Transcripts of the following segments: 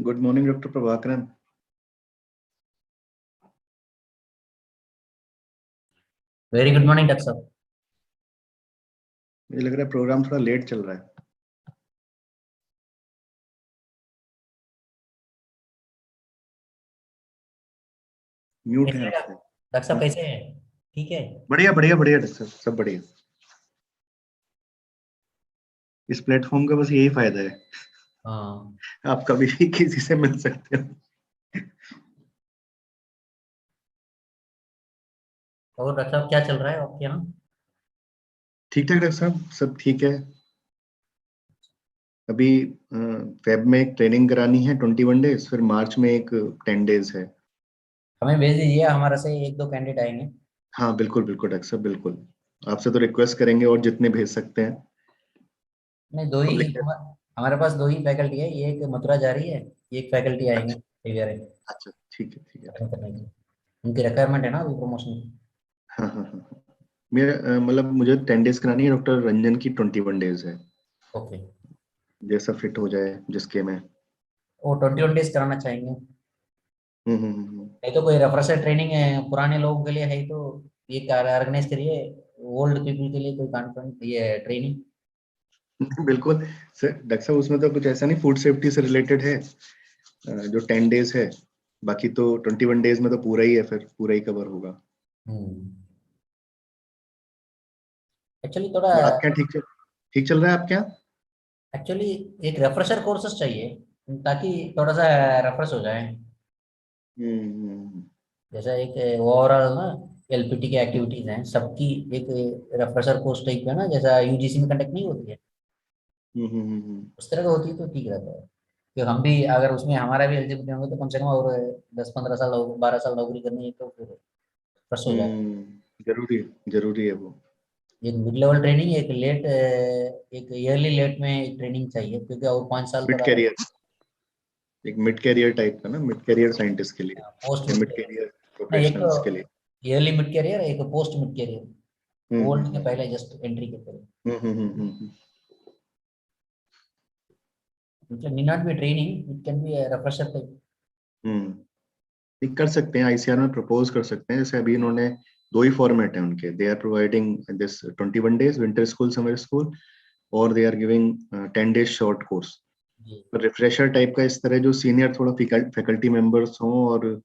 Good morning doctor Prabhakaran. Very good morning doctor साहब। मुझे लग रहा है प्रोग्राम थोड़ा लेट चल रहा है। म्यूट है आपसे। डॉक्टर साहब कैसे हैं? ठीक है, बढ़िया बढ़िया बढ़िया डॉक्टर साहब, सब बढ़िया। इस प्लेटफॉर्म का बस यही फायदा है, हाँ। आप कभी भी किसी से मिल सकते हो। और डॉक्टर साहब क्या चल रहा है आपके यहाँ? ठीक ठाक डॉक्टर साहब, सब ठीक है। अभी फेब में एक ट्रेनिंग करानी है 21 डेज, फिर मार्च में एक 10 डेज है। हमें भेज दीजिए, हमारा से एक दो कैंडिडेट आएंगे। हाँ बिल्कुल बिल्कुल डॉक्टर साहब, बिल्कुल। आपसे तो रिक्वेस्ट करेंगे और जितने भेज सकते हैं। नहीं, दो ही पब्लिक। हमारे पास दो ही फैकल्टी है, ये एक मथुरा जा रही है, एक फैकल्टी आएंगे अच्छा इधर है अच्छा, ठीक है ठीक है करने ठीक है। करने की। उनकी रिक्वायरमेंट है ना अभी प्रमोशन की। हाँ हाँ हाँ हाँ। मेरा मतलब मुझे 10 डेज करानी है, डॉक्टर रंजन की 21 डेज है। ओके। जैसा फिट हो जाए जिसके में। वो 21 डेज कराना चाहेंगे। हम्म। नहीं तो कोई रेफरेंसर ट्रेनिंग है पुराने लोगों के लिए है तो ये ऑर्गेनाइज करिए। ओल्ड पीपल के लिए कोई कॉन्फ्रेंस ये ट्रेनिंग। बिल्कुल सर डॉक्टर साहब, उसमें तो कुछ ऐसा नहीं, फूड सेफ्टी से रिलेटेड है। जो 10 डेज है, बाकी तो 21 डेज में तो पूरा ही है, फिर पूरा ही कवर होगा। एक्चुअली थोड़ा और आपके यहाँ ठीक चल रहा है आपके यहाँ? एक्चुअली एक रेफ्रेशर कोर्सेस चाहिए ताकि थोड़ा सा रेफ्रेश हो जाए। हम्म। जैसा एक ओवरऑल ना एलपीटी की एक्टिविटीज हैं सबकी, एक रेफ्रेशर कोर्स टाइप है ना, जैसा यूजीसी में कंडक्ट नहीं होती है, उस तरह का होती है तो ठीक रहता है। कि हम भी अगर उसमें हमारा भी एलिजिबिलिटी होंगे तो कम से कम और 10-15 साल 12 साल नौकरी करनी है तो फिर फ्रेश हो जाए। जरूरी जरूरी है वो। एक मिड लेवल ट्रेनिंग, एक लेट एक ईयरली लेट में ट्रेनिंग चाहिए क्योंकि और 5 साल मिड थोड़ा कैरियर, एक मिड कैरियर टाइप का ना, मिड कैरियर साइंटिस्ट के लिए पोस्ट या मिड मिड कैरियर। कैरियर नहीं, एक तो प्रोफेशनल्स के लिए। ईयरली मिड कैरियर, एक पोस्ट मिड कैरियर, हम्म ओल्ड के हम्म पहले जस्ट एंट्री के पहले। हम्म। मतलब need not be training, it can be a refresher type. हम्म। ये कर सकते हैं, आईसीआर में प्रपोज कर सकते हैं। जैसे अभी इन्होंने दो ही फॉर्मेट है उनके, they are providing this 21 days winter school summer school, और they are giving 10 days short course. जी। रिफ्रेशर टाइप का इस तरह जो सीनियर थोड़ा फैकल्टी मेंबर्स हों, और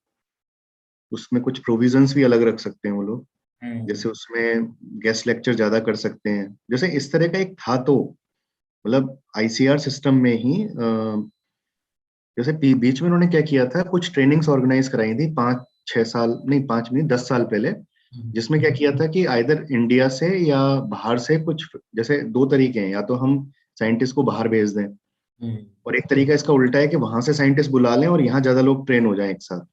उसमें कुछ प्रोविजंस भी अलग रख सकते हैं वो लोग। हम्म। जैसे उसमें गेस्ट लेक्चर ज्यादा कर सकते हैं, जैसे इस तरह का एक था तो, मतलब आईसीआर सिस्टम में ही जैसे बीच में उन्होंने क्या किया था, कुछ ट्रेनिंग्स ऑर्गेनाइज कराई थी 5-6 साल, नहीं 5 नहीं 10 साल पहले। जिसमें क्या किया था कि आइदर इंडिया से या बाहर से कुछ, जैसे दो तरीके हैं, या तो हम साइंटिस्ट को बाहर भेज दें, हम्म। और एक तरीका इसका उल्टा है कि वहां से साइंटिस्ट बुला लें और यहाँ ज्यादा लोग ट्रेन हो जाएं एक साथ। तो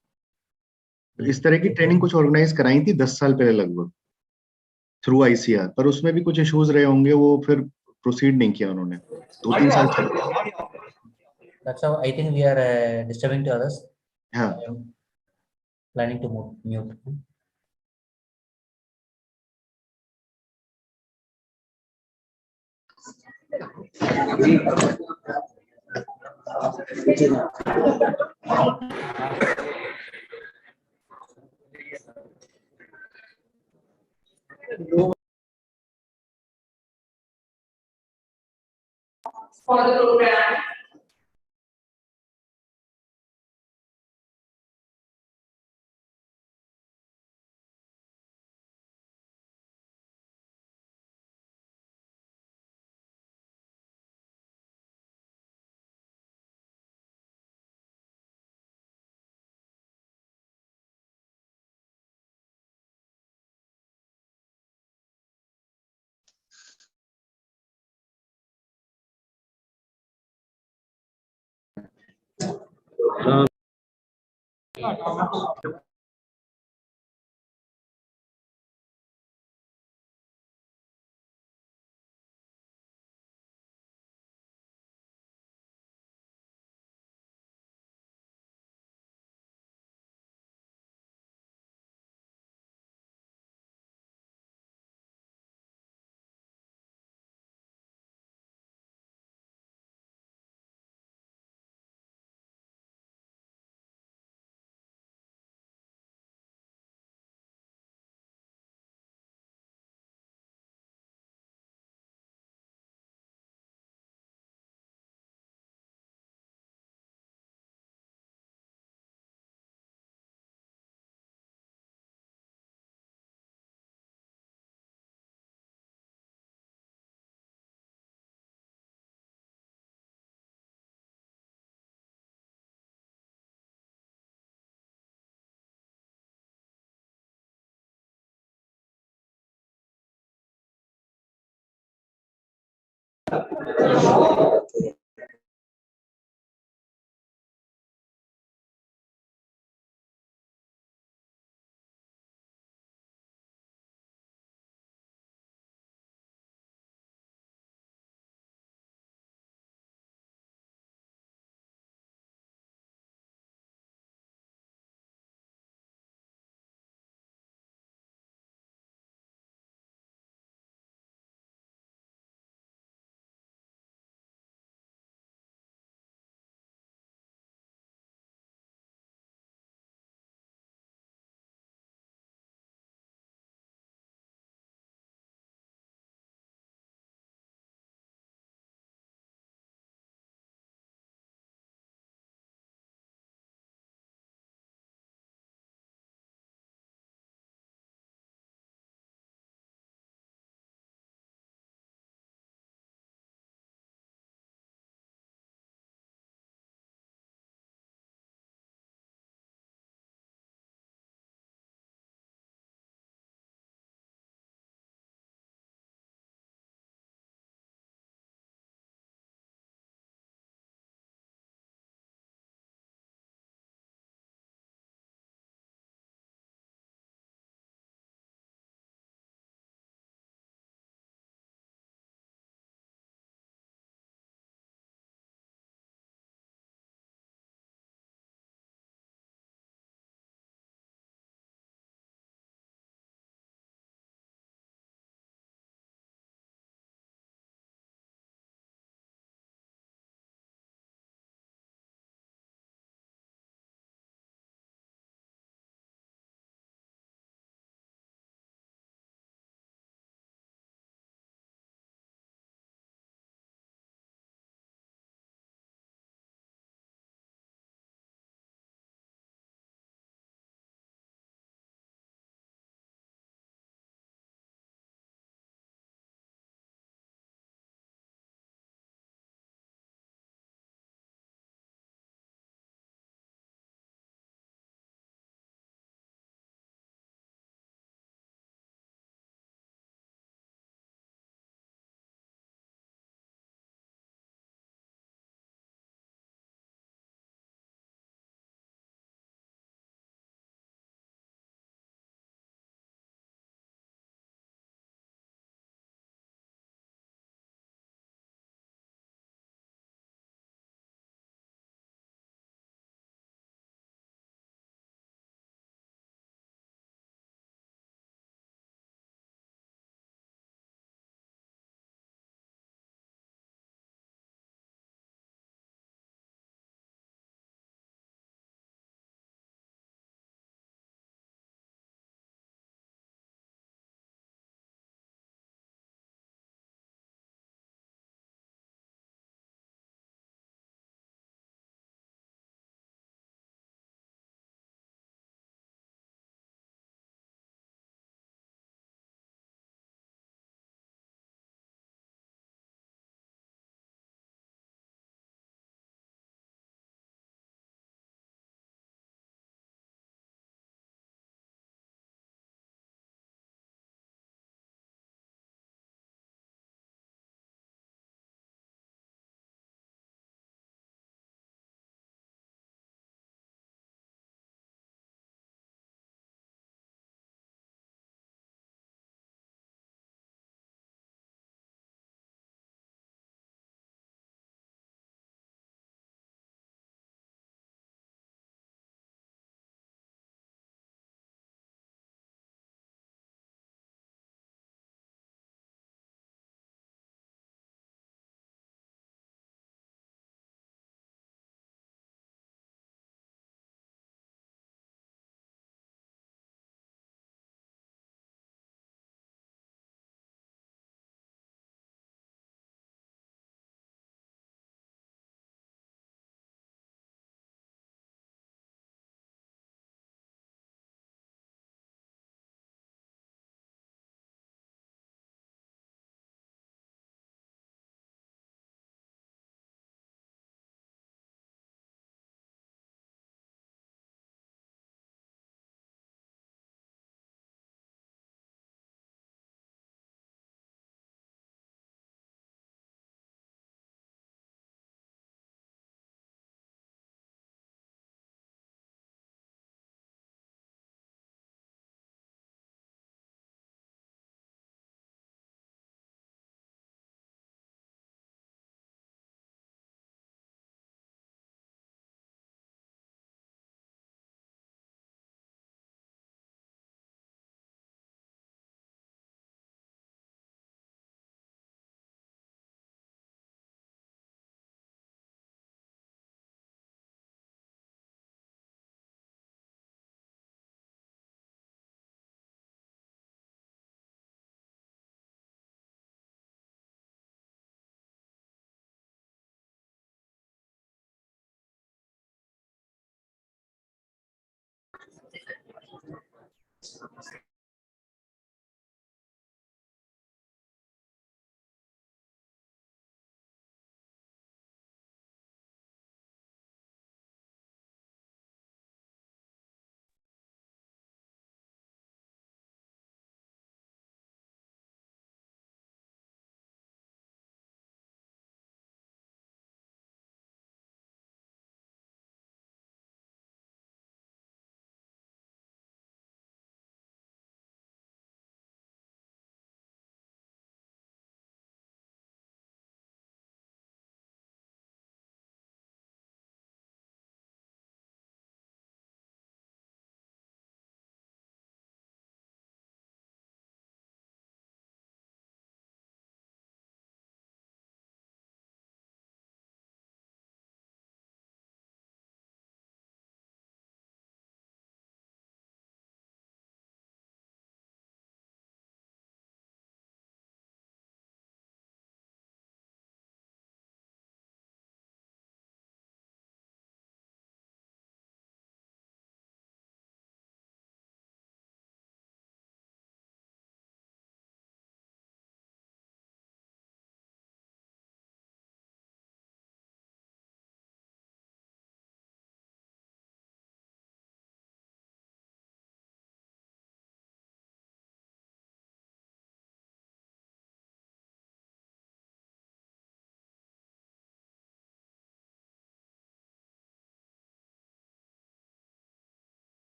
हम्म। इस तरह की ट्रेनिंग कुछ ऑर्गेनाइज कराई थी 10 साल पहले लगभग, थ्रू आईसीआर, पर उसमें भी कुछ इश्यूज रहे होंगे, वो फिर प्रोसीड नहीं किया उन्होंने। 2-3 साल चल गया। That's how I think we are disturbing to others. हाँ। I am planning to mute. For the program.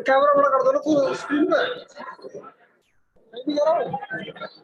Camera बड़ा कर दो ना पूरा स्क्रीन पे नहीं दिख रहा है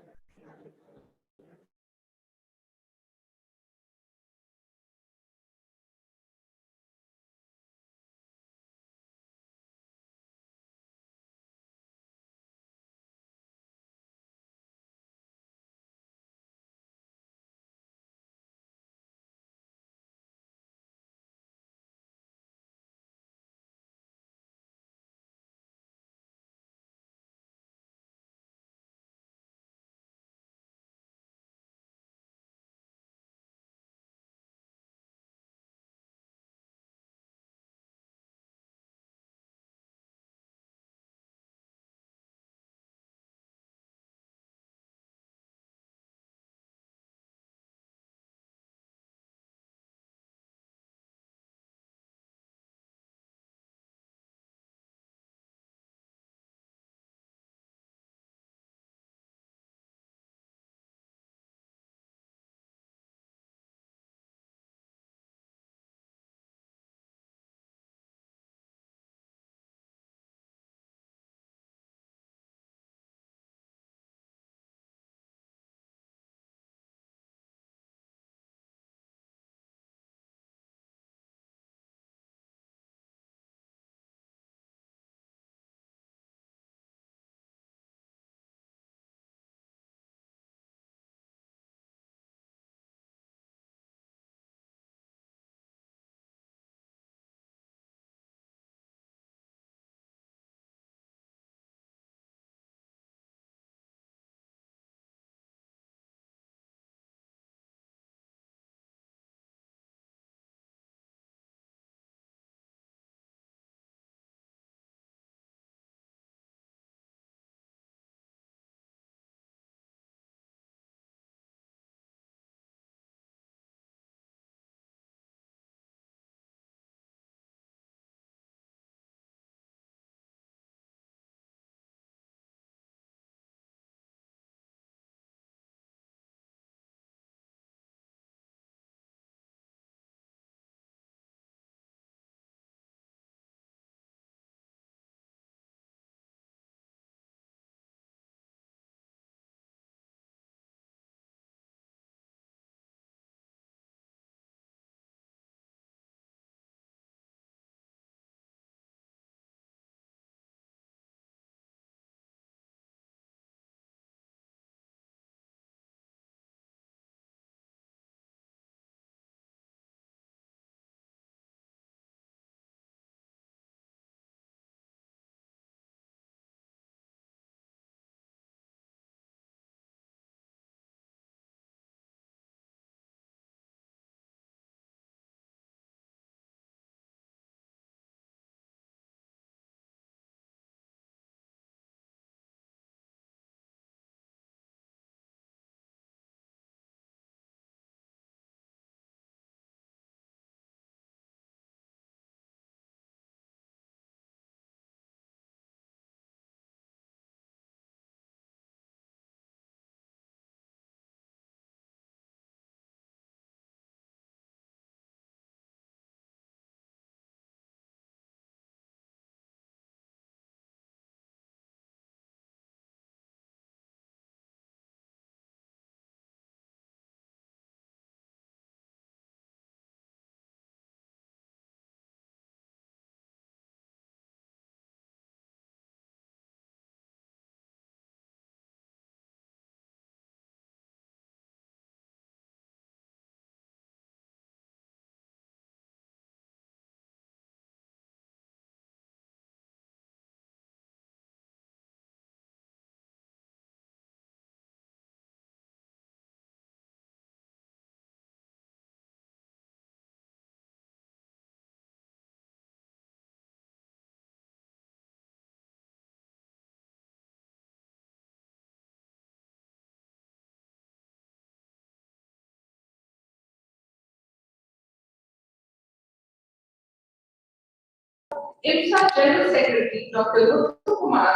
IMSA General Secretary Dr. Rutu Kumar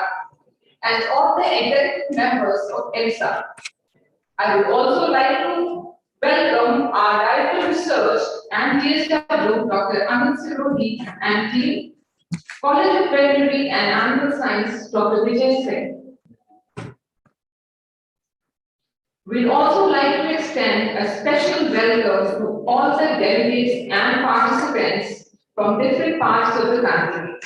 and all the executive members of IMSA. I would also like to welcome our Director of Research and DSW Dr. Amit Sirodi and team College of Veterinary and Animal Science, Dr. Vijay Singh. We'd also like to extend a special welcome to all the delegates and participants from different parts of the country.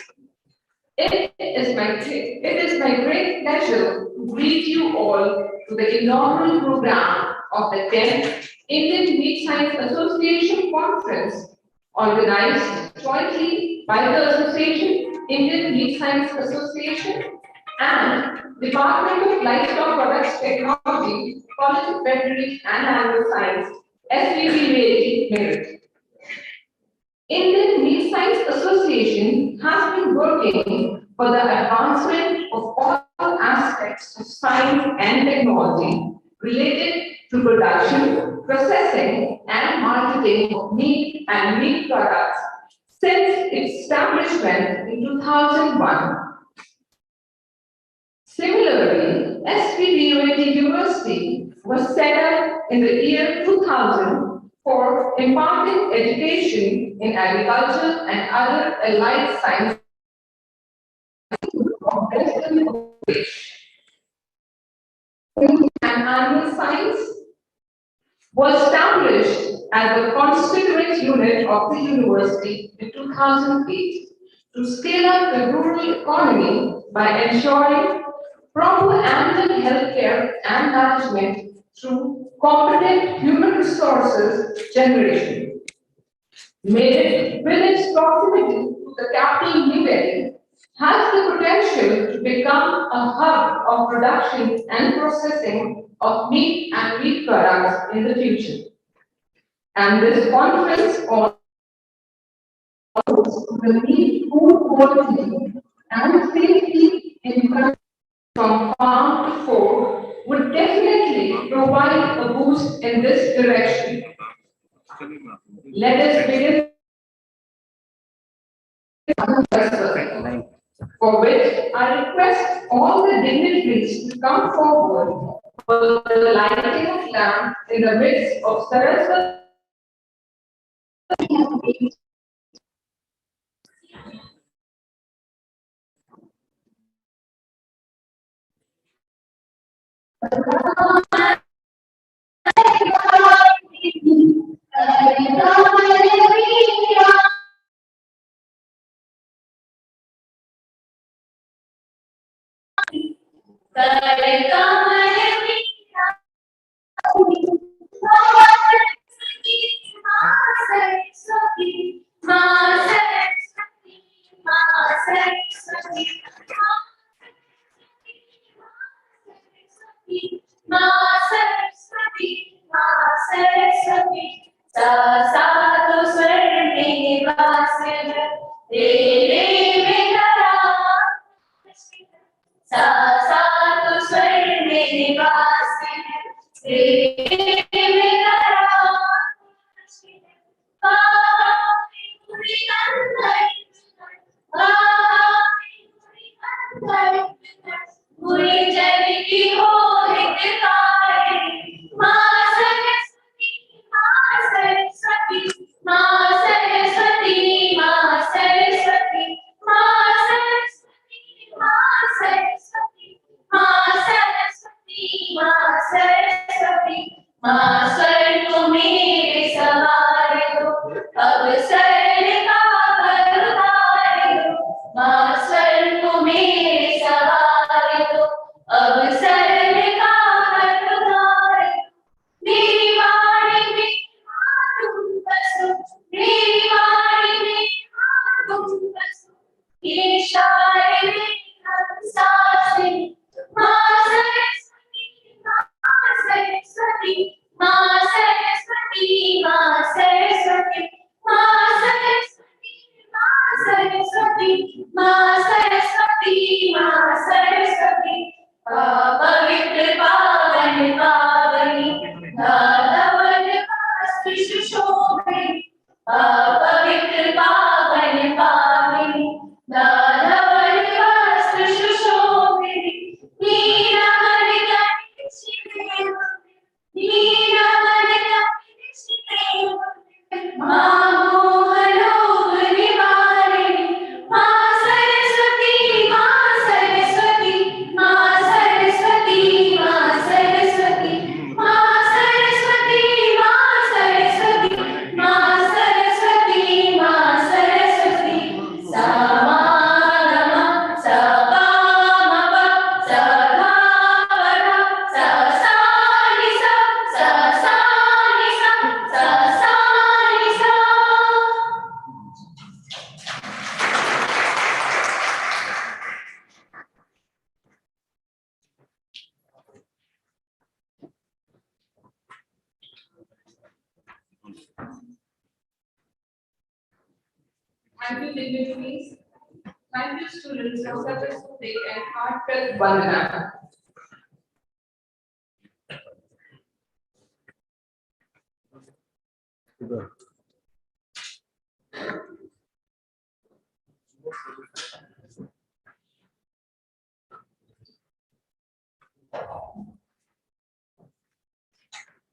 It is my great pleasure to greet you all to the inaugural program of the 10th Indian Meat Science Association Conference, organized jointly by the Association, Indian Meat Science Association, and Department of Livestock Products Technology, College of Veterinary and Animal Science, SVB Merit. Indian Meat Science Association has been working for the advancement of all aspects of science and technology related to production, processing, and marketing of meat and meat products since its establishment in 2001. Similarly, SVB University was set up in the year 2000 for imparting education in agriculture and other allied sciences of Western and animal science was established as a constituent unit of the university in 2008 to scale up the rural economy by ensuring proper animal health care and management through competent human resources generation. Merit, with its proximity to the capital New Delhi, has the potential to become a hub of production and processing of meat and meat products in the future. And this conference on the meat food quality and safety in from farm to fork would definitely provide a boost in this direction. Let us begin, for which I request all the dignitaries to come forward for the lighting of lamp in the midst of Saraswati. Thank you, dignitaries. Thank you, students, for such a soothing and heartfelt Vandana.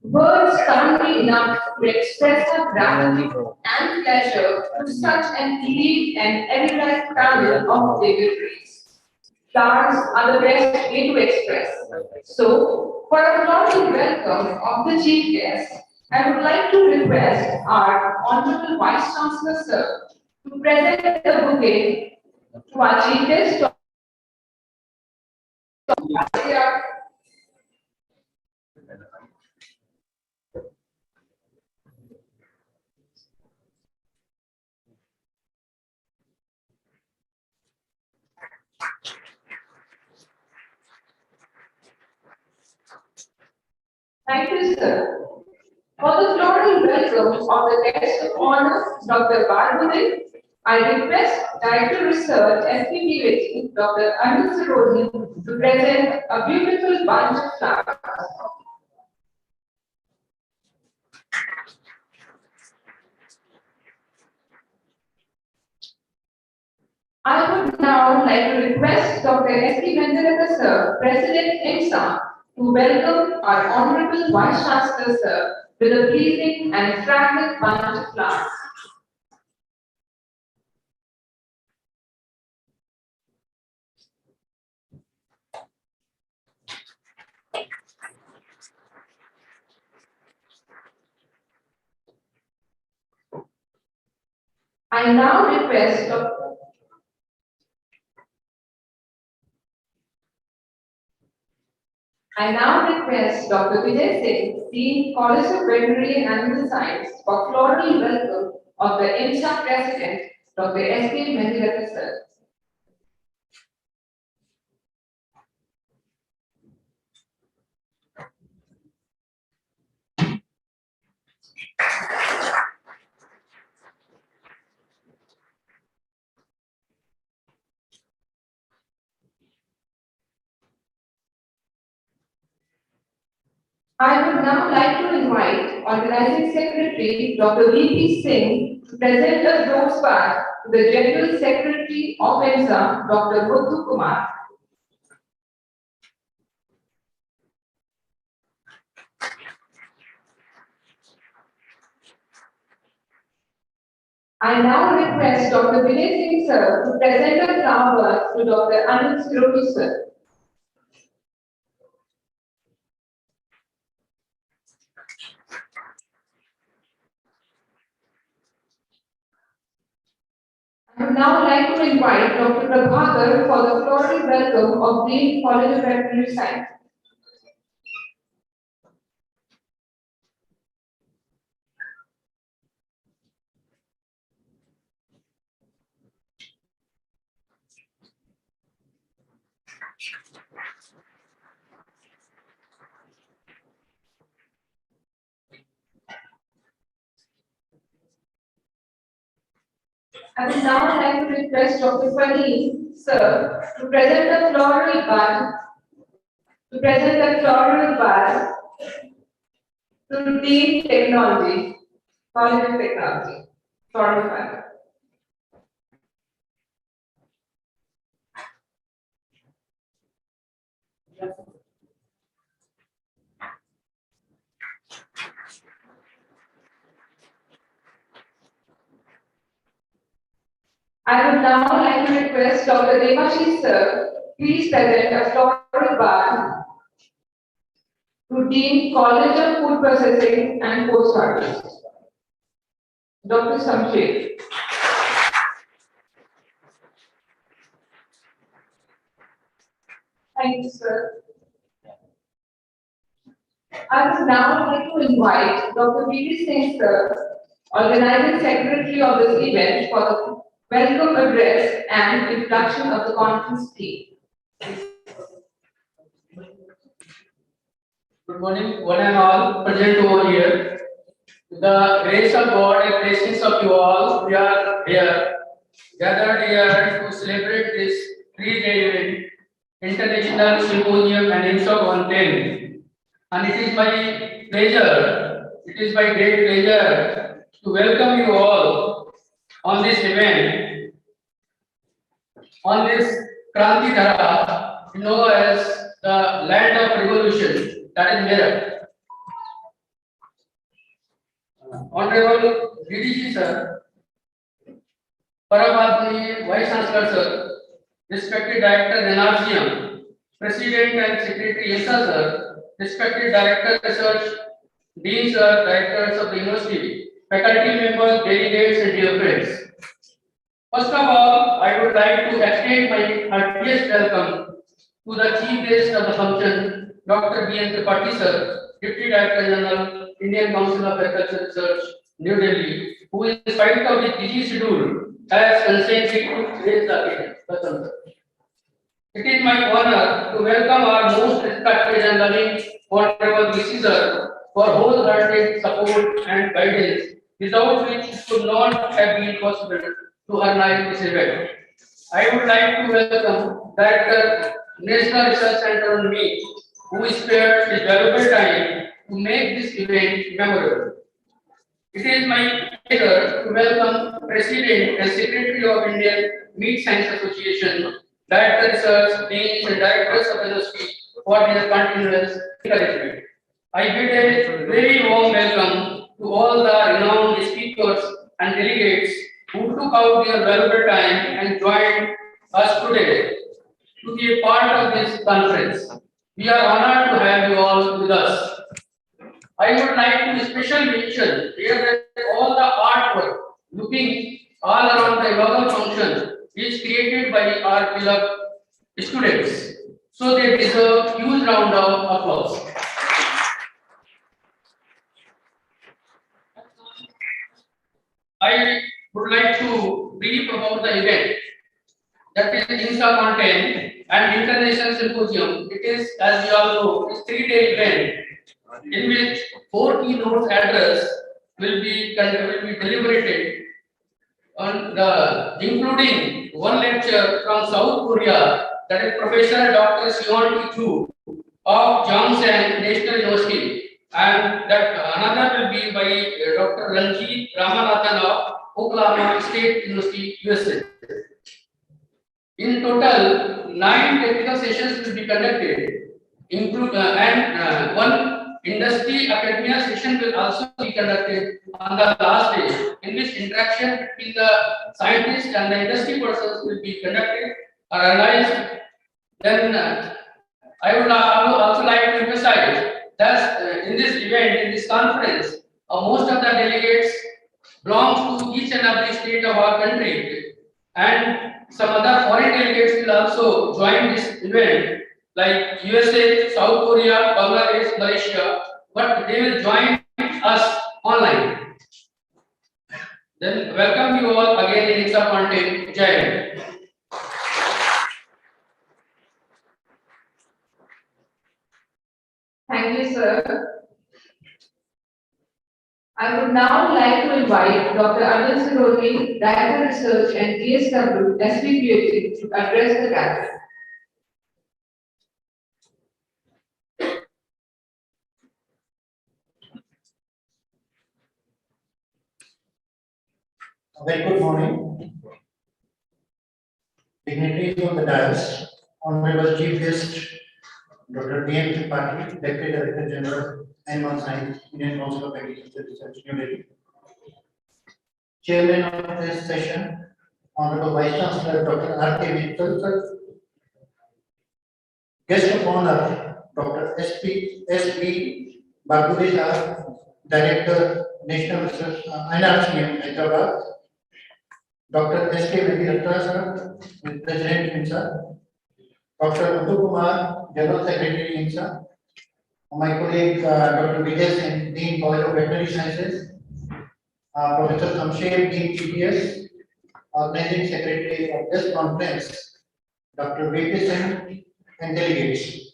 Words can't be enough to express our gratitude and pleasure to such an elite and erudite panel of dignitaries. Flowers are the best way to express. So, for a formal welcome of the chief guest, I would like to request our Honorable Vice Chancellor Sir to present the bouquet to our chief guest. Thank you, sir. For the floral welcome of the guest of honor, Dr. Barbudin, I request Director Research SPPVT, Dr. Anil Sarodi, to present a beautiful bunch of flowers. I would now like to request Dr. S.P. Venkatesh sir, President IMSA, to welcome our Honorable Vice Chancellor sir with a pleasing and fragrant bunch of flowers. I now request Dr. Vijay Singh, Dean, College of Veterinary and Animal Science, for floral welcome of the IMSA President, Dr. S.K. Venkatesh sir. I would now like to invite Organizing Secretary Dr. V.P. Singh to present a rose bud to the General Secretary of IMSA, Dr. Muthu Kumar. I now request Dr. Vijay Singh sir to present a flower to Dr. Anil Sarodi sir. I would now like to invite Dr. Prabhakar for the floral welcome of Dean, College of Veterinary Science. I would now like to request Dr. Pradeep sir to present the floral bud to Dean Technology, College of Technology, floral bud. I would now like to request Dr. Devashi sir, please present a floral bud to Dean, College of Food Processing and Post Harvest, Dr. Samshed. Thank you, sir. I would now like to invite Dr. V.P. Singh sir, Organizing Secretary of this event, for the welcome address and introduction of the conference team. Good morning, one and all present over here. With the grace of God and blessings of you all, we are here gathered here to celebrate this three-day event, International Symposium and IMSACON-X. And it is my great pleasure to welcome you all on this event, on this Kranti Dhara, known as the land of revolution, that is Meerut. Honorable DDG sir, Paramapadmi Vice Chancellor sir, respected Director NRCM, President and Secretary IMSA sir, respected Director Research, Dean sir, Directors of the University, faculty members, delegates and dear friends. First of all, I would like to extend my heartiest welcome to the Chief Guest of the function, Dr. B. N. Tripathi sir, Deputy Director General, Indian Council of Agricultural Research, New Delhi, who in spite of his busy schedule has consented to grace the occasion. Welcome, sir. It is my honor to welcome our most respected and loving Honorable VC sir for wholehearted support and guidance, without which it could not have been possible to organize this event. I would like to welcome Director National Research Center on Me, who spared his valuable time to make this event memorable. It is my pleasure to welcome President and Secretary of Indian Meat Science Association, Director Research, Deans and Directors of Industry for their continuous encouragement. I bid a very warm welcome to all the renowned speakers and delegates who took out their valuable time and joined us today to be a part of this conference. We are honored to have you all with us. I would like to specially mention here that all the artwork looking all around the inaugural function is created by our beloved students. So they deserve huge round of applause. I would like to brief about the event. That is IMSACON-X and International Symposium. It is, as you all know, a 3-day event in which 4 keynote address will be deliberated on including one lecture from South Korea, that is Professor Dr. Seon Ki Chu of Jongsan National University, and that another will be by Dr. Ranjit Ramanathan of Oklahoma State University, USA. In total, 9 technical sessions will be conducted, and one industry academia session will also be conducted on the last day, in which interaction between the scientists and the industry persons will be conducted or analyzed. Then I would also like to emphasize that in this event, in this conference, most of the delegates belong to each and every state of our country, and some other foreign delegates will also join this event, like USA, South Korea, Bangladesh, Malaysia, but they will join us online. Then welcome you all again in IMSACON-X. Jai Hind. Thank you, sir. I would now like to invite Dr. Arvind Siroti, Director Research and GSW, SPPhD, to address the gathering. Very good morning. Dignitaries on the dais, Honorable Chief Guest, Dr. B. N. Tripathi, Deputy Director General, Animal Science, Indian Council of Agricultural Research, New Delhi. Chairman of this session, Honorable Vice Chancellor, Dr. R. K. Mittal, sir. Guest of honor, Dr. S. B. Bagudesha, Director, National Research, NRCM, Hyderabad. Dr. S. K. Vediratta, sir, President IMSA. Dr. Muthu Kumar, General Secretary IMSA. My colleague, Dr. Vijay Singh, Dean, College of Veterinary Sciences. Professor Shamsher, Dean, TPS. Organizing Secretary of this conference, Dr. V.P. Singh, and delegates.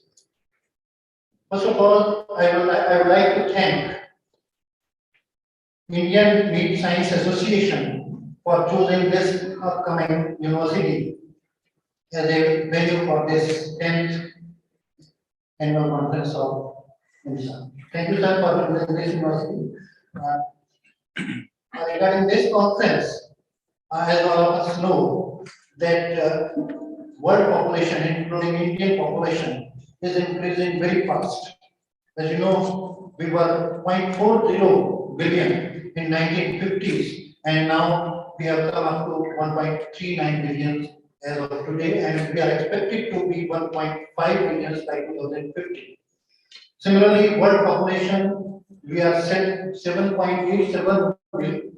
First of all, I would like to thank Indian Meat Science Association for choosing this upcoming university as a venue for this 10th annual conference of IMSA. Thank you, sir, for choosing this university. Regarding this conference, as all of us know, that world population, including Indian population, is increasing very fast. As you know, we were 0.40 billion in 1950s, and now we have come up to 1.39 billion as of today, and we are expected to be 1.5 billion by 2050. Similarly, world population, we are set 7.87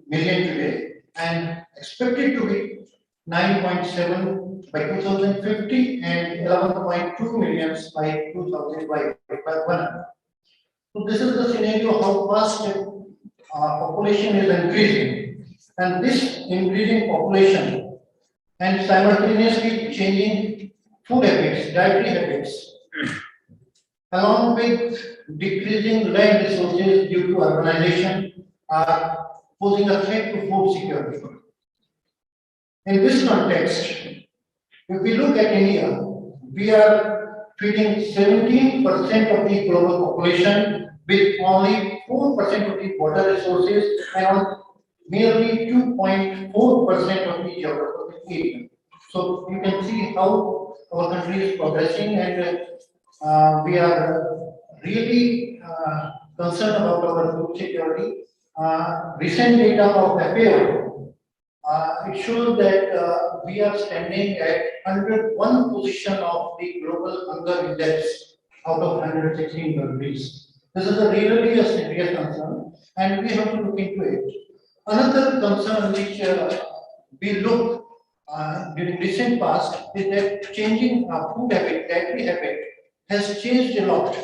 million today, and expected to be 9.7 by 2050 and 11.2 million by 2001. So this is the scenario how fast population is increasing, and this increasing population and simultaneously changing food habits, dietary habits, along with decreasing land resources due to urbanization, are posing a threat to food security. In this context, if we look at India, we are feeding 17% of the global population with only 4% of the water resources and merely 2.4% of the geographical area. So you can see how our country is progressing, and we are really concerned about our food security. Recent data of FAO, it shows that we are standing at 101 position of the global hunger index out of 116 countries. This is really a serious concern, and we have to look into it. Another concern which we look during recent past is that changing our food habit, dietary habit, has changed a lot.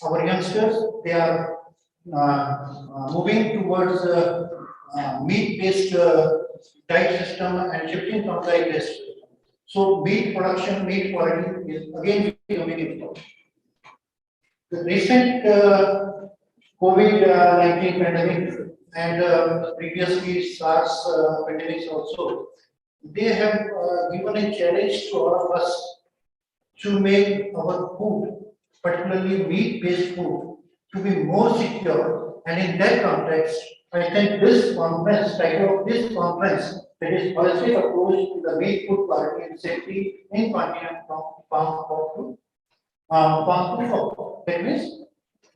Our youngsters, they are moving towards meat-based diet system and shifting from diet-based. So meat production, meat quality is again becoming important. The recent COVID-19 pandemic and previously SARS pandemics also, they have given a challenge to all of us to make our food, particularly meat-based food, to be more secure. And in that context, I think this conference, title of this conference, that is holistic approach to the meat food quality and safety in continent from farm to fork. That means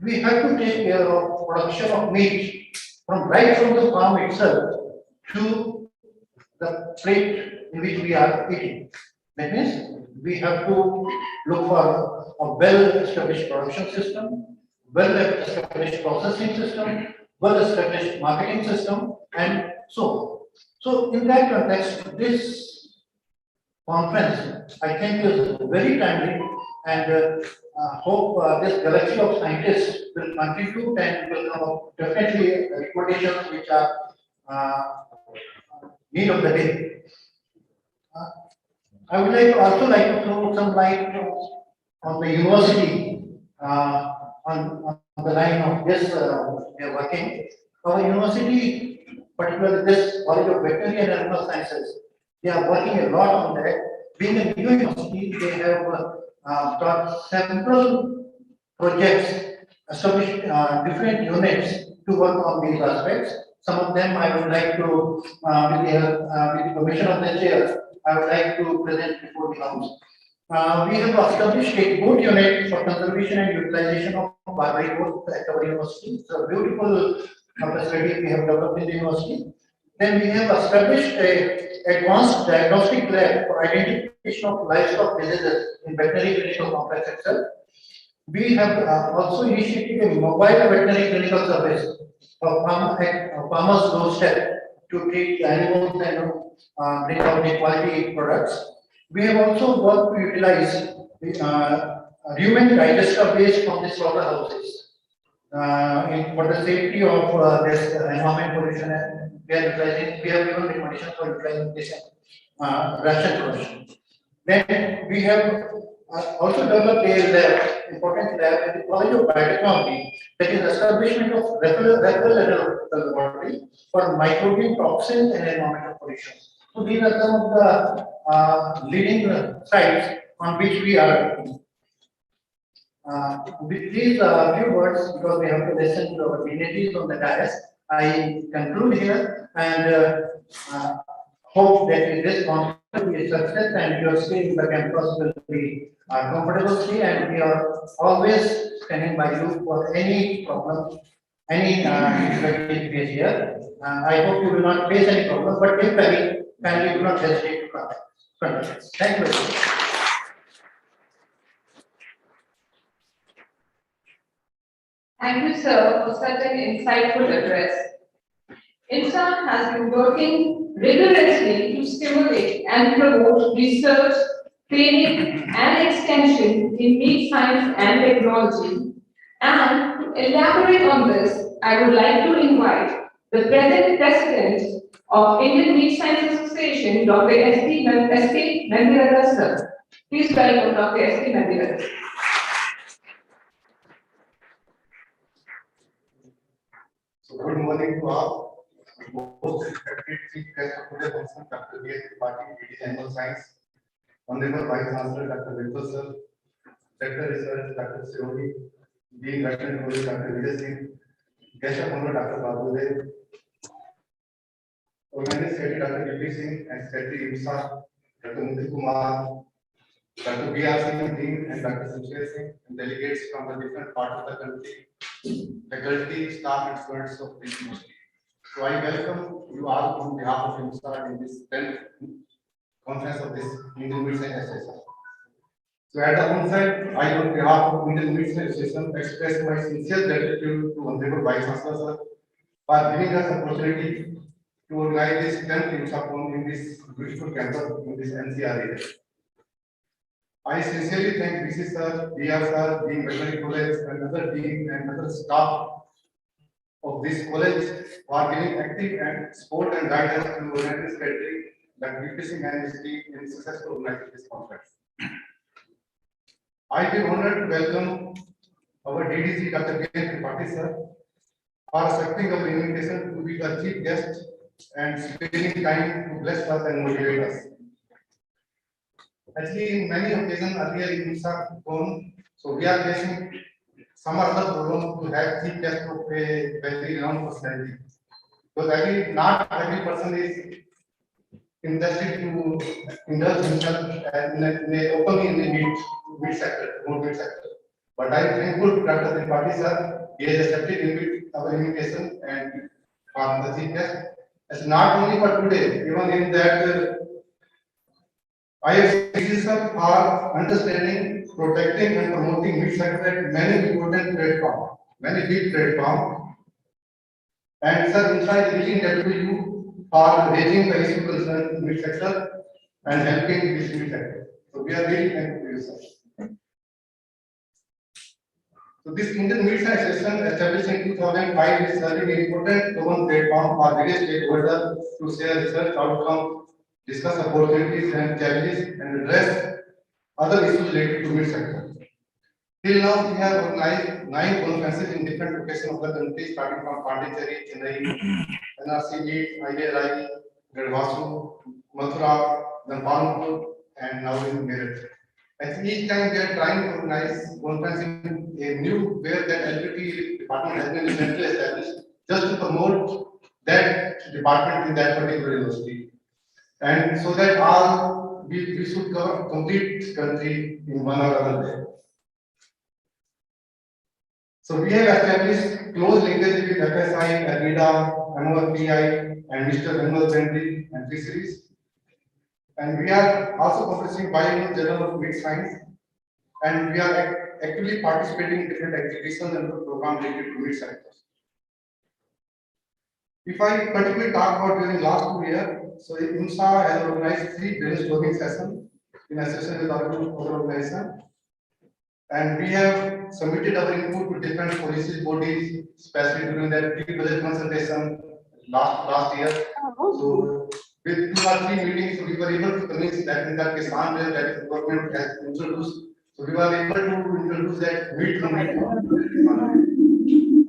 we have to take care of production of meat right from the farm itself to the plate in which we are eating. That means we have to look for a well-established production system, well-established processing system, well-established marketing system, and so on. So in that context, this conference, I think, is very timely, and hope this galaxy of scientists will contribute and will come up definitely recommendations which are need of the day. I would also like to throw some light on the university on the line of this we are working. Our university, particularly this College of Veterinary and Animal Sciences, they are working a lot on that. Being a new university, they have got several projects, established different units to work on these aspects. Some of them I would like to, with the permission of the chair, I would like to present before the House. We have established a boat unit for conservation and utilization of Barbary boat at our university. It's a beautiful facility we have developed in the university. Then we have established a advanced diagnostic lab for identification of livestock diseases in veterinary clinical complex itself. We have also initiated a mobile veterinary clinical service for farmers' doorstep to treat animals and bring out the quality products. We have also worked to utilize the rumen digester waste from the slaughterhouses for the safety of this environment pollution. And we have given recommendations for utilizing this ration production. Then we have also developed a lab, important lab at the College of Biotechnology, that is establishment of referral laboratory for microbial toxins and environmental pollution. So these are some of the leading sites on which we are working. With these few words, because we have to listen to our dignitaries on the dais, I conclude here and hope that in this conference will be a success and your stay in the campus will be a comfortable stay, and we are always standing by you for any problem, any difficulty you face here. I hope you will not face any problem, but if any, kindly do not hesitate to contact us. Thank you very much. Thank you, sir, for such an insightful address. IMSA has been working rigorously to stimulate and promote research, training, and extension in meat science and technology. And to elaborate on this, I would like to invite the present president of Indian Meat Science Association, Dr. S.K. Nandirata, sir. Please welcome Dr. S.K. Nandirata. So good morning to all. Most respected Chief Guest of today's function, Dr. B.S. Tripathi, DD Animal Science, Honorable Vice Chancellor Dr. Vipul sir, Director Research Dr. Sironi, Dean Veterinary College Dr. Vijay Singh, Guest of Honor Dr. Babu Dev, Organizing Secretary Dr. V.P. Singh and Secretary IMSA Dr. Mudit Kumar, Dr. B.R. Singh, Dean and Dr. Sanjay Singh, and delegates from the different parts of the country, faculty, staff, and students of this university. So I welcome you all on behalf of IMSA in this 10th conference of this Indian Meat Science Association. So at the onset, I on behalf of Indian Meat Science Association express my sincere gratitude to Honorable Vice Chancellor sir for giving us opportunity to organize this 10th IMSACON in this beautiful campus in this NCR area. I sincerely thank VC sir, DR sir, Dean Veterinary College, and other dean and other staff of this college for giving active and support and guidance to organizing secretary Dr. V.P. Singh and his team in successful organizing this conference. I feel honored to welcome our DDC Dr. B.S. Tripathi sir for accepting our invitation to be the chief guest and spending time to bless us and motivate us. Actually, in many occasions earlier in IMSACON, so we are facing some other problem to have chief guest of a very renowned personality. Because not every person is interested to indulge himself openly in the meat sector, meat sector. But I am thankful to Dr. Tripathi sir. He has accepted our invitation and for the chief guest. It's not only for today, even in that IFCs are understanding, protecting, and promoting meat sector at many important platforms, many big platforms. And sir, IMSA is reaching out to you for raising the issue concerned in meat sector and helping this meat sector. So we are really thankful to you, sir. So this Indian Meat Science Association established in 2005 is serving an important common platform for various stakeholders to share research outcomes, discuss opportunities and challenges, and address other issues related to meat sector. Till now, we have organized 9 conferences in different locations of the country, starting from Pondicherry, Chennai, NRC Meat, IAI, Redvasu, Mathura, then Kanpur, and now in Meerut. And each time we are trying to organize conference in a new where that LPT department has been recently established, just to promote that department in that particular university. And so that all we should cover complete country in one or other way. So we have established close linkage with FSI, ARVIDA, MOFPI, and Mr. Animal Husbandry and Fisheries. And we are also publishing Biannual Journal of Meat Science, and we are actively participating in different exhibitions and programs related to meat sectors. If I particularly talk about during last 2 years, so IMSA has organized 3 brainstorming sessions in association with other organizations, and we have submitted our input to different policy bodies, especially during that pre-budget consultation last year. So with 2 or 3 meetings, we were able to convince that in the Kisan bill that the government has introduced So we were able to introduce that meat to meat,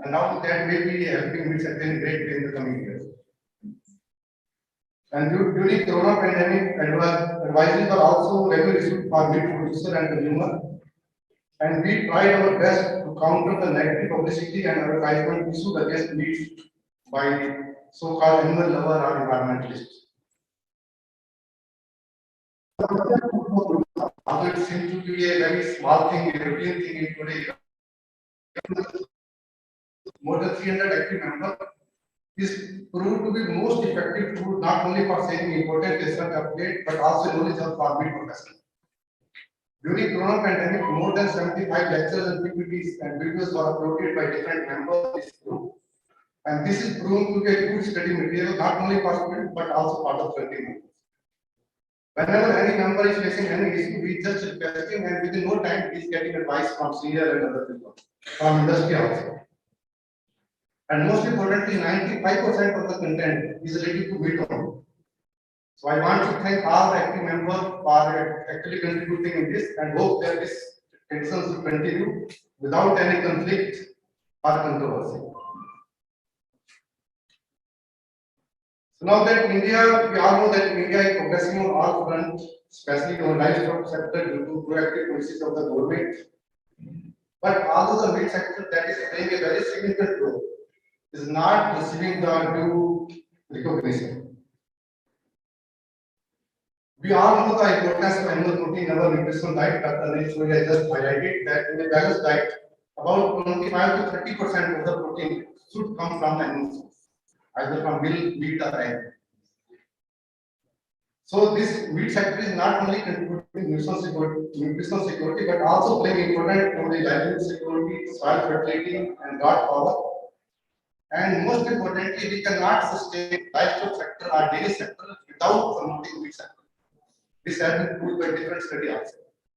and now that may be helping meat sector in great way in the coming years. And during Corona pandemic, advisories are also regularly issued for meat producer and consumer. And we tried our best to counter the negative publicity and advertisement issued against meat by so-called animal lover or environmentalists. Although it seems to be a very small thing, a routine thing in today, more than 300 active members is proved to be most effective tool not only for sharing important research update but also knowledge of farming professionals. During Corona pandemic, more than 75 lectures and PPTs and videos were uploaded by different members of this group. And this is proven to be a good study material not only for students but also part of faculty members. Whenever any member is facing any issue, we just requesting and within no time he is getting advice from senior and other people, from industry also. And most importantly, 95% of the content is related to meat only. So I want to thank all the active members for actually contributing in this and hope that this tradition will continue without any conflict or controversy. So now that India, we all know that India is progressing on all fronts, especially on livestock sector due to proactive policies of the government. But although the meat sector that is playing a very significant role is not receiving the due recognition. We all know the importance of animal protein in our nutritional diet. Dr. Anish has just highlighted that in a balanced diet, about 25 to 30% of the protein should come from animals, either from milk, meat, or egg. So this meat sector is not only contributing nutritional security, but also playing important role in livelihood security, soil fertility, and God power. And most importantly, we cannot sustain livestock sector or dairy sector without promoting meat sector. This has been proved by different study also.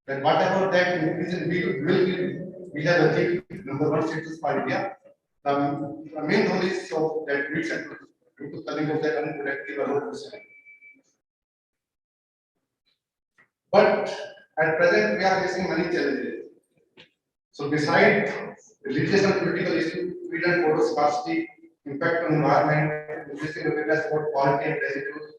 That whatever that increase in milk we have achieved number one status for India. The main goal is so that meat sector due to coming of that unproductive or low. But at present we are facing many challenges. So besides religious and political issues, food and water scarcity, impact on environment, increasing awareness about quality and residues,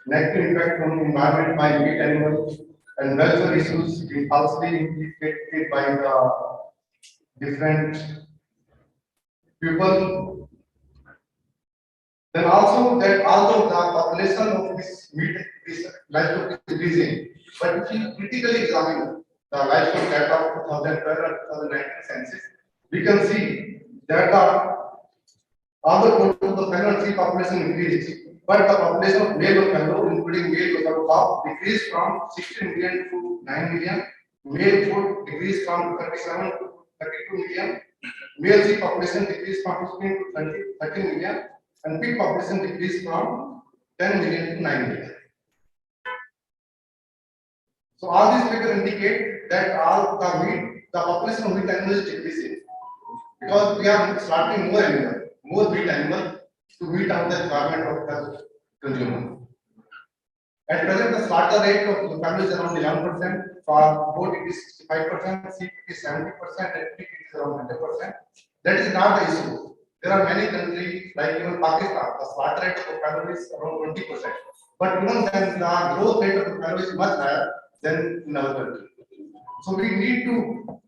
negative impact on environment by meat animals, and welfare issues being falsely implicated by the different people. Then also that although the population of this meat is livestock is increasing, but if you critically examine the livestock data of 2012 and 2019 census, we can see that although the fellow and sea population increased, but the population of male buffalo, including male buffalo calf, decreased from 16 million to 9 million. Male food decreased from 37 to 32 million. Male sheep population decreased from 15 to 13 million, and pig population decreased from 10 million to 9 million. So all these figures indicate that the population of meat animals is decreasing because we are slaughtering more meat animal to meet out the requirement of the consumer. At present, the slaughter rate of the family is around 11%. For goat, it is 65%, sheep it is 70%, and pig it is around 100%. That is not the issue. There are many countries like even Pakistan, the slaughter rate of the family is around 20%. But even then, the growth rate of the family is much higher than in our country. So we need to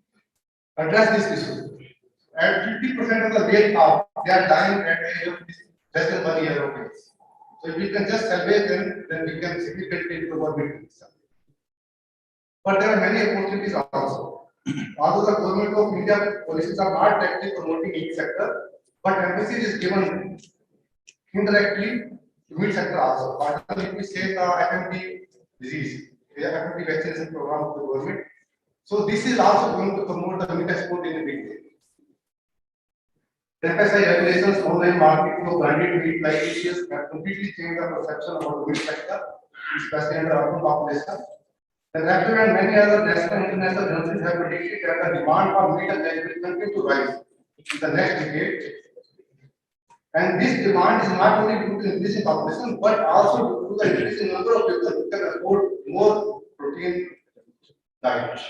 address this issue. At 50% of the male calf, they are dying at the age of less than 1 year of age. So if we can just salvage them, then we can significantly improve our meat system. But there are many opportunities also. Although the government of India policies are not actively promoting each sector, but emphasis is given indirectly to meat sector also. Particularly, if we say the FMD disease, the FMD vaccination program of the government. So this is also going to promote the meat export in a big way. FSI regulations, online marketing of branded meat like dishes have completely changed the perception about the meat sector, especially under urban population. The national and many other national and international agencies have predicted that the demand for meat and eggs will continue to rise in the next decade. And this demand is not only due to increasing population, but also due to the increasing number of people who can afford more protein diet.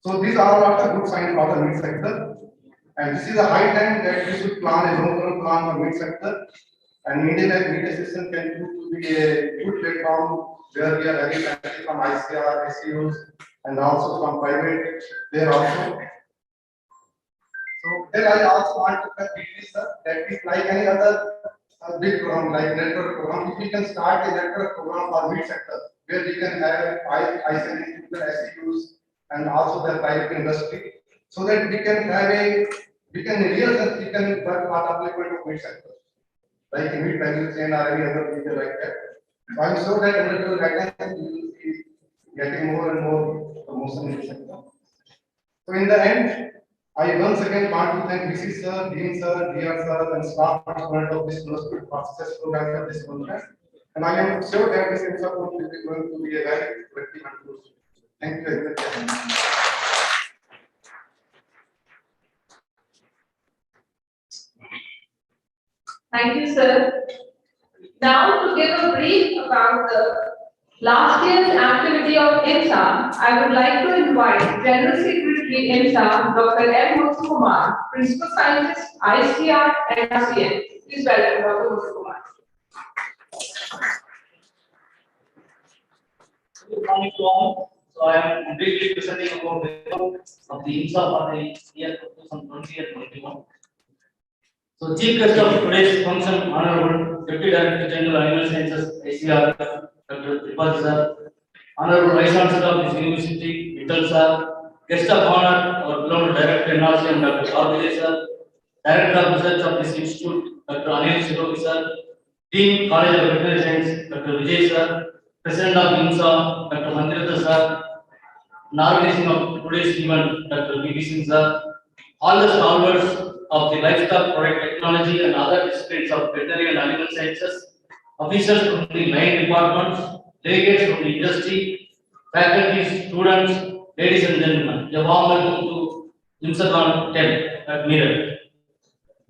So these are all the good signs for the meat sector. And this is a high time that we should plan a long-term plan for meat sector. And Indian meat assistance can prove to be a good platform where we are having country from ICR, SEOs, and also from private there also. So then I also want to convince that we like any other big program like network program. If we can start a network program for meat sector where we can have ICR, SEOs, and also the private industry, so that we can have we can work on upliftment of meat sector, like meat value chain or any other feature like that. So I'm sure that under your guidance we will be getting more and more promotion in the sector. So in the end, I once again want to thank VC sir, Dean sir, DR sir, and staff participant of this university for successful program of this conference. And I am sure that this IMSACON will be going to be a very productive and good. Thank you very much. Thank you, sir. Now, to give a brief about the last year's activity of IMSA, I would like to invite General Secretary IMSA, Dr. M. Muthukumar, Principal Scientist, ICR and RCN. Please welcome Dr. Muthukumar. Good morning to all. So I am briefly presenting about the results of the IMSA for the year 2020 and 21. So chief guest of today's function, Honorable Deputy Director General Animal Sciences, ICR, Dr. Tripathi sir, Honorable Vice Chancellor of this University, Vittal sir, guest of honor, our beloved Director NRCM, Dr. Vijay sir, Director of Research of this Institute, Dr. Anil Sirogi sir, Dean College of Veterinary Science, Dr. Vijay sir, President of IMSA, Dr. Mandirata sir, and organizing of today's event, Dr. B.B. Singh sir, all the stalwarts of the livestock product technology and other disciplines of veterinary and animal sciences, officers from the line departments, delegates from the industry, faculty, students, ladies and gentlemen, a warm welcome to IMSACON-X at Meerut.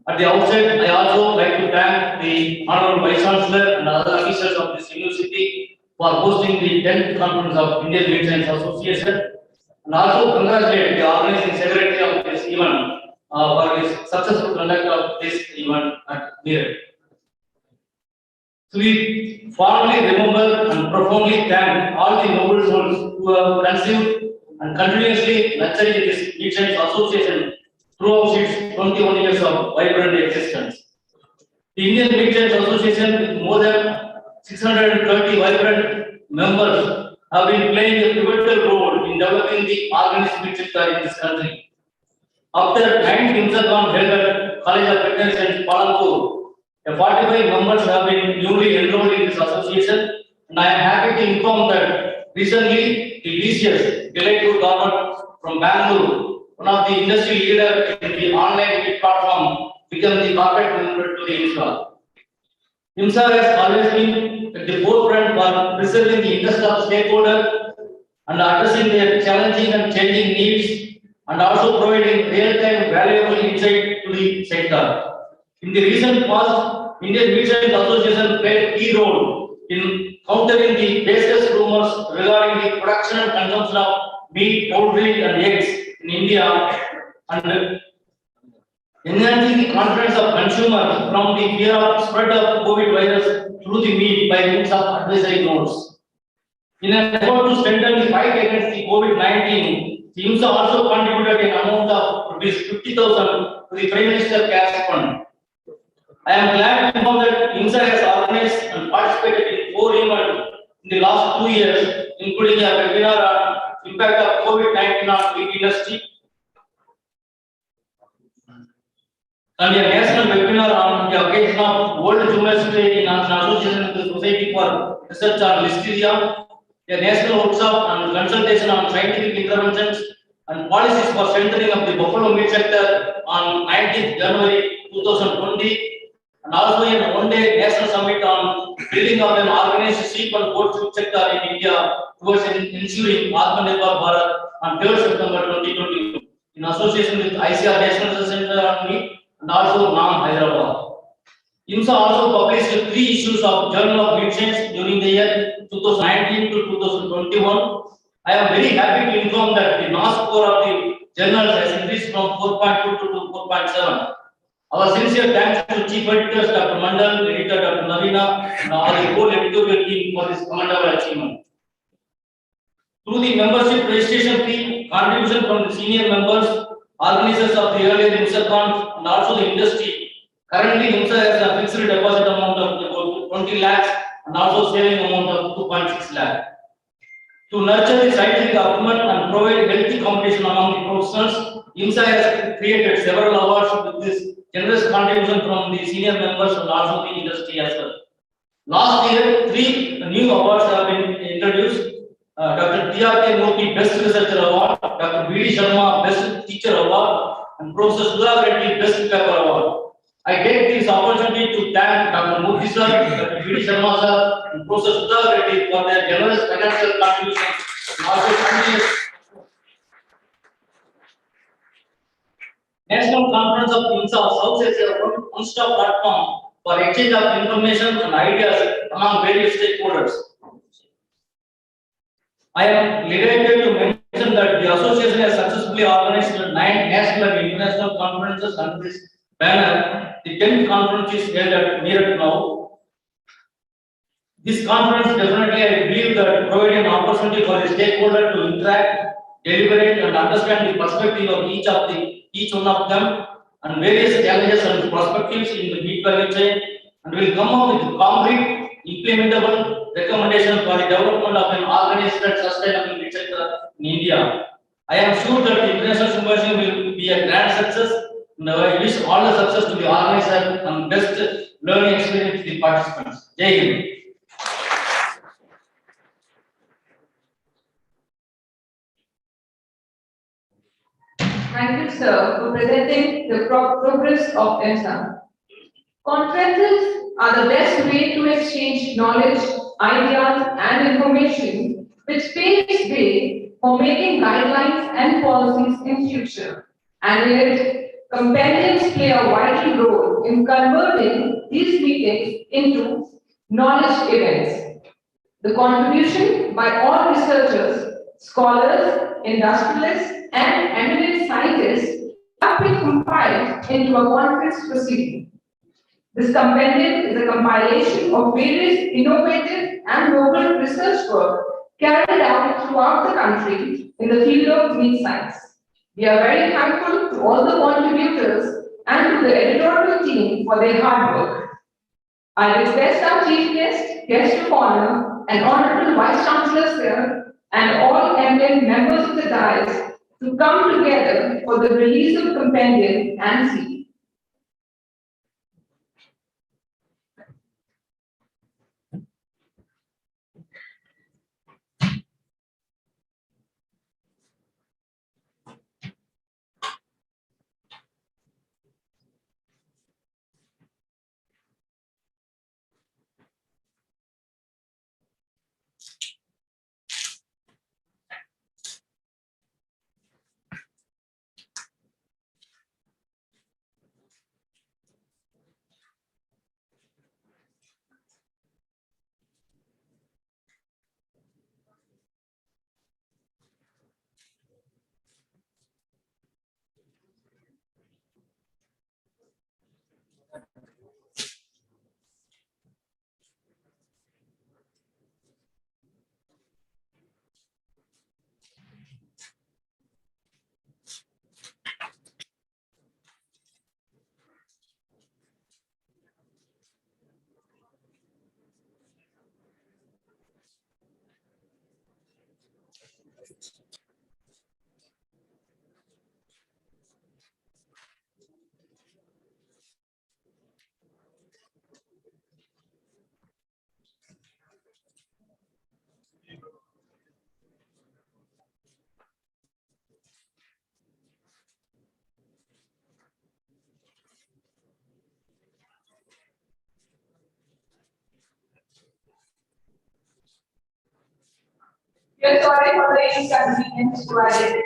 At the outset, I also like to thank the Honorable Vice Chancellor and other officers of this university for hosting the 10th conference of Indian Meat Science Association, and also congratulate the organizing secretary of this event for his successful conduct of this event at Meerut. So we fondly remember and profoundly thank all the noble souls who have conceived and continuously nurtured this Meat Science Association throughout its 21 years of vibrant existence. The Indian Meat Science Association, with more than 630 vibrant members, have been playing a pivotal role in developing the organic meat sector in this country. After 9th IMSACON held at College of Veterinary Science, Palanpur, 45 members have been newly enrolled in this association, and I am happy to inform that recently the DCS, Delightful Government from Bangalore, one of the industry leaders in the online meat platform, became the corporate member to the IMSA. IMSA has always been at the forefront for preserving the interest of stakeholders and addressing their challenging and changing needs, and also providing real-time valuable insight to the sector. In the recent past, Indian Meat Science Association played a key role in countering the baseless rumors regarding the production and consumption of meat, poultry, and eggs in India, and enhancing the confidence of consumers from the fear of spread of COVID virus through the meat by means of advisory notes. In an effort to strengthen the fight against the COVID-19, IMSA also contributed an amount of ₹50,000 to the Prime Minister Cash Fund. I am glad to know that IMSA has organized and participated in 4 events in the last 2 years, including a webinar on impact of COVID-19 on meat industry and a national webinar on the occasion of World Journalist Day in association with the Society for Research on Listeria, a national workshop and consultation on scientific interventions and policies for strengthening of the buffalo meat sector on 19th January 2020, and also a one-day national summit on building of an organized sheep and goat food sector in India towards ensuring Atmanirbhar Bharat on 3rd September 2020 in association with ICR National Research Center on Meat and also NAM Hyderabad. IMSA also published 3 issues of Journal of Meat Science during the year 2019 to 2021, I am very happy to inform that the NOS score of the journals has increased from 4.2 to 4.7. Our sincere thanks to Chief Editors Dr. Mandal, Editor Dr. Navina, and all the whole editorial team for this commendable achievement. Through the membership registration fee, contribution from the senior members, organizers of the earlier IMSACON, and also the industry, currently IMSA has a fixed deposit amount of about 20 lakhs and also saving amount of 2.6 lakh. To nurture the scientific argument and provide healthy competition among the professionals, IMSA has created several awards with this generous contribution from the senior members and also the industry as well. Last year, 3 new awards have been introduced. Dr. T.R.K. Murthy Best Researcher Award, Dr. V.D. Sharma Best Teacher Award, and Professor Sudha Reddy Best Paper Award. I take this opportunity to thank Dr. Murthy sir, Dr. V.D. Sharma sir, and Professor Sudha Reddy for their generous financial contributions and also continuous. National Conference of IMSA serves as a one-stop platform for exchange of information and ideas among various stakeholders. I am delighted to mention that the association has successfully organized 9 national and international conferences under this banner. The 10th conference is held at Meerut now. This conference definitely, I believe, that providing an opportunity for the stakeholder to interact, deliberate, and understand the perspective of each one of them and various challenges and perspectives in the meat value chain, and will come up with concrete, implementable recommendation for the development of an organized and sustainable research in India. I am sure that the International Symposium will be a grand success, and I wish all the success to the organizer and best learning experience to the participants. Jai Hind. Thank you, sir, for presenting the progress of IMSA. Conferences are the best way to exchange knowledge, ideas, and information, which paves way for making guidelines and policies in future. And yet, companions play a vital role in converting these meetings into knowledge events. The contribution by all researchers, scholars, industrialists, and eminent scientists have been compiled into a conference proceeding. This compendium is a compilation of various innovative and novel research work carried out throughout the country in the field of meat science. We are very thankful to all the contributors and to the editorial team for their hard work. I request our chief guest of honor, and Honorable Vice Chancellor Sir, and all eminent members of the dais to come together for the release of compendium and seal. We are sorry for the inconvenience provided.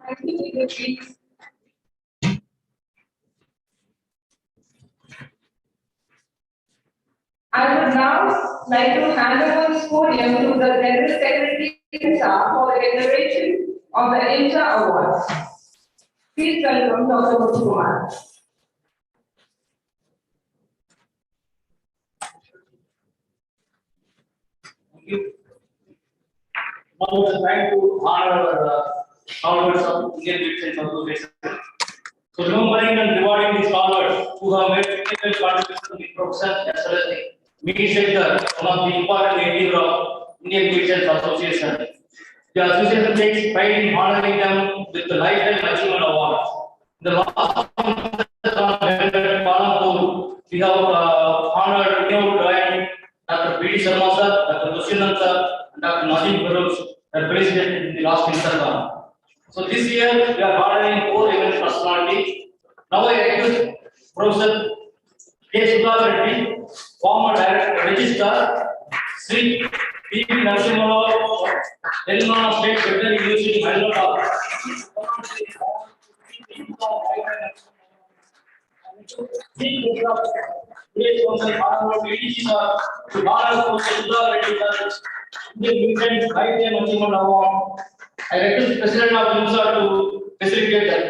Thank you, please. I would now like to hand over this podium to the General Secretary IMSA for the declaration of the IMSA Awards. Please welcome Dr. Muthukumar. Thank you. Now it's time to honor our scholars of Indian Defense Association. So remembering and rewarding these scholars who have made significant contributions to the profession as well as the media sector, one of the important areas of Indian Defense Association. The association takes pride in honoring them with the Lifetime Achievement Award. The last one we have honored renowned doyen Dr. B.D. Sharma sir, Dr. Dushyant sir, and Dr. Najib Baruch, that participated in the last IMSACON. So this year we are honoring 4 event personalities. Now I request Professor K. Sudhakar Reddy, former director registrar, Sri P. Narasimha, Telangana State Veterinary University, Hyderabad. Today's function honorable PDC sir, to honor Professor Sudhakar Reddy sir, Indian Defense Lifetime Achievement Award. I request President of IMSA to facilitate that.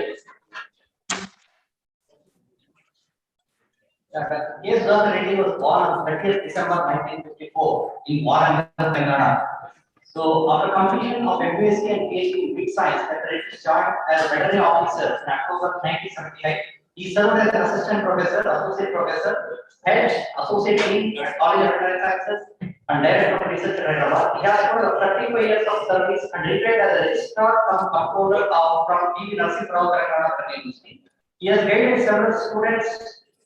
Dr. K. Sudhakar Reddy was born on 30th December 1954 in Warangal, Telangana. So, after completion of MBSc and PhD in Big Science, Dr. Reddy started as a veterinary officer in October 1978. He served as an assistant professor, associate professor, head, associate dean at College of Veterinary Sciences, and director of research at Hyderabad. He has got 35 years of service and retired as a registrar from controller from P. Narasimha Telangana University. He has guided several students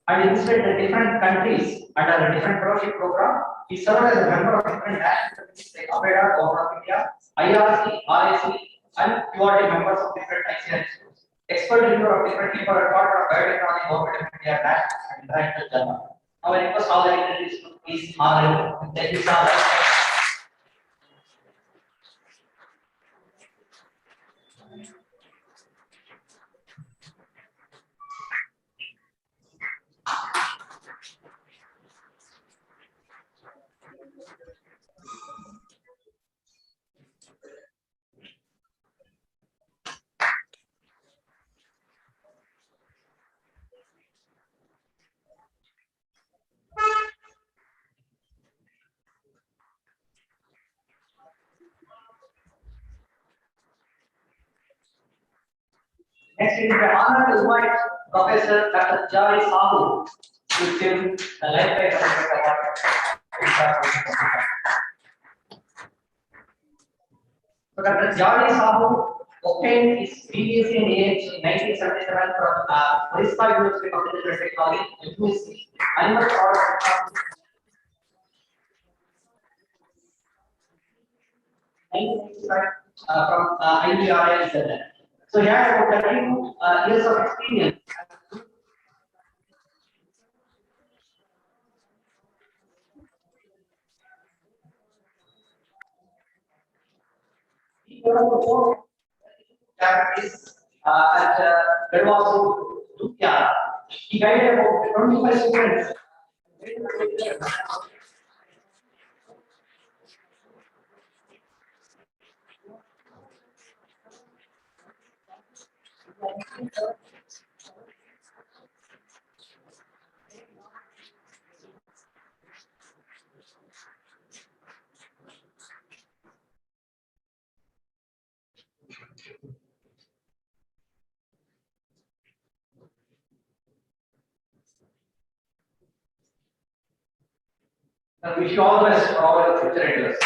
and visited the different countries under a different fellowship program. He served as a member of different national committees like ABEDA, Government of India, IRC, RSC, and QRT members of different ICR schools. Expert reviewer of different people are part of biotechnology, Government of India, national and international journal. Now I request all the dignitaries to please honor him. Thank you, sir. Next, it is the honor to invite Professor Dr. Jari Sahu to give the Lifetime Achievement Award. So, Dr. Jari Sahu obtained his BSc in AH in 1977 from Orissa University of Computer Technology, MSc, Animal Products. 1965 from IBRI. So he has about 32 years of experience. He was 4 charities at Bedwasu, Dukia. He guided about 25 students. I wish you all the best for all your future endeavors.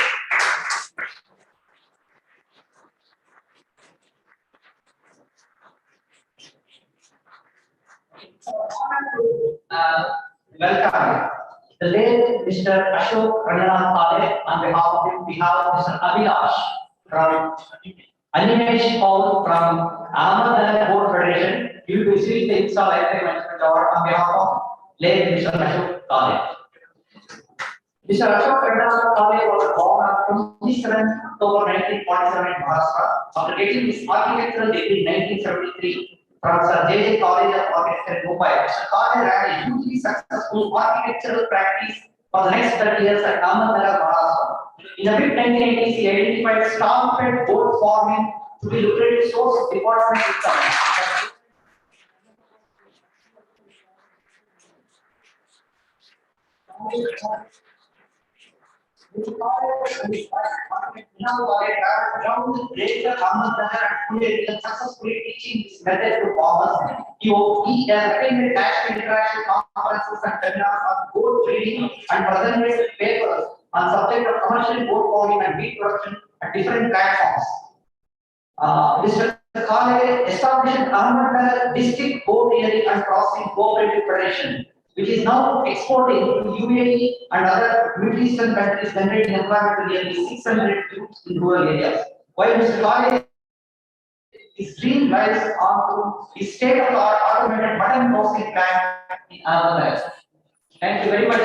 Welcome the late Mr. Ashok Ranjanath Kale, on behalf of him, we have Mr. Abhilash from Animesh Paul from Ahmedabad Board Federation. He will receive the IMSA Lifetime Achievement Award on behalf of late Mr. Ashok Kale. Mr. Ashok Ranjanath Kale was born on 27th October 1947 in Maharashtra. After getting his architectural degree in 1973 from Sir J.J. College of Architecture in Mumbai, Mr. Kale ran a hugely successful architectural practice for the next 30 years at Ahmedabad, Maharashtra. In the mid-1980s, he identified star-fed board forming to be lucrative source of department income. Successfully teaching this method to farmers. He attended national international conferences and seminars on board breeding and presented papers on subject of commercial board farming and meat production at different platforms. Mr. Kale established Ahmedabad District Board Dairy and Processing Cooperative Federation, which is now exporting to UAE and other Middle Eastern countries, generating employment to nearly 600 youths in rural areas. While Mr. Kale, his dream lies on his state-of-the-art automated mutton processing plant in Ahmedabad. Thank you very much.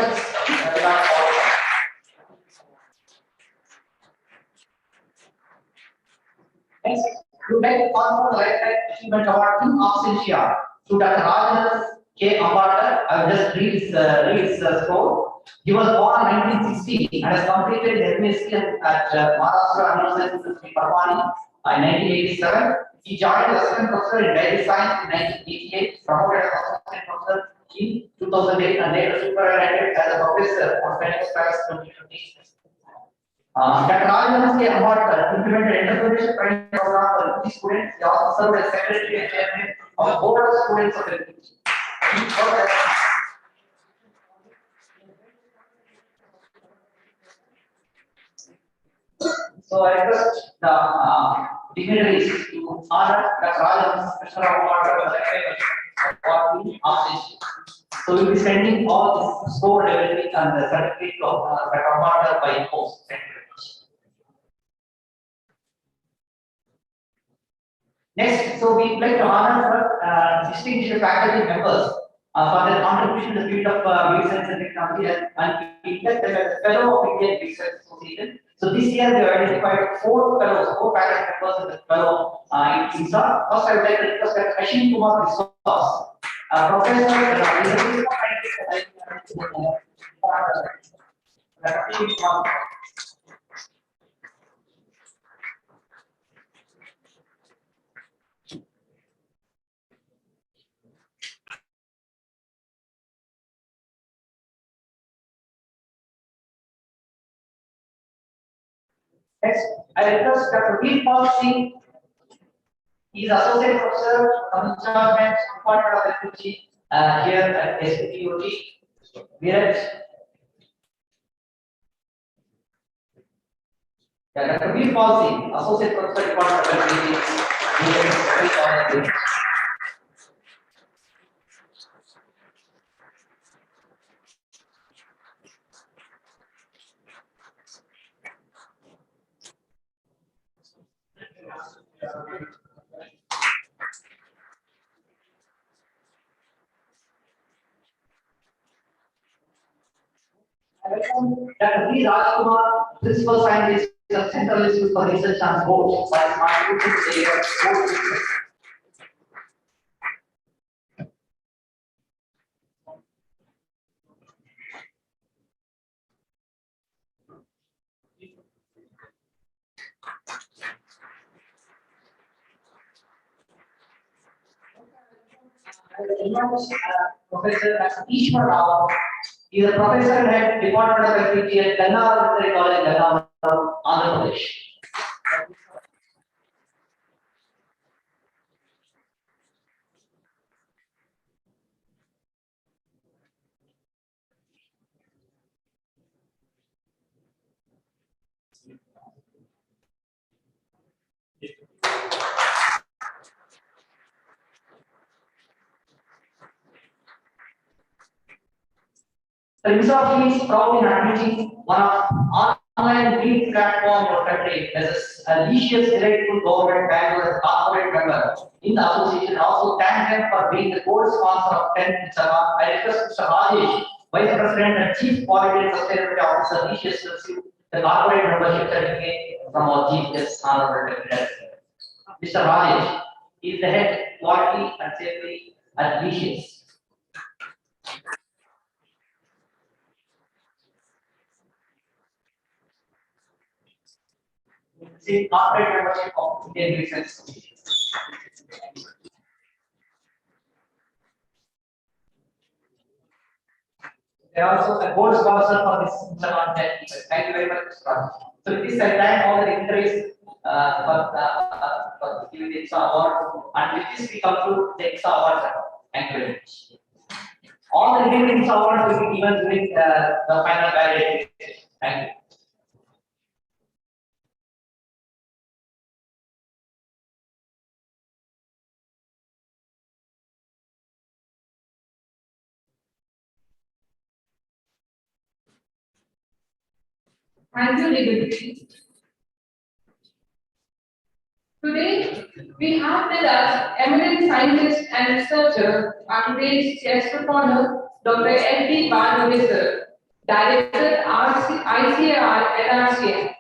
Next, we would like to confer the Lifetime Achievement Award in absentia to Dr. Rajan K. Ambarkar. I will just read his score. He was born in 1960 and has completed his MSc at Maharashtra University in Parwani in 1987. He joined as assistant professor in dairy science in 1988, promoted as assistant professor in 2008, and later superintended as a professor for clinical practice 2015. Dr. Rajan K. Ambarkar implemented entrepreneurship training program for UP students. He also served as secretary and chairman of the board of students of the university. So I request the dignitaries to honor Dr. Rajan K. Ambarkar for the absence. So we will be sending all this score everything and the certificate of Dr. Ambarkar by post. Thank you very much. Next, so we would like to honor distinguished faculty members for their contribution to the field of research and technology, and we elect them as a fellow of Indian Research Association. So this year they have identified four faculty members as a fellow in IMSA. First, I would like to request that Ashim Kumar Viswas, Professor. Next, I request Dr. Veerpal Singh. He is associate professor of management department of Electricity here at SPTOT. Viraj. Yeah, Dr. Veerpal Singh, associate professor department of Electricity. Dr. V. Rajkumar, Principal Scientist of Central Institute for Research on Sports, by contributing to the sports research. Professor Ishwar Rao. He is a professor at Department of Electricity at Gannavaram Military College, Gannavaram, Andhra Pradesh. The IMSA is proud in admitting one of online breed platform in our country as a legious elected government Bangalore as corporate member in the association. Also thank them for being the core sponsor of 10th IMSACON. I request Mr. Rajesh, Vice President and Chief Quality and Sustainability Officer, legious to receive the corporate membership certificate from our Chief Guest Honorable Director. Mr. Rajesh is the head quality and safety at legious. See corporate membership of Indian Research. They are also a board sponsor for this IMSACON event. Thank you very much, Mr. Raj. So with this, I thank all the dignitaries for giving the IMSA award. And with this, we come to the IMSA awards. Thank you very much. All the remaining IMSA awards will be given during the final validation. Thank you. Thank you, Liberty. Today, we have with us eminent scientist and researcher, our today's guest of honor, Dr. L.P. Balavisar, Director ICAR at RCM.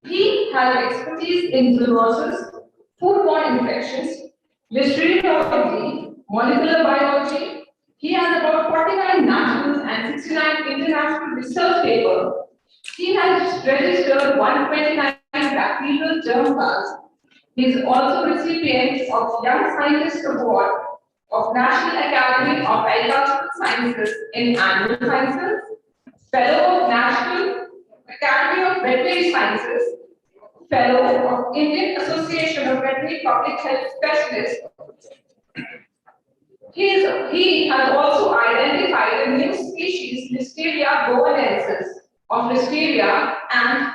He has expertise in zoonosis, foodborne infections, listerionology, molecular biology. He has about 49 national and 69 international research papers. He has registered 129 bacterial germ plants. He is also recipient of Young Scientist Award of National Academy of Agricultural Sciences in Animal Sciences, Fellow of National Academy of Veterinary Sciences, Fellow of Indian Association of Veterinary Public Health Specialists. He has also identified a new species, Listeria bovenensis, of Listeria, and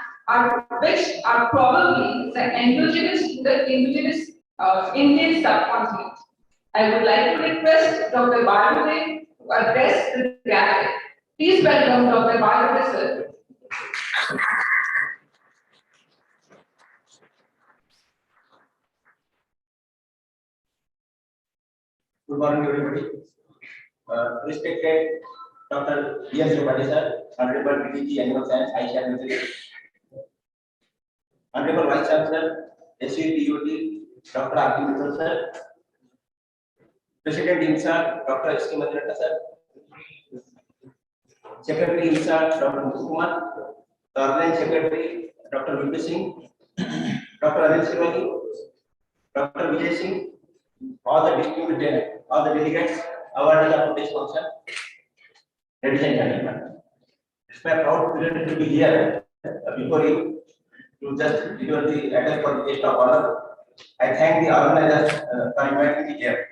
which are probably the indigenous Indian subcontinent. I would like to request Dr. Balavisar to address the gathering. Please welcome Dr. Balavisar. Good morning, everybody. Respected Dr. B.S. Sir, Honorable PDG Animal Science, ICAR, Honorable Vice Chancellor, SVPUT, Dr. R.P. Mittal, Sir, President IMSA, Dr. S.K. Madirata, Sir, Secretary IMSA, Dr. Muthukumar, the Organizing Secretary, Dr. V.P. Singh, Dr. Anil Sivani, Dr. Vijay Singh, all the delegates, awarded of this function. Ladies and gentlemen, it's my proud pleasure to be here before you to just deliver the address for the guest of honor. I thank the organizers for inviting me here.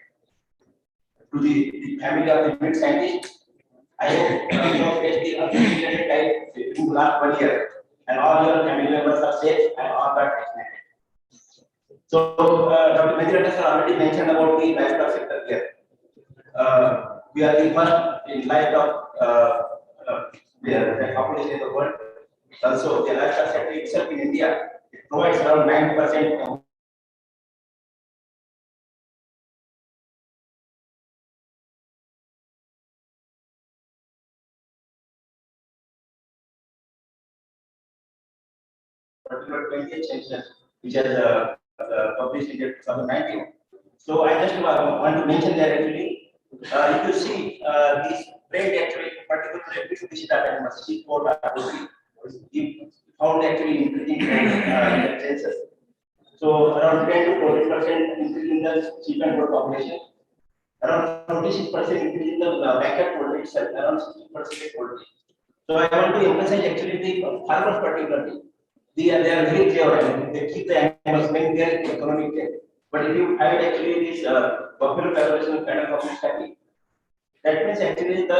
To the family of the great scientists, I hope you have faced the unprecedented time in the last 1 year, and all your family members are safe and all are vaccinated. So, Dr. Madirata sir already mentioned about the livestock sector here. We are the first in livestock the population in the world. Also, the livestock sector itself in India, it provides around 9%. Particular 28 census, which has published in 2019. So I just want to mention that actually, if you see this trend actually, particularly this is that animals, found actually increasing in the census. So around 10 to 40% increase in the sheep and goat population, around 26% increase in the backyard poultry itself, around 60% poultry. So I want to emphasize actually the farmers particularly. They are very clever and they keep the animals when they are economic care. But if you add actually this popular population kind of population, that means actually the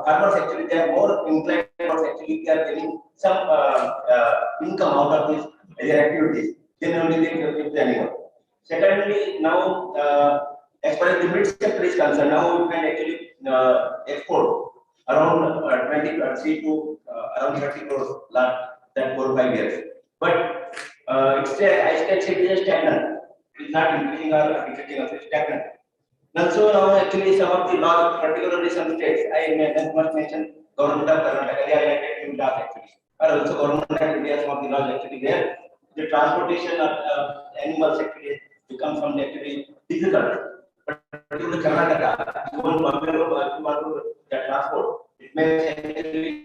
farmers actually they are more inclined towards actually they are getting some income out of this their activities. Then only they can keep the animal. Secondly, now as far as the meat sector is concerned, now we can actually export around 23 to around 30 crores last that 4 or 5 years. But I still say it is stagnant. It is not increasing or decreasing, it is stagnant. Also now actually some of the laws, particularly some states, I must mention government of Karnataka, they are elected new laws actually. Or also government of India, some of the laws actually there. The transportation of animals actually becomes some actually difficult. Particularly Karnataka, you want to the transport, it may actually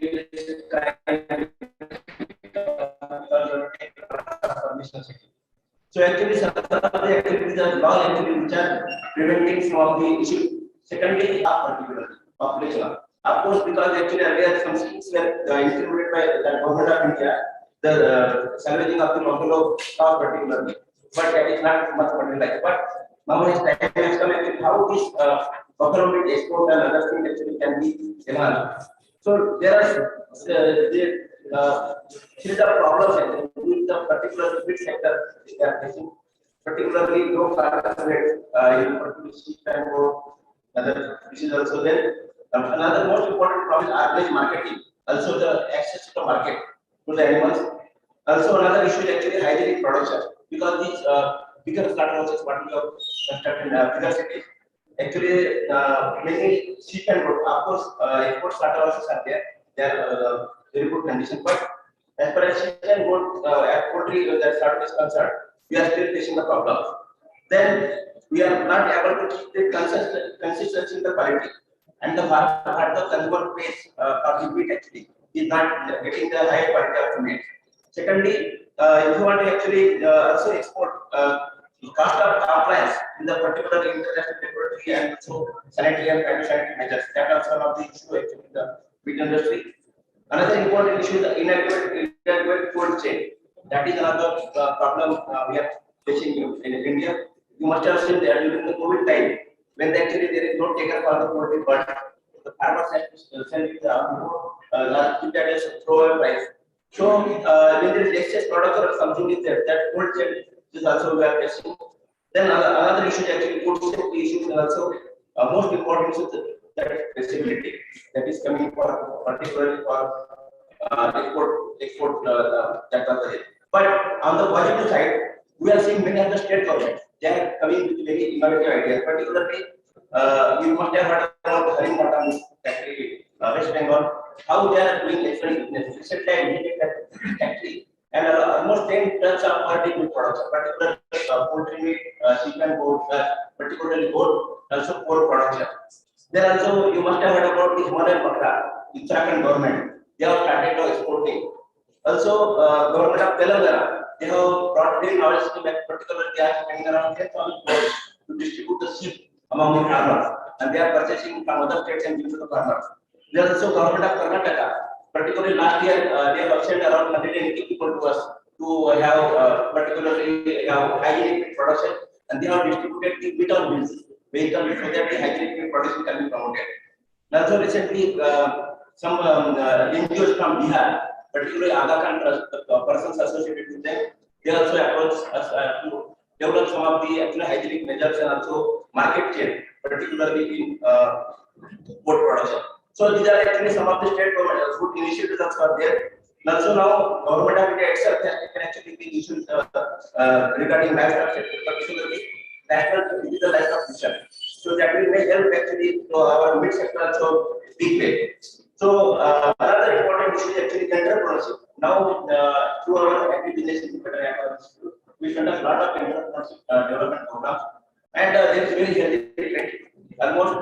permission. So actually, some of the activities are law actually which are preventing some of the issues. Secondly, particular population. Of course, because actually there are some schemes were implemented by the government of India, the salvaging of the buffalo cow particularly, but that is not much materialized. But now is time has come actually how this buffalo meat export and other things actually can be enhanced. So there are series of problems in the particular meat sector they are facing, particularly low carcass rates in particular sheep and goat. This is also there. Another most important problem is organized marketing. Also the access to the market to the animals. Also another issue is actually hygienic production because these bigger slaughterhouses what we have constructed in bigger cities. Actually, many sheep and goat, of course, export slaughterhouses are there. They are very good condition, but as far as sheep and goat poultry that slaughter is concerned, we are still facing the problem. Then we are not able to keep the consistency in the quality, and the consumer pays for the meat actually is not getting the high quality of the meat. Secondly, if you want to actually also export cost of compliance in the particular international laboratory and also sanitary and phytosanitary measures, that are some of the issue actually in the meat industry. Another important issue is the inadequate cold chain. That is another problem we are facing in India. You must have seen that during the COVID time, when actually there is no taker for the poultry, but the farmers have to sell it that is throwaway price. So when there is excess product or something is there, that cold chain is also we are facing. Then another issue is actually food safety issues and also most important issue is that traceability that is coming for particularly for export that are there. But on the positive side, we are seeing many of the state governments they are coming with very innovative ideas. Particularly, you must have heard about Harimata factory, West Bengal, how they are doing excellent business. Recently, I visited that factory, and almost 10 tons of quality meat products, particularly poultry meat, sheep and goat, particularly goat, also pork production. Then also, you must have heard about the Himalayan Bakra, IMSACON government. They have started to exporting. Also, government of Telangana, they have brought very knowledge to particularly they are spending around 10,000 crores to distribute the sheep among the farmers, and they are purchasing from other states and giving to the farmers. There is also government of Karnataka, particularly last year they have sent around 180 people to us to have particularly hygienic production, and they have distributed the meat on wheels vehicle so that the hygienic production can be promoted. And also recently some NGOs from Bihar, particularly Aga Khan Trust, persons associated with them, they also approached us to develop some of the actual hygienic measures and also market chain, particularly in pork production. So these are actually some of the state government good initiatives that are there. And also now government of India itself has taken actually the issues regarding livestock sector, particularly national digital livestock mission. So that will may help actually to our mid sector also big way. So another important issue is actually entrepreneurship. Now through our activities in we conduct a lot of entrepreneurship development programs, and there is very healthy trend. Almost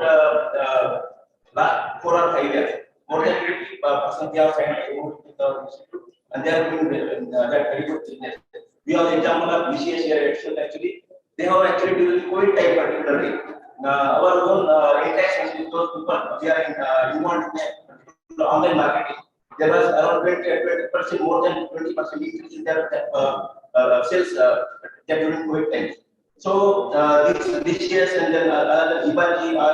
last 4 or 5 years, more than 50% they are signed with the institute, and they are doing that very good business. We have the example of BCS here itself actually. They have actually during COVID time particularly. Our own interactions with those people, we are involved in online marketing. There was around 20% more than 20% increase in their sales during COVID time. So this years and then Ibaji or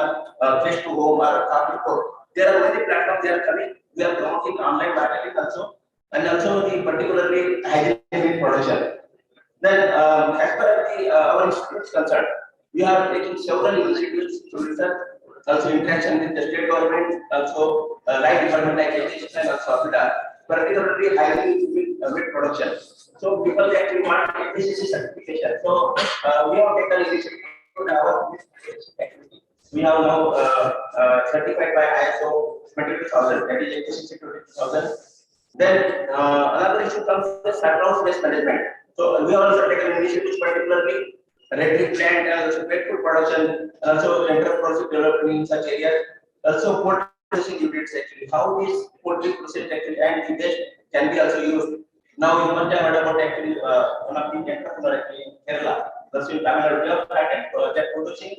Fresh to Home or Carpet Code, there are many platforms they are coming. We are promoting online marketing also, and also the particularly hygienic production. Then as far as our institute is concerned, we are taking several initiatives to research also interaction with the state government, also like department like education and also hospital, particularly highly with production. So people actually want FSCC certification. So we have taken initiative to our activity. We have now certified by ISO 22000, that is FSCC 22000. Then another issue comes with shutdown waste management. So we have also taken initiatives, particularly retrieve plant and also pet food production, also entrepreneurship development in such areas. Also poultry processing units actually. How this poultry process actually and the waste can be also used. Now in one time I heard about actually one of the entrepreneur actually in Kerala. That's in Tamil Nadu. We have started that producing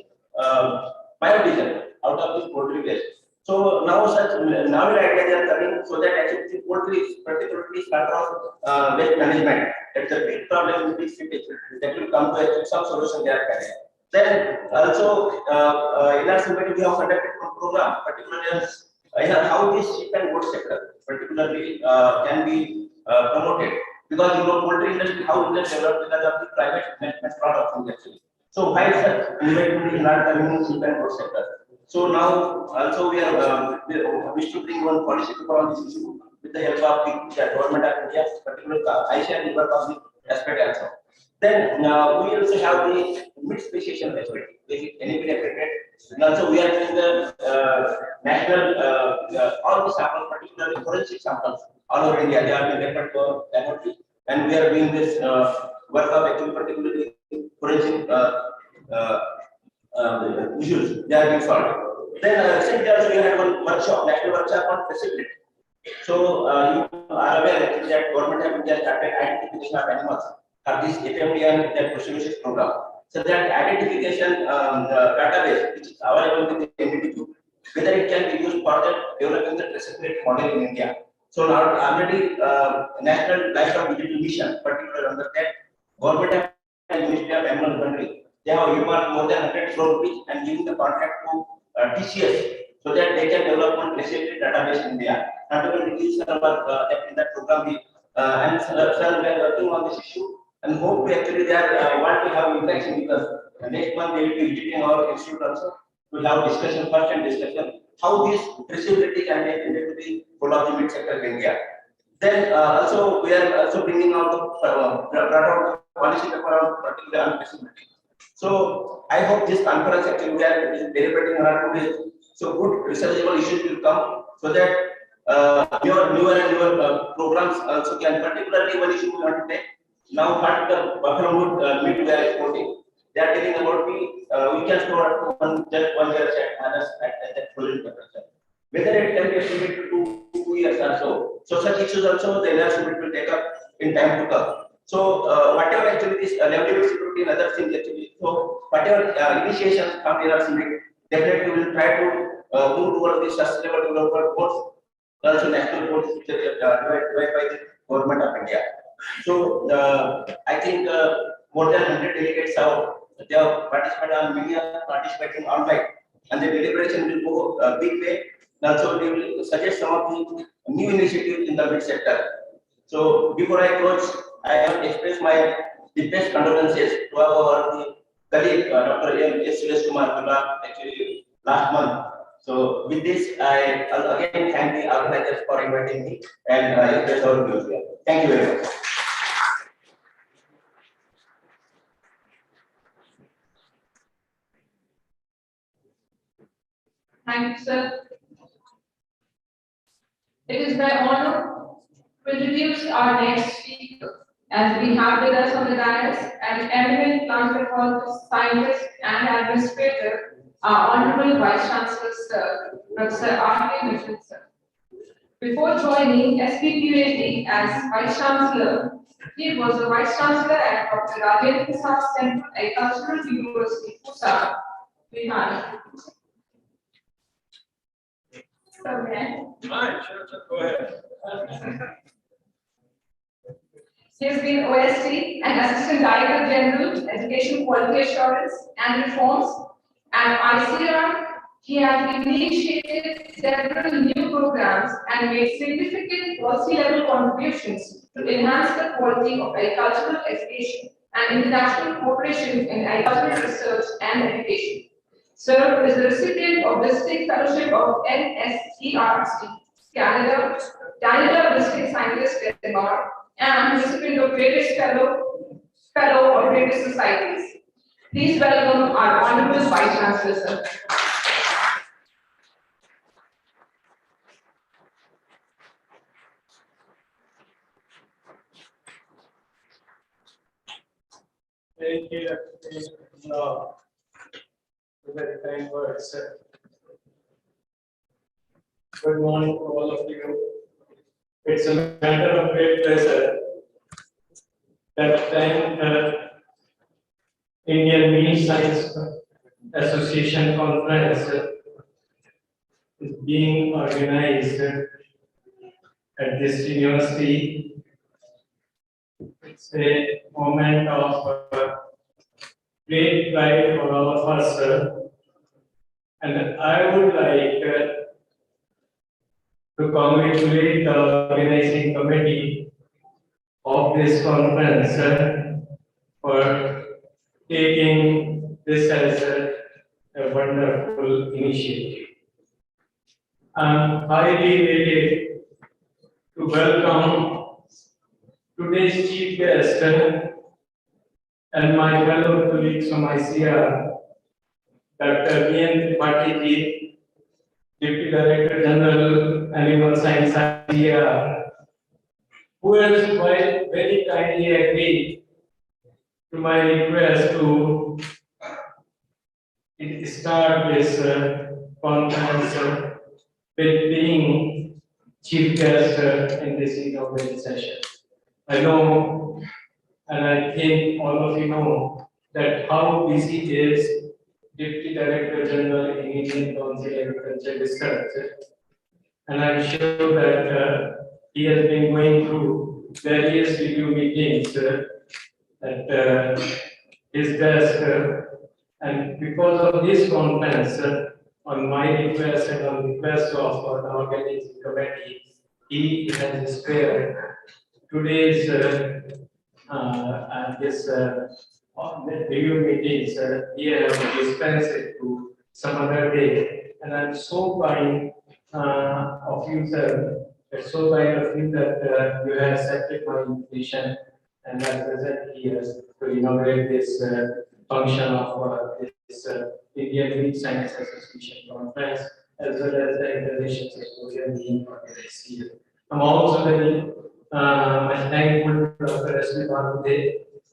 biodiesel out of this poultry waste. So now such novel ideas are coming so that actually poultry is particularly start of waste management. It's a big problem in big cities that will come to some solution they are carrying. Then also in our Symposium we have conducted one program, particularly how this sheep and goat sector particularly can be promoted, because you know poultry industry how it is developed because of the private management product actually. So why such investment is not coming in sheep and goat sector? So now also we are wish to bring one policy paper on this issue with the help of the government of India, particularly Asia and work of the aspect also. Then we also have the mid speciation aspect, which is anybody affected. And also we are doing the national all the samples, particularly forensic samples all over India. They are being referred to laboratory, and we are doing this work of actually particularly forensic issues. They are being solved. Then recently also we had one workshop, national workshop on traceability. So you are aware actually that government of India started identification of animals for this FMD and their procedures program. So that identification database which is available with the NDTQ, whether it can be used for the developing the traceability model in India. So now already National Livestock Digital Mission, particularly under that, government and Ministry of Animal Husbandry, they have earmarked more than 100 crore rupees and giving the contract to TCS so that they can develop one traceability database in India. Not only this, in that program, and sir, we are working on this issue and hope actually they are want to have interaction with us. Next month they will be visiting our institute also. We will have discussion first and discussion how this traceability can be intended to be full of the mid sector in India. Then also we are also bringing out brought out policy paper on particular on traceability. So I hope this conference actually we are deliberating around 2 days. So good researchable issues will come so that newer and newer programs also can, particularly one issue we want to take. Now what the buffalo meat we are exporting, they are telling about we can store up to just 1 year at that frozen temperature. Whether it can be estimated to 2 years or so. So such issues also the NRC will take up in time to come. So whatever actually this level of security and other things actually. So whatever initiations from NRC, definitely we will try to move towards the sustainable development goals, also national goals which are developed by the government of India. So I think more than 100 delegates they have participated on media, participating online, and the deliberation will go a big way. And also they will suggest some of the new initiatives in the mid sector. So before I close, I have expressed my deepest condolences to our colleague Dr. S. Suresh Kumar actually last month. So with this, I again thank the organizers for inviting me and express our views here. Thank you very much. Thank you, sir. It is my honor to introduce our next speaker, as we have with us on the dais an eminent plant pathologist, scientist, and administrator, our Honorable Vice Chancellor, Sir, Professor R.K. Mitchell, sir. Before joining SPQAD as Vice Chancellor, he was the Vice Chancellor at Dr. Rajendra Prasad Central Agricultural University, Pusa, Bihar. Fine, sure, go ahead. He has been OST and Assistant Director General, Education Quality Assurance and Reforms, and ICR. He has initiated several new programs and made significant policy-level contributions to enhance the quality of agricultural education and international cooperation in agricultural research and education. Sir is the recipient of District Fellowship of NSERC, Canada District Scientist Award, and recipient of various fellow of various societies. Please welcome our Honorable Vice Chancellor, sir. Thank you. Very kind words. Good morning to all of you. It's a matter of great pleasure that Indian Mean Science Association Conference is being organized at this university. It's a moment of great pride for all of us, and I would like to congratulate the organizing committee of this conference for taking this as a wonderful initiative. I'm highly elated to welcome today's chief guest and my fellow colleagues from ICR, Dr. V.N. Tripathi, Deputy Director General, Animal Science ICR, who has very kindly agreed to my request to start this conference with being chief guest in this inaugural session. I know, and I think all of you know, that how busy is Deputy Director General in Indian Council Agriculture Research, and I'm sure that he has been going through various review meetings at his desk, and because of this conference, on my request and on request of the organizing committee, he has spared today's this review meetings. He has dispensed it to some other day, and I'm so kind of you, sir. It's so kind of you that you have accepted my invitation and are present here to inaugurate this function of this Indian Meat Science Association conference, as well as the International Symposium being organized here. I'm also very much thankful to Dr. S.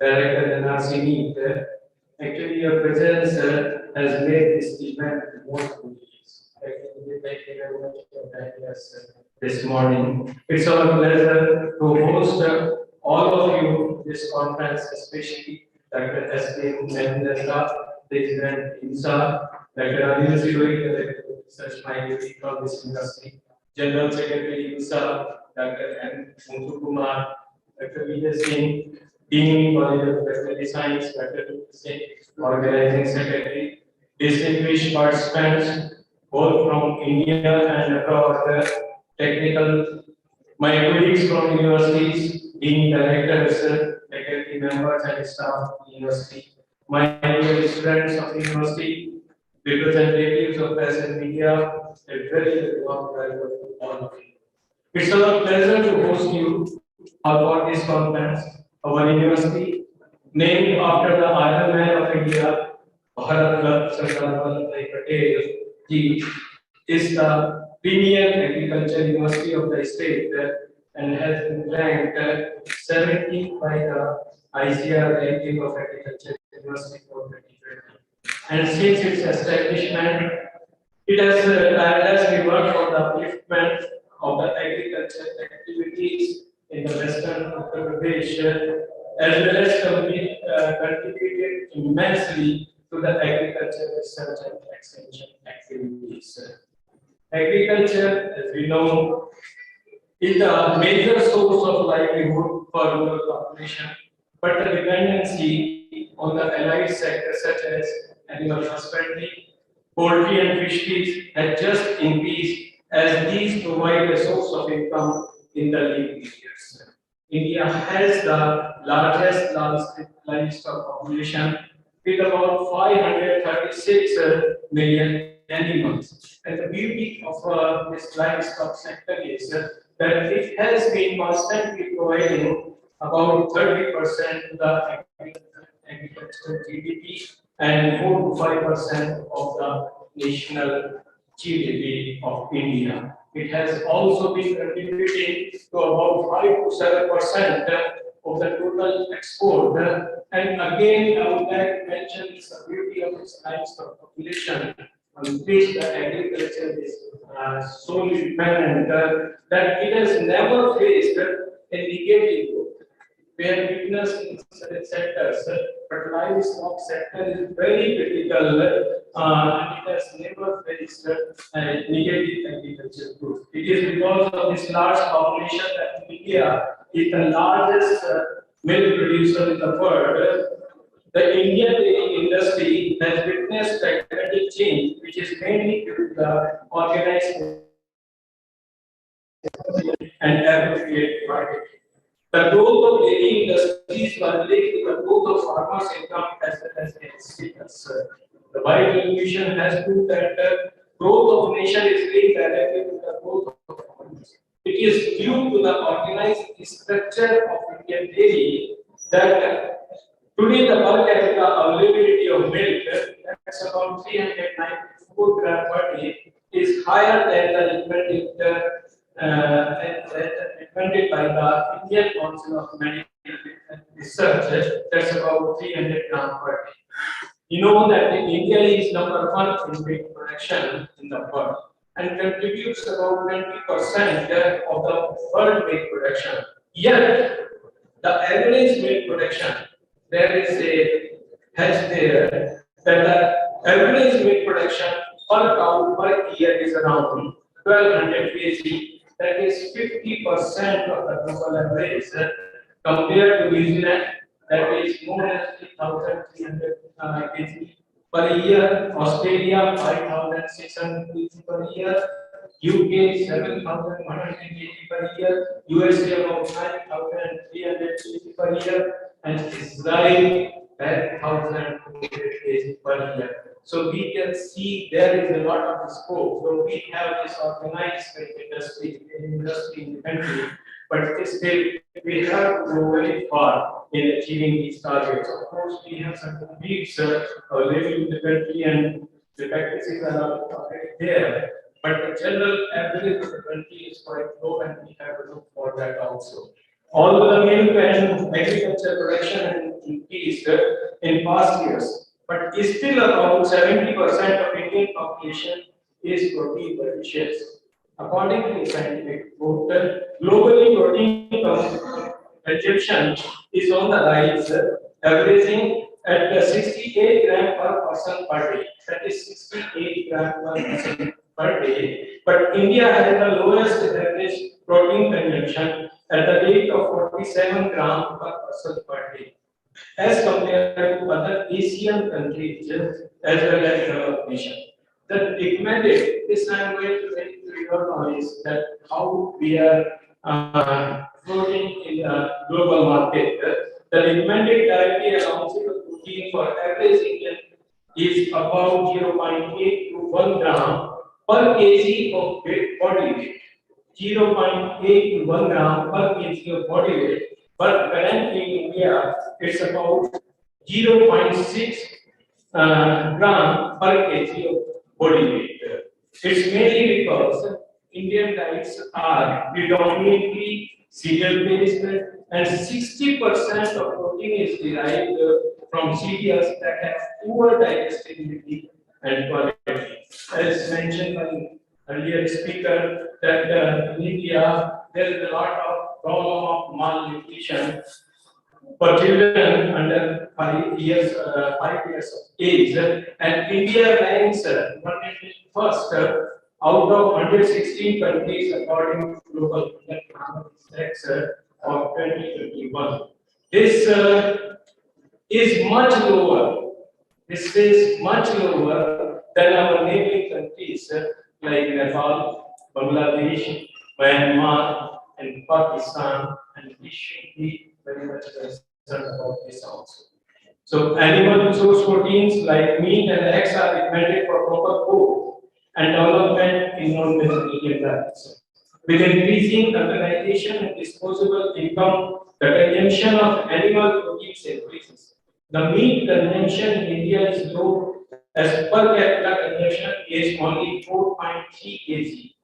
Director NRC Meet. Actually, your presence has made this event more delicious. Thank you very much for joining us this morning. It's our pleasure to host all of you this conference, especially Dr. S.K. Mehndra, President IMSA, Dr. Anil Siroi, Director of Research Minority from this university, General Secretary IMSA, Dr. M. Muthukumar, Dr. Vijay Singh, Dean College of Veterinary Science, Dr. Singh, Organizing Secretary, distinguished participants, both from India and abroad, technical, my colleagues from universities, Dean Directors, faculty members and staff of the university, my dear students of the university, representatives of press and media, a very warm welcome to all of you. It's our pleasure to host you for this conference. Our university, named after the Iron Man of India, Bharat Ratna Sardar Vallabhbhai Patel ji, is the premier agriculture university of the state and has been ranked 17th by the ICR ranking of agriculture university for 2020. And since its establishment, it has been worked for the upliftment of the agriculture activities in the western Uttar Pradesh, as well as contributed immensely to the agriculture research and extension activities. Agriculture, as we know, is a major source of livelihood for rural population, but the dependency on the allied sectors such as animal husbandry, poultry and fisheries has just increased as these provide a source of income in the lean years. India has the largest livestock population with about 536 million animals. And the beauty of this livestock sector is that it has been constantly providing about 30% to the agricultural GDP and 4 to 5% of the national GDP of India. It has also been contributing to about 5 to 7% of the total export. And again, I would like to mention the beauty of this livestock population on which the agriculture is solely dependent, that it has never faced a negative growth. We have witnessed in certain sectors, but livestock sector is very critical, and it has never faced negative agricultural growth. It is because of this large population that India is the largest milk producer in the world. The Indian dairy industry has witnessed dramatic change, which is mainly due to the organized and appropriate market. The growth of dairy industries was linked to the growth of farmers' income as well as their status. The White Revolution has proved that the growth of nation is linked directly to the growth of farmers. It is due to the organized structure of Indian dairy that today the per capita availability of milk, that's about 394 gram per day, is higher than the recommended by the Indian Council of Medical Research, that's about 300 gram per day. You know that India is number 1 in milk production in the world and contributes about 20% of the world milk production. Yet, the average milk production, there is a hedge there that the average milk production per cow per year is around 1200 kg. That is 50% of the global average compared to New Zealand, that is more than 3,300 kg per year, Australia 5,600 kg per year, UK 7,100 kg per year, USA about 9,300 kg per year, and Israel 10,000 kg per year. So we can see there is a lot of scope. So we have this organized industry in the country, but still we have to go very far in achieving these targets. Of course, we have some needs living in the country and the practices are already there. But the general average of the country is quite low, and we have to look for that also. Although the milk and agriculture production has increased in past years, but still around 70% of Indian population is protein deficient. According to the scientific report, globally protein consumption is on the rise, averaging at 68 gram per person per day. That is 68 gram per person per day. But India has the lowest average protein consumption at the rate of 47 gram per person per day, as compared to other Asian countries as well as developed nations. The recommended, this I am going to bring to your knowledge that how we are floating in the global market. The recommended dietary allowance of protein for average Indian is about 0.8 to 1 gram per kg of body weight. 0.8 to 1 gram per kg of body weight. But currently in India, it's about 0.6 gram per kg of body weight. It's mainly because Indian diets are predominantly cereal-based, and 60% of protein is derived from cereals that have poor digestibility and quality. As mentioned by earlier speaker, that in India there is a lot of problem of malnutrition for children under 5 years of age, and India ranks 101st out of 116 countries according to Global Economic Index of 2021. This is much lower. This is much lower than our neighboring countries like Nepal, Bangladesh, Myanmar, and Pakistan, and we should be very much concerned about this also. So animal source proteins like meat and eggs are recommended for proper food and development in non-vegetarian diets. With increasing urbanization and disposable income, the consumption of animal proteins increases. The meat consumption in India is low, as per capita consumption is only 4.3 kg.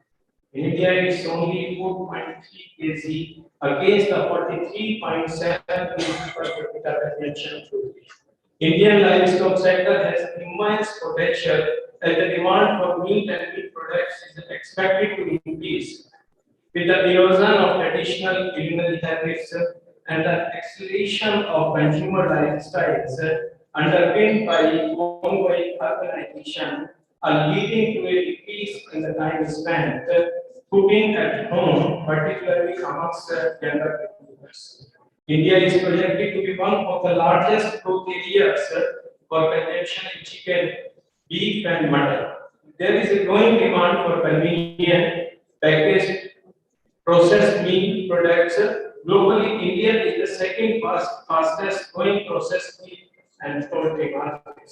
In India, it's only 4.3 kg against the 43.7 kg per capita consumption globally. Indian livestock sector has immense potential as the demand for meat and meat products is expected to increase with the erosion of traditional culinary habits and the acceleration of consumer lifestyles underpinned by ongoing urbanization are leading to a decrease in the time spent cooking at home, particularly amongst younger consumers. India is projected to be one of the largest growth areas for consumption in chicken, beef, and mutton. There is a growing demand for convenient packaged processed meat products. Globally, India is the second fastest growing processed meat and poultry market.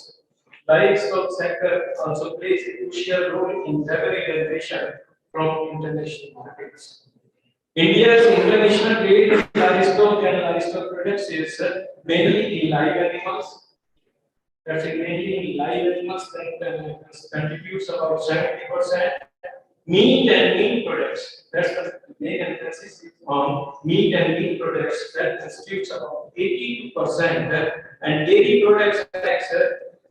Livestock sector also plays a crucial role in revenue generation from international markets. India's international trade in livestock and livestock products is mainly in live animals. That's mainly in live animals that contributes about 70%. Meat and meat products, that's the main emphasis on meat and meat products that constitutes about 82%, and dairy products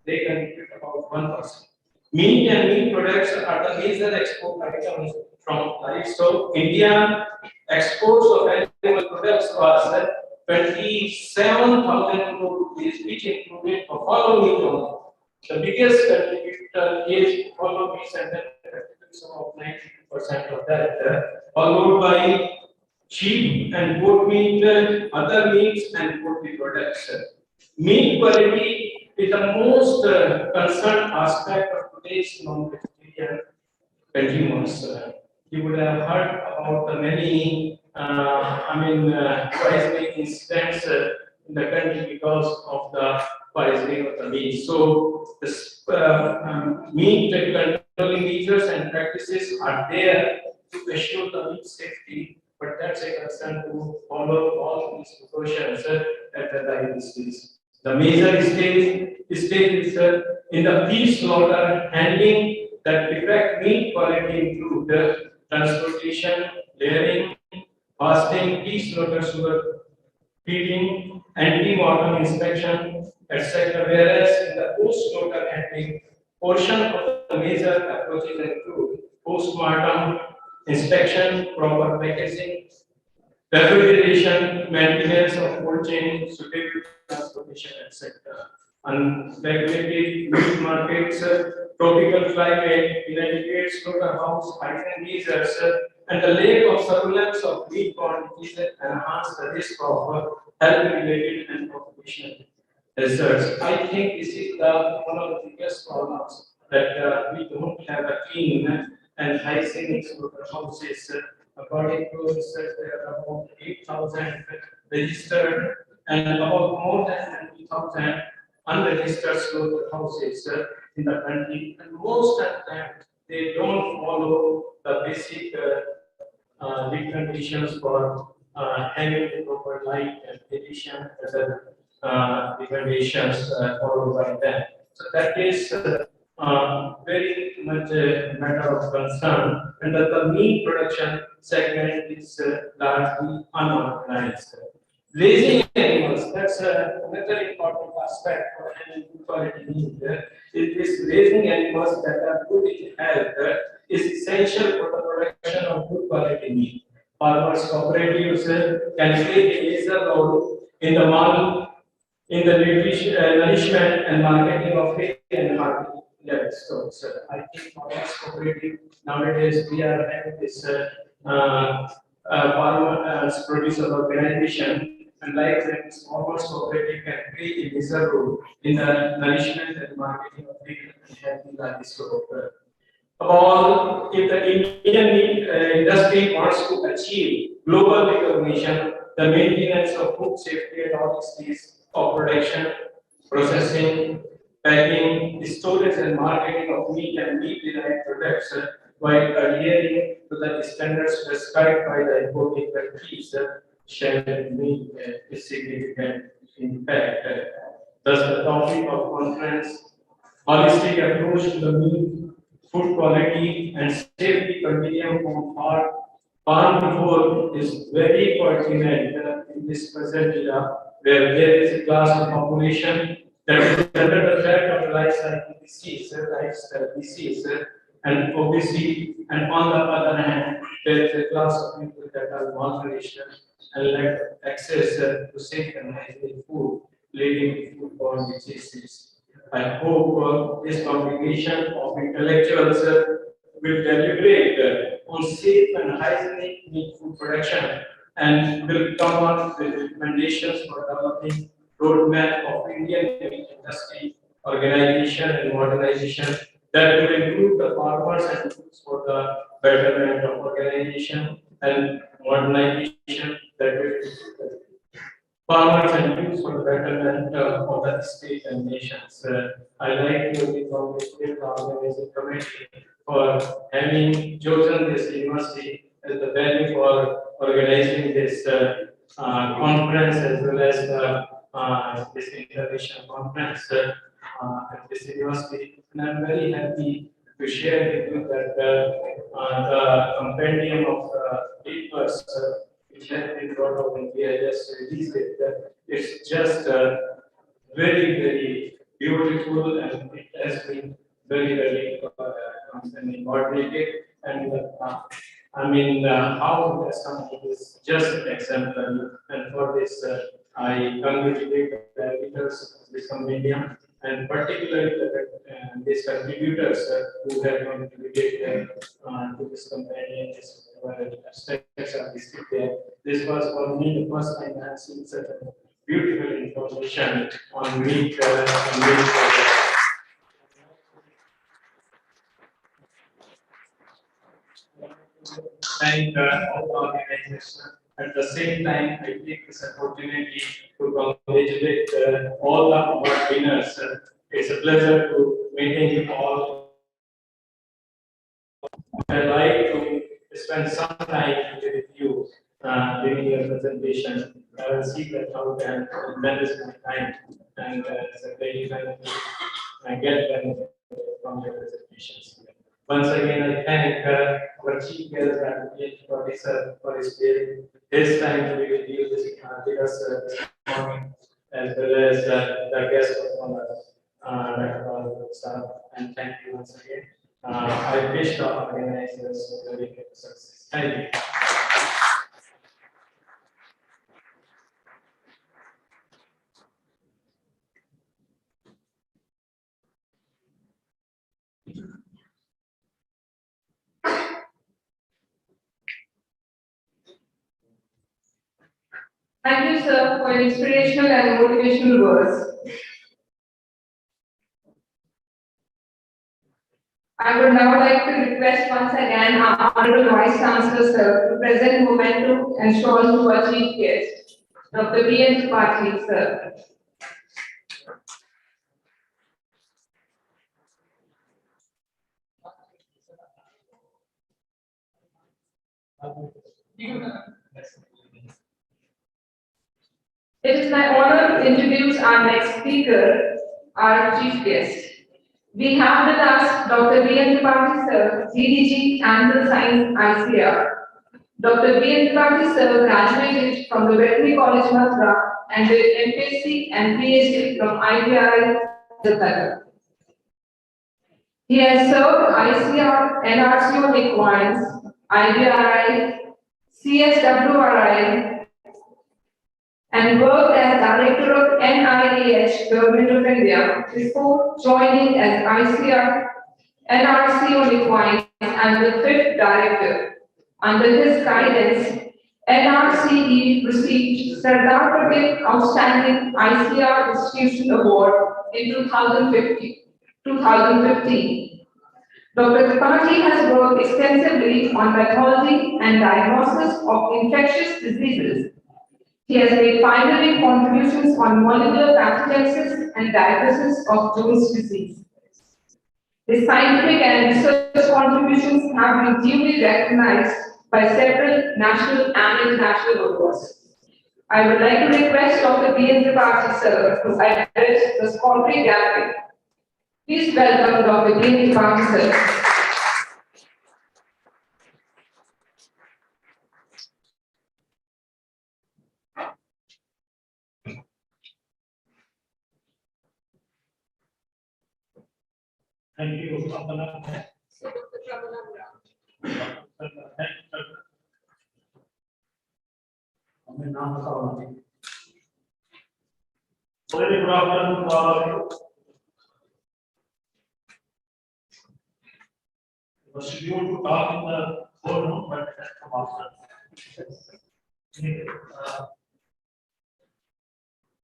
they contribute about 1%. Meat and meat products are the major export items from livestock. India exports of animal products was 27,000 crore rupees, which included buffalo meat only. The biggest contributor is buffalo meat, and then about 92% of that, followed by sheep and goat meat, other meats and poultry products. Meat quality is the most concerned aspect of today's non-vegetarian consumers. You would have heard about the many, poisoning incidents in the country because of the poisoning of the meat. So, this meat controlling measures and practices are there to assure the meat safety, but that's a concern to follow all these precautions at the right stage. The major stage is in the beef slaughter handling that affect meat quality include transportation, layering, fasting, beef slaughter sugar feeding, anti-mortem inspection, etc. Whereas in the post-slaughter handling, portion of the major approaches include post-mortem inspection, proper packaging, refrigeration, maintenance of cold chain, suitable transportation, etc. Unregulated meat markets, tropical climate, inadequate slaughterhouse, hygiene measures, and the lack of surveillance of meat quantities enhance the risk of health-related and population results. I think this is one of the biggest problems that we don't have a clean and hygienic slaughterhouses. According to research, there are about 8,000 registered and about more than 20,000 unregistered slaughterhouses in the country, and most of them they don't follow the basic conditions for having the proper light and addition other recommendations followed by them. So that is very much a matter of concern, and that the meat production segment is largely unorganized. Raising animals, that's another important aspect for animal quality meat. Is raising animals that are good in health is essential for the production of good quality meat. Farmers cooperatives can play a major role in the nutrition, nourishment and marketing of hay and marketing livestock. I think farmers cooperative nowadays we are having this farmers producer organization. And like that, farmers cooperative can play a major role in the nourishment and marketing of hay and healthy livestock. If the Indian meat industry wants to achieve global recognition, the maintenance of food safety and all these of production processing, packing, storage and marketing of meat and meat-derived products while adhering to the standards prescribed by the importing countries shall make a significant impact. Thus, the topic of conference, holistic approach to the meat, food quality and safety continuum from farm to fork is very pertinent in this present era, where there is a class of population that is under the threat of life cycle disease, lifestyle disease, and obesity, and on the other hand, there is a class of people that are malnourished and lack access to safe and hygienic food, leading to foodborne diseases. I hope this congregation of intellectuals will deliberate on safe and hygienic meat food production and will come up with recommendations for developing roadmap of Indian meat industry organization and modernization that will include the farmers and tools for the betterment of organization and modernization that will include the farmers and youth for the betterment of the state and nations. I like to congratulate the organizing committee for having chosen this university as the venue for organizing this conference as well as this international conference at this university. And I'm very happy to share with you that the compendium of papers which has been brought out in here just released it. It's just very, very beautiful and it has been very, very coordinated. And I mean, how it has come is just an example. And for this, I congratulate the editors of this compendium and particularly these contributors who have contributed to this compendium. Aspects are listed there. This was for me the first time I have seen such a beautiful information on meat and meat products. Thank all the organization. At the same time, I take this opportunity to congratulate all the award winners. It's a pleasure to meeting you all. I'd like to spend some time with you during your presentation. I will see that how can manage my time and it's a very I get benefit from your presentations. Once again, I thank our chief guest for his time to be with you this morning, as well as the guests from the staff. And thank you once again. I wish the organizers very good success. Thank you. Thank you, sir, for inspirational and motivational words. I would now like to request once again our Honorable Vice Chancellor, sir, to present memento and shawls to our chief guest, Dr. B.N. Tripathi, sir. It is my honor to introduce our next speaker, our chief guest. We have with us Dr. B.N. Tripathi, sir, GDG Animal Science ICR. Dr. B.N. Tripathi, sir, graduated from the Veterinary College, Mathura, and did MPSc and PhD from IBRI, Calcutta. He has served ICR, NRCO requirements, IBRI, CSWRI, and worked as Director of NIEH, Government of India, before joining as ICR, NRCO requirements and the 5th Director. Under his guidance, NRCE received Sardar Patel Outstanding ICR Institution Award in 2015. Dr. Tripathi has worked extensively on pathology and diagnosis of infectious diseases. He has made pioneering contributions on molecular pathogenesis and diagnosis of Jones disease. His scientific and research contributions have been duly recognized by several national and international awards. I would like to request Dr. B. N. Tripathi, sir, to address the scholarly gathering. Please welcome Dr. B. N. Tripathi, sir. Thank you, Apana. Very good afternoon to all of you. It was scheduled to talk in the forum, but it has come after.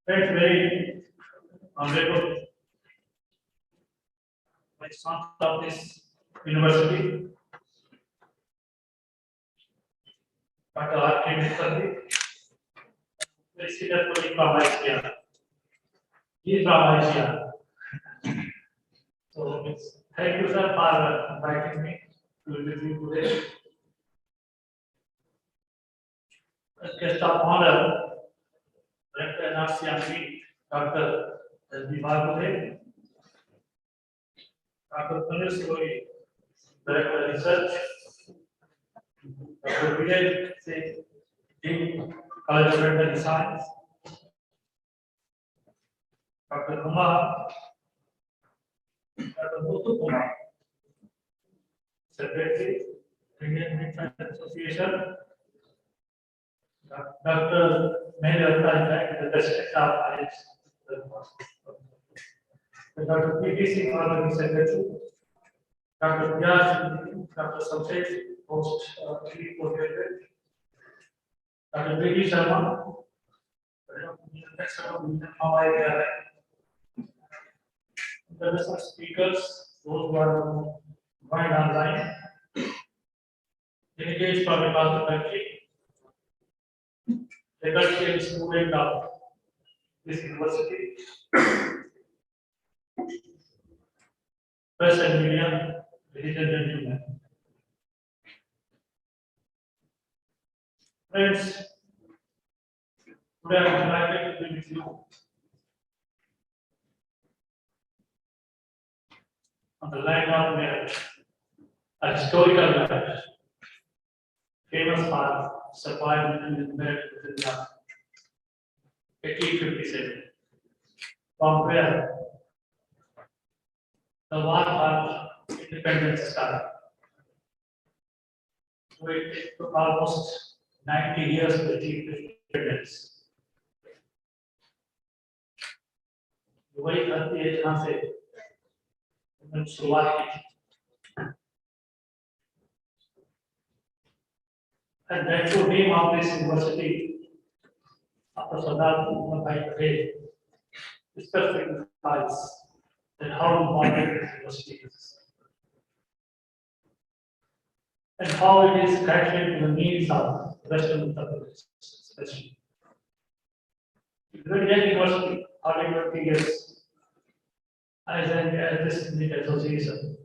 It's very honorable vice chancellor of this university, Dr. R.K. Mukherjee, President from Asia. He is from Asia. So thank you, sir, for inviting me to visit you today. As guest of honor, Director NRCMP, Dr. S.B. Bhargave, Dr. Sunil Sivori, Director Research, Dr. Vijay Singh, Dean, College of Veterinary Science, Dr. Kumar, Dr. Muthu Kumar, Secretary, Indian Veterinary Association, Dr. Mehra, the President of IMSACON, Dr. P.T. Singh, Organizing Secretary, Dr. Vyas, Dr. Samshed, Post Chief Coordinator, Dr. B.D. Sharma, the speakers, those who are joined online, delegates from across the country, faculty and students of this university, press and media, ladies and gentlemen. Friends, today I am delighted to be with you on the land of merit, a historical land, famous for survival and merit within the 1857, from where the war for independence started. So it took almost 90 years to achieve independence. वही धरती है जहाँ से उन्होंने शुरुआत की थी। And that to name of this university after Sardar Vallabhbhai Patel specifically signifies that how important this university is and how it is catering to the needs of Western Uttar Pradesh, especially. It's a very young university, hardly 20 years. As this association.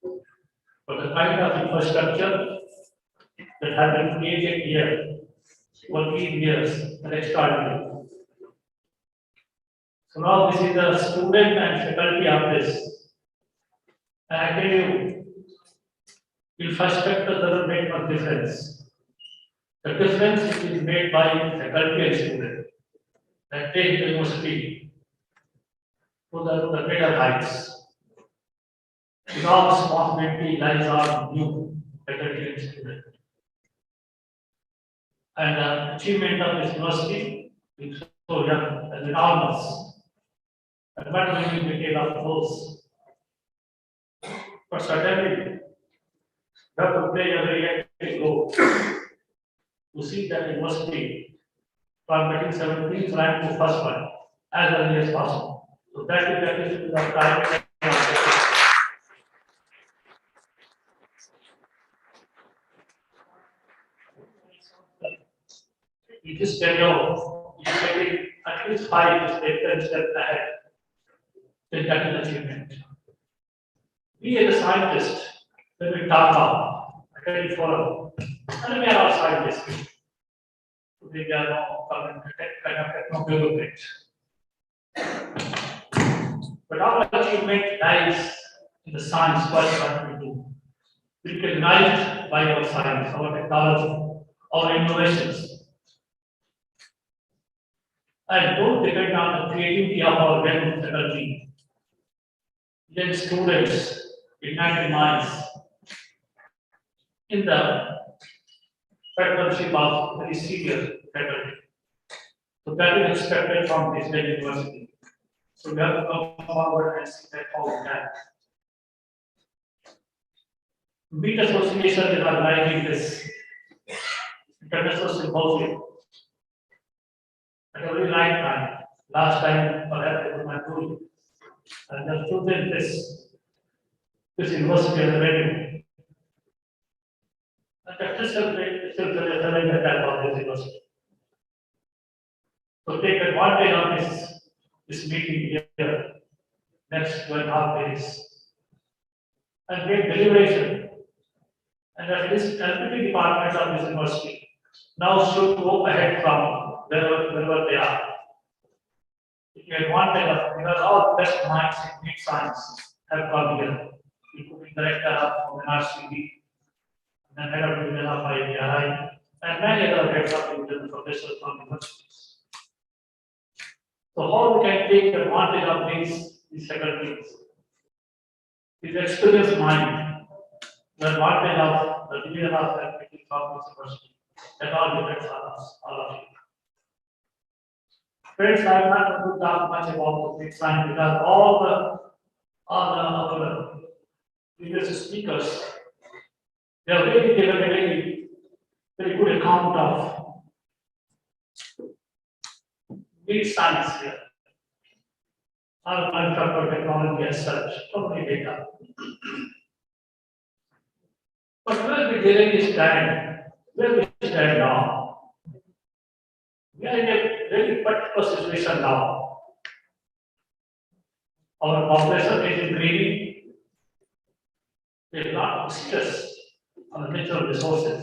But the kind of infrastructure that has been created here for 8 years is extraordinary. So now this is the student and faculty of this. And I tell you, in first sector doesn't make much difference. The difference is made by faculty and student that take the university to the greater heights. All responsibility lies on you, faculty and student. And the achievement of this university is so young and enormous. And what will be the tale of those? But certainly, we have to play a very active role to see that university from getting 17th rank to first one as early as possible. So that is the time. in this tenure, is getting at least 5 to 10 steps ahead. Then that is achievement. We as a scientist, when we talk about academic forum, and we are all scientists. Today we are now kind of techno-bureaucrat. But our achievement lies in the science, what we do. Recognized by our science, our technology, our innovations. And don't depend on the creativity of our young faculty. Young students, ignited minds, in the faculty of very senior faculty. So that is expected from this university. So we have to come forward and see that how we can. Beat Association is organizing this international symposium at a very right time. Last time, perhaps I was not doing. And the student this university is ready. And the still telling the type of this university. So take advantage of this meeting here next 1.5 days. And make deliberation. And at least every department of this university now should go ahead from wherever they are. If you advantage of, because all best minds in big science have come here, including director of NRCB, and head of division of IPRI, and many other heads of division professors from universities. So how we can take advantage of these faculties? This experienced mind, the advantage of the division of faculty from this university, that all depends on us, all of you. Friends, I am not going to talk much about the big science because all the previous speakers, they have really given a very good account of big science here. Our manufacturing technology as such, probably data. But where we really stand, where we stand now, we are in a very particular situation now. Our population is increasing. There is a lot of stress on the natural resources.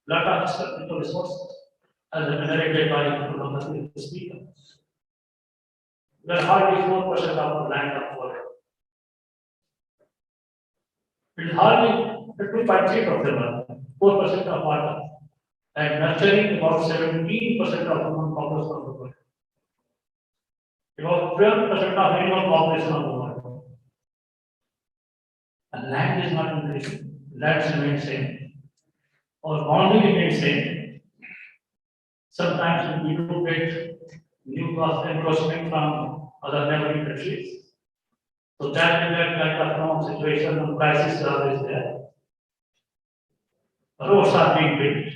Lot of natural resources, as narrated by the speaker. We are hardly 4% of the land of the world. It is hardly 2.3%, 4% of water, and nurturing about 17% of human population of the world. About 12% of animal population of the world. And land is not increasing. Land remains same. Our boundary remains same. Sometimes we do get new cost encroachment from other neighboring countries. So that is that kind of situation and crisis is always there. Roads are being built,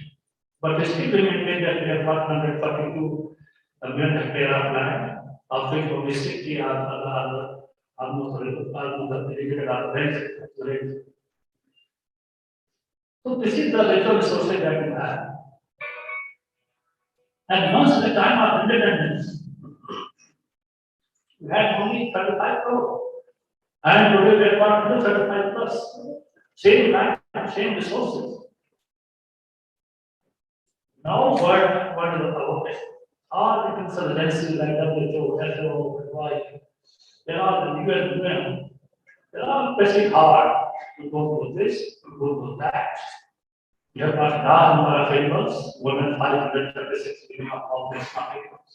but we still maintain that we have got 142 million hectares of land, of which only 60 are almost irrigated or raised. So this is the natural resources that we have. And once at the time of independence, we had only 35 crore. And today we have got 135 plus. Same land, same resources. Now what is about it? All the consultancies like WHO, FAO, FY, they are the UN, they are all pressing hard to go to this, to go to that. We have got large number of animals, more than 536 million of these animals.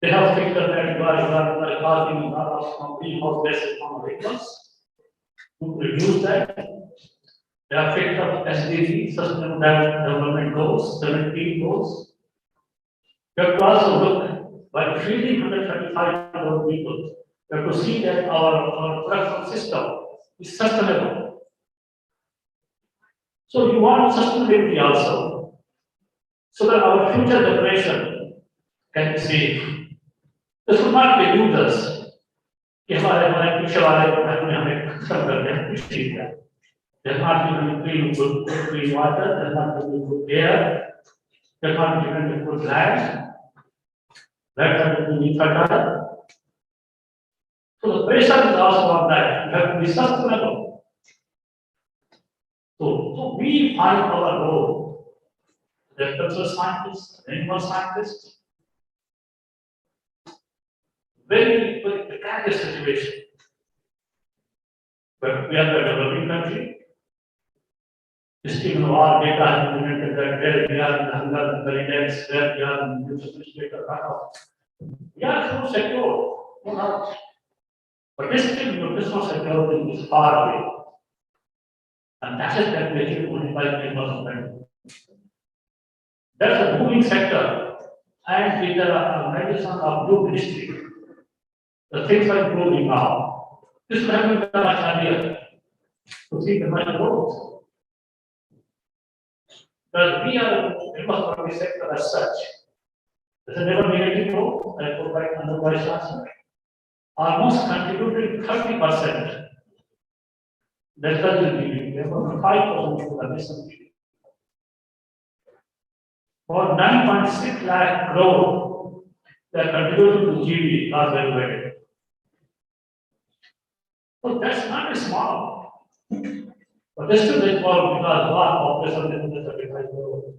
They have figured that you are causing a lot of greenhouse gases from vehicles. To reduce that, they have figured up SDG, Sustainable Development Goals, 17 goals. We have to also look, by feeding 135 crore people, we have to see that our production system is sustainable. So you want sustainability also, so that our future generation can be safe. This will not be users. They are not giving clean water, they are not giving good air, They can't even put land. That has to be fertile. So the pressure is also on that. You have to be sustainable. So we find our role, the agricultural scientists, animal scientists, very precarious situation. But we are the developing country. Still, our data has implemented that where we are in the hunger, very dense, where we are in the sophisticated cutoff. We are so secure, no doubt. But still, nutritional security is far away. And that is calculated only by 10%. That's a booming sector. And with the medicine of new ministry, the things are improving now. This would have been done much earlier to see the money growth. But we are in the sector as such. There's a never negative growth, I put by under vice chancellor. Almost contributed 30%. That's the GDP, about 5% to the national GDP. For 9.6 lakh crore, they are contributing to GDP last evaluated. So that's not small. But this still is small because our population is 35 crore.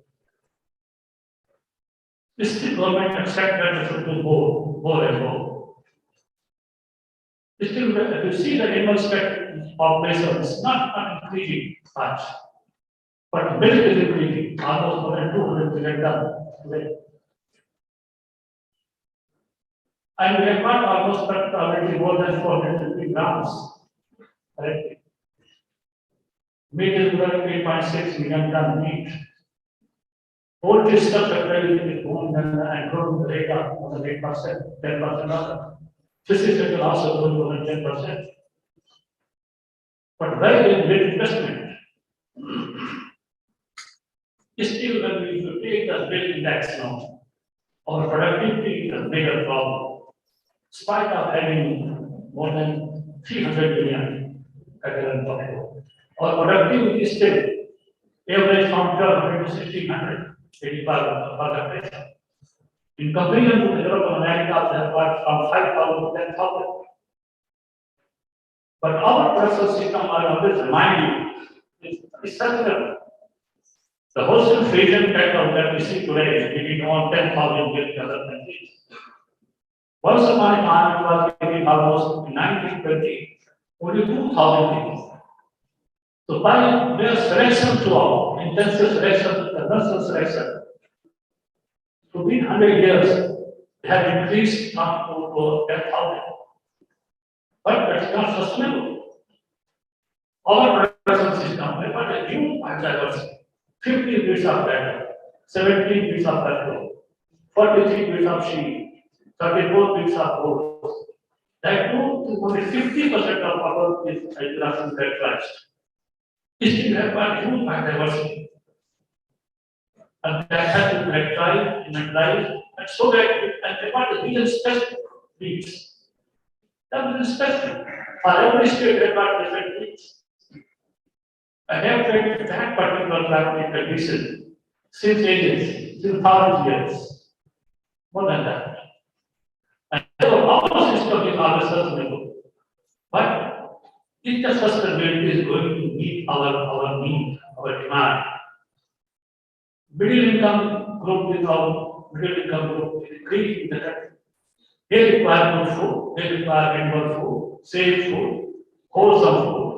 Still government accept that should do more and more. Still, if you see the animal population is not increasing much, but milk is increasing, almost more than 200 million tons today. And we have got almost already more than 450 grams. Right? Meat is growing 8.6 million ton meat. Poultry sector is growing and growing the rate of more than 8%, 10%. Fisheries sector also growing more than 10%. But where is great investment? Still, when we take the great index now, our productivity is a bigger problem. Despite of having more than 300 billion cattle and buffalo, our productivity is still average from 1200 to 1600, 85 per capita. In comparison to the Europe and America, they have got from 5,000 to 10,000. But our production system, I always remind you, is sustainable. The wholesale Frisian cattle that we see today is giving on 10,000 with other countries. Once upon a time, it was giving almost in 1920, only 2,000 people. So by their selection throughout, intensive selection, the nursery selection, to within 100 years, they have increased up to 10,000. But it's not sustainable. Our production system, we got a huge diversity. 50 breeds of cattle, 17 breeds of buffalo, 43 breeds of sheep, 34 breeds of goats. That too, only 50% of our is international characterized. Still have got huge diversity. And that has to be characterized, inventorized, and so that they got a region specific breeds. That is specific. For every state, they got different breeds. I have trained that particular climatic condition since ages, since thousands of years, more than that. And so our system is always sustainable. But if the sustainability is going to meet our need, our demand, middle income group is increasing in the country. They require good food, they require animal food, safe food, wholesome food.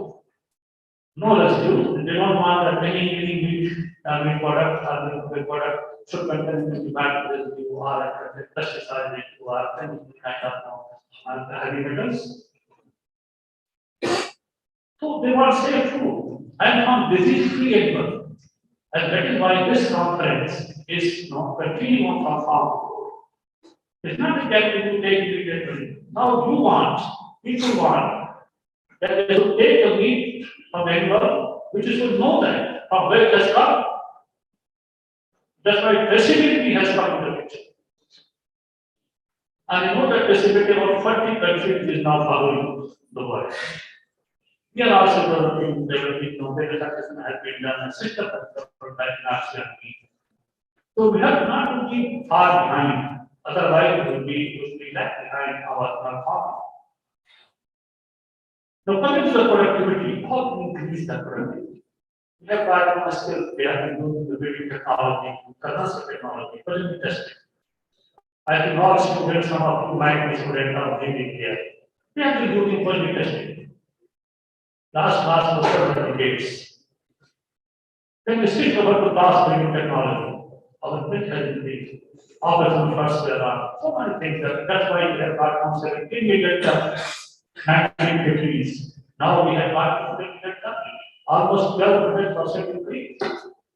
No residues. They don't want that any meat product or milk product should contain bad residue or pesticide or any kind of heavy metals. So they want safe food and from disease-free animal. And that is why this conference is continuing from farm food. It's not that you take immediately. Now you want, people want that they should take the meat from animal, which you should know that from where it has come. That's why traceability has come into the picture. And you know that traceability of 40 countries is now following the world. We are also developing data system has been done, a system for that in ASEAN. So we have not to keep far behind, otherwise we will be left behind our farming. Now coming to the productivity, how to increase the productivity? We have got skill, we have been doing the building technology, consumption technology, present testing. I think all students, some of you might be students of thinking here. We have been doing quality testing. Last was several decades. Then we switch over to fast building technology. Our pitch has increased. Operation first, there are so many things that's why we have got from 17 million tons 1950s. Now we have got 15 million tons, almost 12% increase.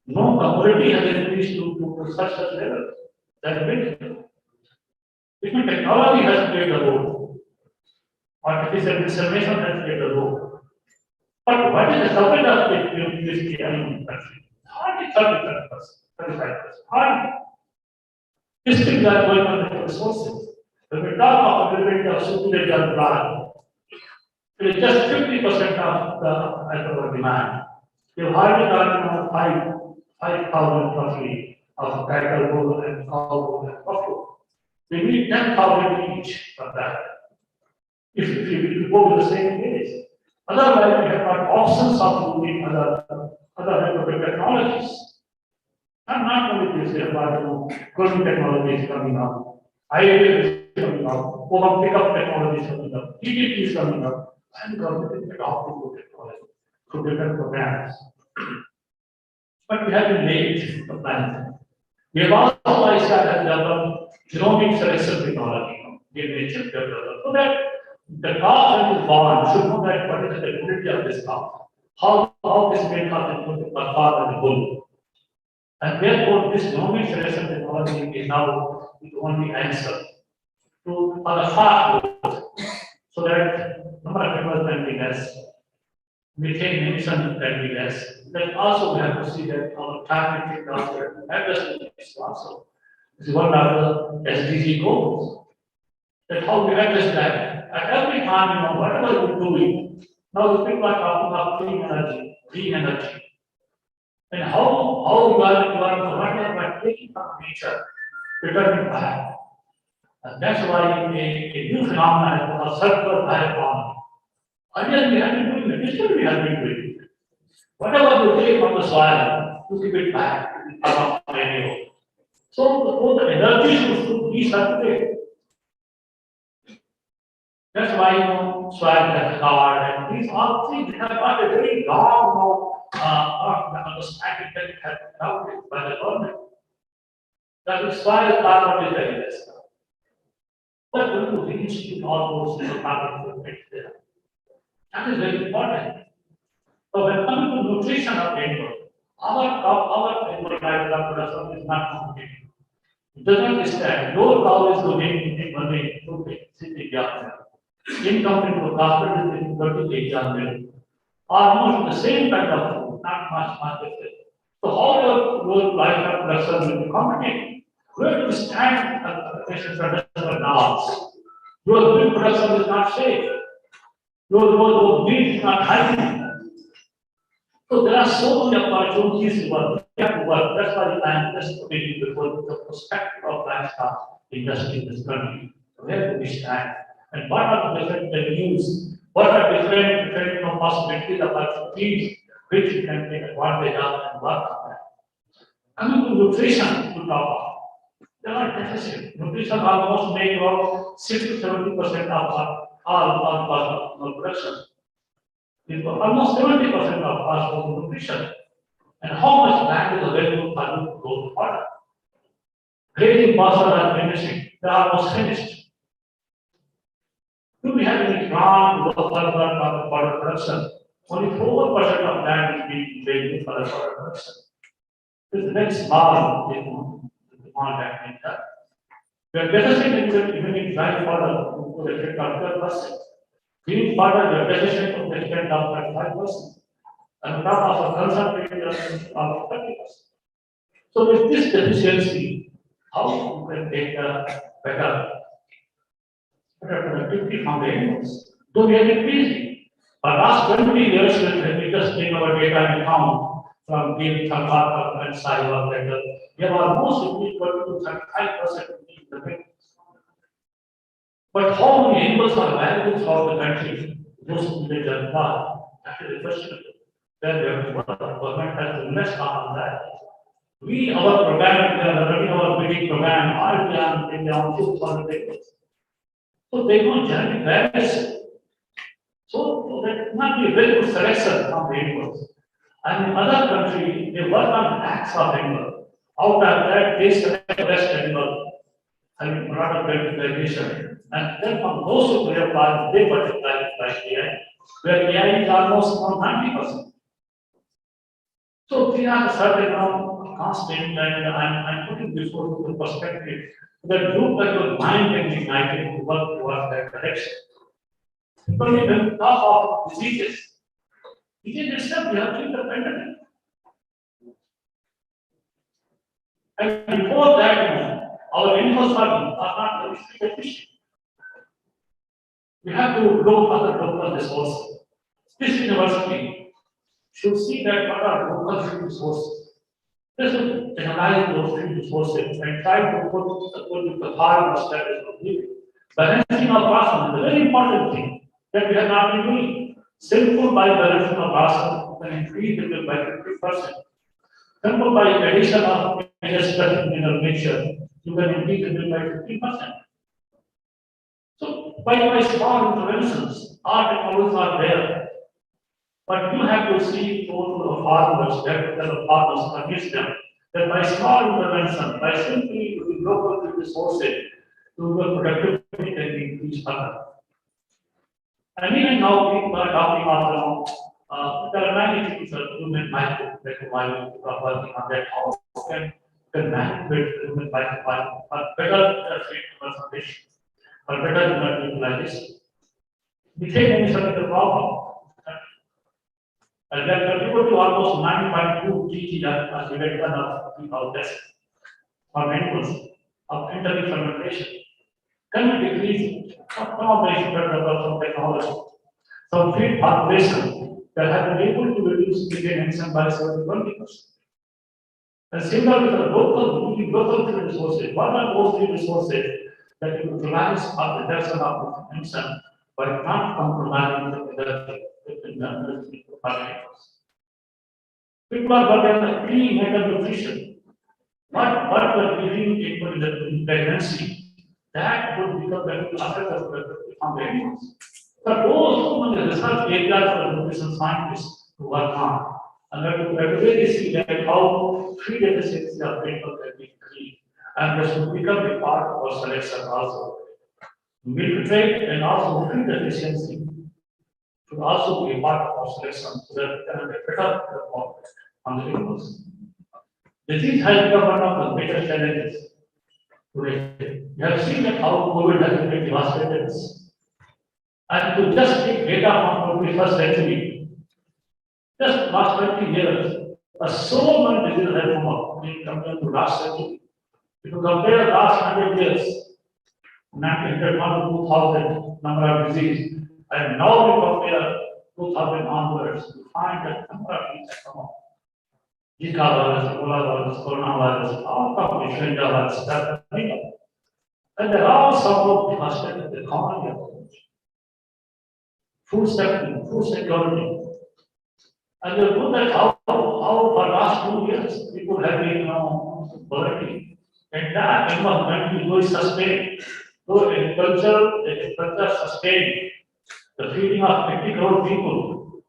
No commodity has increased to such a level. That's big. Even technology has played a role. Artificial insemination has played a role. But what is the supply of this in the country? Hardly 35%. Hardly. These things are going on the resources. When we talk of availability of superage and plant, it is just 50% of the demand. You hardly got 5,000 roughly of cattle, bull, and cow, and buffalo. We need 10,000 each for that. If you go with the same pace. Otherwise, we have got options of using other technologies. And not only this, we have got cooling technologies coming up, IoT is coming up, open pickup technology is coming up, ETP is coming up, and government is adopting the technology through different programs. But we have been late to plan. We have also developed genomic selection technology, DNA chip development, so that the cow that is born should know that what is the ability of this cow, how this may come into the father and the bull. And therefore, this genomic selection technology is now the only answer to the far growth, so that number of people can be less, methane emission can be less. Then also we have to see that our climate change also address this also. This is one of the SDG goals. That how we address that. At every time, whatever we're doing, now the people are talking about clean energy. And how you are taking from nature, returning back. And that's why a new phenomenon is circular bioeconomy. Earlier we have been doing it, still we have been doing it. Whatever you take from the soil, you give it back to the manure. So the energy should be circulated. That's why soil has hard, and these all things have got a very long understanding that it has been doubted by the government. That the soil carbon is very less. But when you reach all those carbon footprints there, that is very important. So when coming to nutrition of animal, our animal diet production is not competitive. It does not understand. Your cow is doing money to city gas. Income into hospital is 38 milk. Almost the same kind of food, not much different. So how your life production will be competitive? Where do you stand at the patient production now? Your milk production is not safe. Your meat is not hygienic. So there are so many opportunities to work. We have to work. That's why I am just speaking before the perspective of livestock industry in this country. Where do we stand? And what are the different venues? What are different possibilities of opportunities which we can take advantage of and work on that? Coming to nutrition to talk about. There are deficits. Nutrition almost make about 60 to 70% of all production. Almost 70% of fast food nutrition. And how much land is available for you to grow the product? Grazing pastures are finishing. They are almost finished. Do we have any plan to go further on the product production? Only 4% of land is being available for the product production. This is very small demand that we have. We are deficient even in dry fodder to the extent of 12%. Green fodder, we are deficient to the extent of 35%. And on top of a concentrated of 30%. So with this deficiency, how you can take a better productivity from the animals? Though we are increasing. For last 20 years, when we just take our data and count, from being Tharkar and Saiwa letter. We have almost equal to 35% in the mix. But how many animals are valuable throughout the country? Those villages are. That is the question. Then we have to work. The government has to invest on that. We, our program, we are running our meeting program, all we are in the office for the papers. So they don't generate values. So that not be a very good selection of the animals. And in other countries, they work on acts of animals. Out of that, they select the best animal and product verification. And then from those who qualify, they multiply it by AI, where AI is almost around 90%. So we have a certain constant, and I'm putting this into the perspective that look at your mind and ignited to work towards that direction. Because when we talk of diseases, disease itself, we have to independent. And before that, our animal farming are not very efficient. We have to look at the local resources. This university should see that what are local resources. This will analyze those resources and try to put the farmers that is living. Balancing of ration is a very important thing that we have not been doing. Simple by balancing of ration can increase the bill by 50%. Simple by addition of mineral mixture, you can increase the bill by 50%. So by small interventions, our technologies are there. But you have to see total of farmers, that the farmers convince them that by small intervention, by simply using local resources, rural productivity can be increased further. And even now, people are talking about there are many things that human micro working on that. How can manipulate human micro for better transformation, for better human utilization? We take only some of the problem. And that contributed to almost 9.2 GG as we went of tests for animals of enteric fermentation. Can we decrease some of the some technology? Some feed population that have been able to reduce methane emission by 20%. And similar with the local resources, what are those three resources that you utilize for the reduction of emission but not compromising the people are working on clean mental nutrition. What we're giving people in pregnancy, that would become very affected on the animals. But those who in the research areas for nutrition scientists to work on, and that to really see that how feed efficiency of people can be increased, and this will become a part of our selection also. Milk trade and also feed efficiency should also be a part of our selection so that we can have a better performance on the animals. Disease has become one of the major challenges today. We have seen that how COVID has been devastated us. And to just take data from the 21st century, just last 20 years, so many diseases have come up in compared to last century. If you compare last 100 years, 1901 to 2000 number of disease, and now we compare 2000 onwards to find that number of things have come up. Zika virus, Ebola virus, coronavirus, all combination of viruses that are coming up. And there are some devastated the economy of the country. Food security. And you look at how for last 2 years people have been poverty. And that environment is going to sustain. So agriculture sustained the feeding of 50 crore people.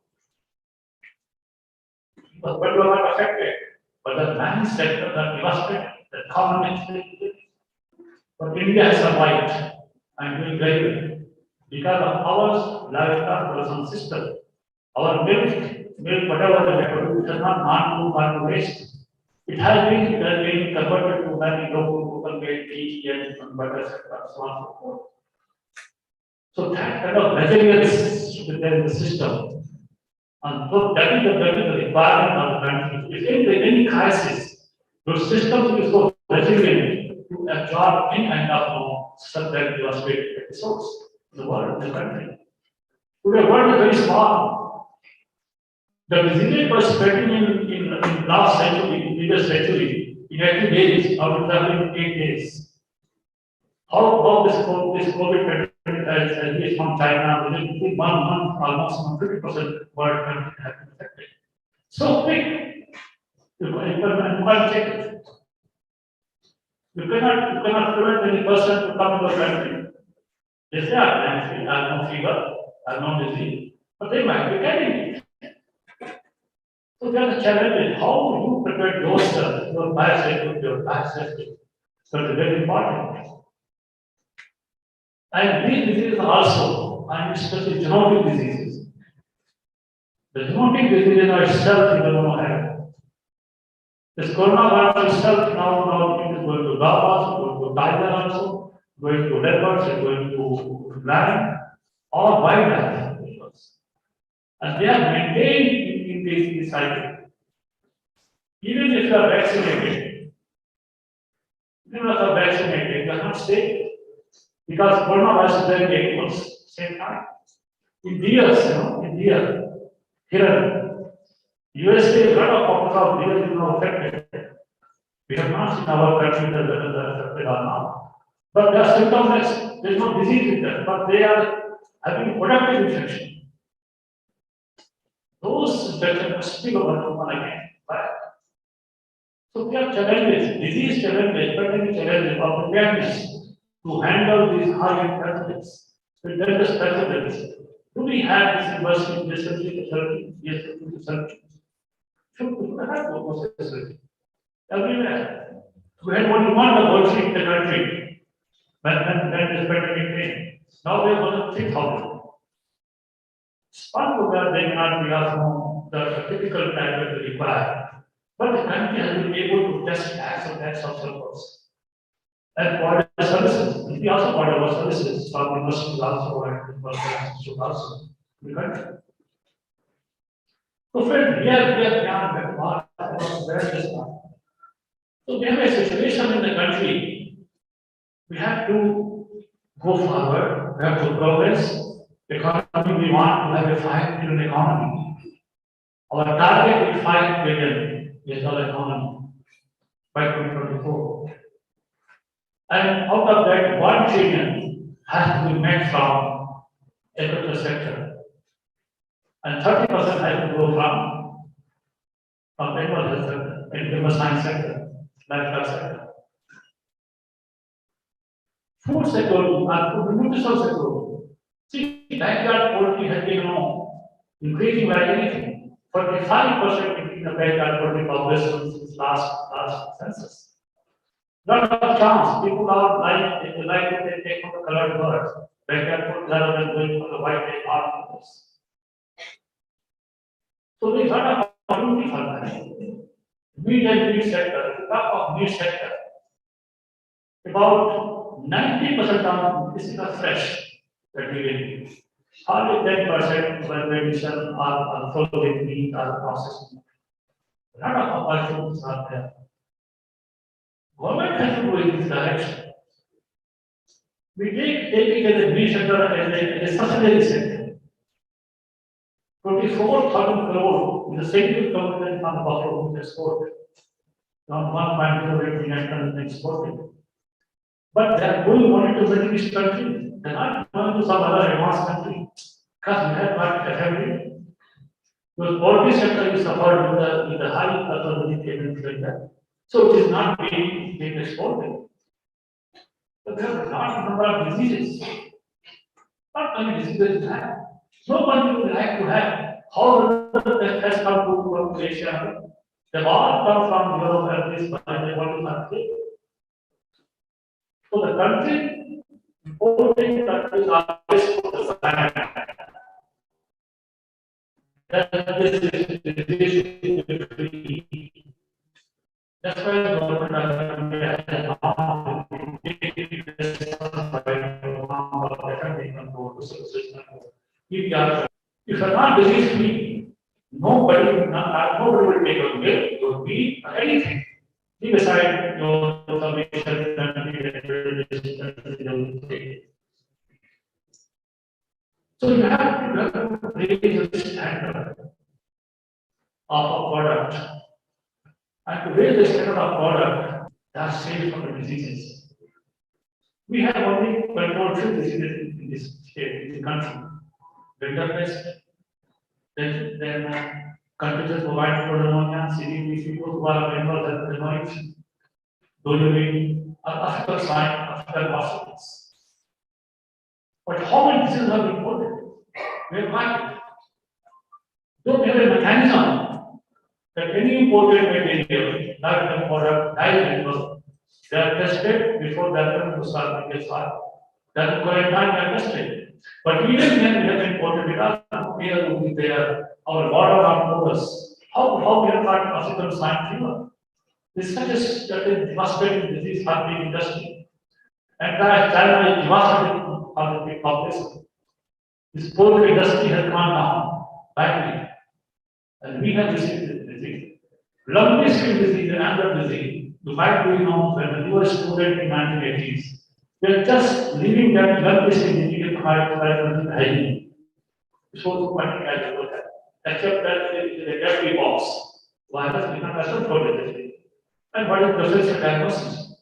But we were not affected. But the land sector that devastated, the economy. But India has survived and doing very well. Because of our livestock production system, our milk, whatever the produce, has not gone to waste. It has been converted to many local made tea and butter, etc. So on and so forth. So that kind of resilience within the system, and so that is the requirement of the country. If there is any crisis, your system is so resilient to absorb any kind of subject devastated episodes in the world, in the country. Today, the world is very small. The disease was spreading in last century, previous century, in 80 days, now we travel in 8 days. How this COVID has reached from China within 1 month, almost 50% world country has been affected. So quick, you can't check it. You cannot prevent any person to come to the country. They say, I have no fever, I have no disease, but they might be carrying it. So there are the challenges. How you prepare yourself, your biosafety, your biosafety. So it's very important. And these diseases also, and especially zoonotic diseases. The zoonotic diseases are itself in the monohead. This coronavirus itself now it is going to llamas, going to tiger also, going to leopards, and going to lion, all wildlife. And they are maintained in this cycle. Even if you are vaccinated, you are not safe. Because coronavirus is very dangerous, same time. In deers, here, USA, a lot of populations of deer is now affected. We have not seen our country that are affected or not. But there are symptoms, there is no disease with them, but they are having productive infection. Those infections must be overcome again. So we have challenges, disease challenges, pandemic challenges of preparedness to handle these high infections. With various precedents. Do we have this university, this facility, yes, facility? Should we have those facilities? Everywhere. We had only one laboratory in the country when this pandemic came. Now we have more than 3,000. Part of that they may not be of the typical type that we require. But the country has been able to test acts of samples. And provide services. We also provide our services from universities also and institutes also in the country. So friends, we are beyond where this now. So we have a situation in the country. We have to go forward, we have to progress. The economy, we want to have a $5 trillion economy. Our target is $5 billion economy by 2024. And out of that, 1 trillion has to be made from agriculture sector. And 30% has to go from animal health sector, animal science sector, livestock sector. Food security and food nutrition security. See, backyard poultry has been increasing by anything. 45% in the backyard poultry population since last census. Not a chance. People are they like to take from the colored birds. Backyard poultry rather than going for the white articles. So there is not a opportunity for that. Meat and meat sector, the top of meat sector. About 90% of this is a fresh that we will use. Only 10% when we sell are frozen meat or processed meat. A lot of opportunities are there. Government has to go in this direction. We take it as a meat sector as a subsidiary sector. 24,000 crore is the single component on the buffalo export. Around 1.08 million tons exported. But they are going only to Middle East countries. They are not going to some other advanced country. Because we have got heavily. Because poultry sector is suffered with the high percentage payments like that. So it is not being exported. But there are a large number of diseases. Not many diseases have. No country would like to have. How that has come from Asia? They all come from Europe and this, but they want to country. So the country, importing countries are always that's why the government if you are not disease free, nobody will take a milk, your meat, or anything. Leave aside your information so you have to raise the standard of a product. and to raise the standard of product that are safe from the diseases. We have only controlled 2 diseases in this state, in the country. Winter pest, then countries provide for pneumonia, CDP, people who are members of the noise, or African swine, African hospitals. But how many diseases are reported? We have got it. Don't have a mechanism that any imported material, like the product, diabetes, they are tested before they are going to start making soil. That quarantine are tested. But even when we have imported it, here will be there, our water are porous. How we have got African swine fever? This is such a devastating disease happening in industry. And China is devastating for the population. This poor industry has gone down badly. And we have received this disease. Lumpy skin disease, another disease. You might be known when you were a student in 1980s. We are just leaving that lumpy skin disease in hygiene. This was quite casual. Except that it is a dirty box. Virus become asymptomatic. And what is the differential diagnosis?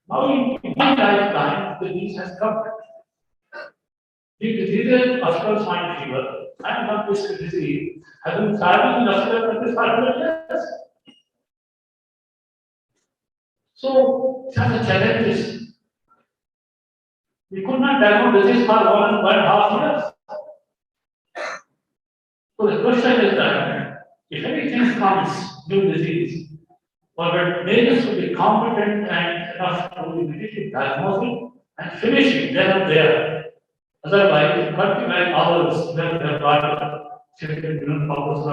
Now, in my lifetime, the disease has come. The diseases of African swine fever and lumpy skin disease have been thriving in Africa for this 500 years. So, some challenges. We could not diagnose disease for 1.5 years. So the question is that if anything comes, new disease, our neighbors will be competent and enough to immediately diagnose it and finish it then and there. Otherwise, country like ours, where they have got 50 million population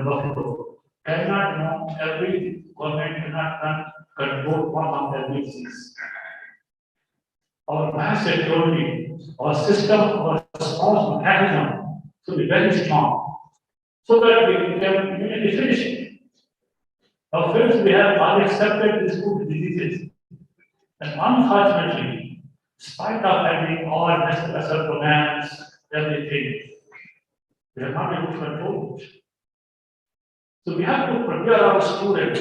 of cannot know every government cannot control one of every disease. Our mindset told me, our system, our response mechanism should be very strong, so that we can immediately finish it. Now, first, we have unaccepted these 2 diseases, and unfortunately, in spite of having all necessary programs, everything, we are not able to control it. So we have to prepare our students,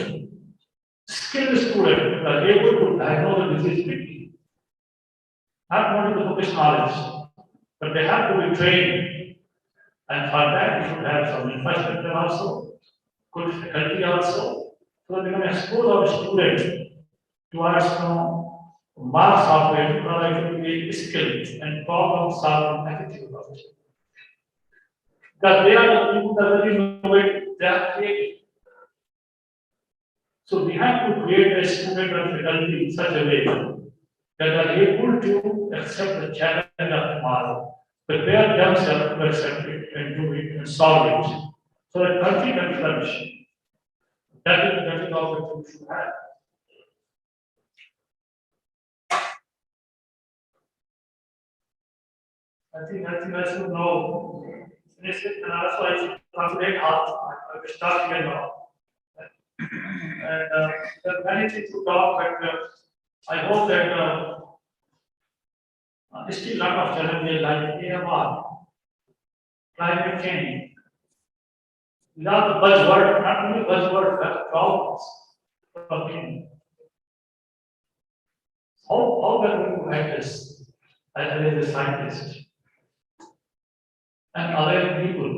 skilled students, who are able to diagnose the disease quickly. Not only the bookish knowledge, but they have to be trained. And for that, we should have some infrastructure also, good faculty also, so that we can expose our students towards mark software, productivity, skills, and problem solving attitude. Because they are the people that are innovative, they are creative. So we have to create a student and faculty in such a way that are able to accept the challenge of tomorrow, prepare themselves to accept it and do it and solve it, so that country can flourish. That is all that we should have. I think I should know. And also I should concentrate how I will start again now. And there are many things to talk, but I hope that still a lot of challenges like AMR, climate change. Without the buzzword, not only buzzword, but problems. How can we address as a scientist and other people?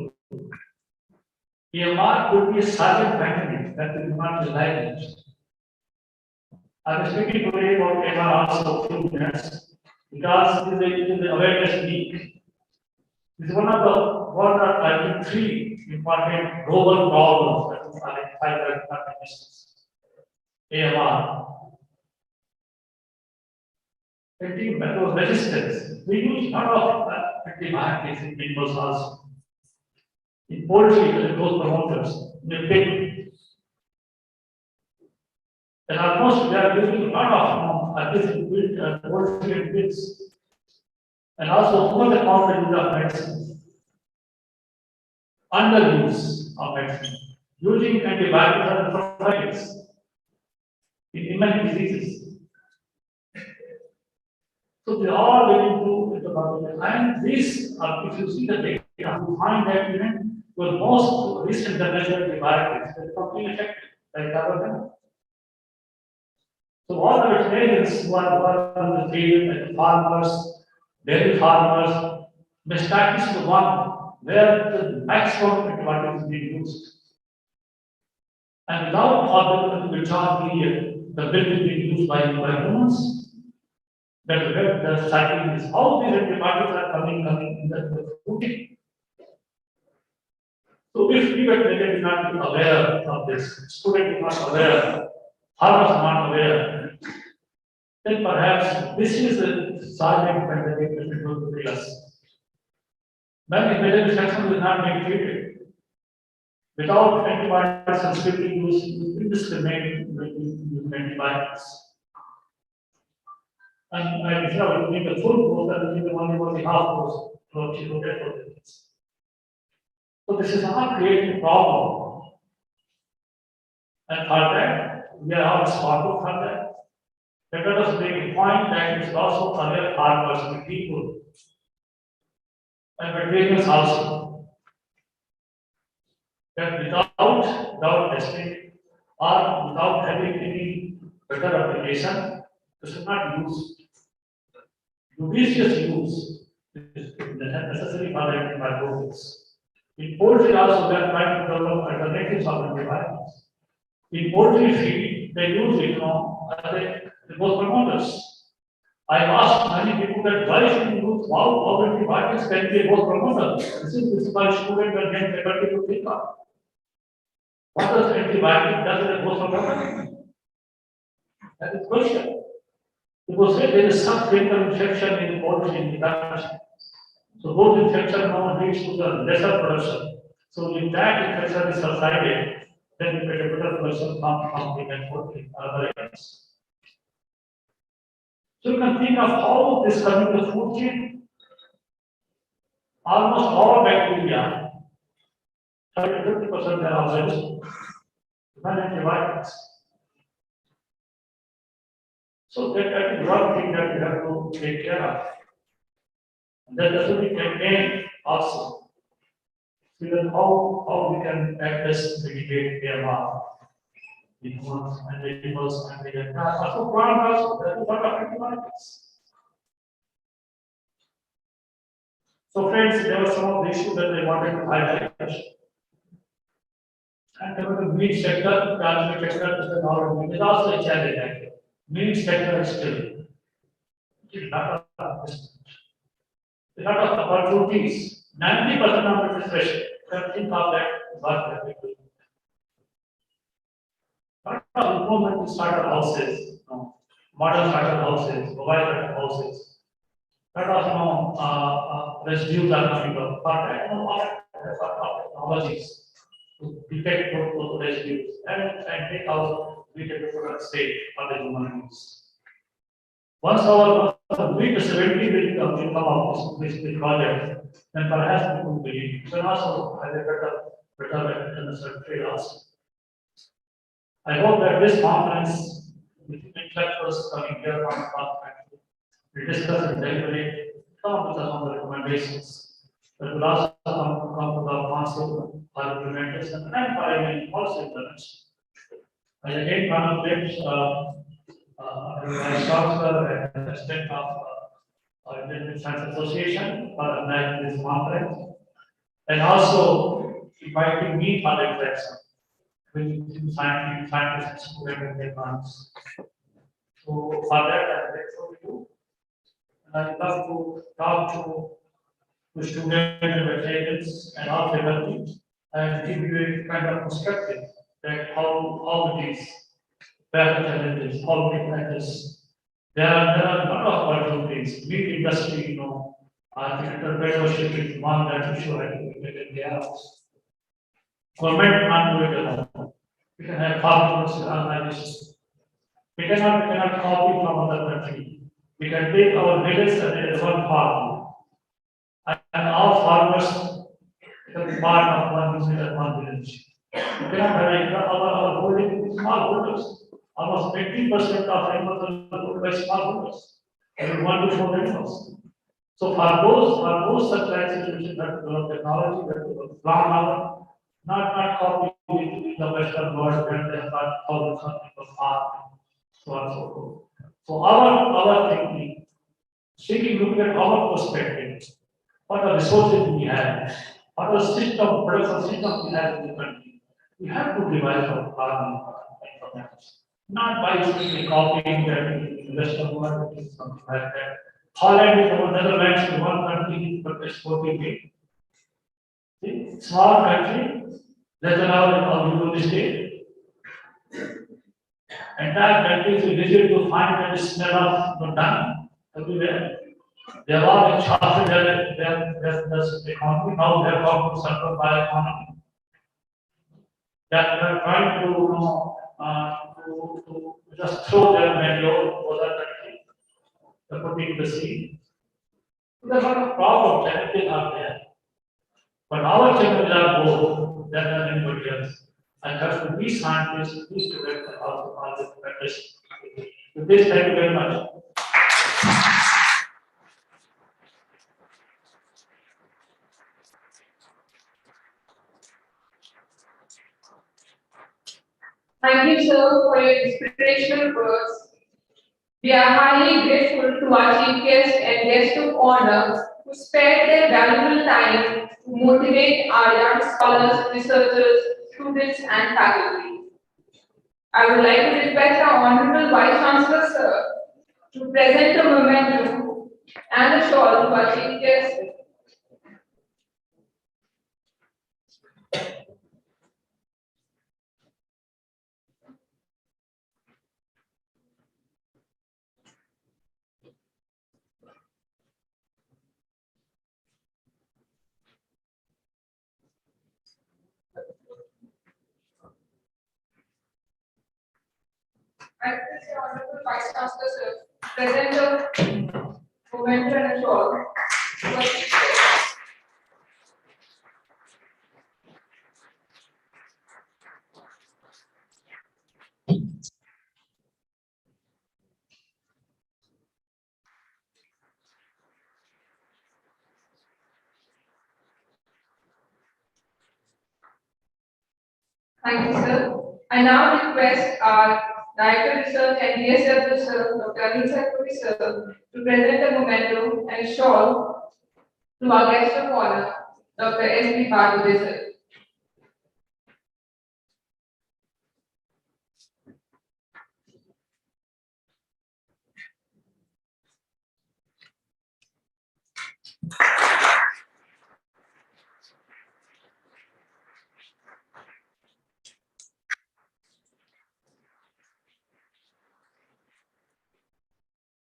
AMR could be a silent pandemic that we do not realize it. I was speaking today about AMR also a few minutes because it is the awareness week. This is one of I think 3 important global problems that are identified by clinicians. AMR. Antimicrobial resistance. We use a lot of antibiotics in animals also. In poultry, those promoters, in the pig. And almost we are using a lot of poultry and pigs. And also over the counter use of medicine. Underuse of medicine. Using antibiotics and prophylactics in many diseases. So they all get into the body. And this, if you see the data, you find that even the most recent generation antibiotics are completely effective, like carbon. So all the veterinarians who are in the field, like the farmers, dairy farmers, best practice is the one where the maximum advantage is being used. And without forbidden the charge period, the bill will be used by humans. The cycle is how these antibiotics are coming in the food. So if we were is not aware of this, student is not aware, farmers are not aware, then perhaps this is the silent pandemic that we will bring us. When major infection will not be treated, without antibiotics and swiftly use, indiscriminate with antibiotics. And if you need the full dose, then you need only half dose to achieve this. So this is not creating a problem. And for that, we are all responsible for that. Let us make a point that it is also other farmers, the people, and veterinarians also. That without testing or without having any better application, this is not used. Judicious use is necessary for the antibiotics. In poultry also, they are trying to develop alternatives of antibiotics. In poultry feed, they use it, as they both promoters. I asked many people that why should you use how antibiotics can be both promoters? This is my student and then faculty to think of. What does antibiotic does in a both promoter? That is the question. Because there is some clinical infection in poultry in the country. So both infection now leads to the lesser production. So if that infection is subsided, then you get a better production from the poultry or other areas. So you can think of how this coming to food chain. Almost all bacteria, 30 to 50% are also depend antibiotics. So that is one thing that we have to take care of. And that doesn't be campaign also. So then how we can address mitigate AMR in humans and animals and the also plant also, there is a lot of antibiotics. So friends, there were some of the issues that they wanted to highlight. And there was the meat sector, transport sector is the knowledge. It is also a challenge actually. Meat sector is still. It is not a a lot of opportunities. 90% of it is fresh. Think of that what we do. A lot of improvement in starter houses, modern starter houses, mobile starter houses. A lot of residues are coming up. But technologies to detect those residues and take out treated product state for the human use. Once our meet 70 will come out this project, then perhaps people will believe. You can also have a better understand trade also. I hope that this conference, with intellectuals coming here from the conference, we discuss and deliberate, come up with some of the recommendations. But we'll also come to the council for implementation and for any policy implementation. I again congratulate Vice Chancellor and President of Indian Science Association for organizing this conference, and also inviting me for the interaction with scientists, students, and their parents. So for that, I'm grateful to you. And I'd love to talk to students and veterinarians and all faculty and give you a kind of perspective that how it is, where the challenges, how we can address. There are a lot of opportunities. Meat industry, entrepreneurship is one that issue I think we can get out. Government can't do it alone. We can have farmers organizations. We cannot copy from other country. We can take our village as one farm. And all farmers can be part of one business and one village. We cannot have our holding small holders. Almost 80% of animals are owned by small holders. Every 1 to 4 animals. So for those such like situations, that develop technology, that develop farm knowledge, not copy the Western world where they have got thousands of people farming. so on and so forth. So our thinking, looking at our perspective, what are resources we have, what are production system we have in the country. We have to devise our programs, not by simply copying the rest of the world, something like that. Holland is our Netherlands is one country, but exporting it. See, small country, less than our United States. Entire country is easy to find the smell of the dung everywhere. They have all exhausted their economy. Now they have got to central bioeconomy. That they are trying to, to just throw their manure over the country, they put it in the sea. There are a lot of problems, challenges are there. But our challenges are more than anybody else. And that's to be scientists, be students, and also all the practice. With this, thank you very much. Thank you, sir, for your inspirational words. We are highly grateful to our chief guest and guest of honor who spared their valuable time to motivate our young scholars, researchers, students, and faculty. I would like to request our Honorable Vice Chancellor, sir, to present a memento and a shawl to our chief guest. I request the Honorable Vice Chancellor, sir, to present a memento and a shawl to our chief guest. Thank you, sir. I now request our Director Research and DSW, sir, Dr. IMSACON-X, sir, to present a memento and shawl to our guest of honor, Dr. S.B. Bardode, sir.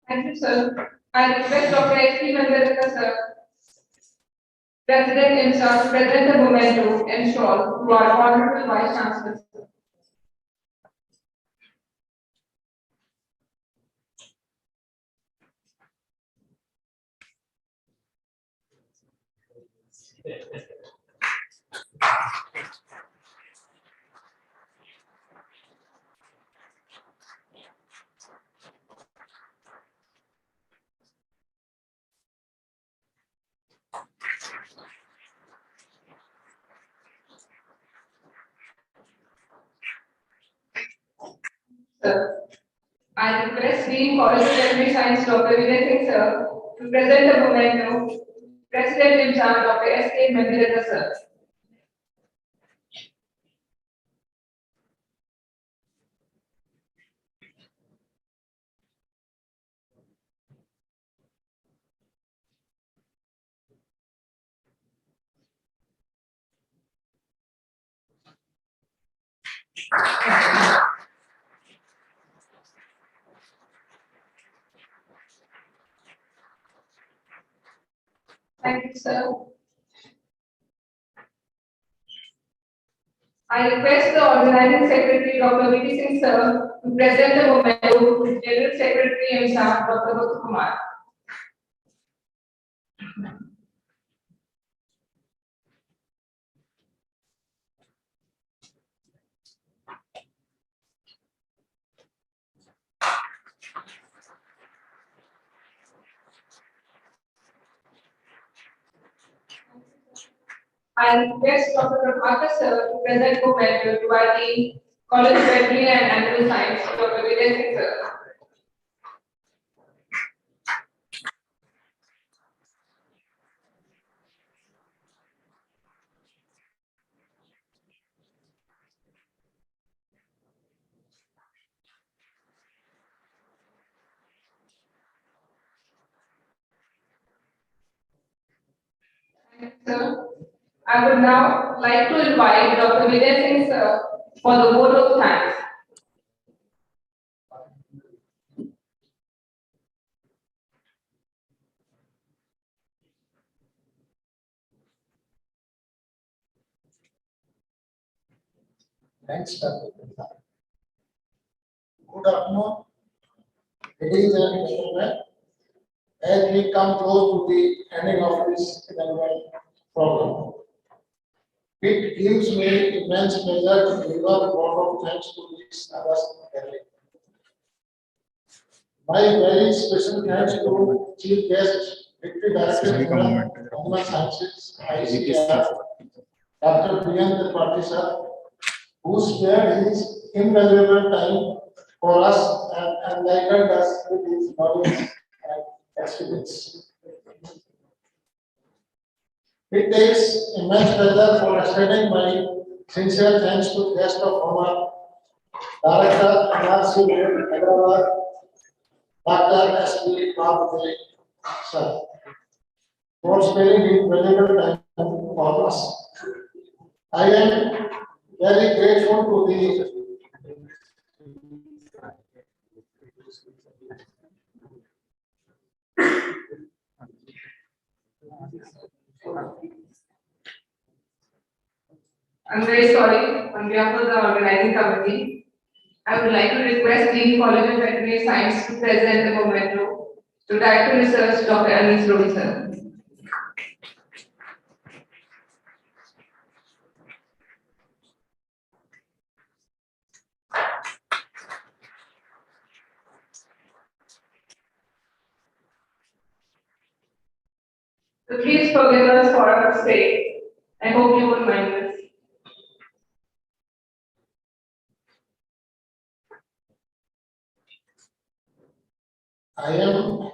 Thank you, sir. I request Dr. S.P. Mandarika, sir, President IMSA, to present a memento and shawl to our Honorable Vice Chancellor, sir. Sir, I request Dean College of Veterinary Science, Dr. Vijay Singh, sir, to present a memento. President IMSA, Dr. S.K. Mandarika, sir. Thank you, sir. I request the organizing secretary, Dr. V.P. Singh, sir, to present the memento to General Secretary IMSA, Dr. Bhattu Kumar. I request Dr. Prabhakar, sir, to present memento to our Dean, College of Veterinary and Animal Science, Dr. Vijay Singh, sir. Sir, I would now like to invite Dr. Vijay Singh, sir, for the vote of thanks. Thanks, Dr. Good afternoon, ladies and gentlemen. As we come close to the ending of this development program, it gives me immense pleasure to deliver a vote of thanks to this august gathering. My very special thanks to Chief Guest, Deputy Director of Animal Sciences, ICAR, Dr. Priyanka Tripathi sir, who spared his invaluable time for us and enlightened us with his knowledge and experience. It takes immense pleasure for extending my sincere thanks to guest of honor, Director NRC Hyderabad, Dr. S.B. Bhabade sir, for sparing his valuable time for us. I am very grateful to the I'm very sorry, on behalf of the organizing committee, I would like to request Dean College of Veterinary Science to present the memento to Director Research Dr. Anis Rohit sir. So please forgive us for our mistake. I hope you won't mind us. I am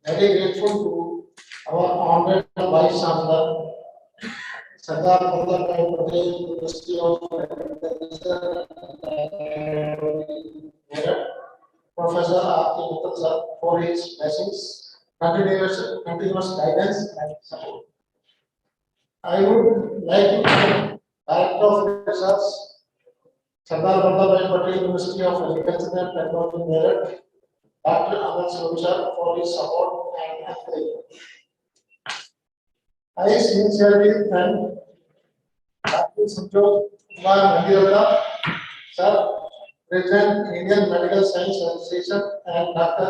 very grateful to our honored Vice Chancellor, Sardar Vallabhbhai Patel, University of Agriculture, Professor R.K. Mittal sir, for his blessings, continuous guidance and support. I would like to thank Director of Research, Sardar Vallabhbhai Patel, University of Agriculture and Technology, Meerut, Dr. Aman Soluchar, for his support and encouragement. I sincerely thank Dr. Sanjog Kumar Mandirata, sir, President Indian Medical Science Association, and Dr.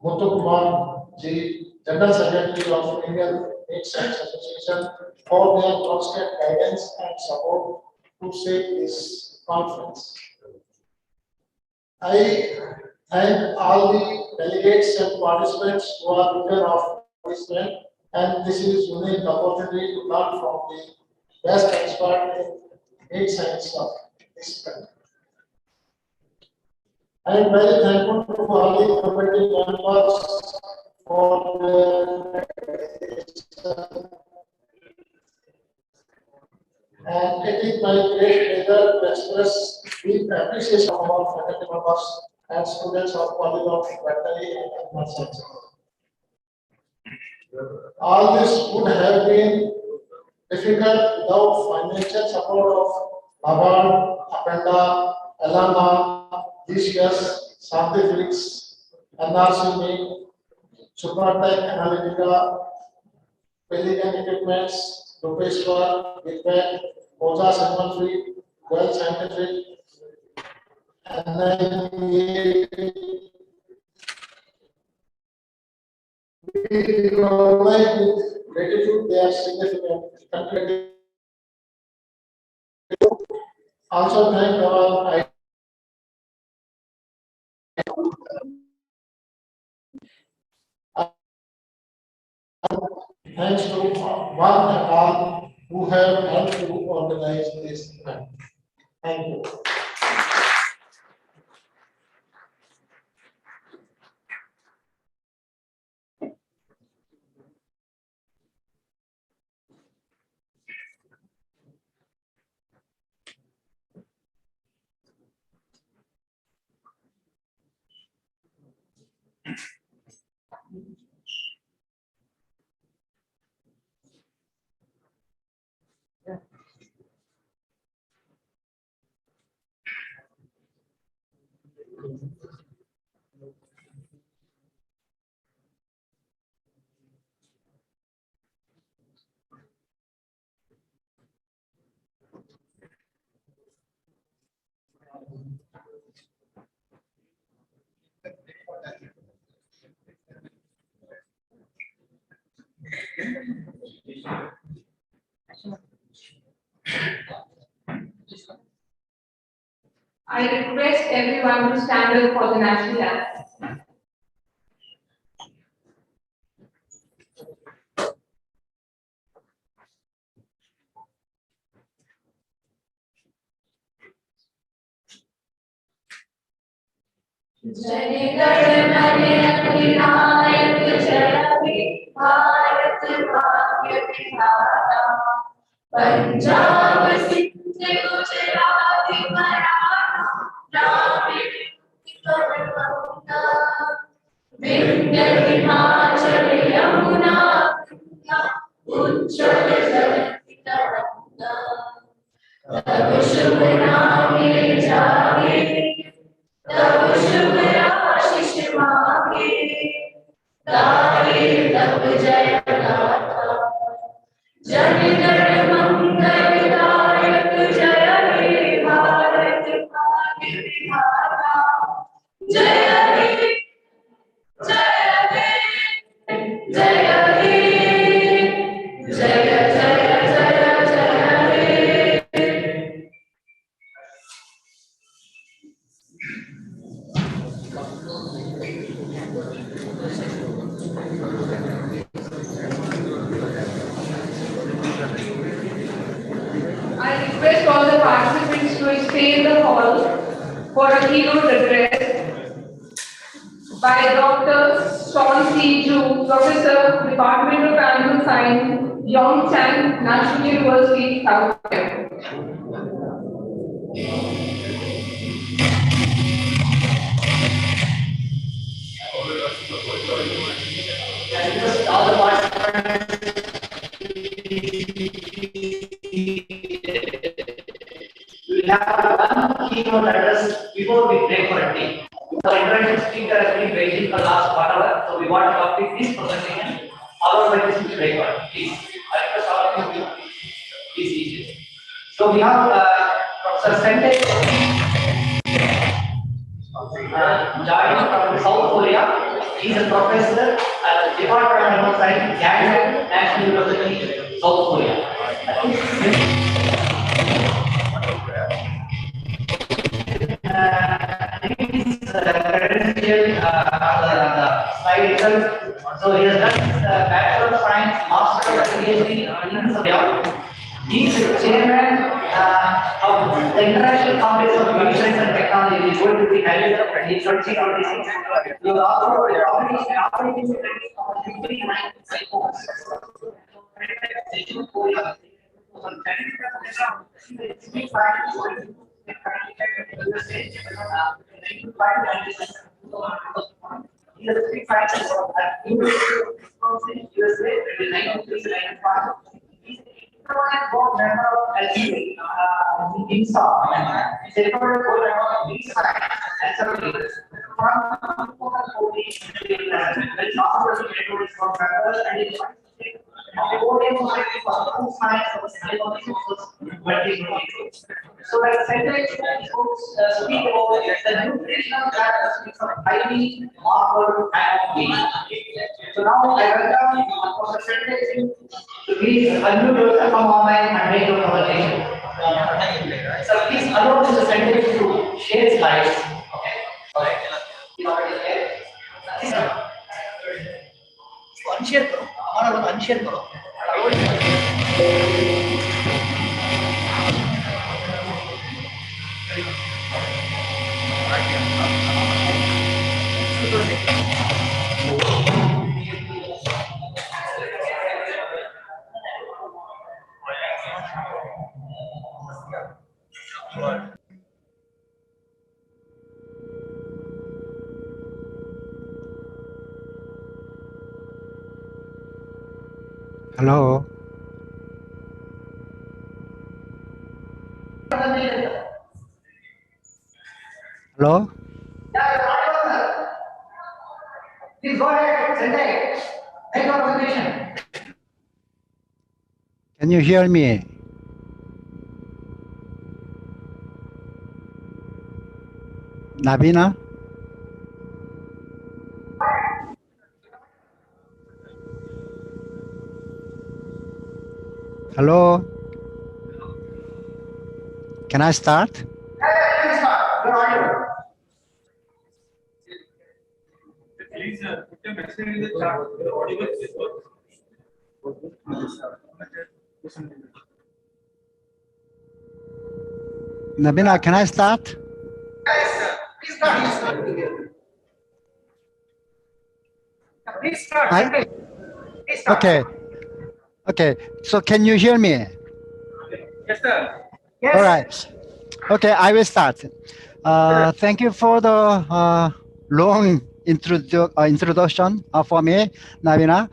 Muthu Kumar Ji, General Secretary of Indian Meat Science Association, for their constant guidance and support to shape this conference. I thank all the delegates and participants who are given of this event, and this is unique opportunity to learn from the best expert in meat science of this country. I am very thankful to all the committee members for their dedication. And it is my great pleasure to express deep appreciation of our faculty members and students of College of Veterinary and Animal Sciences. All this would have been difficult without financial support of Abad, Apenda, Elana, Discus, Scientifics, NRC, Supertech Analytica, Pelican Equipments, Lupeswar, Gitbet, Oza Cemetery, Well Scientific, and we recognize with gratitude their significant contribution. Also thank our thanks to one and all who have helped to organize this event. Thank you. I request everyone to stand up for the national anthem. जय गण अधिनायक जय हे भारत भाग्य विधाता पंजाब सिंध गुजरात मराठा द्राविड़ उत्कल गंगा विंध्य हिमाचल यमुना गंगा उज्जवल जगति तरंगा तब शुभ नामे जागे तब शुभ आशीष मांगे गाए तब जय गाथा जन गण मंगलदायक जय हे भारत भाग्य विधाता जय हे जय हे जय हे जय जय जय जय हे। I request all the participants to stay in the hall for a keynote address by Dr. Sean C. Ju, Professor, Department of Animal Science, Yongchang National University, South Korea. All the participants we have one keynote address before we break for a tea. The introduction speaker has been waiting for last 1 hour, so we want to complete this presentation followed by this break for please. I request all of you to please easy. So we have Professor Sente joining from South Korea. He is a professor at the Department of Animal Science, Yangchang National University, South Korea. The slide itself. So he has done Bachelor of Science, Master of PhD in India. He is the chairman of the International Congress of Nutrition and Technology. He is going to be held in 2026. He is also the operating board member of IMSACON-X, board member of IMSACON-X, so that sentence speak about the nutritional characteristics of highly marbled and so now I welcome Professor Sente to please unmute yourself from online and make your presentation. So please allow Mr. Sente to share slides. Okay. Alright. Unshare करो हमारा लोग unshare करो Hello. Hello. Please go ahead, Sanjay. Make your presentation. Can you hear me? Navina? Hello? Can I start? Please start. You're audible. Please put your message in the chat. Your audio is Navina, can I start? Please start. Please start. I- Please start. Okay. Okay. So can you hear me? Yes, sir. Yes. All right. Okay, I will start. Thank you for the long introduction for me, Navina.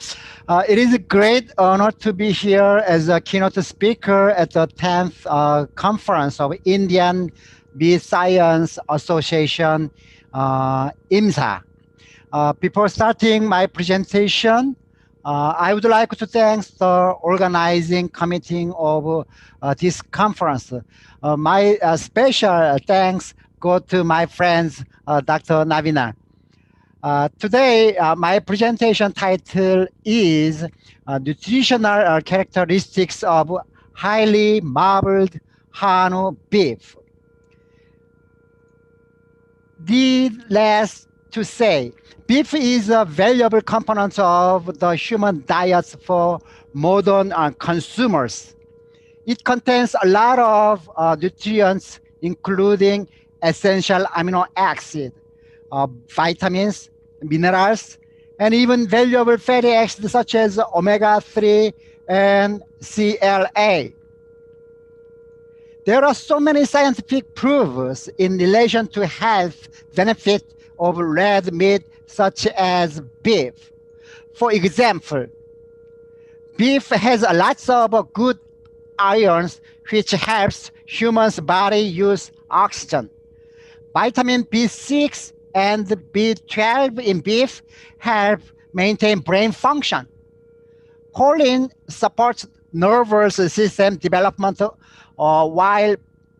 It is a great honor to be here as a keynote speaker at the 10th conference of Indian Bee Science Association, IMSA. Before starting my presentation, I would like to thank the organizing committee of this conference. My special thanks go to my friends, Dr. Navina. Today, my presentation title is Nutritional Characteristics of Highly Marbled Hanu Beef. Needless to say, beef is a valuable component of the human diets for modern consumers. It contains a lot of nutrients, including essential amino acids, vitamins, minerals, and even valuable fatty acids such as omega-3 and CLA. There are so many scientific proofs in relation to health benefit of red meat, such as beef. For example, beef has lots of good ions, which helps humans' body use oxygen. Vitamin B6 and B12 in beef help maintain brain function. Choline supports nervous system development, while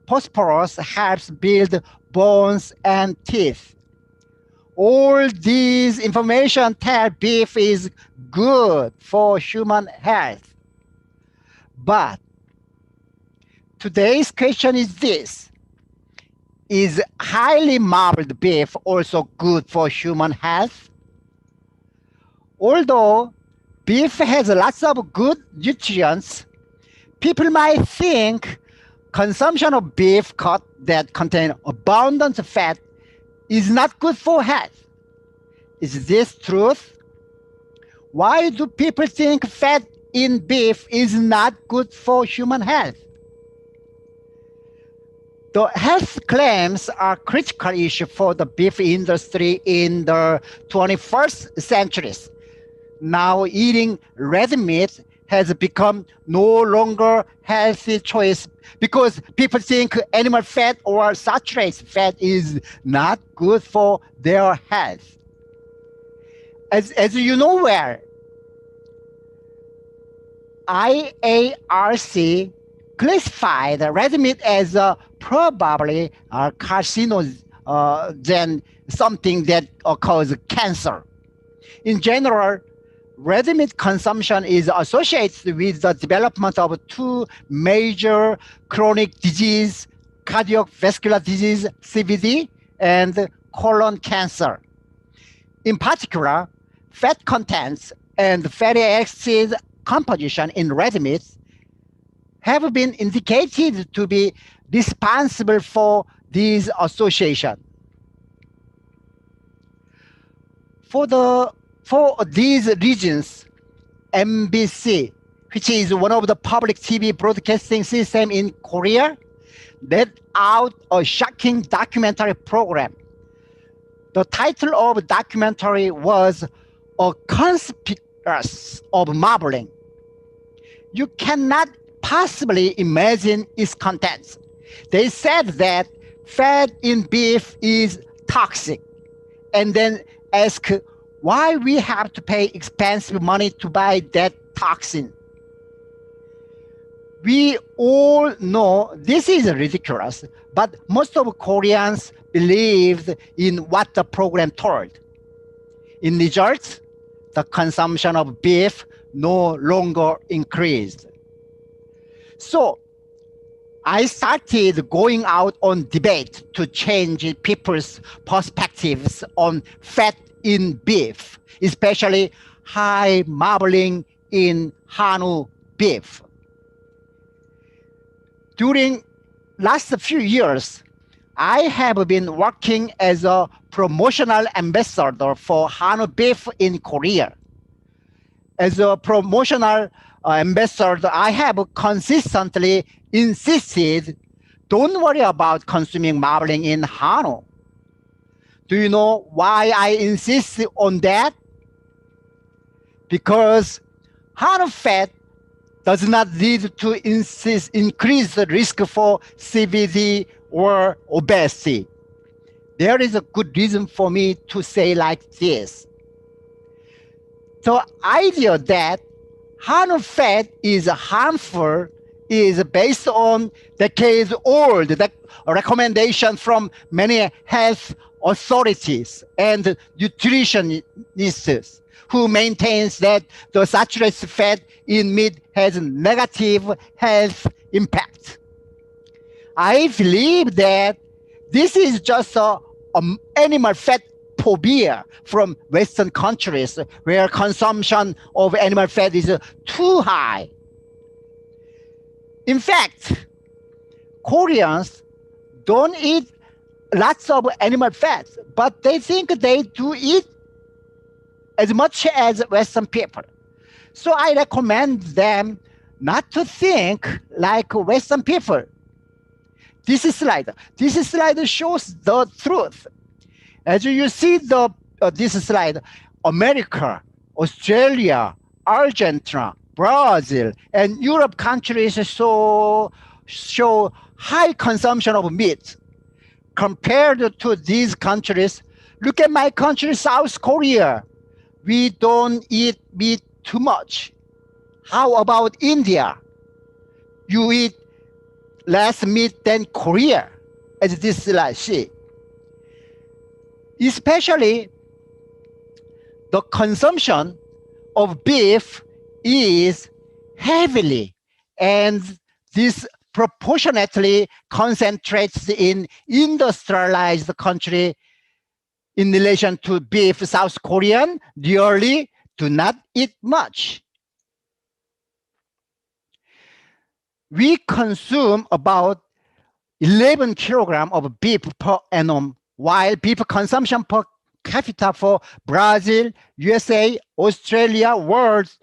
phosphorus helps build bones and teeth. All these information tell beef is good for human health. But today's question is this: is highly marbled beef also good for human health? Although beef has lots of good nutrients, people might think consumption of beef cut that contain abundant fat is not good for health. Is this truth? Why do people think fat in beef is not good for human health? The health claims are a critical issue for the beef industry in the 21st century. Now eating red meat has become no longer healthy choice because people think animal fat or saturated fat is not good for their health. As you know well, IARC classified red meat as probably a carcinogen, something that causes cancer. In general, red meat consumption is associated with the development of two major chronic diseases, cardiovascular disease, CVD, and colon cancer. In particular, fat contents and fatty acid composition in red meat have been indicated to be responsible for these associations. For these regions, MBC, which is one of the public TV broadcasting system in Korea, let out a shocking documentary program. The title of the documentary was A Conspiracy of Marbling. You cannot possibly imagine its contents. They said that fat in beef is toxic, and then ask why we have to pay expensive money to buy that toxin. We all know this is ridiculous, but most of Koreans believed in what the program told. In result, the consumption of beef no longer increased. So I started going out on debate to change people's perspectives on fat in beef, especially high marbling in Hanwoo beef. During last few years, I have been working as a promotional ambassador for Hanwoo beef in Korea. As a promotional ambassador, I have consistently insisted, don't worry about consuming marbling in Hanwoo. Do you know why I insist on that? Because Hanwoo fat does not lead to increase the risk for CVD or obesity. There is a good reason for me to say like this. The idea that Hanwoo fat is harmful is based on decades-old recommendation from many health authorities and nutritionists who maintains that the saturated fat in meat has negative health impact. I believe that this is just an animal fat phobia from Western countries where consumption of animal fat is too high. In fact, Koreans don't eat lots of animal fat, but they think they do eat as much as Western people. So I recommend them not to think like Western people. This slide shows the truth. As you see this slide, America, Australia, Argentina, Brazil, and Europe countries show high consumption of meat. Compared to these countries, look at my country, South Korea. We don't eat meat too much. How about India? You eat less meat than Korea, as this slide see. Especially the consumption of beef is heavily, and this proportionately concentrates in industrialized country in relation to beef. South Korean really do not eat much. We consume about 11 kilograms of beef per annum, while beef consumption per capita for Brazil, USA, Australia was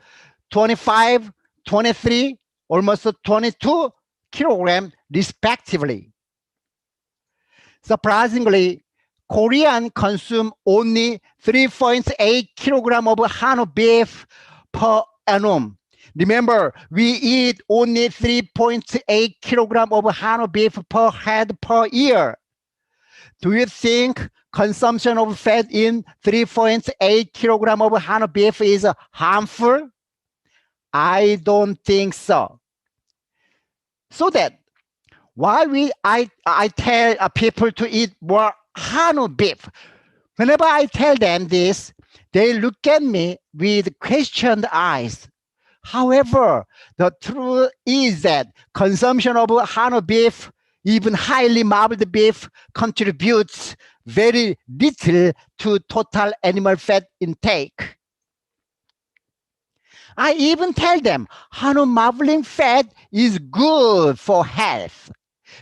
25, 23, almost 22 kilograms respectively. Surprisingly, Koreans consume only 3.8 kilograms of Hanwoo beef per annum. Remember, we eat only 3.8 kilograms of Hanwoo beef per head per year. Do you think consumption of fat in 3.8 kilograms of Hanwoo beef is harmful? I don't think so. So that why I tell people to eat more Hanwoo beef. Whenever I tell them this, they look at me with questioned eyes. However, the truth is that consumption of Hanwoo beef, even highly marbled beef, contributes very little to total animal fat intake. I even tell them Hanwoo marbling fat is good for health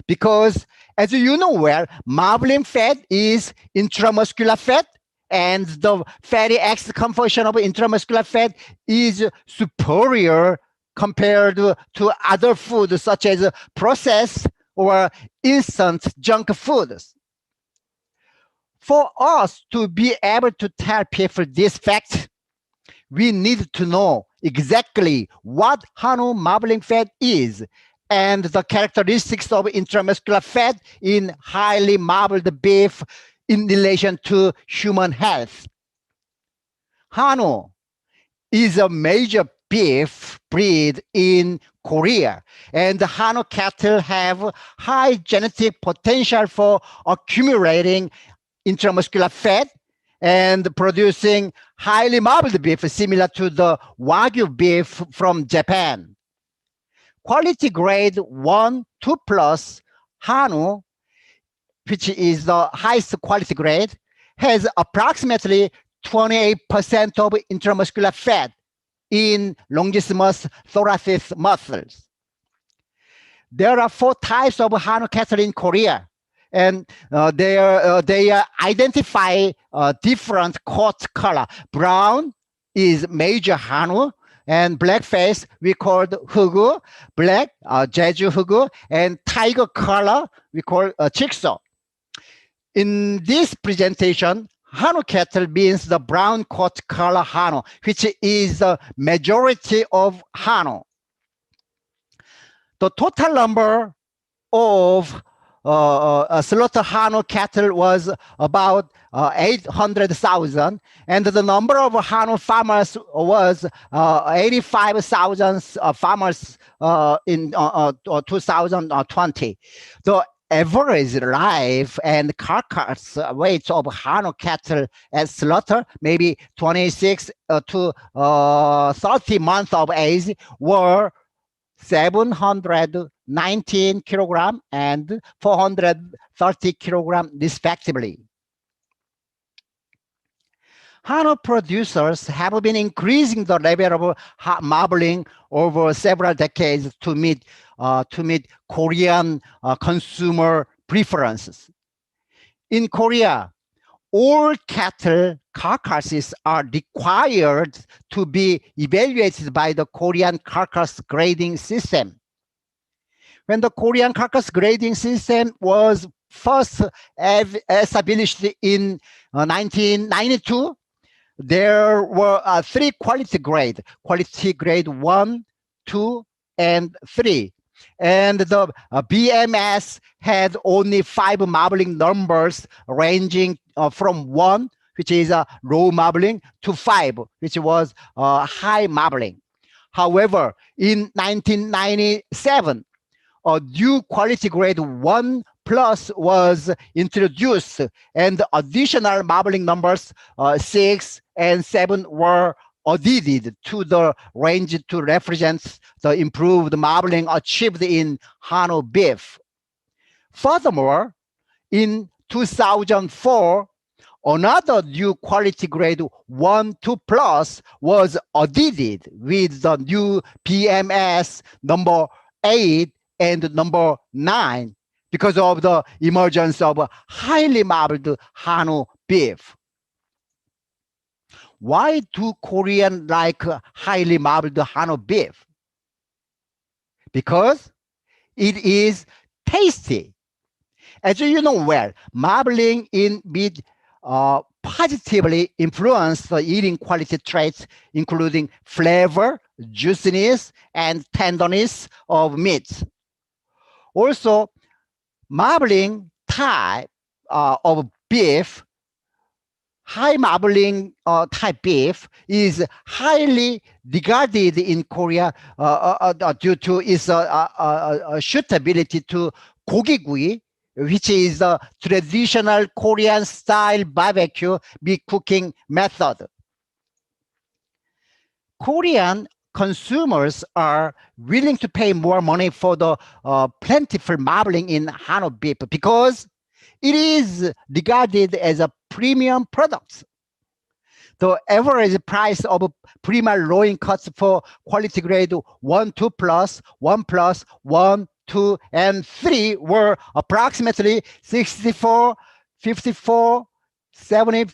because, as you know well, marbling fat is intramuscular fat, and the fatty acid composition of intramuscular fat is superior compared to other foods such as processed or instant junk foods. For us to be able to tell people this fact, we need to know exactly what HANO marbling fat is and the characteristics of intramuscular fat in highly marbled beef in relation to human health. HANO is a major beef breed in Korea, and the HANO cattle have high genetic potential for accumulating intramuscular fat and producing highly marbled beef similar to the Wagyu beef from Japan. Quality grade 1, 2 plus HANO, which is the highest quality grade, has approximately 28% of intramuscular fat in longissimus thoracic muscles. There are 4 types of HANO cattle in Korea, and they identify different coat color. Brown is major HANO, and black face we called Hugu, black Jeju Hugu, and tiger color we call Chikso. In this presentation, HANO cattle means the brown coat color HANO, which is the majority of HANO. The total number of slaughter HANO cattle was about 800,000, and the number of HANO farmers was 85,000 farmers in 2020. The average life and carcass weight of HANO cattle at slaughter, maybe 26 to 30 months of age, were 719 kilogram and 430 kilogram respectively. HANO producers have been increasing the level of marbling over several decades to meet Korean consumer preferences. In Korea, all cattle carcasses are required to be evaluated by the Korean carcass grading system. When the Korean carcass grading system was first established in 1992, there were 3 quality grades: quality grade 1, 2, and 3. And the BMS had only 5 marbling numbers ranging from 1, which is low marbling, to 5, which was high marbling. However, in 1997, a new quality grade 1 plus was introduced, and additional marbling numbers 6 and 7 were added to the range to represent the improved marbling achieved in HANO beef. Furthermore, in 2004, another new quality grade 1, 2 plus was added with the new PMS number 8 and number 9 because of the emergence of highly marbled HANO beef. Why do Koreans like highly marbled HANO beef? Because it is tasty. As you know well, marbling in meat positively influence the eating quality traits, including flavor, juiciness, and tenderness of meat. Also, marbling type of beef, high marbling type beef, is highly regarded in Korea due to its suitability to 고기구이, which is the traditional Korean style barbecue meat cooking method. Korean consumers are willing to pay more money for the plentiful marbling in HANO beef because it is regarded as a premium product. The average price of premium loin cuts for quality grade 1, 2 plus, 1 plus, 1, 2, and 3 were approximately 64, 54, 70,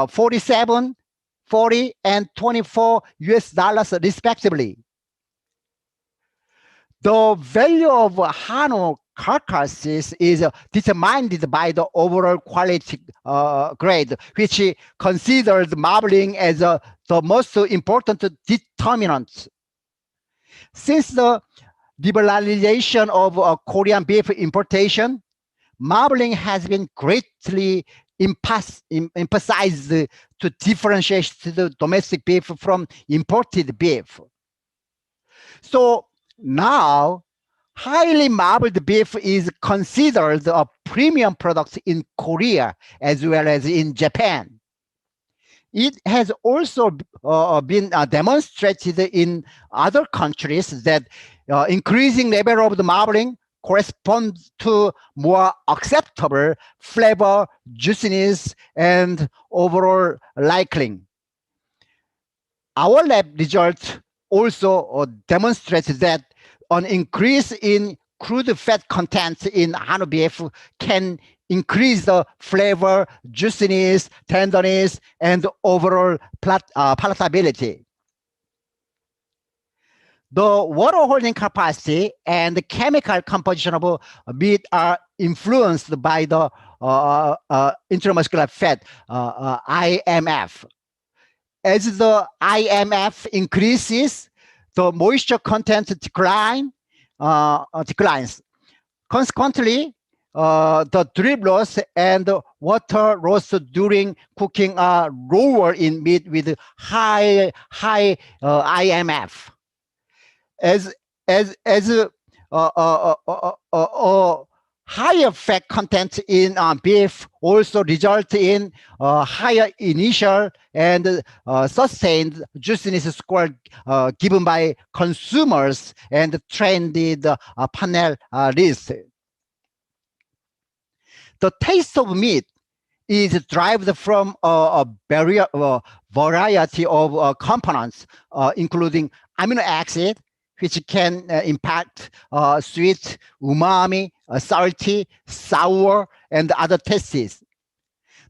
47, 40, and 24 US dollars respectively. The value of Hano carcasses is determined by the overall quality grade, which considers marbling as the most important determinant. Since the liberalization of Korean beef importation, marbling has been greatly emphasized to differentiate the domestic beef from imported beef. So now, highly marbled beef is considered a premium product in Korea as well as in Japan. It has also been demonstrated in other countries that increasing level of the marbling corresponds to more acceptable flavor, juiciness, and overall liking. Our lab results also demonstrated that an increase in crude fat content in Hano beef can increase the flavor, juiciness, tenderness, and overall palatability. The water holding capacity and the chemical composition of meat are influenced by the intramuscular fat, IMF. As the IMF increases, the moisture content declines. Consequently, the drip loss and water loss during cooking are lower in meat with high IMF. As higher fat content in beef also result in higher initial and sustained juiciness score given by consumers and trended panel list. The taste of meat is derived from a variety of components, including amino acid, which can impact sweet, umami, salty, sour, and other tastes.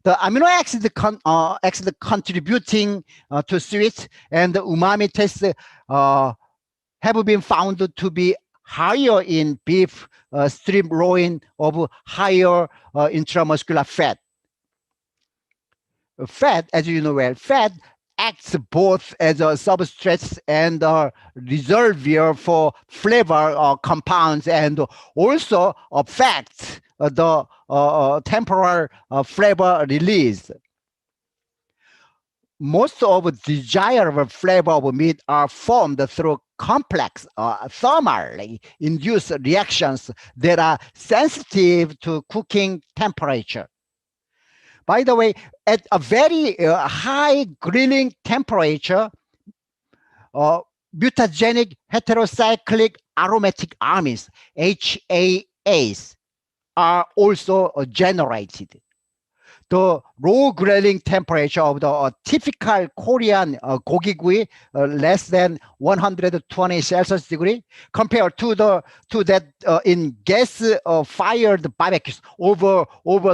The amino acid contributing to sweet and umami taste have been found to be higher in beef, strip loin of higher intramuscular fat. Fat, as you know well, fat acts both as a substrate and a reservoir for flavor compounds, and also affects the temporal flavor release. Most of desirable flavor of meat are formed through complex thermally induced reactions that are sensitive to cooking temperature. By the way, at a very high grilling temperature, mutagenic heterocyclic aromatic amines, HAAs, are also generated. The low grilling temperature of the typical Korean gogigui, less than 120 Celsius degree, compared to that in gas fired barbecues over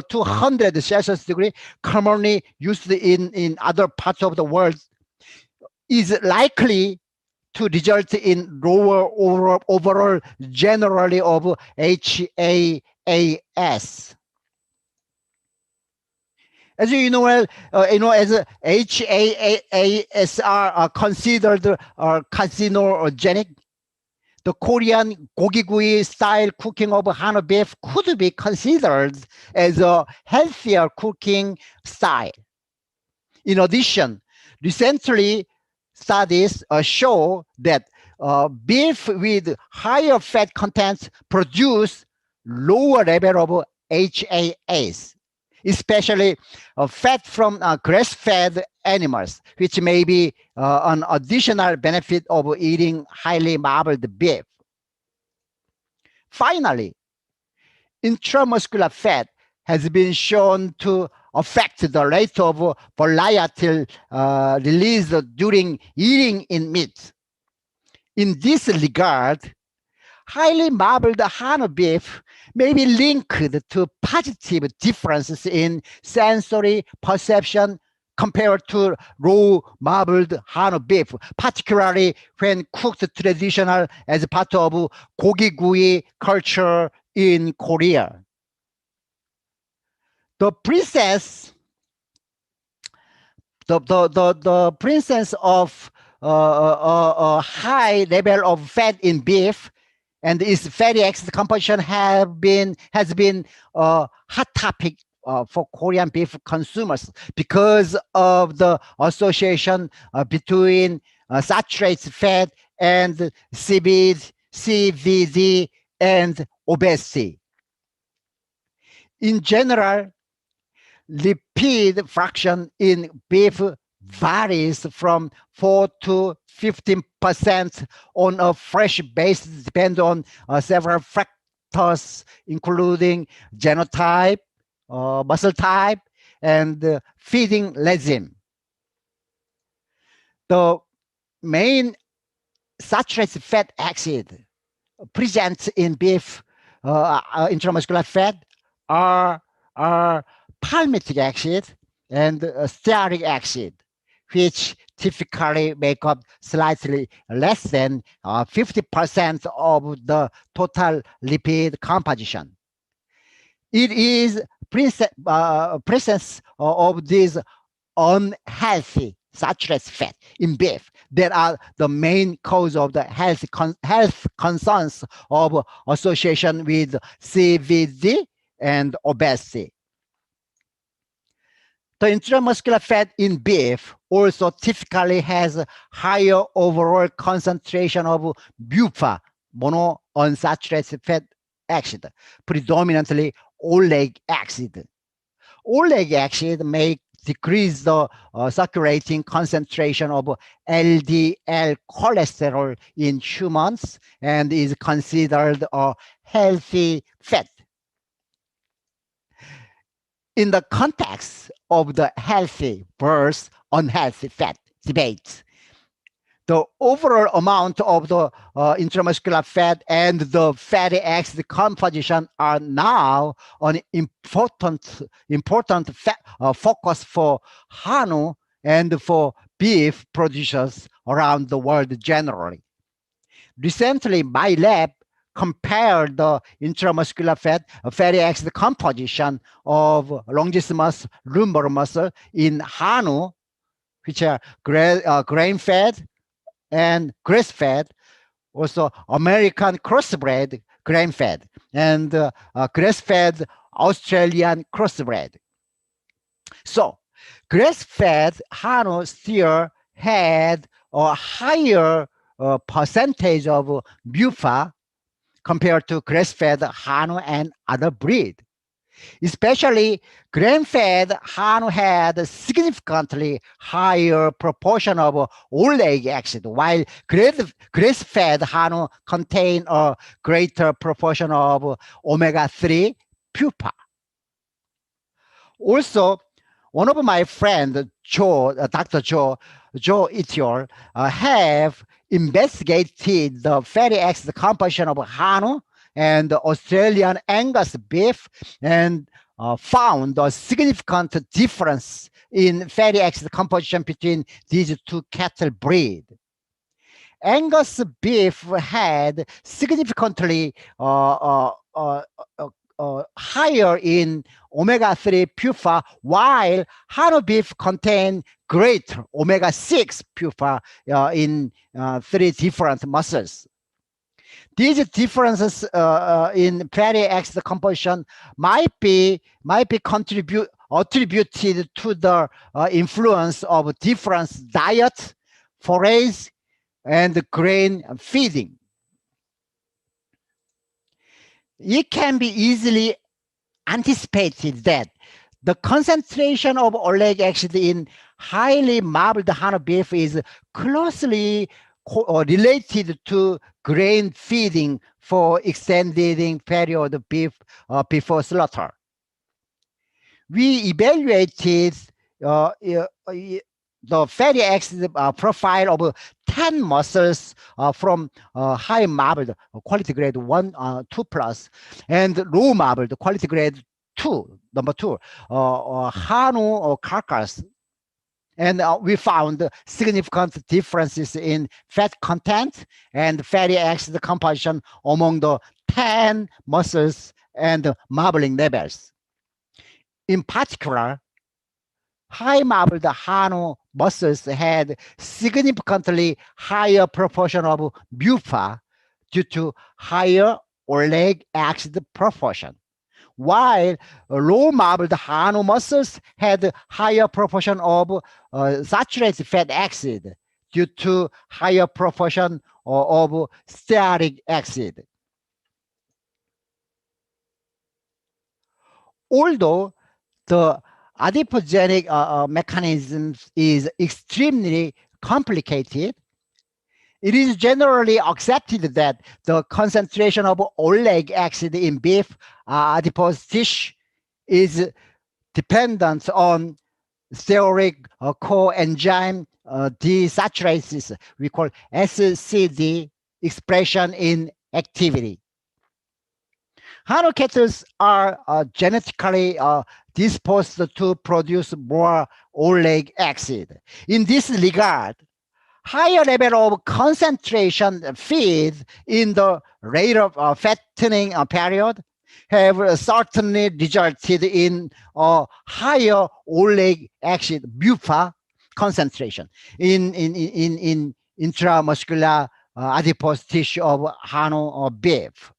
200 Celsius degree, commonly used in other parts of the world, is likely to result in lower overall generally of HAAs. As you know, as HAAs are considered carcinogenic, the Korean gogigui style cooking of Hano beef could be considered as a healthier cooking style. In addition, recently studies show that beef with higher fat content produce lower level of HAAs, especially fat from grass-fed animals, which may be an additional benefit of eating highly marbled beef. Finally, intramuscular fat has been shown to affect the rate of volatile release during eating in meat. In this regard, highly marbled Hano beef may be linked to positive differences in sensory perception, compared to raw marbled Hano beef, particularly when cooked traditional as part of 고기구이 culture in Korea. The princess of a high level of fat in beef and its fatty acid composition has been a hot topic for Korean beef consumers because of the association between saturated fat and CVD and obesity. In general, lipid fraction in beef varies from 4 to 15% on a fresh basis, depend on several factors, including genotype, muscle type, and feeding regime. The main saturated fat acid present in beef intramuscular fat are palmitic acid and stearic acid, which typically make up slightly less than 50% of the total lipid composition. It is presence of these unhealthy saturated fat in beef that are the main cause of the health concerns of association with CVD and obesity. The intramuscular fat in beef also typically has a higher overall concentration of BUFA, monounsaturated fat acid, predominantly oleic acid. Oleic acid may decrease the circulating concentration of LDL cholesterol in humans and is considered a healthy fat. In the context of the healthy versus unhealthy fat debate, the overall amount of the intramuscular fat and the fatty acid composition are now an important focus for Hano and for beef producers around the world generally. Recently, my lab compared the intramuscular fatty acid composition of longissimus lumbar muscle in Hano, which are grain-fed and grass-fed, also American crossbred grain-fed, and grass-fed Australian crossbred. So, grass-fed Hano still had a higher percentage of BUFA compared to grass-fed Hano and other breed. Especially grain-fed Hano had a significantly higher proportion of oleic acid, while grass-fed Hano contained a greater proportion of omega-3 pupa. Also, one of my friends, Dr. Joe Itior, have investigated the fatty acid composition of Hano and Australian Angus beef and found a significant difference in fatty acid composition between these two cattle breeds. Angus beef had significantly higher in omega-3 pupa, while Hano beef contained greater omega-6 pupa in 3 different muscles. These differences in fatty acid composition might be attributed to the influence of different diet, forage, and grain feeding. It can be easily anticipated that the concentration of oleic acid in highly marbled Hano beef is closely related to grain feeding for extended period of beef before slaughter. We evaluated the fatty acid profile of 10 muscles from high marbled quality grade 1, 2+, and low marbled quality grade 2, number 2, Hano carcass And we found significant differences in fat content and fatty acid composition among the 10 muscles and marbling levels. In particular, high marbled Hano muscles had significantly higher proportion of MUFA due to higher oleic acid proportion, while low marbled Hano muscles had higher proportion of saturated fat acid due to higher proportion of stearic acid. Although the adipogenic mechanism is extremely complicated, it is generally accepted that the concentration of oleic acid in beef adipose tissue is dependent on stearic coenzyme desaturases, we call SCD, expression in activity. Hano cattle are genetically disposed to produce more oleic acid. In this regard, higher level of concentration feed in the rate of fattening period have certainly resulted in a higher oleic acid MUFA concentration in intramuscular adipose tissue of Hano or beef.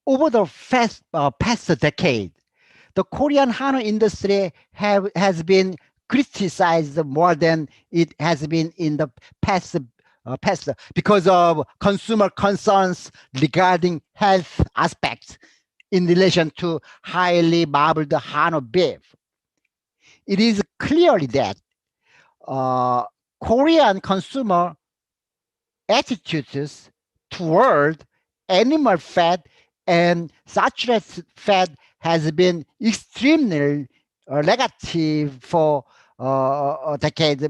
Over the past decade, the Korean Hano industry has been criticized more than it has been in the past because of consumer concerns regarding health aspects in relation to highly marbled Hano beef. It is clearly that Korean consumer attitudes toward animal fat and saturated fat has been extremely negative for decades,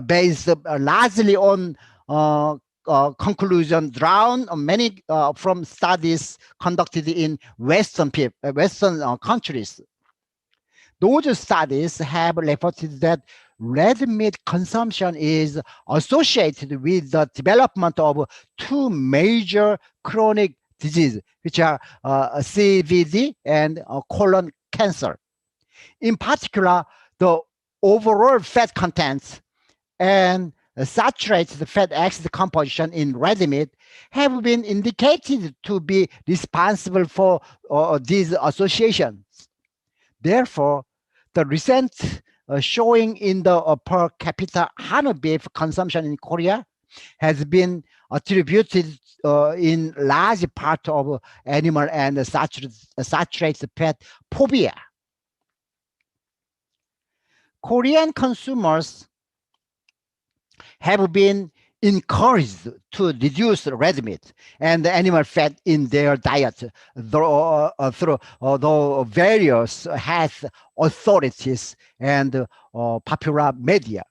based largely on conclusion drawn many from studies conducted in Western countries. Those studies have reported that red meat consumption is associated with the development of two major chronic diseases, which are CVD and colon cancer. In particular, the overall fat contents and saturated fat acid composition in red meat have been indicated to be responsible for these associations. Therefore, the recent showing in the per capita Hano beef consumption in Korea has been attributed in large part of animal and saturated fat phobia. Korean consumers have been encouraged to reduce red meat and animal fat in their diet through various health authorities and popular media.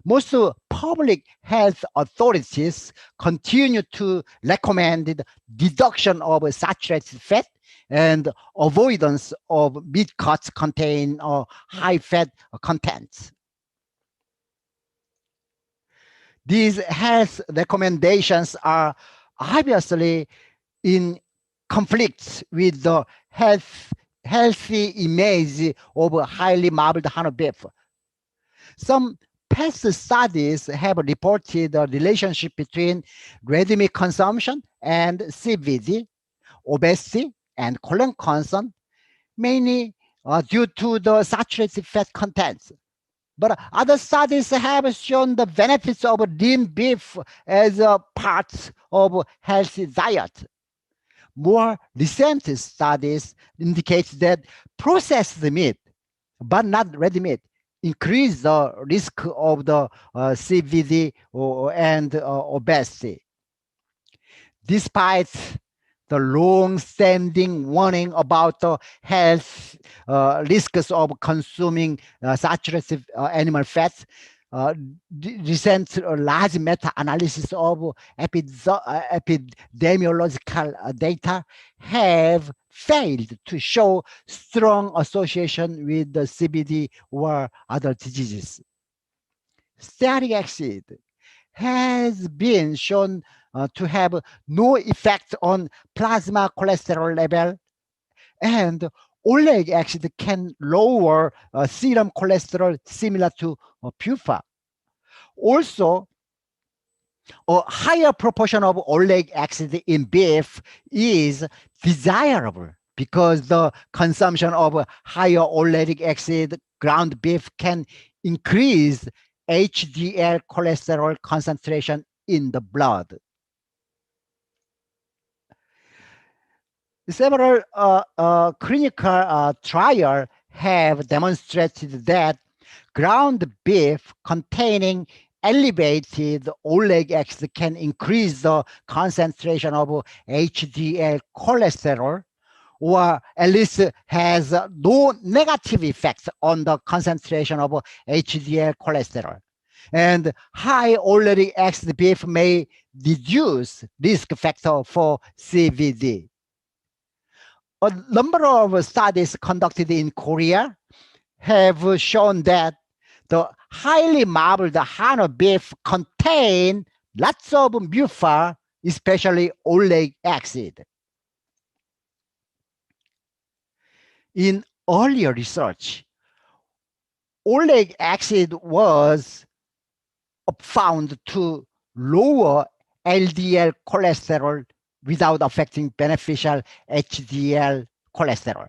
Most public health authorities continue to recommend the reduction of saturated fat and avoidance of meat cuts containing high fat contents. These health recommendations are obviously in conflict with the healthy image of highly marbled Hano beef. Some past studies have reported a relationship between red meat consumption and CVD, obesity, and colon cancer, mainly due to the saturated fat contents. But other studies have shown the benefits of lean beef as a part of healthy diet. More recent studies indicate that processed meat, but not red meat, increase the risk of the CVD and obesity. Despite the long-standing warning about the health risks of consuming saturated animal fats, recent large meta-analysis of epidemiological data have failed to show strong association with the CVD or other diseases. Stearic acid has been shown to have no effect on plasma cholesterol level, and oleic acid can lower serum cholesterol similar to PUFA. Also, a higher proportion of oleic acid in beef is desirable because the consumption of higher oleic acid ground beef can increase HDL cholesterol concentration in the blood. Several clinical trials have demonstrated that ground beef containing elevated oleic acid can increase the concentration of HDL cholesterol, or at least has no negative effect on the concentration of HDL cholesterol. And high oleic acid beef may reduce risk factor for CVD. A number of studies conducted in Korea have shown that the highly marbled Hano beef contain lots of MUFA, especially oleic acid. In earlier research, oleic acid was found to lower LDL cholesterol without affecting beneficial HDL cholesterol.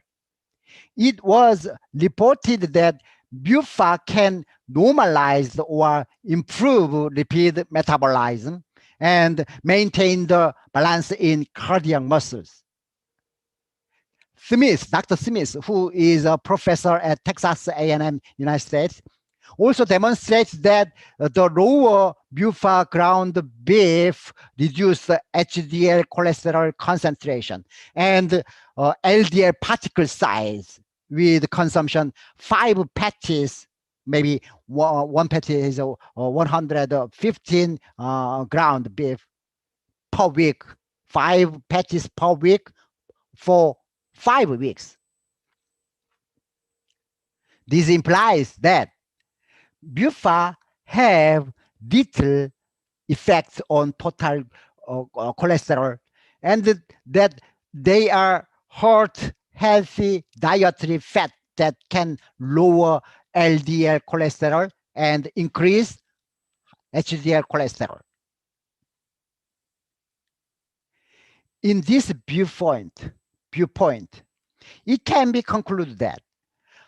It was reported that MUFA can normalize or improve lipid metabolism and maintain the balance in cardiac muscles. Dr. Smith, who is a professor at Texas A&M, United States, also demonstrates that the lower MUFA ground beef reduce the HDL cholesterol concentration and LDL particle size with consumption 5 patties, maybe one patty is 115 ground beef per week, 5 patties per week for 5 weeks. This implies that MUFA have little effect on total cholesterol, and that they are heart healthy dietary fat that can lower LDL cholesterol and increase HDL cholesterol. In this viewpoint, it can be concluded that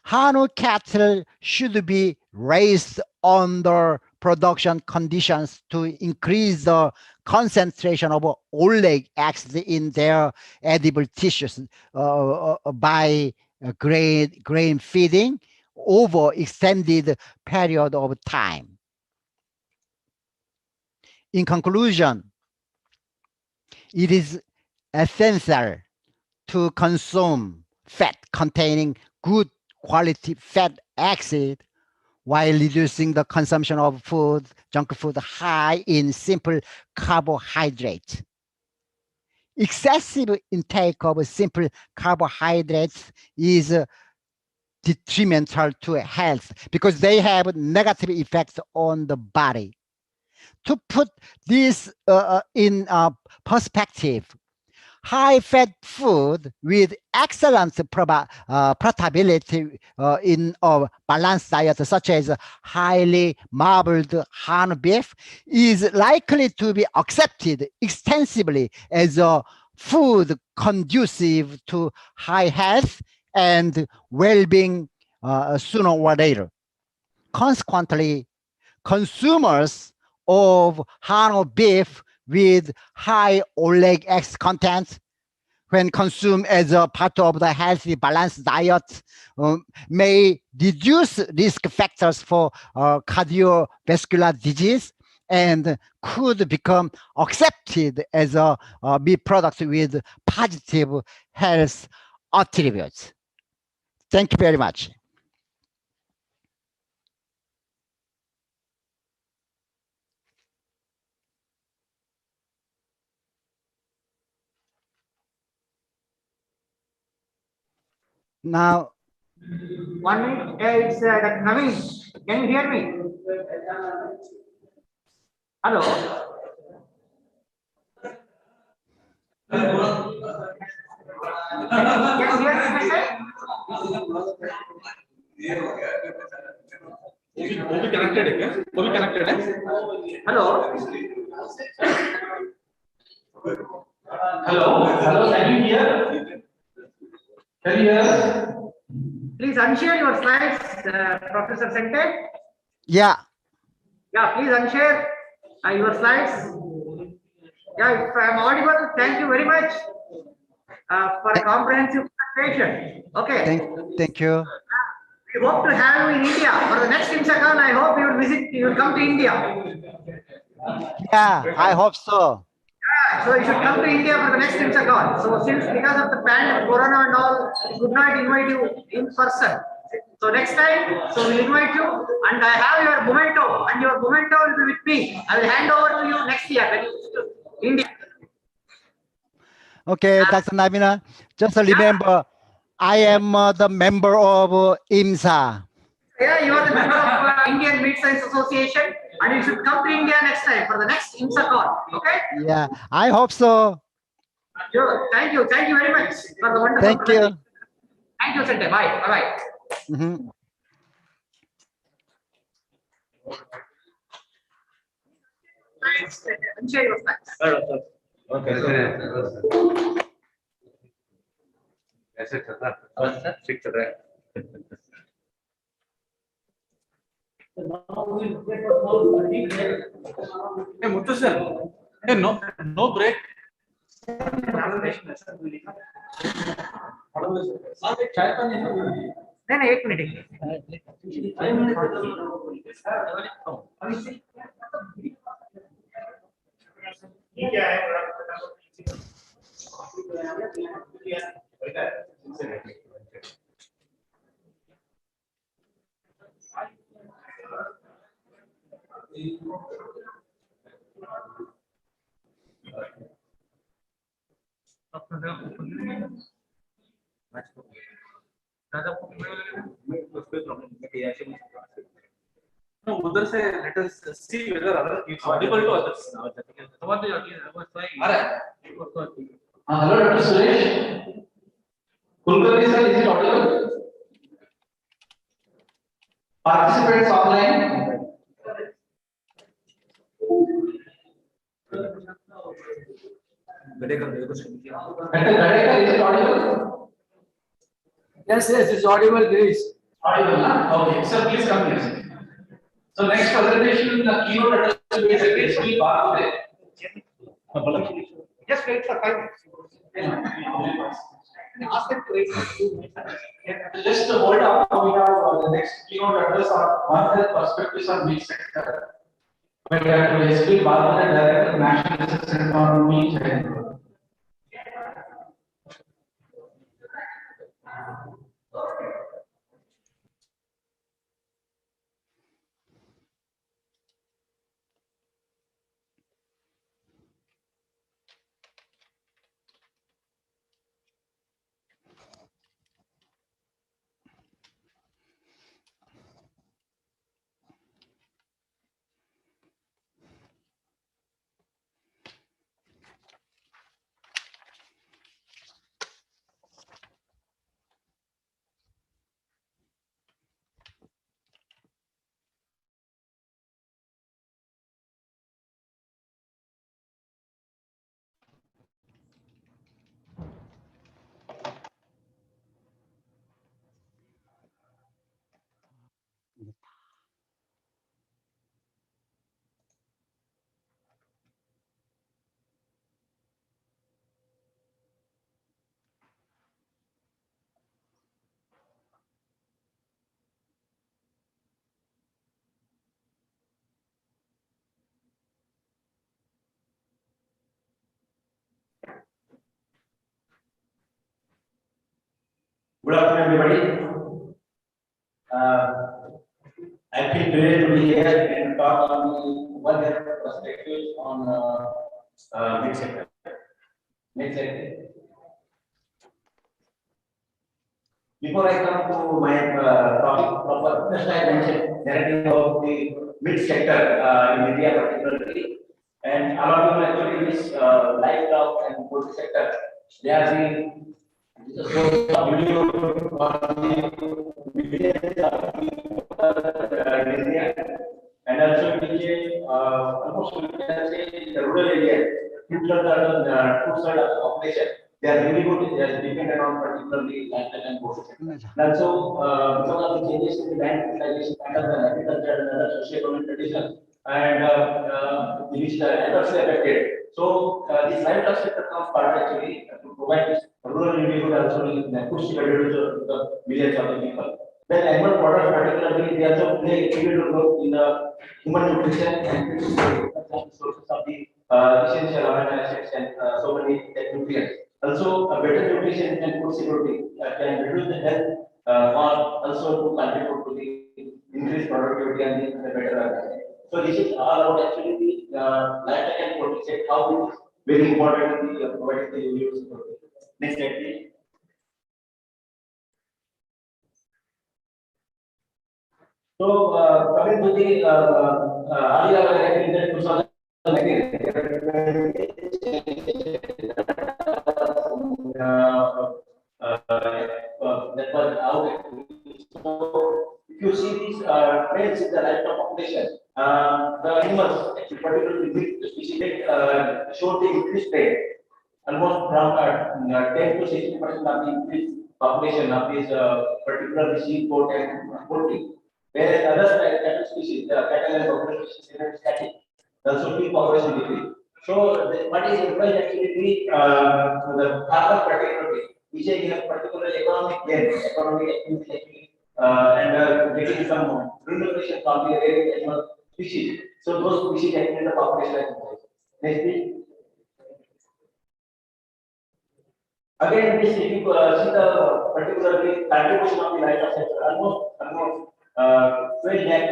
Hano cattle should be raised under production conditions to increase the concentration of oleic acid in their edible tissues by grain feeding over extended period of time. In conclusion, it is essential to consume fat containing good quality fat acid while reducing the consumption of food, junk food high in simple carbohydrates. Excessive intake of simple carbohydrates is detrimental to health because they have negative effects on the body. To put this in perspective, high-fat food with excellent portability in a balanced diet, such as highly marbled Hano beef, is likely to be accepted extensively as a food conducive to high health and well-being sooner or later. Consequently, consumers of Hano beef with high oleic acid content, when consumed as a part of the healthy balanced diet, may reduce risk factors for cardiovascular disease and could become accepted as a meat product with positive health attributes. Thank you very much. Now, 1 minute. It's Naveen. Can you hear me? Hello. Can you hear me, my side? Hello. Hello, can you hear? Can you hear? Please unshare your slides, Professor Sente. yeah. Yeah, please unshare your slides. Yeah, if I am audible, thank you very much for a comprehensive presentation. Okay. Thank you. We hope to have you in India for the next IMSACON. I hope you will visit. You will come to India. Yeah, I hope so. Yeah, so you should come to India for the next IMSACON. So since because of the pandemic, Corona and all, we could not invite you in person. So next time, so we'll invite you, and I have your memento, and your memento will be with me. I will hand over to you next year when you visit India. Okay, Dr. Navina, just remember, I am the member of IMSA. Yeah, you are the member of Indian Meat Science Association, and you should come to India next time for the next IMSACON. Okay? Yeah, I hope so. Sure. Thank you very much for the wonderful Thank you. Thank you, Sente. Bye. Bye. Mhm. Share your slides. Hey, Muthu sir. Hey, no break. Then 8 minutes. No, उधर से let us see whether other it's audible to others. Hello, Dr. Suresh. Kulkarni sir, is it audible? Participants online. Dr. Gadekar, is it audible? Yes, it's audible, Grace. Audible, na? Okay, sir, please come here. So next presentation, the keynote address will be the Grace Bharat. Just wait for 5 minutes. Ask them to wait for 2 minutes. Just hold on. We have the next keynote address on One Health Perspectives on Meat Sector. By Dr. S.P. Bharat, Director, National Research Center on Meat Sector. Good afternoon, everybody. I feel great to be here and talk on One Health perspectives on meat sector. Meat sector. Before I come to my topic proper, just I mentioned narrative of the mid sector in India particularly, and along with actually this livestock and poultry sector, they are the source of video India, and also almost we can say the rural area, two-thirds of the population. They are really good. They are dependent on particularly livestock and poultry. And also, because of the changes in the land utilization pattern and agriculture and other socio-economic conditions, and which are adversely affected. So, this livestock sector comes part actually to provide this rural livelihood also in the food security to the millions of the people. Then animal products particularly, they also play a pivotal role in the human nutrition and sources of the essential amino acids and so many nutrients. Also, better nutrition and food security can reduce the health cost, also to contribute to the increased productivity and the better health. So this is all about actually the livestock and poultry sector, how it is very important in the providing the food security. Next slide, please. So coming to the earlier in the 2019. That was out. So if you see these trends in the livestock population, the animals, particularly big species, showed the increased rate, almost from 10 to 60% of the increased population of these particularly sheep, goat, and poultry. Whereas other cattle species, the cattle and bovine species remain static. Also, pig population decrease. So, what is implied actually the farmer particularly, which is a particular economic gain, economic activity actually, and getting some remuneration from the rare animal species. So, those species actually the population has increased. Next, please. Again, this if you see the particularly contribution of the livestock sector, almost 12 lakh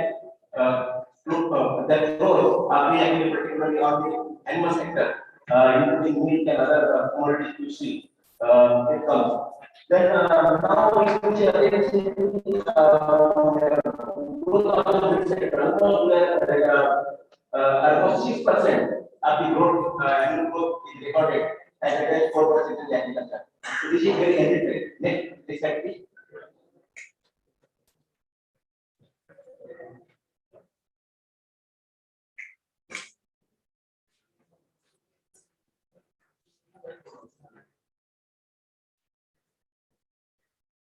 that growth are being actually particularly on the animal sector, including meat and other commodities you see it comes. Then now we see again growth of the meat sector, almost 6% of the growth annual growth is recorded, and it is 4% in the agriculture. So this is very interesting. Next, exactly.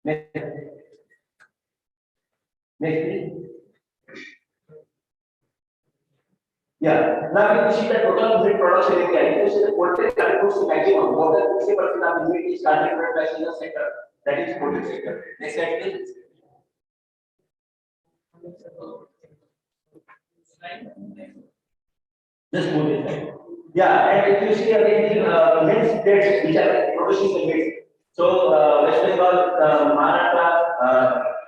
Next, please. Yeah. Now if you see the total meat production in India, you see the poultry contributes to maximum, more than 60% of the meat is contributed by single sector, that is poultry sector. Next slide, please. Just move it. Yeah, and if you see again the main states which are producing the meat. So West Bengal, Maharashtra,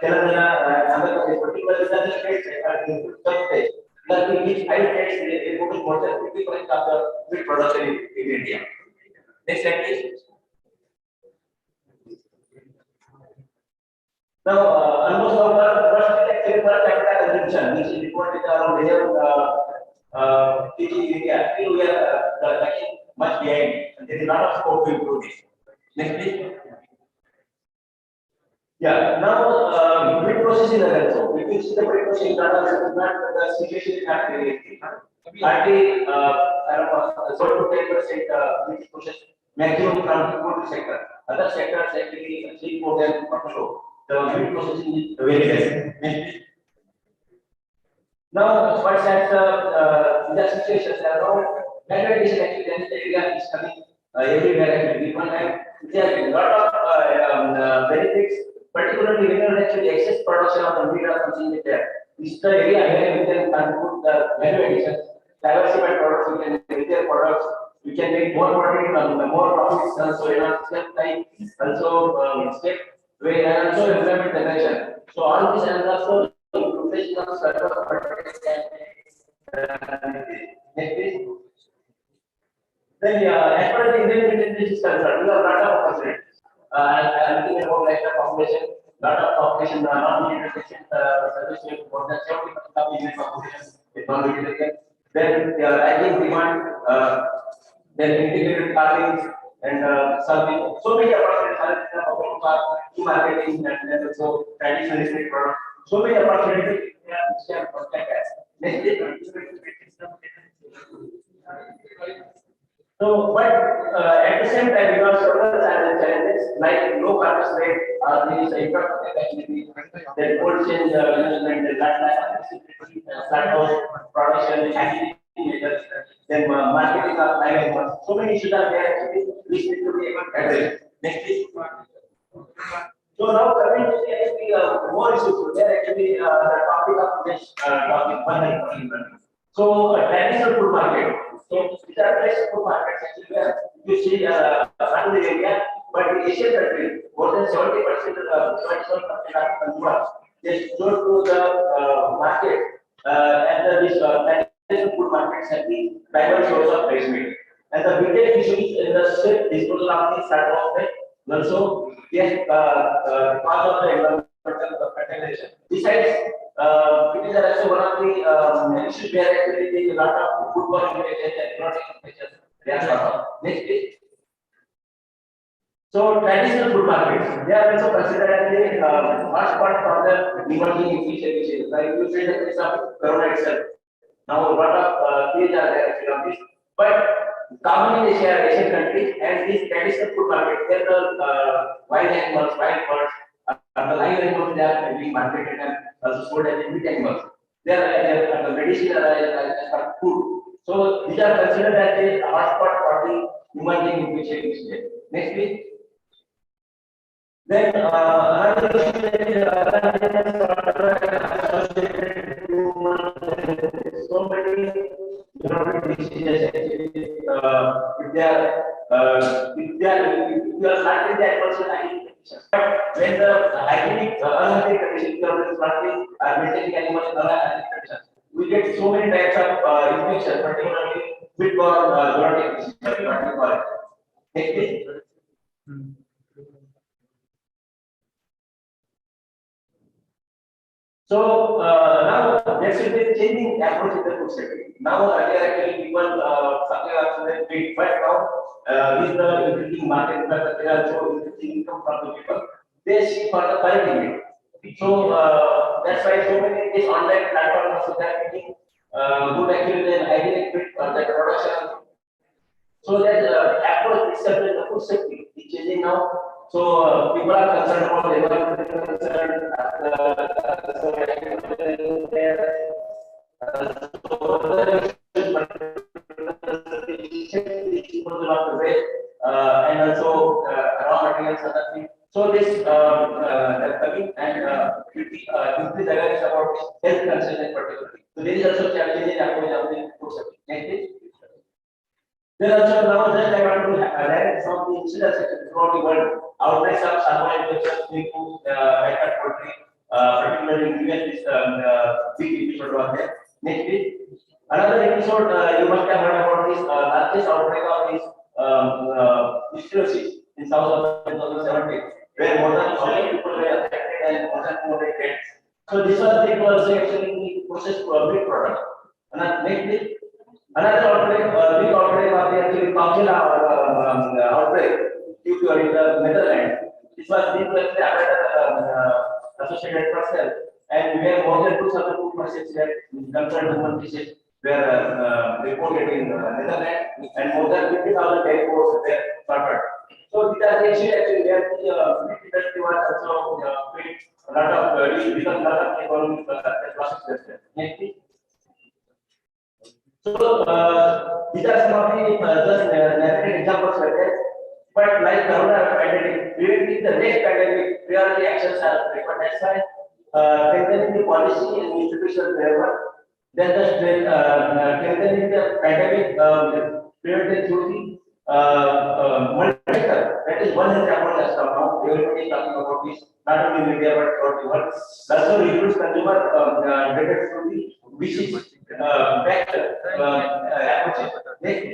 Telangana, Andhra Pradesh, particularly the states are in the stage. But in each 5 states, they produce more than 50% of the meat production in India. Next slide, please. Now, almost our first actually per capita consumption, which is reported around 11 kg in India, still we are lagging much behind, and there is a lot of scope to improve this. Next, please. Yeah, now meat processing also. If you see the meat processing data, the situation is not very easy. Hardly around 0 to 10% meat processed maximum from the food sector. Other sectors actually sheep, goat, and potato. The meat processing is very less. Now, what's that? The situations around validation actually in this area is coming everywhere. Actually, there are a lot of benefits, particularly when there is actually excess production of the meat or something like that. This is the area where we can contribute the value addition, diversified products, we can retail products, we can make more profit, more profits, also step time, also step way, and also employment generation. So all this and also professional service. Next, please. Then, as far as the Indian industry is concerned, we have a lot of opportunities. I'm looking at more national population, lot of population non-nutrition service more than 70% of Indian population is non-nutrition. Then rising demand, then integrated farming and serving. So many opportunities are in marketing and also traditional products. So many opportunities which are contact as. So, but at the same time, you have several challenges like low purchase rate, there is infrastructure facility, then cold chain management, then flat house production, agriculture, then marketing of items. So many issues are there actually which need to be addressed. Next, please. So now coming to the more issues, there actually the topic of this topic one. So traditional food market. So these are traditional food markets actually where you see around the area, but in Asian countries, more than 70% of consumers they go to the market and this traditional food markets have the primary source of fresh meat. And the biggest issue is in the safe disposal of the start of the also yes cause of the environmental contamination. Besides, it is also one of the issues where actually there is a lot of foodborne infections and chronic infections. Next please. So traditional food markets, they are also considered as the hotspot for the emerging issues. Like you say the case of Corona itself. Now a lot of cases are there actually on this, but commonly in Asian countries and these traditional food markets, there are the wild animals, wild birds, the live animals they are being marketed and also sold as meat animals. They are the medicinal as food. So these are considered as a hotspot for the emerging issues. Next please. Then another issue is so many diseases actually if you are starting the animals with hygienic conditions. But when the hygienic unhygienic conditions are maintaining animals in unhygienic conditions, we get so many types of infections, particularly foodborne zoonotic diseases. What we call it. Next please. So now there should be changing approach in the food sector. Now earlier actually people something are big, but now with the increasing market infrastructure also increasing income from the people, they seek for the quality meat. So that's why so many these online platforms also they are making good actually the hygienic meat or the production. So that approach itself in the food sector is changing now. So people are concerned about the environmental concern, and also raw materials other things. So this coming and increase awareness about health concerns in particular. So there is also challenging approach of the food sector. Next page. Then also now just I want to highlight some of the incidents throughout the world. Outbreaks of salmonella infections due to backyard poultry, particularly in US, this big episode was there. Next page. Another episode you must have heard about this largest outbreak of this listeriosis in South of 2017, where more than 1,000 people were affected and more than 200 deaths. So this was actually processed to a big product. And next page. Another outbreak, big outbreak of the actually Coxella outbreak due to in the Netherlands. This was due to the Associated Press, and we have more than 2,000 were concerned human cases were reported in Netherlands, and more than 50,000 dead reports were sorted. So these are the issues actually where the meat industry was also a lot of because a lot of economic losses. Next please. So these are some of the just narrated examples were there. But like Corona pandemic, preventing the next pandemic, priority actions are required. That's why strengthening the policy and institutional framework. Then the strengthening the pandemic prevented through the multi-sector. That is one example has come now. Everybody is talking about this, not only India but throughout the world. Also reduce consumer debit through the which is better approaches. Next,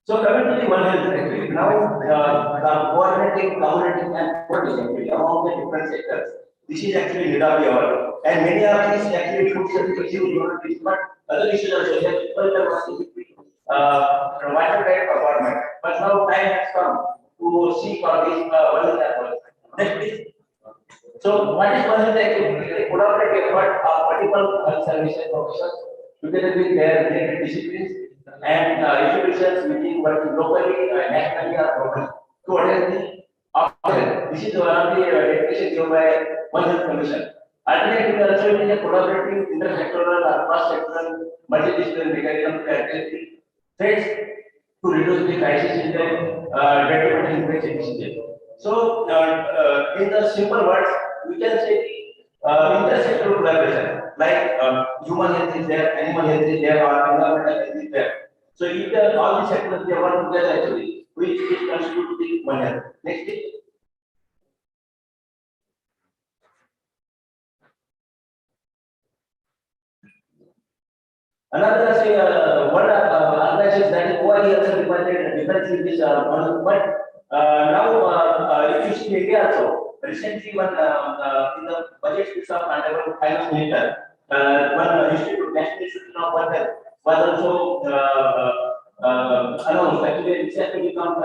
So coming to the One Health actually, now the coordinating, coordinating and coordinating among the different sectors. This is actually need of the hour, and many of these actually food safety issues, but other issues also that people are working with provided by the government. But now time has come to see for this One Health effort. Next, please. So what is One Health activity? A collaborative effort of multiple health services professionals together with their related disciplines and institutions within working locally, nationally or globally to address the health. This is one of the definition given by One Health Commission. Alternatively, also it is a collaborative, intersectoral or cross-sectoral multidisciplinary mechanism to address the threats to reduce the crisis in the detrimental impact efficiency. So, in the simple words, we can say intersectoral collaboration, like human health is there, animal health is there, or environmental health is there. So, if all these sectors they work together actually, which constitute the One Health. Next thing. Another say one organization that is OIE also divided differently in this one, but now if you see India also recently one in the budget speech of Honorable Finance Minister, one institute, National Institute of One Health was also announced. Actually, this has to become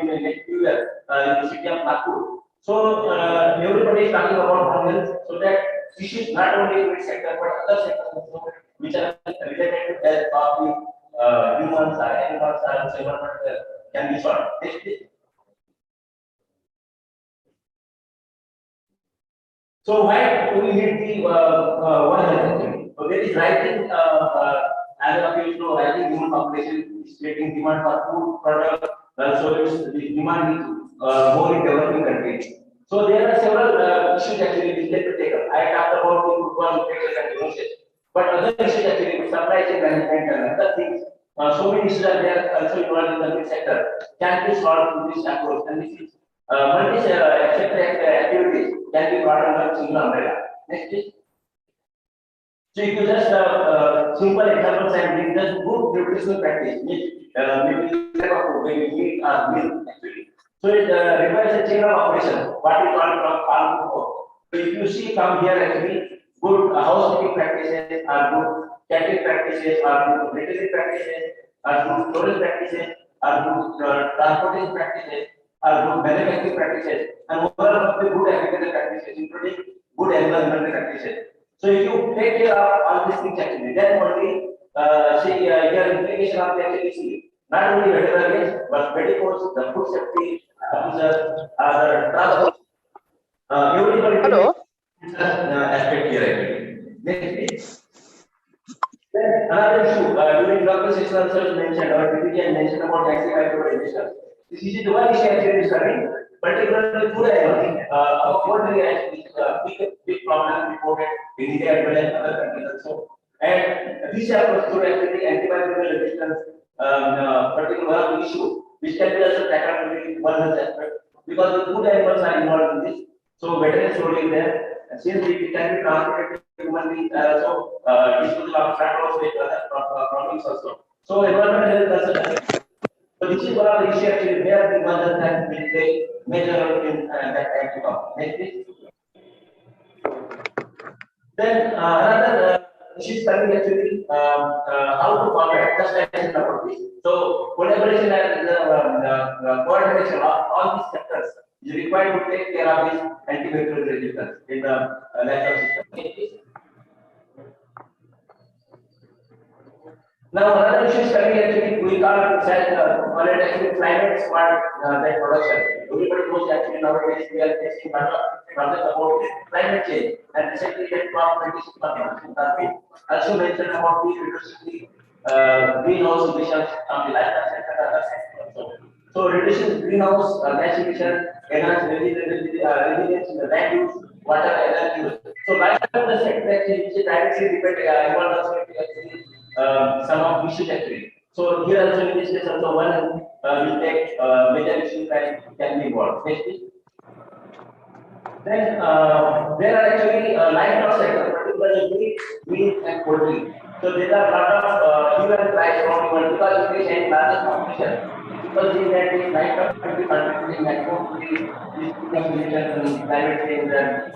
in the next few years in the city of Nagpur. So everybody is talking about One Health, so that issues not only in which sector but other sectors also, which are related to health of the humans or animals or environment can be solved. Next, please. So why do we need the One Health actually? So there is rising, as of you know, rising human population is creating demand for food products. So it's the demand is more in developing countries. So there are several issues actually which let me take up. I talked about the football infection and diagnosis, but other issues actually supply chain management and other things. So many issues are there also involved in the health sector can be solved through this approach, and this is multi-sector activities can be brought under single umbrella. Next, please. So if you just simple examples and bring just good nutritional practice, maybe maybe meat or milk actually. So it requires a chain of operation, what we call from farm to fork. So if you see from here actually, good housekeeping practices are good, catering practices are good, retailing practices are good, storage practices are good, transportation practices are good, manufacturing practices, and overall of the good agricultural practices, including good environmental practices. So if you take care of all these things actually, then only see your implication of the activity, not only veterinarians, but medicals, the food safety officers, other transport. Everybody. Hello. Aspect here actually. Next, please. Then another issue during Dr. Siswal sir mentioned or PPT mentioned about antimicrobial. This is the one issue actually is coming, particularly food allergy. Poultry is a big problem reported in India as well as other countries also. And these are actually antimicrobial resistance, particular one of the issue which can be also tackled with One Health aspect because the food animals are involved in this. So veterinary role is there. And since it can be transported to human beings, also disposal of fat loss with other problems also. So environmental health also. So this is one of the issues actually where the One Health can play major role in that activity. Next, please. Then another issue is coming actually how to combat just like I said about this. So collaboration and coordination of all these sectors is required to take care of this antimicrobial resistance in the natural system. Now another issue is coming actually we call it actually climate smart net production. Everybody knows actually nowadays we are facing problems about climate change and recently that COP26 also mentioned about the reducing the greenhouse emissions from the lifestyle sector and other sectors also. So reducing greenhouse gas emission, enhance resilience in the land use, water, energy use. So lifestyle sector actually is directly dependent involved also actually some of issues actually. So here also in this case also one will take major issue can be involved. Next, please. Then there are actually livestock sector, particularly meat and poultry. So there are a lot of human rights from because it is a large competition. People think that this night of contributing maximum to the and climate change and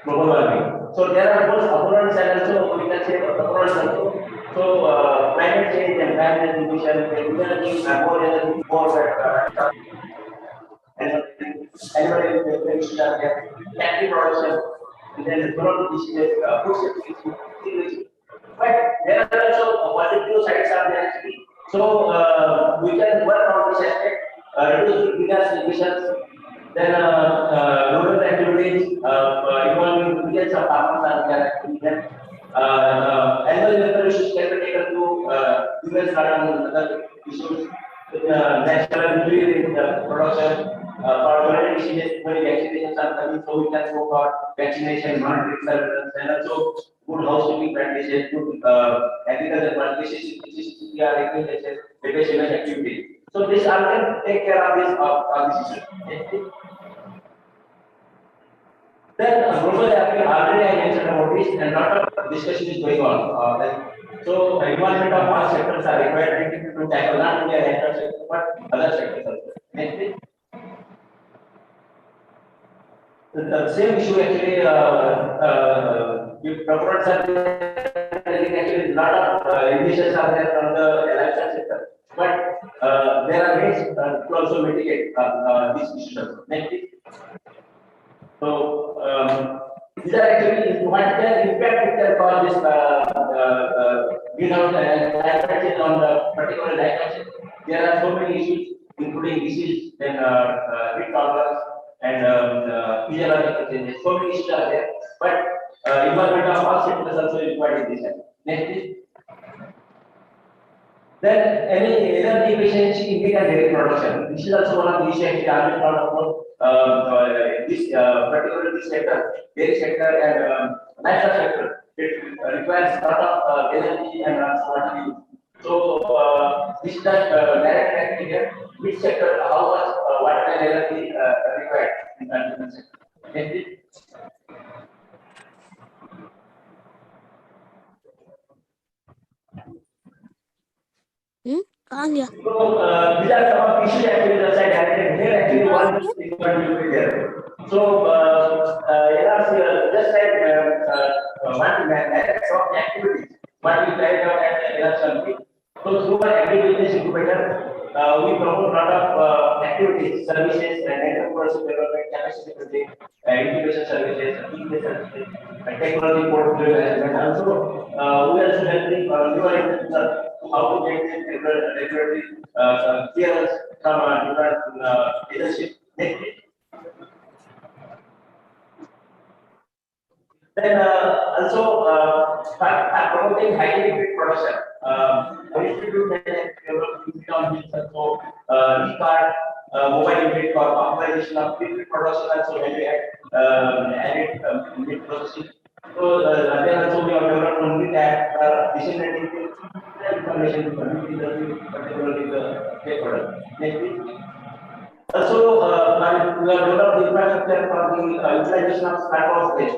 global warming. So there are both opponents and also we can say opponents also. So climate change and climate emission, energy, more energy, more animal factory production, and then economic diseases, food security. But there are also positive sides are there actually. So we can work on this aspect, reduce greenhouse emissions, then rural activities involving millions of farmers are there actually. Then animal welfare issues can be taken to US and other issues. National increase in the production for already diseases, many vaccinations are coming, so we can go for vaccination, monitoring surveillance, and also good housekeeping practices, good agriculture practices, agriculture, vegetation activity. So this all can take care of this issue. Then globally, already I mentioned about this, and lot of discussion is going on. So involvement of all sectors are required to tackle not only the agriculture sector but other sectors also. Next, please. The same issue actually, if proponents are actually a lot of emissions are there from the electrical sector, but there are ways to also mitigate these issues. Next, please. So these are actually what can impact it can cause this greenhouse and on the particular dimension. There are so many issues, including disease, then heat tolerance and physiological changes. So many issues are there, but involvement of all sectors also required in this. Next, please. Then any energy efficiency in meat and dairy production. This is also one of the issues actually I will talk about this particular this sector, dairy sector and livestock sector. It requires a lot of energy and water use. So this is the direct effect here. Which sector, how much water and energy required in that sector. Next, So these are some of issues actually that I directed here. Actually, one is going to be there. So just like one direct of activities, what we carried out at the country. So through our agribusiness incubator, we promote a lot of activities, services, and enterprise development, capacity building, incubation services, services, and technology portfolio management. Also, we are also helping new how to get regulatory clearance from different leadership. Then also promoting highly liquid production. Institute so restart mobile unit for optimization of liquid production also value added meat processing. So then also we have developed only that disseminating information to community, particularly the stakeholder. Next, please. Also, we have developed the infrastructure for the utilization of smart space.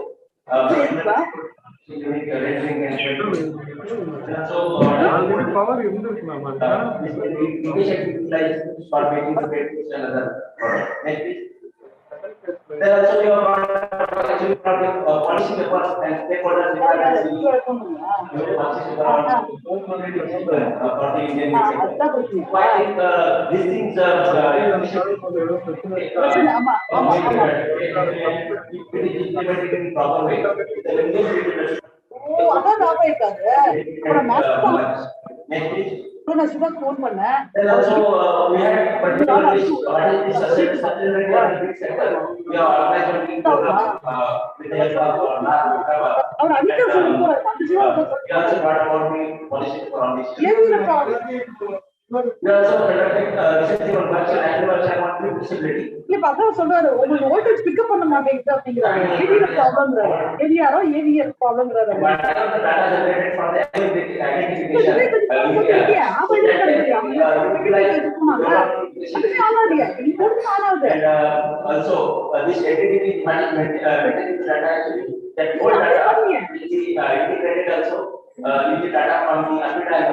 Rendering and so power utilize for making the bed and other products. Next, please. Then also we have actually policy papers and stakeholders requirements for the Indian sector. So I think these things implemented in proper way. Next, please. Then also we had particularly sustainability of the big sector. We are organizing program with the help of we also brought about the policy for this. We also conducted recently on virtual agriculture and disability. voltage pick up பண்ண மாட்டேங்குது அப்படிங்கறாங்க. AVR problem ரா. ஏவிஆரோ AVR problem ரா. The data generated from the identification. And also this identity management data actually that whole data will be integrated also using data from the Amida and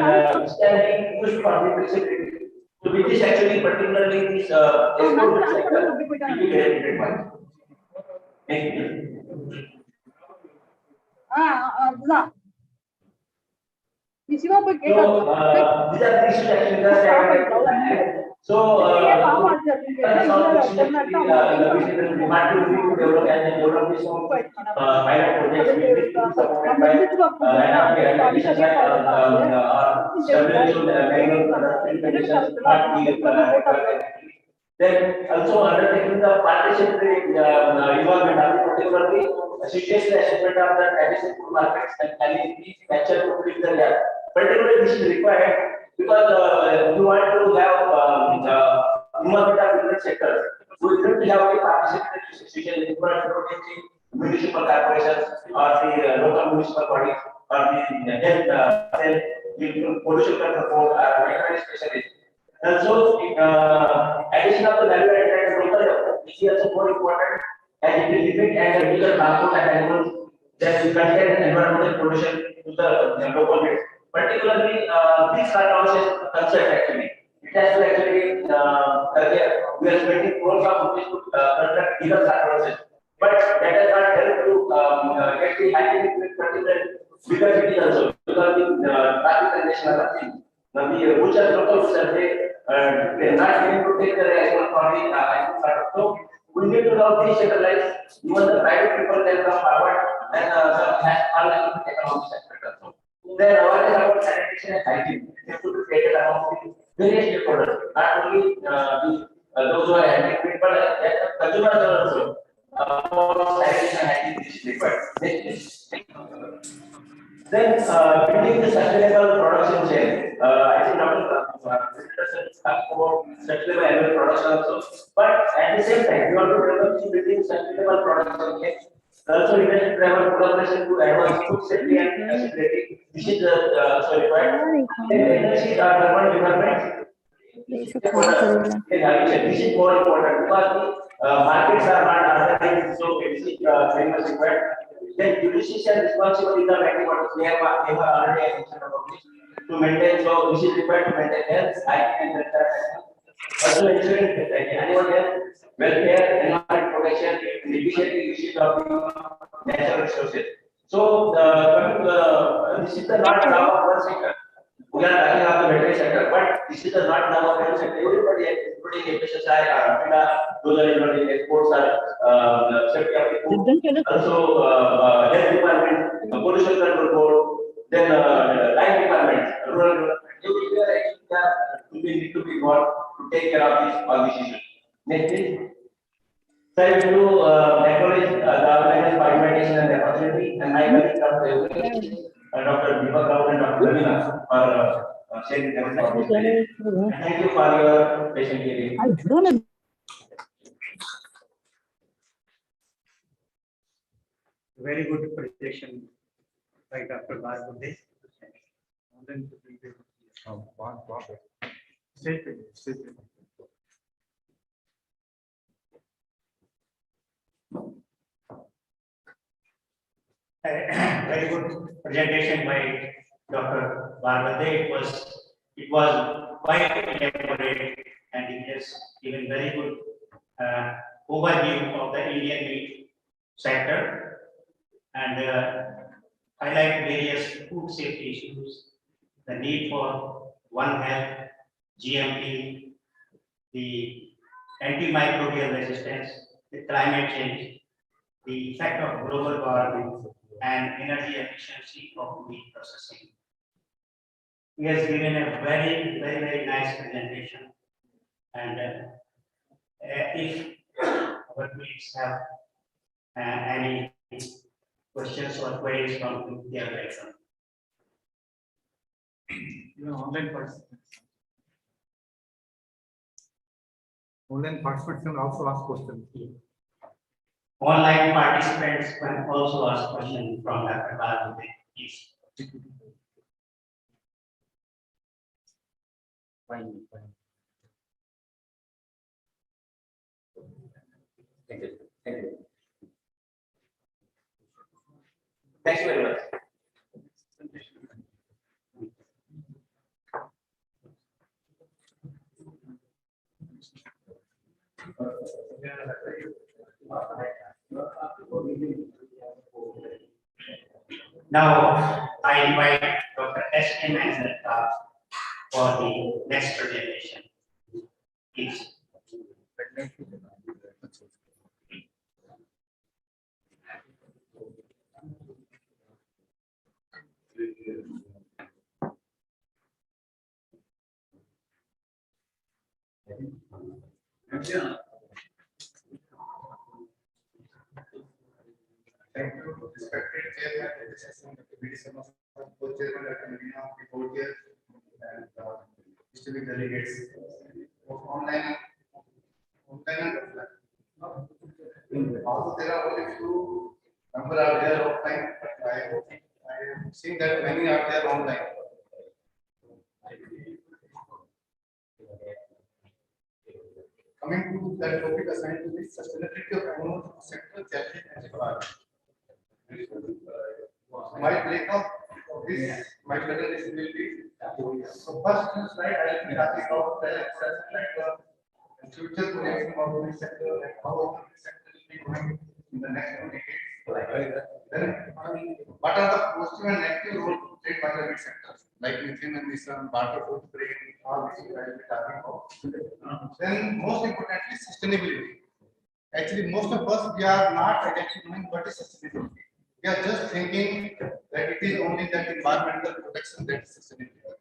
other scanning used for the flexibility. So with this actually particularly this export sector will be benefited by. Thank you. These are the issues actually that so develop this pilot projects supported by then also undertaking the participatory involvement, particularly situation assessment of the adjacent food markets and these venture to fill the gap. Particularly this is required because you want to have involvement of different sectors. So you need to have a participatory situation in municipal corporations or the local municipal bodies or the health pollution control board or veterinary specialists. Also, addition of the value added local is also more important as it will limit and illegal transport of animals that will contain environmental pollution to the local base. Particularly, this controversial concept actually, it has to actually we are spending crores of rupees to construct legal controversies, but that has not helped to get the hygienic particular bigger cities also because the traffic congestion are nothing. Now the butcher local survey they are not able to take the animal for the animal slaughter. So we need to now decentralize. Even the private people can come forward and some has all the economic aspect also. Then awareness about sanitation and hygiene has to be created among the various stakeholders, not only those who are handling it, but consumers also. Sanitation and hygiene is required. Then building the sustainable production chain. I think Dr. talked about sustainable animal production also. But at the same time, you want to develop building sustainable production chain. Also, you can travel collaboration to advance food safety and accessibility. This is also required. This is urban development. This is more important because the markets are not organized, so it is very much required. Then judicious and responsible in the making what they have already mentioned about this to maintain. So this is required to maintain health, hygiene, and also ensuring animal health, welfare, environment protection, and efficient usage of natural resources. So this is the not job of one sector. We are talking about the veterinary sector, but this is the not job of one sector. Everybody, including FSSI, those are involved exports are safety of the food, also health department, pollution control board, then line department, rural development. Everywhere we need to be involved to take care of all these issues. Next, please. So I will acknowledge the organizers for invitation and the opportunity, and my colleague Dr. Deepak Rao and Dr. Ravina for sharing their thoughts. Thank you for your patient hearing. Very good presentation by Dr. Bhargave. Very good presentation by Dr. Bhargave. It was quite elaborate and it has given very good overview of the Indian meat sector and highlight various food safety issues, the need for One Health, GMP, the antimicrobial resistance, the climate change, the effect of global warming, and energy efficiency of meat processing. He has given a very nice presentation. And if our colleagues have any questions or queries from their welcome. Online participants. Online participants can also ask questions. Online participants can also ask questions from Dr. Bhargave. Please. Fine. Thank you. Thank you very much. Now, I invite Dr. S.N. for the next presentation. Please. Thank you, respected chairman, co-chairman, co-chair, and distinguished delegates of online and offline. Also, there are only few number are there offline, but I have seen that many are there online. Coming to that topic assigned to the sustainability of animal sector challenges and requirements. My breakup of this, my presentation will be, so first slide I will be talking about the and future projection of the sector and how the sector will be going in the next 2 decades. Then, what are the positive and negative roles played by the sector, like methane emission, water footprint, all these I will be talking about. Then, most importantly, sustainability. Actually, most of us, we are not identifying what is sustainability. We are just thinking that it is only that environmental protection that is sustainability.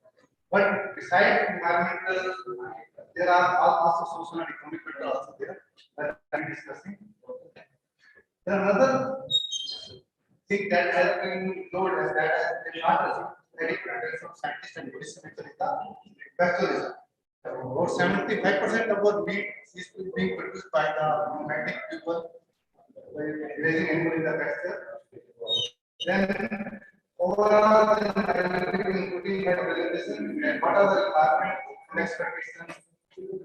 But besides environmental, there are also social and economic factors also there that we are discussing. Then another thing that has been told as that has been not adequate of scientists and policymakers is the pastoralism. About 75% of our meat is being produced by the nomadic people raising animals in the pasture. Then overall, including my presentation, and what are the requirements and expectations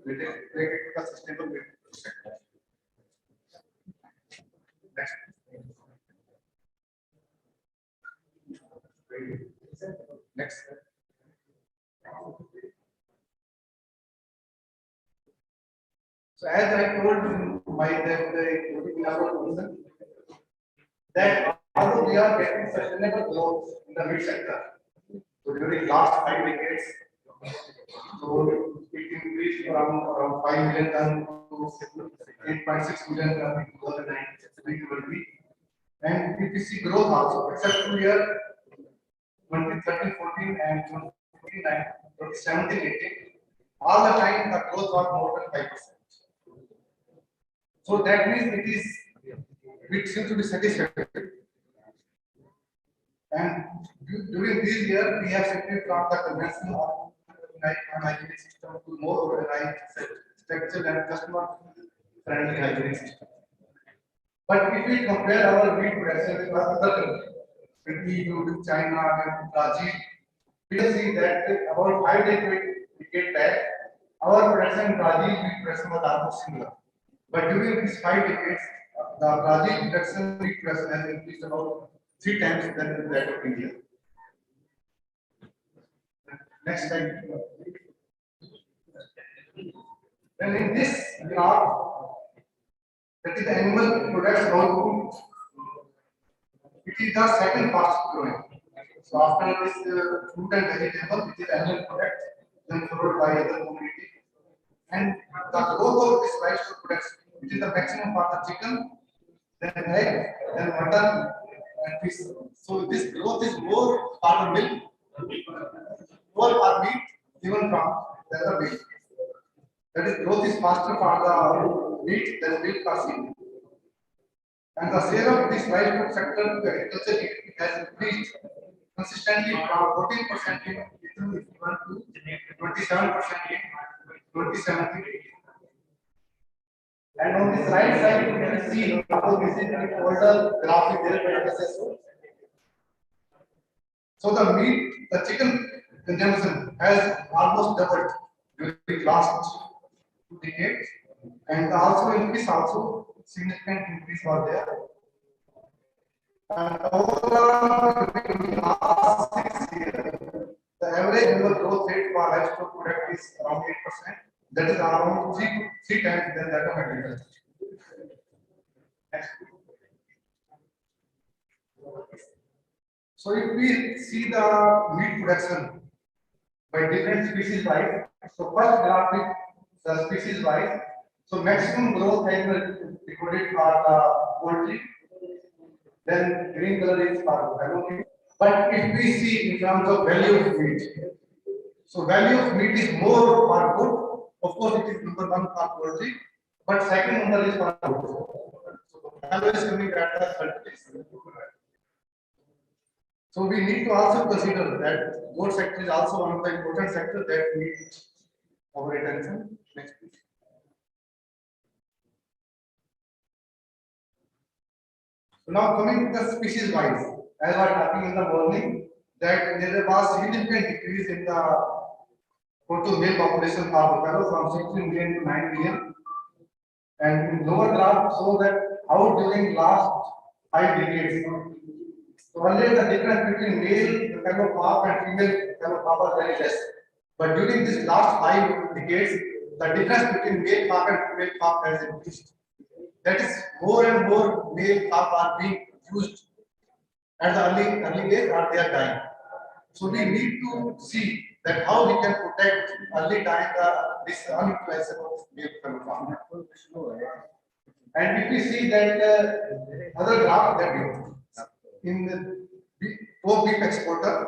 related to the sustainable sector. Next. Next. So as I told in my the that although we are getting sustainable growth in the meat sector, so during last 5 decades, so it increased from around 5 million ton to 8.6 million ton in 2019. And if you see growth also, except 2 years, 2013, 14 and 2014, 2017, 18, all the time the growth was more than 5%. So that means it seems to be satisfactory. And during this year, we have shifted from the conventional hygienic system to more organized, structured and customer-friendly hygienic system. But if we compare our meat production with other countries, with EU, China, and Brazil, we will see that about 5 decades back, our production in Brazil meat production was almost similar. But during these 5 decades, the Brazil production meat production has increased about 3 times than that of India. Next slide. Then in this graph, that is the animal products output. It is the second fastest growing. So after this fruit and vegetable, it is animal product, then followed by other commodity. And the growth of this livestock products, which is the maximum for the chicken, then egg, then mutton, and fish. So this growth is more for the milk, more for meat, even from the other meat. That is, growth is faster for the meat than milk for sheep. And the share of this livestock sector to agriculture has increased consistently from 14% in 2021 to 27% in 2017. And on this right side, you can see how this is the older graph is there. So the meat, the chicken consumption has almost doubled during last 2 decades, and also in fish also significant increase was there. And overall, in the last 6 years, the average annual growth rate for livestock product is around 8%. That is around three times than that of agriculture. Next. So if we see the meat production by different species wise, so first graph is the species wise. So maximum growth has been recorded for the poultry. Then green color is for buffalo. But if we see in terms of value of meat, so value of meat is more for good. Of course, it is number one for poultry, but second number is for good. So value is coming at the third place. So we need to also consider that goat sector is also one of the important sectors that needs our attention. Next, please. So now coming to the species wise, as I was talking in the morning, that there was significant decrease in the total male population of buffalo from 16 million to 9 million. And in lower graph show that how during last 5 decades. So earlier the difference between male buffalo calf and female buffalo calf was very less. But during this last 5 decades, the difference between male calf and female calf has increased. That is, more and more male calf are being used at the early age or they are dying. So we need to see that how we can protect early dying this uninfluencer of male buffalo calf. And if we see that other graph that in the pork beef exporter,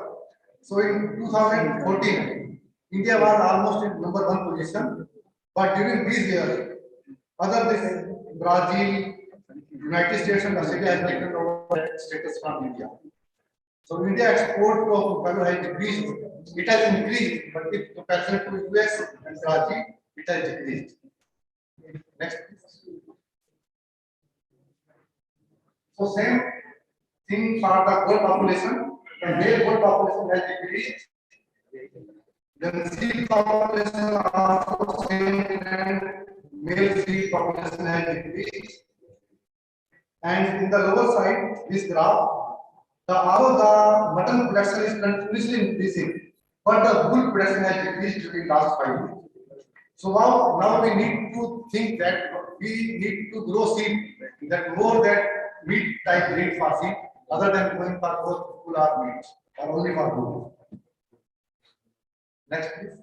so in 2014, India was almost in number one position, but during these years, other than Brazil, United States and Australia have taken over that status from India. So India export of buffalo has decreased. It has increased, but in comparison to US and Brazil, it has decreased. Next, please. So same thing for the goat population. The male goat population has decreased. The sheep population also same, and male sheep population has decreased. And in the lower side, this graph, although the mutton production is continuously increasing, but the bull production has decreased during last 5 years. So now we need to think that we need to grow sheep that more that meat type breed for sheep, other than going for both bull or meat, or only for bull. Next, please.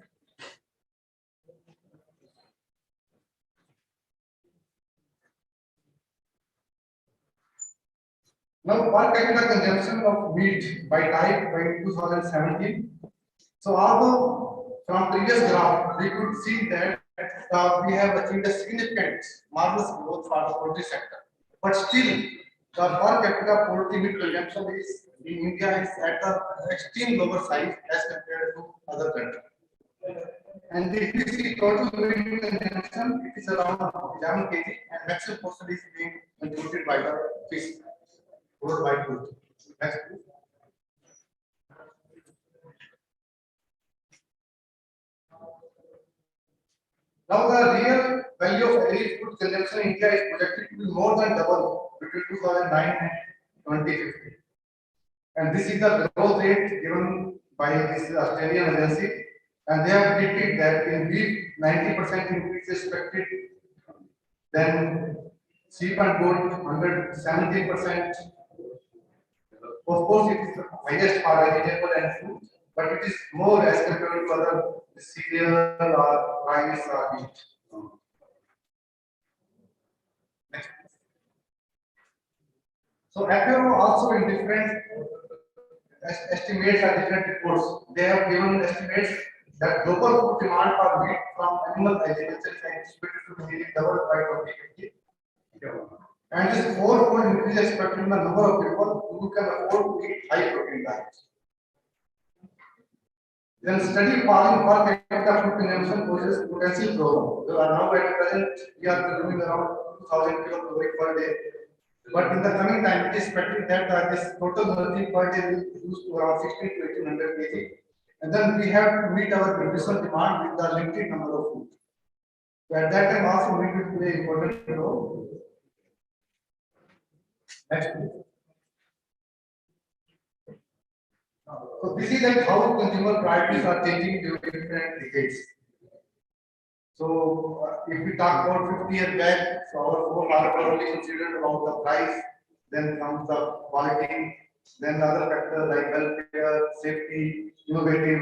Now, per capita consumption of meat by type by 2017. So, although from previous graph we could see that we have achieved a significant marvelous growth for the poultry sector, but still the per capita poultry meat consumption is in India is at the extreme lower size as compared to other countries. And if you see total meat consumption, it is around 11 kg, and maximum portion is being contributed by the fish. By food. Next, please. Now the real value of agri food consumption in India is projected to be more than double between 2009 and 2050. And this is the growth rate given by this Australian agency, and they have predicted that in beef 90% increase is expected, then sheep and goat 117%. Of course, it is the highest for vegetable and fruit, but it is more as compared to other cereal or rice or wheat. Next. So, FAO also in different estimates and different reports, they have given estimates that global food demand for meat from animal agriculture is anticipated to be nearly doubled by 2050. And this fourfold increase is expected in the number of people who can afford to eat high protein diets. Then study falling per capita food consumption poses potential problem. So now at present we are consuming around 2,000 kilocalories per day. But in the coming time, it is expected that this total energy per day will reduce to around 16 to 1800 kg. And then we have to meet our nutritional demand with the limited number of food. So at that time also meat will play an important role. Next, please. So this is like how consumer priorities are changing during different decades. So if we talk about 50 years back, so our phone are probably considered about the price, then comes the quality, then the other factors like welfare, safety, innovative.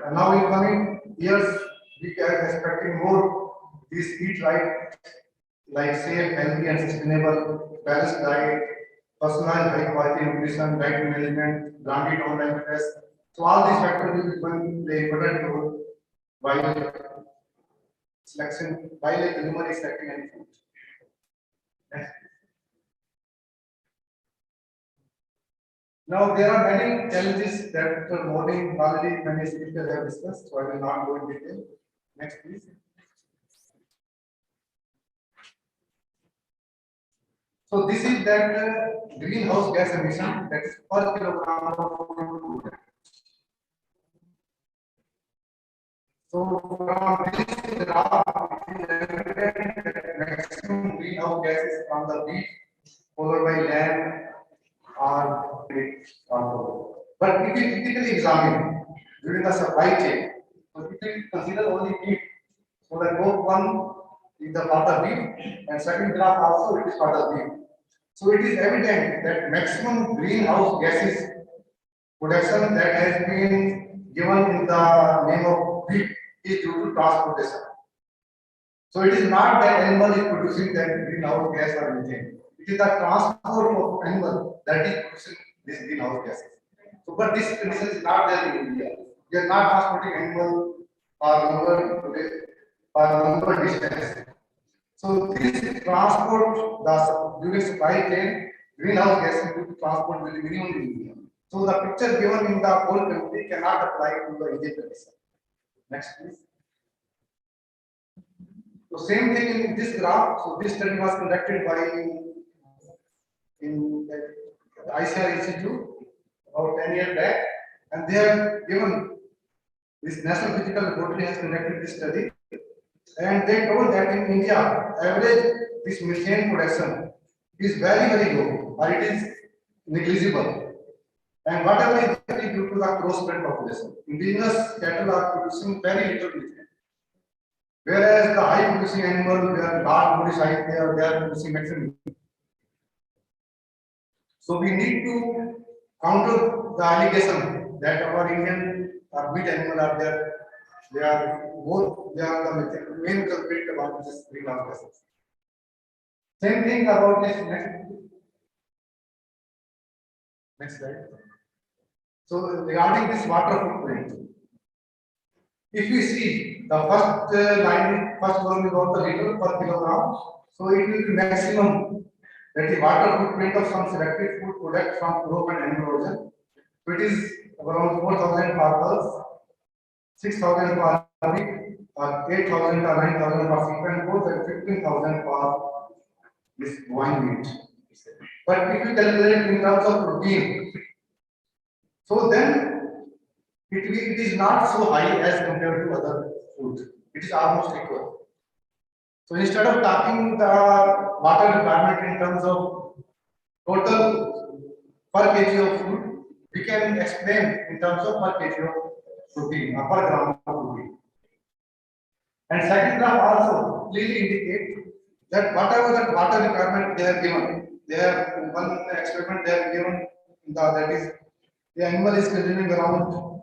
And now in coming years, we are expecting more these eat right, like safe, healthy, and sustainable, balanced diet, personalized high quality nutrition, diet management, branded online press. So all these factors will be going to play important role while selection, while a consumer is selecting any food. Next. Now there are many challenges that morning already many speakers have discussed, so I will not go in detail. Next, please. So this is that greenhouse gas emission, that is per kilogram of food. So from this graph, it is evident that maximum greenhouse gases from the wheat, followed by land, are but if we critically examine during the supply chain, so if we consider only wheat, so the growth one is the part of wheat, and second graph also it is part of wheat. So it is evident that maximum greenhouse gases production that has been given in the name of wheat is due to transportation. So it is not that animal is producing that greenhouse gas or anything. It is the transport of animal that is producing this greenhouse gases. So, but this condition is not there in India. We are not transporting animal or longer distance. So this transport, the during supply chain, greenhouse gases due to transport will be minimum in India. So the picture given in the whole country cannot apply to the Indian condition. Next, please. So same thing in this graph. So this study was conducted by in the ICR Institute about 10 years back, and they have given this National Physical Laboratory has conducted this study, and they told that in India, average this methane production is very low, or it is negligible, and whatever is due to the crossbred population. Indigenous cattle are producing very little methane. Whereas the high producing animals, they are large body size, they are producing maximum. So we need to counter the allegation that our Indian meat animal are there. They are the main culprit about this greenhouse gases. Same thing about this next slide. So regarding this water footprint, if you see the first one about the liter per kilogram, so it will be maximum that the water footprint of some selected food product from crop and animal origin. So it is around 4,000 for bulls, 6,000 for meat, 8,000 or 9,000 for sheep and goats, and 15,000 for this bovine meat. But if you calculate in terms of protein, so then it is not so high as compared to other food. It is almost equal. So instead of talking the water requirement in terms of total per kg of food, we can explain in terms of per kg of protein or per gram of protein. And second graph also clearly indicate that whatever that water requirement they have given, they have one experiment they have given that is the animal is consuming around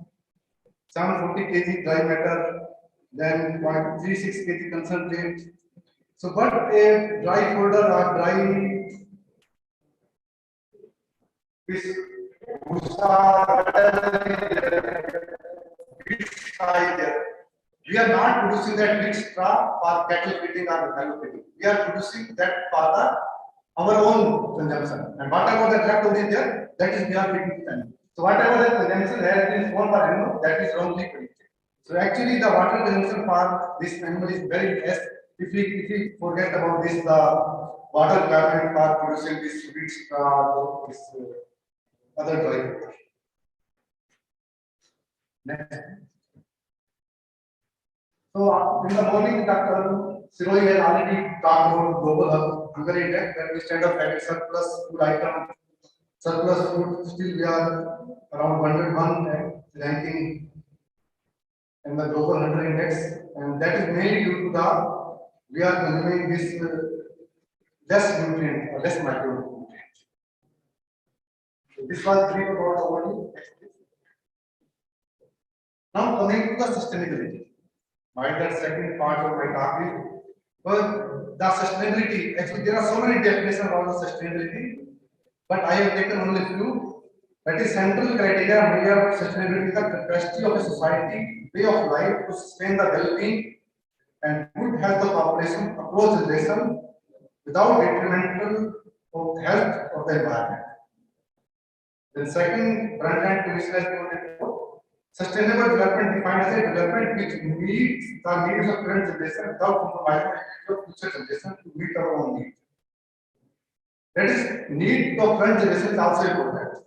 740 kg dry matter, then 0.36 kg concentrate. So, but a dry folder or dry this we are not producing that wheat straw for cattle feeding or cattle feeding. We are producing that for our own consumption. And whatever that left over is there, that is we are feeding to them. So whatever the consumption has been shown for animal, that is wrongly predicted. So actually the water consumption for this animal is very less. If we forget about this, the water requirement for producing this wheat straw, this other dry food. Next. So in the morning, Dr. Siroi has already talked about global hunger index, that we stand up having surplus food item surplus food, still we are around 101 ranking in the global hunger index, and that is mainly due to the we are consuming this less nutrient or less micronutrient. So this was brief about overview. Now coming to the sustainability. Why that second part of my talk is, well, the sustainability, actually there are so many definitions about the sustainability, but I have taken only few. That is central criteria measure of sustainability, the capacity of a society, way of life to sustain the well-being and good health of population across generation without detrimental of health of the environment. Then second, Brundtland Commission has noted sustainable development defined as a development which meets the needs of current generation without compromising the needs of future generation to meet our own needs. That is, need of current generation is also important.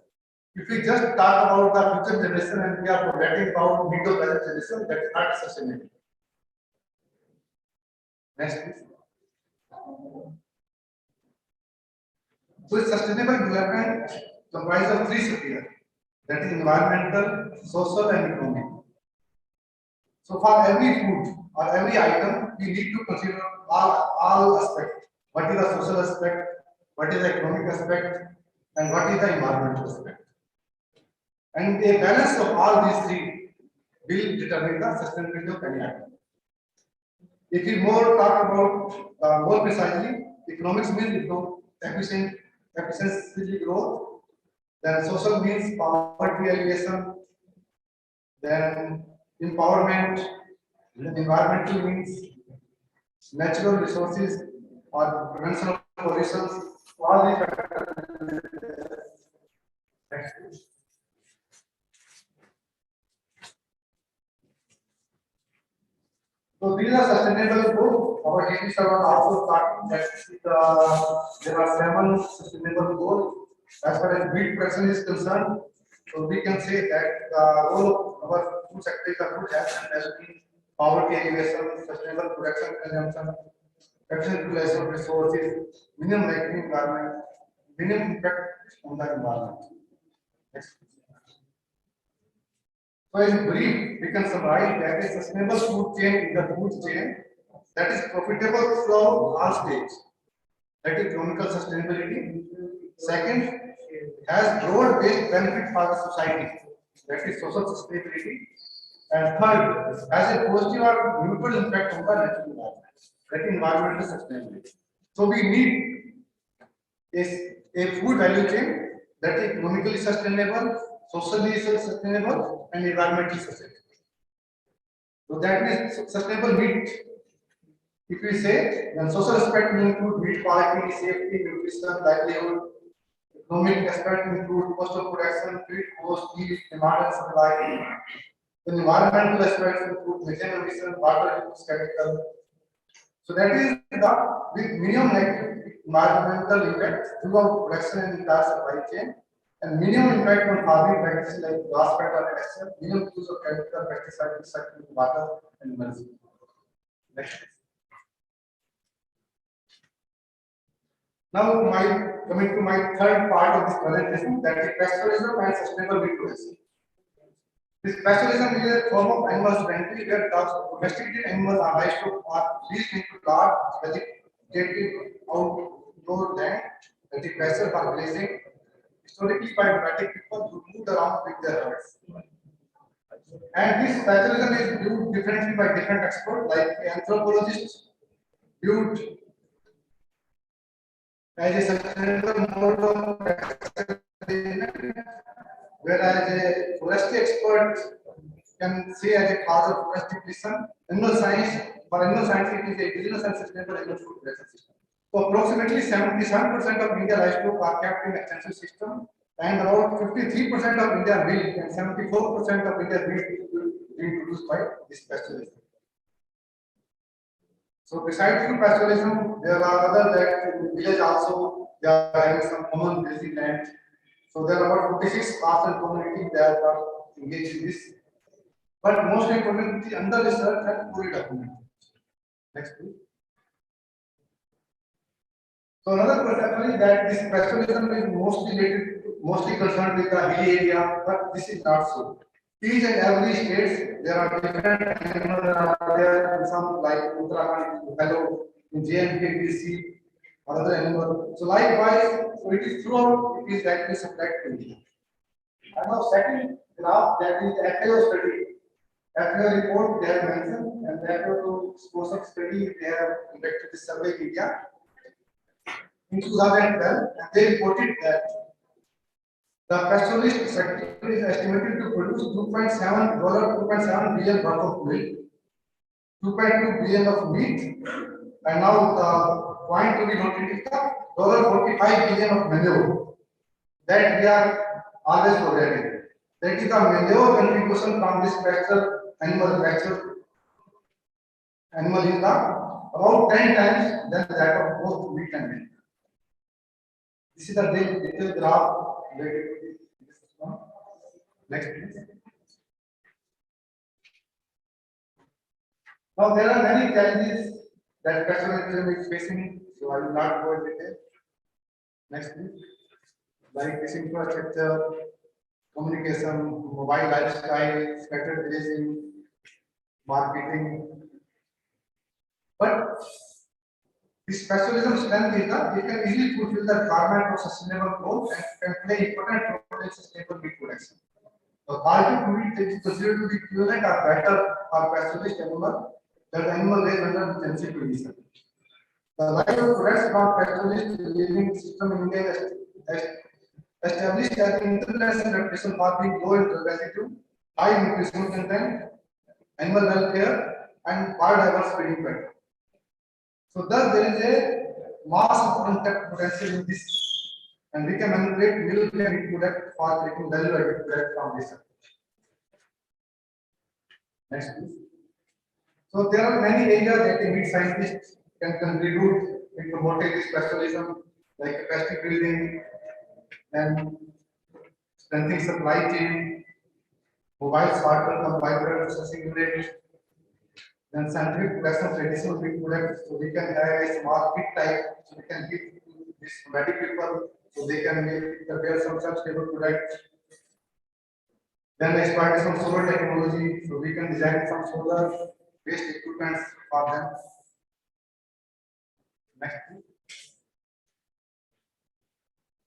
If we just talk about the future generation and we are forgetting about need of present generation, that is not sustainable. Next, please. So, sustainable development comprises of three spheres, that is environmental, social, and economic. So, for every food or every item, we need to consider all aspects. What is the social aspect? What is the economic aspect? And what is the environmental aspect? And a balance of all these three will determine the sustainability of any item. If we more talk about more precisely, economics means efficiency growth, then social means poverty alleviation, then empowerment, then environmental means natural resources or prevention of pollution. All these factors. So these are sustainable goals. Our DG sir was also talking that there are 7 sustainable goals. As far as wheat production is concerned, so we can say that the role of our food sector is the food health and well-being, poverty alleviation, sustainable production consumption, efficient utilization of resources, minimum negative environment, minimum impact on the environment. Next. So in brief, we can summarize that a sustainable food chain is the food chain that is profitable from all stages. That is economical sustainability. Second, has broad-based benefit for the society. That is social sustainability. And third, has a positive or neutral impact on the natural environment. That is environmental sustainability. So we need a food value chain that is economically sustainable, socially sustainable, and environmentally sustainable. So that means sustainable meat. If we say, then social aspect will include meat quality, safety, nutrition, livelihood. Economic aspect include cost of production, feed cost, yield, demand and supply. The environmental aspects include methane emission, water use, chemical. So that is the with minimum negative environmental impact throughout production and entire supply chain, and minimum impact on farming practices like grass fed or extra, minimum use of chemical pesticide recycling water and energy. Next. Now, coming to my third part of this presentation, that is pastoralism and sustainable meat production. This pastoralism is a form of animal husbandry where domesticated animals are livestock are released into large vegetative outdoor land that is pasture for grazing, historically by nomadic people who moved around with their herds. And this pastoralism is viewed differently by different experts, like anthropologists viewed as a sustainable mode of pastoralism, whereas a forestry expert can say as a cause of forest depletion. Animal science, for animal science, it is a indigenous and sustainable animal food production system. So approximately 77% of India livestock are kept in extensive system, and about 53% of India milk and 74% of India meat is being produced by this pastoralism. So besides the pastoralism, there are other that in village also they are having some common grazing land. So there are about 46 castes and communities that are engaged in this. But most importantly, under research and fully documented. Next, please. So another perception is that this pastoralism is mostly related to mostly concerned with the hilly area, but this is not so. Each and every state, there are different animals there. In some like Uttarakhand, buffalo, in JNK, we see another animal. So likewise, so it is throughout, it is actually supplied to India. And now second graph, that is the FAO study. FAO report they have mentioned, and the FAO Symposium study they have conducted the survey in India in 2012, and they reported that the pastoralist sector is estimated to produce $2.7 billion worth of milk, 2.2 billion of meat, and now the point to be noted is the $45 billion of manure that we are always forgetting. That is the manure contribution from this animal is about 10 times than that of both meat and milk. This is the detailed graph related to this one. Next, please. Now there are many challenges that pastoralism is facing, so I will not go into detail. Next, please. Like this infrastructure, communication, mobile lifestyle, scattered grazing, marketing. But this pastoralism strength is that it can easily fulfill the requirement of sustainable growth and can play important role in sustainable meat production. The quality of meat is considered to be equivalent or better for pastoralist animal than the animal raised under intensive conditions. The life of products from pastoralist living system in India is established as an international reputation for being low in residue, high nutritional content, animal welfare, and biodiverse feeding pattern. So thus there is a mass of untapped potential in this, and we can manipulate milk and meat product for taking value-added product from this. Next, please. So there are many areas that a meat scientist can contribute in promoting this pastoralism, like capacity building, and strengthening supply chain, mobile slaughter combined processing units, then scientific production of traditional meat products. So we can have a small pit type, so we can give this nomadic people, so they can prepare some such stable products. Then exploitation of solar technology, so we can design some solar based equipment for them. Next.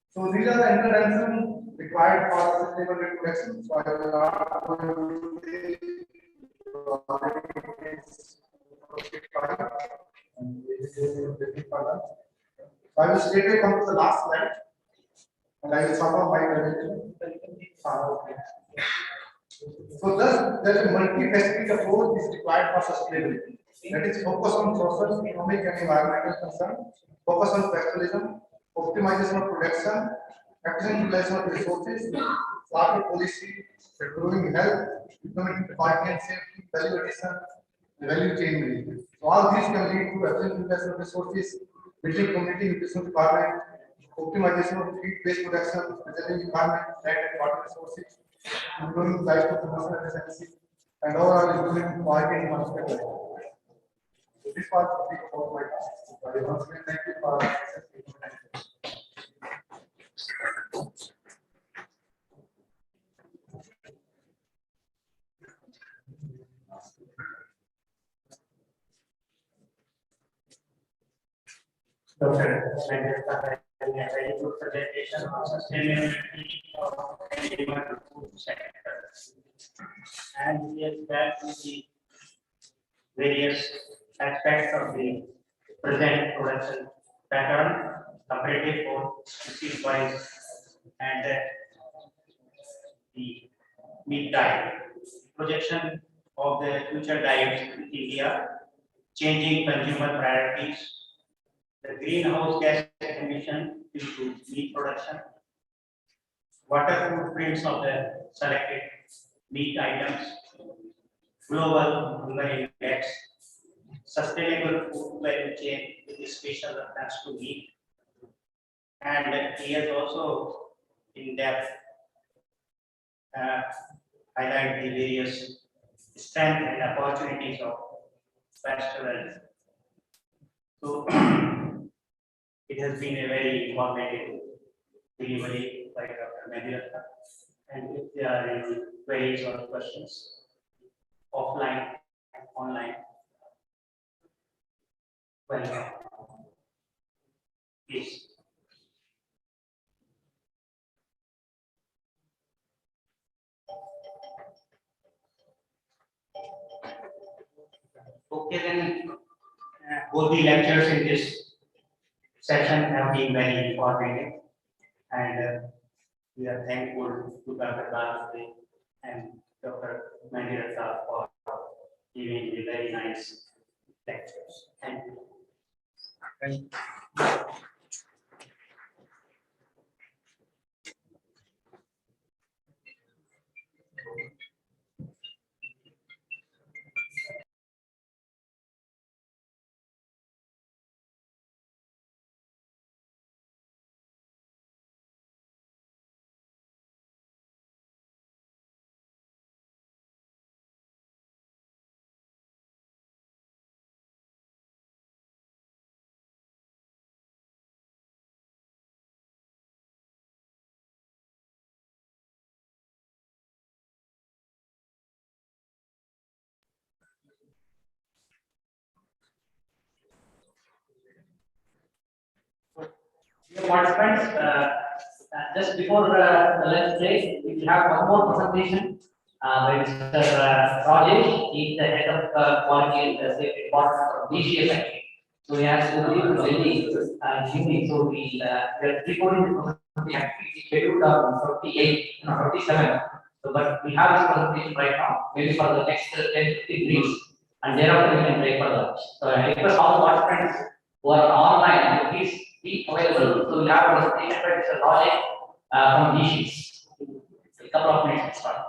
So these are the interventions required for sustainable meat production. So I will not go into I will straightway come to the last slide, and I will sum up my presentation. So thus, there is a multifaceted approach is required for sustainability. That is focus on social, economic, and environmental concern, focus on pastoralism, optimization of production, efficient utilization of resources, slaughter policy, improving health, implementing quality and safety, value addition, and value chain management. So all these can lead to efficient utilization of resources, building community nutrition requirement, optimization of feed-based production, preserving environment, land and water resources, improving livestock commercial efficiency, and overall improving quality and market life. So this was the big about my task. So I once again thank you for Dr. Sandhya a very good presentation on sustainability of animal food sector. And he has dealt with the various aspects of the present production pattern, comparative for species wise, and the meat diet, projection of the future diets in India, changing consumer priorities, the greenhouse gas emission due to meat production, water footprints of the selected meat items, global hunger index, sustainable food value chain with special reference to meat, and he has also in depth highlight the various strengths and opportunities of pastoralism. So it has been a very informative delivery, by Dr. Medhurata. And if there are any queries or questions, offline, online, welcome. Please. Okay, then both the lectures in this session have been very informative, and we are thankful to Dr. Balaji and Dr. Medhurata for giving the very nice lectures. Thank you. Thank you. Dear participants, just before the lunch break, we will have one more presentation by Mr. Rajesh. He is the head of quality and safety department from DGS actually. So he has to leave Delhi evening. So we are recording the presentation actually scheduled on 38, 37. So but we have this presentation right now, maybe for the next 10-15 minutes, and thereafter we can break for lunch. So I request all the participants who are online, please be available. So we have a presentation by Mr. Rajesh from DGS. A couple of minutes to start.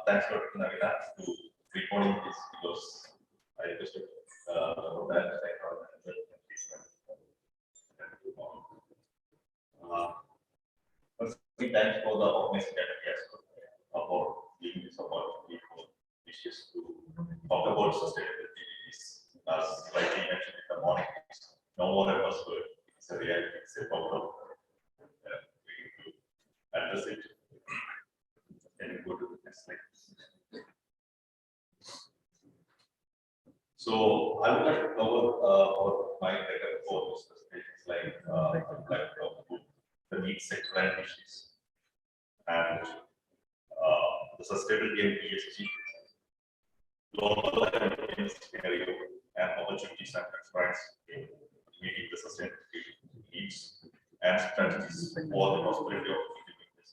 thanks to Dr. Navina to recording this because I requested that firstly, thanks for the organizing for giving this opportunity for wishes to talk about sustainability. As rightly mentioned in the morning, it's no more a buzzword, it's a reality, it's a problem. We need to address it. Can you go to the next slide? So I would like to cover my data for this presentations like the need sector and issues and the sustainability and ESG, global scenario and opportunities and constraints in meeting the sustainability needs and strategies for the prosperity of the business.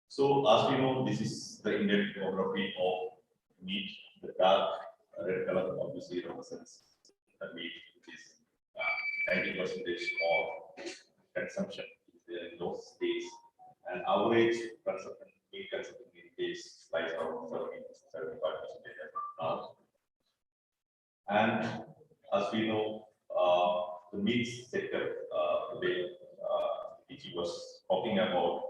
So as we know, this is the Indian geography of meat. The dark red color obviously represents the meat, which is 90% of consumption in those days. And average consumption, meat consumption in days lies around 75% now. And as we know, the meat sector today, DG was talking about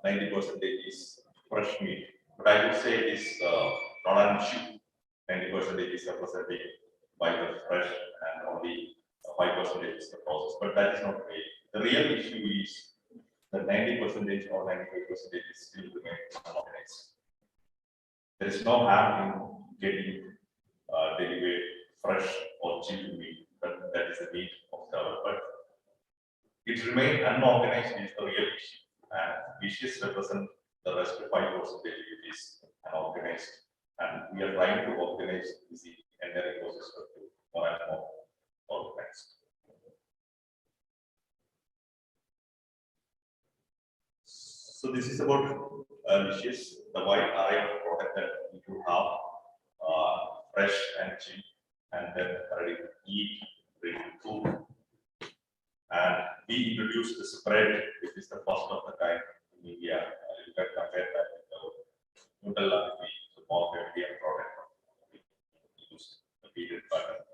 90% is fresh meat, but I would say it is not an issue. 90% is represented by the fresh and only 5% is the process, but that is not real. The real issue is the 90% or 95% is still remains unorganized. There is no harm in getting delivered fresh or chilled meat, but that is the meat of the other. But it remains unorganized is the real issue. And issues represent the rest of 5% which is unorganized, and we are trying to organize the entire ecosystem to more and more organized. So this is about dishes, the wide array of product that we do have, fresh and cheap, and then ready to eat, ready to cook. And we introduced the spread, which is the first of the kind in India. You can compare that with the Nutella, the more healthier product. We use the peanut butter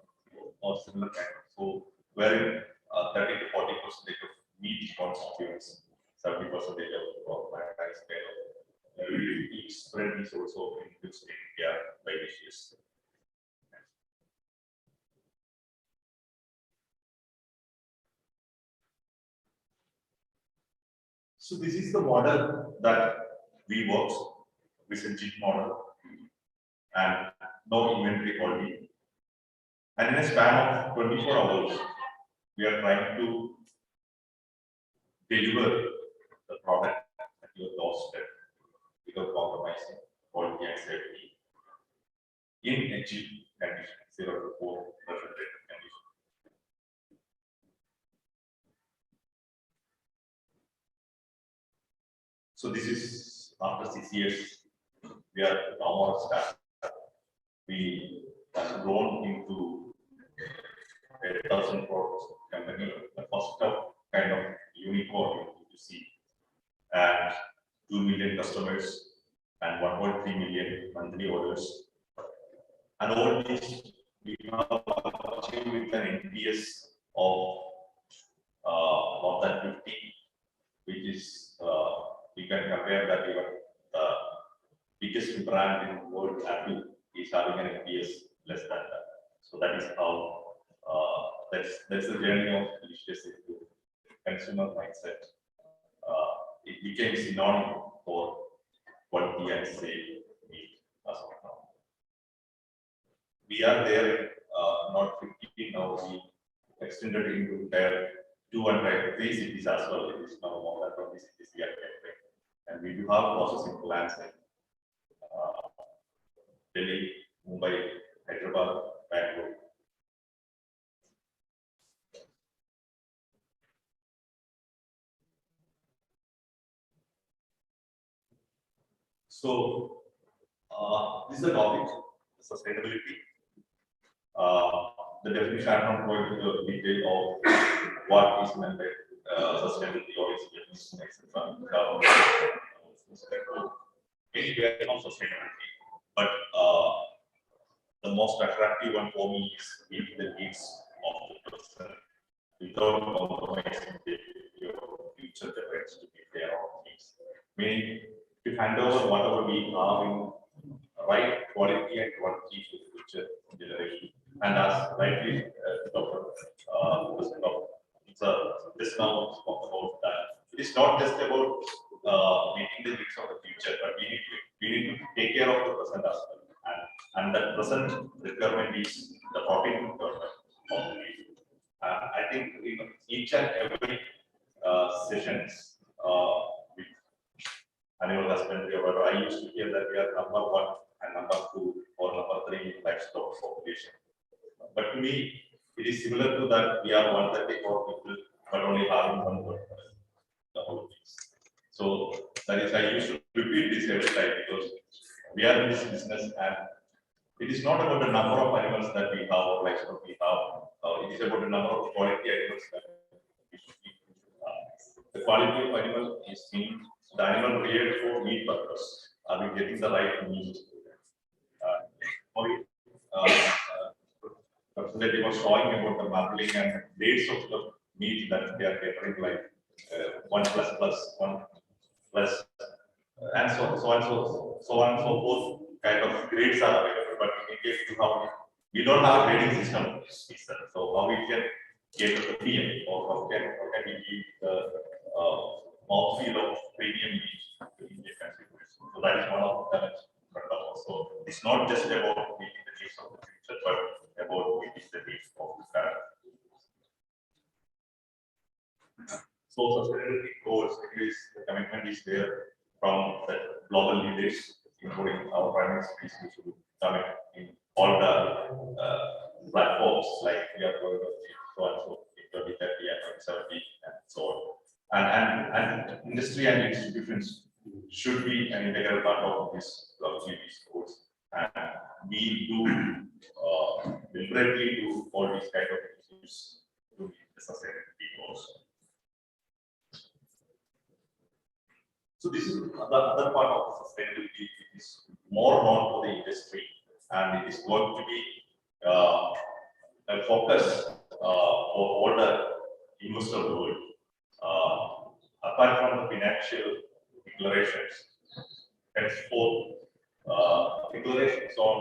or similar kind. So, wherein 30 to 40% of meat constitutes 70% of rice kind. Each spread is also introduced in India by dishes. So this is the model that we work with a cheap model and no inventory holding. And in a span of 24 hours, we are trying to deliver the product at your doorstep without compromising quality and safety in a cheap condition, 0 to 4 refrigerated condition. So this is after 6 years, we are now more staff. We have grown into a 1,000 crore company, the first kind of unicorn you see, and 2 million customers and 1.3 million monthly orders. And all this we have achieved with an NPS of more than 50, which is we can compare that even the biggest brand in the world, Apple, is having an NPS less than that. So that is how that's the journey of delicious into consumer mindset. It became synonym for quality and safe meat as of now. We are there in not 50 now. We extended into tier 2 and tier 3 cities as well. It is now more than 20 cities we are entering. And we do have processing plants in Delhi, Mumbai, Hyderabad, Bangalore. So this is the topic, sustainability. The definition, I'm not going to the detail of what is meant by sustainability or experience, etc. Anywhere of sustainability, but the most attractive one for me is meeting the needs of the person without compromising your future generations to meet their own needs. Meaning to hand over whatever we have in right quality and quantity to the future generation. And as rightly Dr. Just now spoke about that. It is not just about meeting the needs of the future, but we need to take care of the present as well. And the present requirement is the profit requirement of the need. I think in each and every sessions with animal husbandry, or I used to hear that we are number 1 and number 2 or number 3 in livestock population. But to me, it is similar to that we are 134 people, but only having 1 word. The whole piece. So that is, I used to repeat this every time because we are in this business, and it is not about the number of animals that we have or livestock we have. It is about the number of quality animals that we should keep. The quality of animal is mean the animal reared for meat purpose. Are we getting the right meat? They were showing about the marbling and dates of the meat that they are catering, like 1++, 1+, and so on and so forth kind of grades are available. But in case we don't have a grading system, so how we can get the PM, or how can we give the mouthfeel of premium meat to Indian consumers? So that is one of the challenges. So it's not just about meeting the needs of the future, but about meeting the needs of the current. So sustainability goals, at least the commitment is there from the global leaders, including our Prime Minister, which will commit in all the platforms like we are going to so and so, 2030 and 2070 and so on. And industry and institutions should be an integral part of this goals. And we do deliberately do all these kind of issues to meet the sustainability goals. So this is the other part of sustainability. It is more known to the industry, and it is going to be a focus for all the investor world. Apart from the financial declarations, henceforth declarations on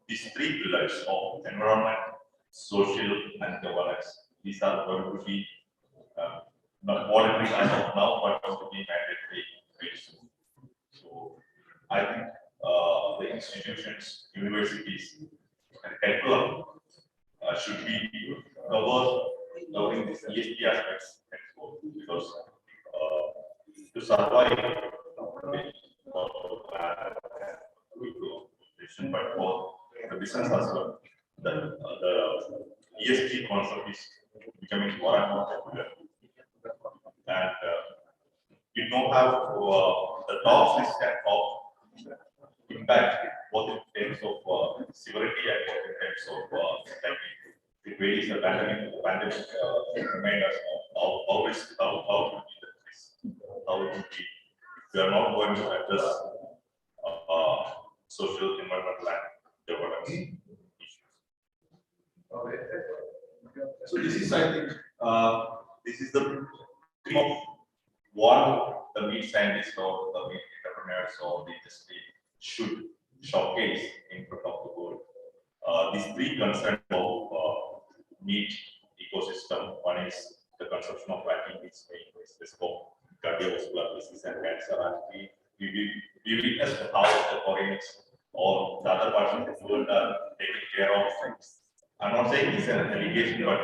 these 3 pillars of environment, social, and governance. These are going to be not voluntary as of now, but going to be mandatory very soon. So I think the institutions, universities, and curriculum should be covering these ESG aspects because to survive but for the business as well, the ESG concept is becoming more and more popular, and we don't have the top list of impact both in terms of severity and both in terms of it varies. The pandemic remind us of how it will be the risk, how it will be. We are not going to address social, environmental, and governance issues. Okay. So this is, I think, this is the theme of what the meat scientists or the meat entrepreneurs or the industry should showcase in front of the world. These 3 concerns of meat ecosystem. One is the consumption of fatty meats, risk of cardiovascular disease and cancer, and we witness how the foreigners or the other parts of the world are taking care of things. I'm not saying this is an allegation, but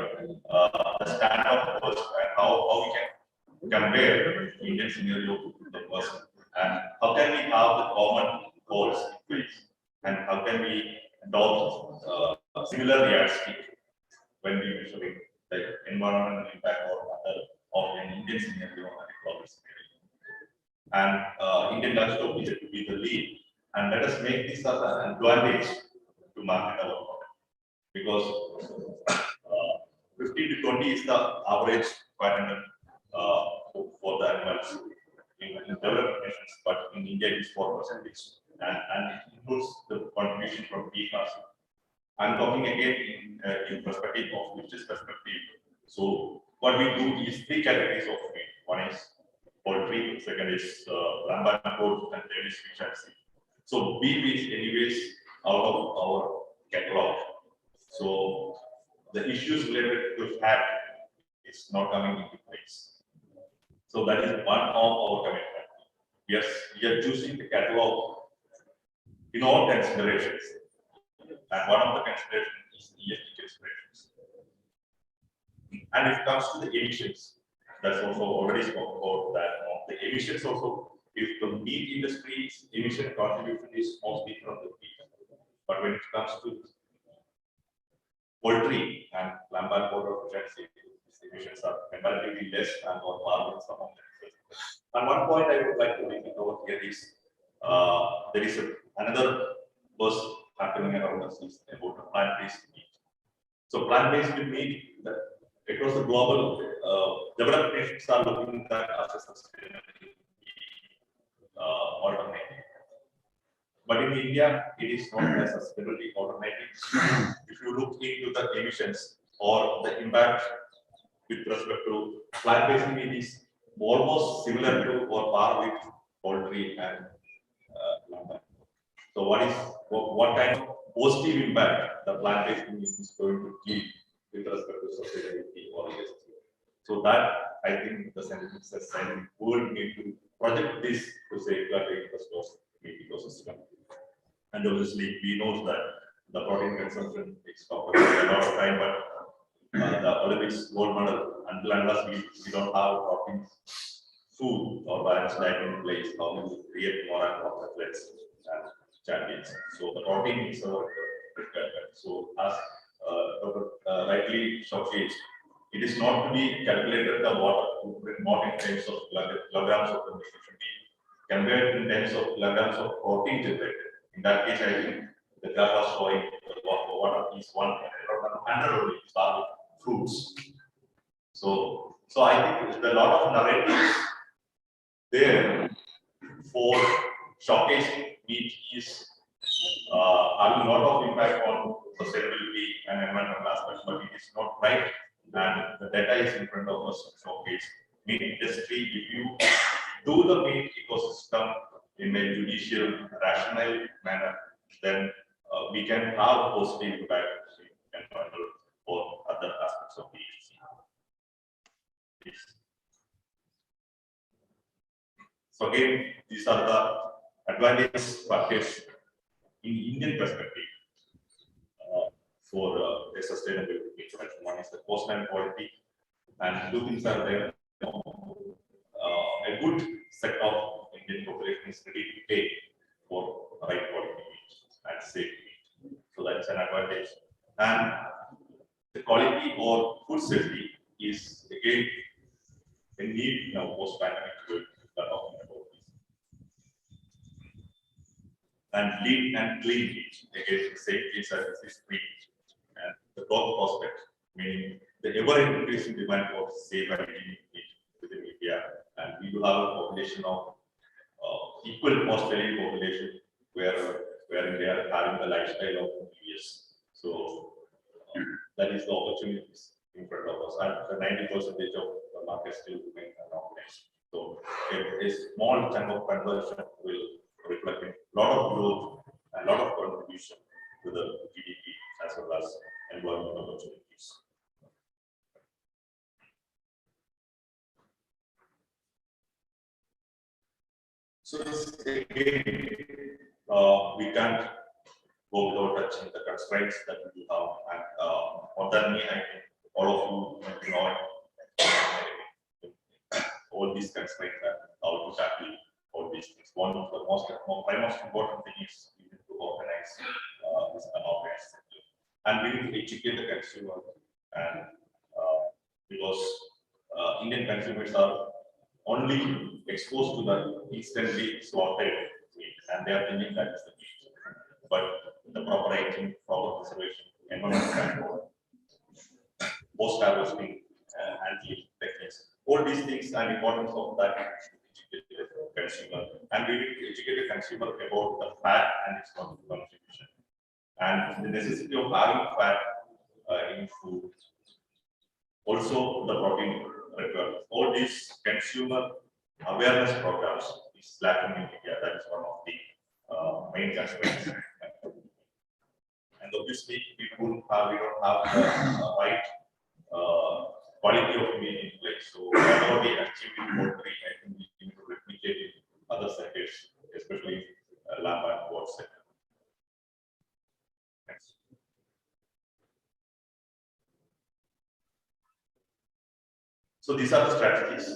the standard was and how we can compare the Indian scenario to the person, and how can we have the common goals in place, and how can we adopt similar yardstick when we measuring the environmental impact or other of an Indian scenario or a global scenario. And Indian livestock is to be the lead, and let us make this as an advantage to market our product, because 15 to 20 is the average pattern for the animals in developed nations, but in India it is 4%, and it includes the contribution from beef also. I'm talking again in perspective of business perspective. So what we do is 3 categories of meat. One is poultry, second is lamb and pork, and third is fish and sea. So beef is anyways out of our catalog. So the issues related to fat is not coming into place. So that is one of our commitment. Yes, we are choosing the catalog in all considerations. And one of the considerations is ESG considerations. And if it comes to the emissions, that's also already spoke about that. The emissions also, if the meat industry's emission contribution is mostly from the meat. But when it comes to poultry and lamb and pork, these emissions are comparatively less and more far with some of them. And one point I would like to make it over here is there is another buzz happening around us is about plant-based meat. So plant-based meat, across the global developed nations are looking at as a sustainable alternative. But in India, it is not a sustainability alternative. If you look into the emissions or the impact with respect to plant-based meat is almost similar to or par with poultry and lamb. So what kind of positive impact the plant-based meat is going to give with respect to sustainability or ESG? So that I think the scientific world need to project this to safeguard the interest of meat ecosystem. And obviously, we know that the protein consumption is talked about a lot of time, but the Olympics gold medal, unless we don't have protein food or balanced diet in place, how we will create more and more athletes and champions. So the protein is our requirement. So as rightly showcased, it is not to be calculated the water footprint, not in terms of kilograms of the should be compared in terms of kilograms of protein generated. In that case, I think the graph was showing water is 100 only start with fruits. So I think there's a lot of narratives there for showcasing meat is having a lot of impact on sustainability and environmental aspects, but it is not right. And the data is in front of us to showcase meat industry. If you do the meat ecosystem in a judicial, rational manner, then we can have a positive impact in environmental or other aspects of the ecosystem. So again, these are the advantages factors in Indian perspective for a sustainable future. One is the cost and quality, and two things are there. A good set of Indian population is ready to pay for right quality meat and safe meat. So that's an advantage. And the quality or food safety is again a need now post-pandemic world. And lean and clean meat, again, safety services free. And the growth prospect, meaning the ever increasing demand for safe and clean meat within India. And we do have a population of equal cost-value population where India are having the lifestyle of years. So that is the opportunities in front of us. And the 90% of the market still remain unorganized. So a small chunk of conversion will reflect a lot of growth and a lot of contribution to the GDP as well as employment opportunities. So again, we can't go without touching the constraints that we have, and on that I think all of you know all these constraints and how to tackle all these things. One of the most important thing is we need to organize this unorganized sector, and we need to educate the consumer, and because Indian consumers are only exposed to the instantly slaughtered meat, and they are thinking that is the meat. But the proper aging, proper preservation, environmental control, post-harvesting handling techniques, all these things and importance of that educate the consumer, and we need to educate the consumer about the fat and its contribution, and the necessity of having fat in food. Also, the protein requirements. All these consumer awareness programs is lacking in India. That is one of the main constraints. And obviously, we don't have the right quality of meat in place. So whatever we achieve in poultry, I think we need to replicate in other sectors, especially lamb and pork sector. Next. So these are the strategies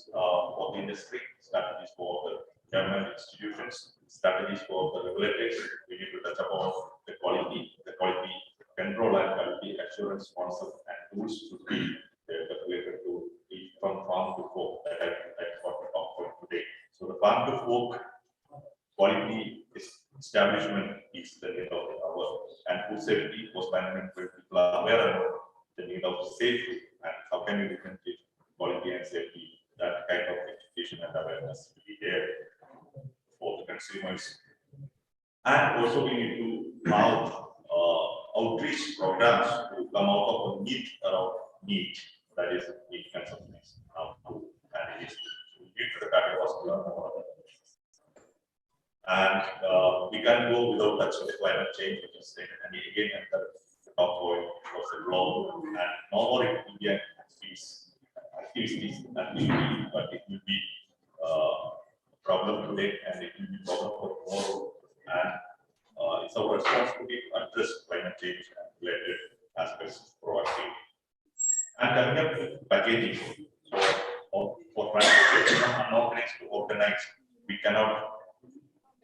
for the industry, strategies for the government institutions, strategies for the regulators. We need to touch upon the quality control and quality assurance concept and tools to be related to from farm to fork. That's what we talk about today. So the farm to fork quality establishment is the need of the hour, and food safety was management where people are aware of the need of safe food and how can you differentiate quality and safety. That kind of education and awareness will be there for the consumers. And also we need to have outreach programs to come out of the meat around meat, that is meat consumption, and it is due to the cardiovascular. And we can go without touching the climate change, which is stated, and again at the top point was a global and no more Indian activities, but it will be a problem today and it will be a problem for tomorrow. And it's our responsibility to address climate change and related aspects proactively. And coming up with packaging for transportation unorganized to organized, we cannot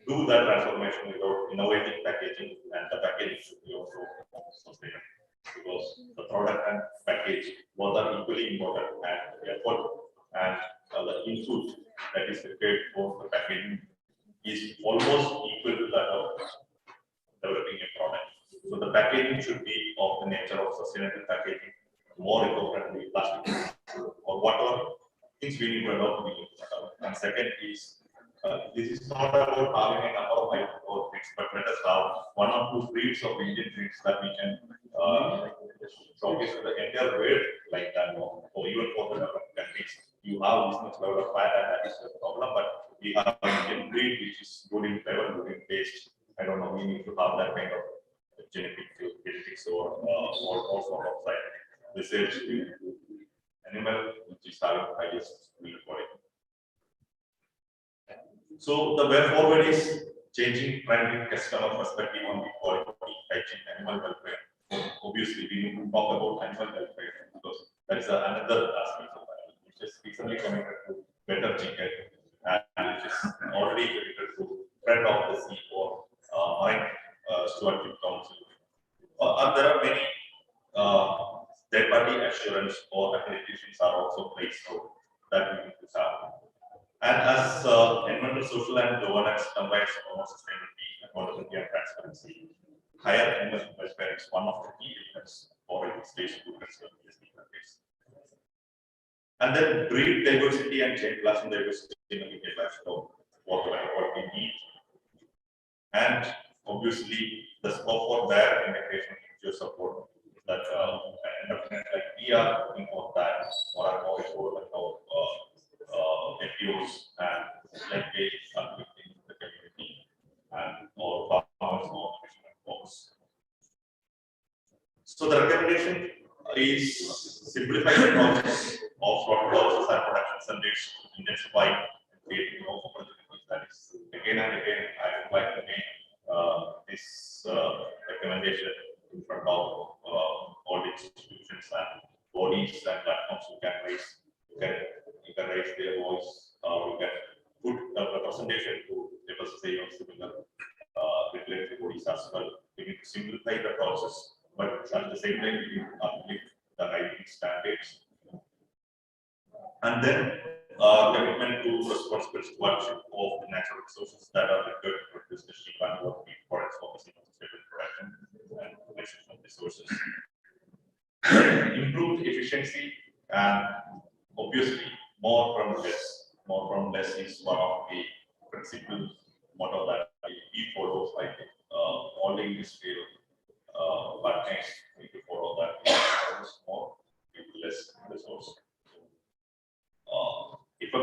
do that transformation without innovating packaging, and the packaging should be also sustainable, because the product and package both are equally important, and the effort and the input that is required for the packaging is almost equal to that of developing a product. So the packaging should be of the nature of sustainable packaging, more eco-friendly plastic or whatever things we need to adopt. And second is this is not about having a number of breeds, but let us have one or two breeds of Indian breeds that we can showcase to the entire world like that, or even for the developed countries. You have this much level of fat, and that is the problem. But we have an Indian breed which is good in flavor, good in taste. I don't know. We need to have that kind of genetics or sort of scientific research into animal which is having highest meat quality. So the way forward is changing primary customer perspective on the quality, hygiene, animal welfare. Obviously, we need to talk about animal welfare because that is another aspect of it, which is recently committed to better chicken and which is already committed to friend of the sea or marine stewardship council. There are many third-party assurance or accreditations are also placed so that we need to have. And as environmental, social, and governance combines almost sustainability, accountability, and transparency, higher animal welfare is one of the key elements for a stage to consider ESG countries. And then breed diversity and chain classing diversity in the livestock, what we need. And obviously, the scope for their integration into support that definitely we are looking for that or our voice over FPOs and like they are within the community and or farmers or fishermen folks. So the recommendation is simplify the process of process and production standards, intensify and create new opportunities. That is again and again I would like to make this recommendation in front of all the institutions and bodies and platforms who can raise their voice. We can put a representation to FSSAI or similar regulatory bodies as well. We need to simplify the process, but at the same time we need to uplift the hygiene standards. And then commitment to responsible stewardship of the natural resources that are required to produce the sheep and what we products, focusing on sustainable production and utilization of resources. Improved efficiency and is one of the principal motto that we follow. I think all the industry, but next we need to follow that more with less resource. If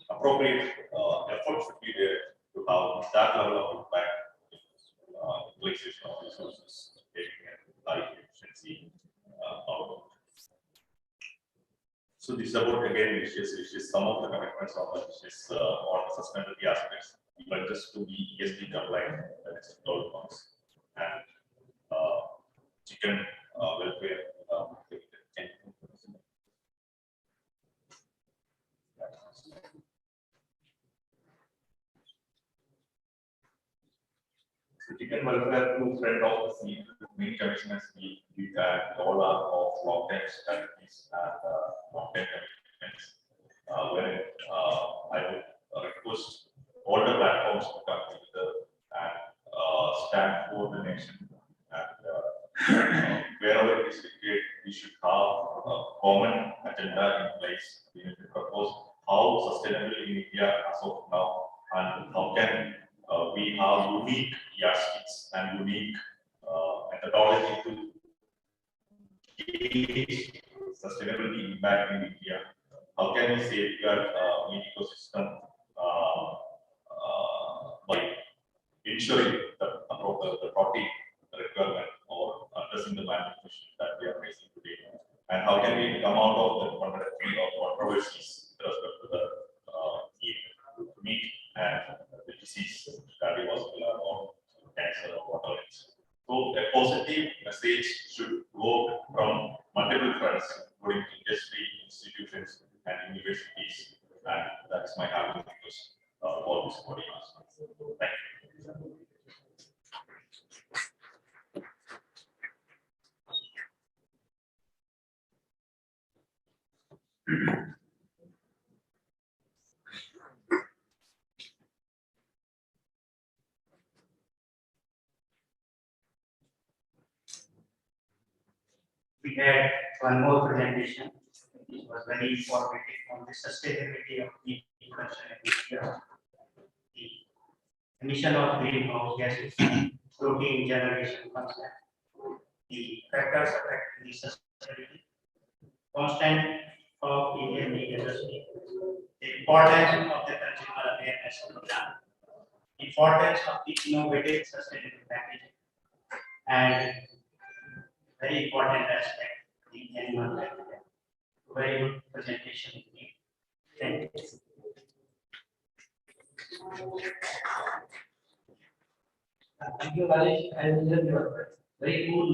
appropriate effort should be there to have that level of impact, utilization of resources, taking life efficiency output. So this is about again, which is some of the commitments of the which on sustainability aspects, but just to be ESG compliant, that is 12 months, and chicken welfare. Chicken welfare to friend of the sea, main commissioners we that all are of long-term strategies and long-term commitments. Where I would request all the platforms to come together and stand for the nation. And wherever it is required, we should have a common agenda in place. We need to propose how sustainable in India as of now, and how can we have unique yardsticks and unique methodology to gauge sustainability impact in India. How can we safeguard the ecosystem by ensuring the protein requirement or addressing the malnutrition that we are facing today? And how can we come out of the contradictory of controversies with respect to the meat and the disease, cardiovascular or cancer or whatever it is. So a positive message should go from multiple fronts, including industry, institutions, and universities. And that's my humble request for this body. Thank you. We had one more presentation, which was very informative on the sustainability of the production in India, the emission of greenhouse gases, protein generation concept, the factors affecting the sustainability, constant of Indian meat industry, the importance of the consumer awareness program, the importance of the innovative sustainable packaging, and very important aspect, the animal welfare. Very good presentation. Thank you. Thank you, Rajesh. I enjoyed your very cool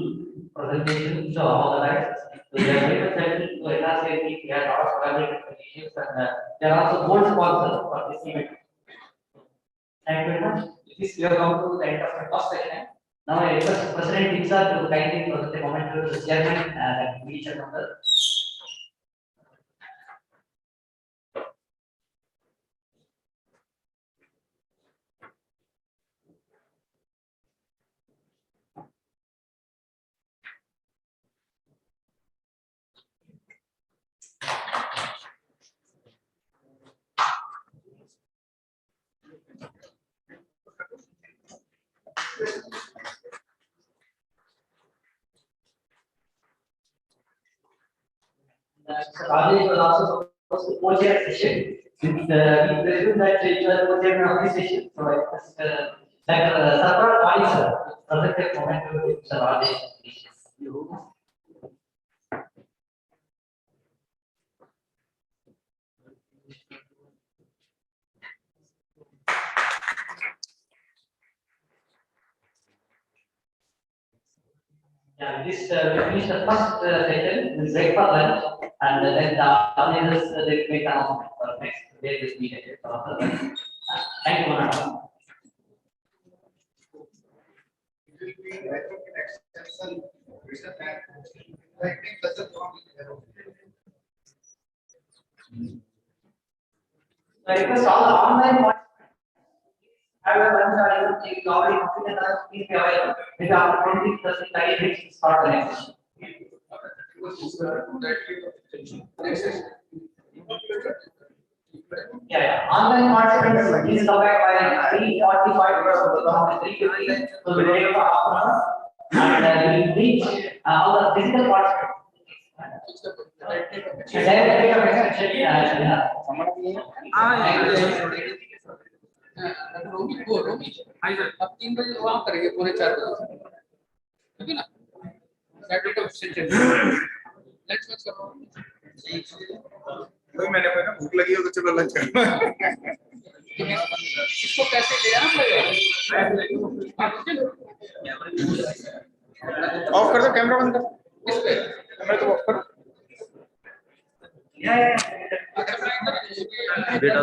presentation. So, all the right. So, we are very much happy to enhance safety. We have a lot of collaborative initiatives, and there are also board sponsors for this event. Thank you very much. This we have come to the end of the first session. Now, I request President IMSA to kindly present the moment to the chairman and each member. Rajesh was also supposed to co-chair session. Since we presume that you are co-chairman of this session, so I request Dr. Sarkar Pali sir to present the moment to Mr. Rajesh. Yeah, this we finish the first session, this break for lunch, and then the others they make announcement for next day this meeting. Thank you, Manada. I request all the online participants have a lunch or even if you already completed the please be available. Maybe after 20 30 minutes start the next session. Yeah. Online participants is covered by 345 from 350 to the rate of half an hour. And we reach all the physical participants. रोमी वो रोमी हाँ sir अब 3 बजे वहाँ करेंगे पौने 4 बजे ठीक है ना सैटरडे एक्सटेंशन लंच मत करो वही मैंने कहा भूख लगी हो तो चलो लंच करो इसको कैसे ले आना पड़ेगा ऑफ कर दो कैमरा बंद कर इस पे कैमरा तो ऑफ करो बेटा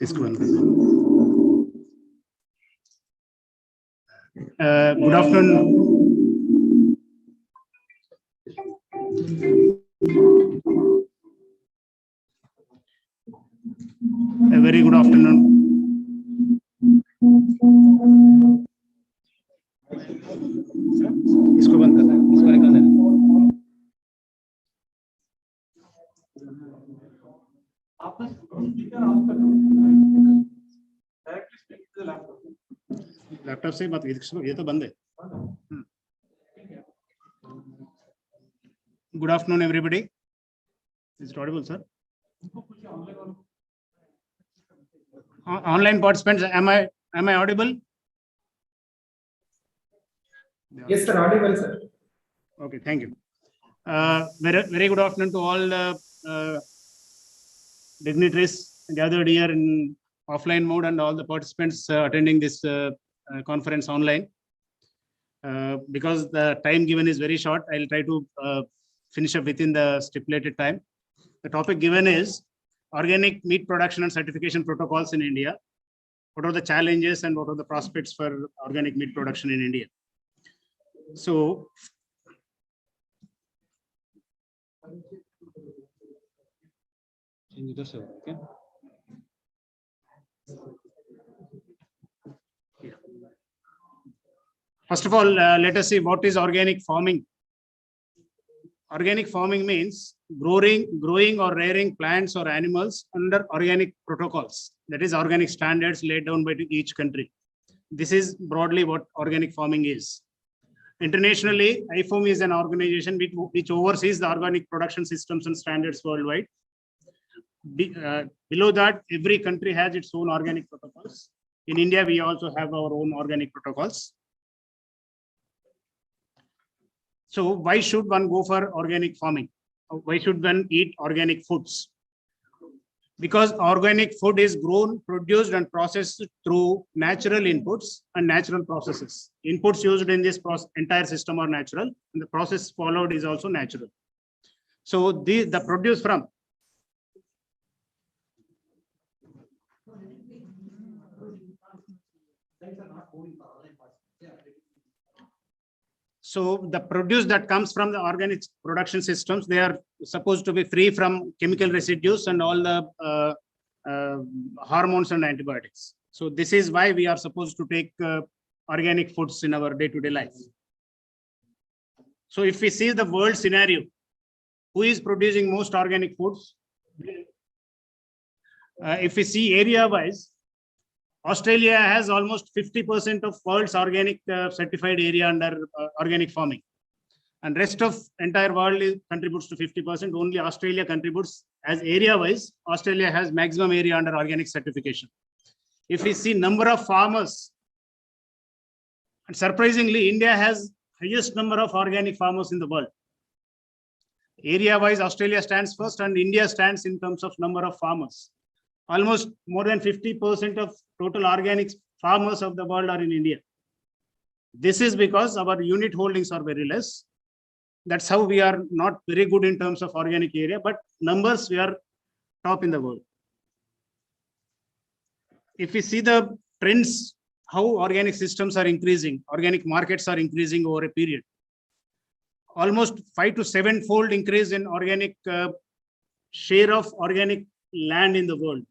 इसको बंद कर दो। Good afternoon. A very good afternoon. इसको बंद करना है, इसको निकालना है। लैपटॉप से बात कीजिए, ये तो बंद है। Good afternoon, everybody. Is it audible, sir? Online participants, am I audible? Yes, sir, audible, sir. Okay, thank you. Very good afternoon to all the dignitaries gathered here in offline mode and all the participants attending this conference online. Because the time given is very short, I'll try to finish up within the stipulated time. The topic given is organic meat production and certification protocols in India. What are the challenges and what are the prospects for organic meat production in India? So, okay. First of all, let us see what is organic farming. Organic farming means growing or rearing plants or animals under organic protocols. That is organic standards laid down by each country. This is broadly what organic farming is. Internationally, IFOM is an organization which oversees the organic production systems and standards worldwide. Below that, every country has its own organic protocols. In India, we also have our own organic protocols. So why should one go for organic farming? Why should one eat organic foods? Because organic food is grown, produced, and processed through natural inputs and natural processes. Inputs used in this entire system are natural, and the process followed is also natural. So the produce from So the produce that comes from the organic production systems, they are supposed to be free from chemical residues and all the hormones and antibiotics. So this is why we are supposed to take organic foods in our day-to-day life. So if we see the world scenario, who is producing most organic foods? If we see area-wise, Australia has almost 50% of world's organic certified area under organic farming, and rest of entire world contributes to 50%. Only Australia contributes as area-wise. Australia has maximum area under organic certification. If we see number of farmers, and surprisingly, India has highest number of organic farmers in the world. Area-wise, Australia stands first, and India stands in terms of number of farmers. Almost more than 50% of total organic farmers of the world are in India. This is because our unit holdings are very less. That's how we are not very good in terms of organic area, but numbers, we are top in the world. If we see the trends, how organic systems are increasing, organic markets are increasing over a period. Almost 5 to 7 fold increase in organic share of organic land in the world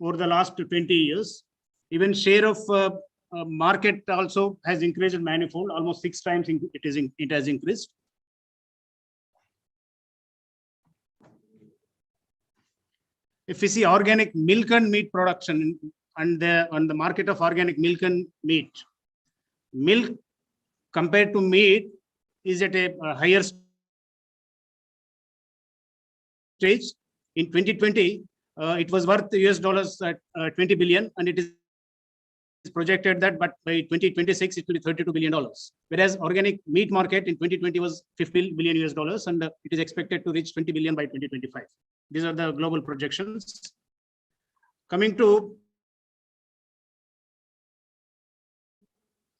over the last 20 years. Even share of market also has increased manifold, almost 6 times it has increased. If we see organic milk and meat production and on the market of organic milk and meat, milk compared to meat is at a higher stage. In 2020, it was worth US dollars at 20 billion, and it is projected that but by 2026 it will be $32 billion. Whereas organic meat market in 2020 was 50 billion US dollars, and it is expected to reach 20 billion by 2025. These are the global projections. Coming to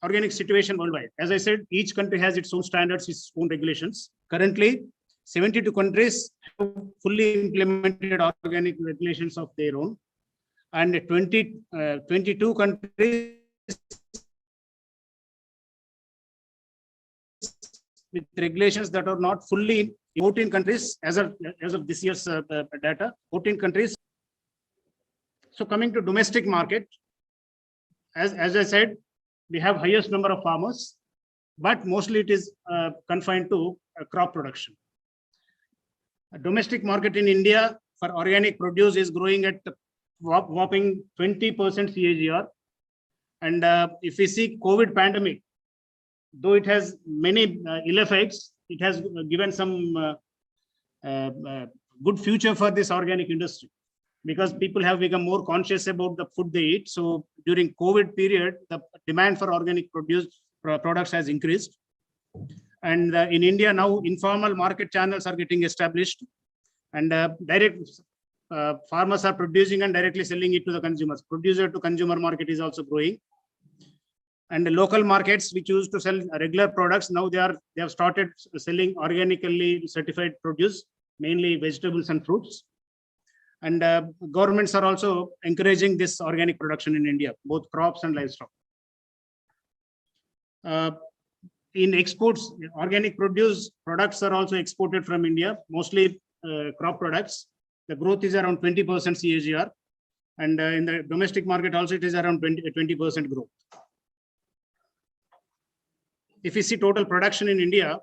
organic situation worldwide. As I said, each country has its own standards, its own regulations. Currently, 72 countries have fully implemented organic regulations of their own, and 22 countries with regulations that are not fully. 14 countries as of this year's data. 14 countries. So coming to domestic market, as I said, we have highest number of farmers, but mostly it is confined to crop production. A domestic market in India for organic produce is growing at whopping 20% CAGR. And if we see COVID pandemic, though it has many ill effects, it has given some good future for this organic industry, because people have become more conscious about the food they eat. So during COVID period, the demand for organic products has increased. And in India now, informal market channels are getting established, and direct farmers are producing and directly selling it to the consumers. Producer to consumer market is also growing. And the local markets which used to sell regular products, now they have started selling organically certified produce, mainly vegetables and fruits. And governments are also encouraging this organic production in India, both crops and livestock. In exports, organic produce products are also exported from India, mostly crop products. The growth is around 20% CAGR. And in the domestic market also, it is around 20% growth. If we see total production in India,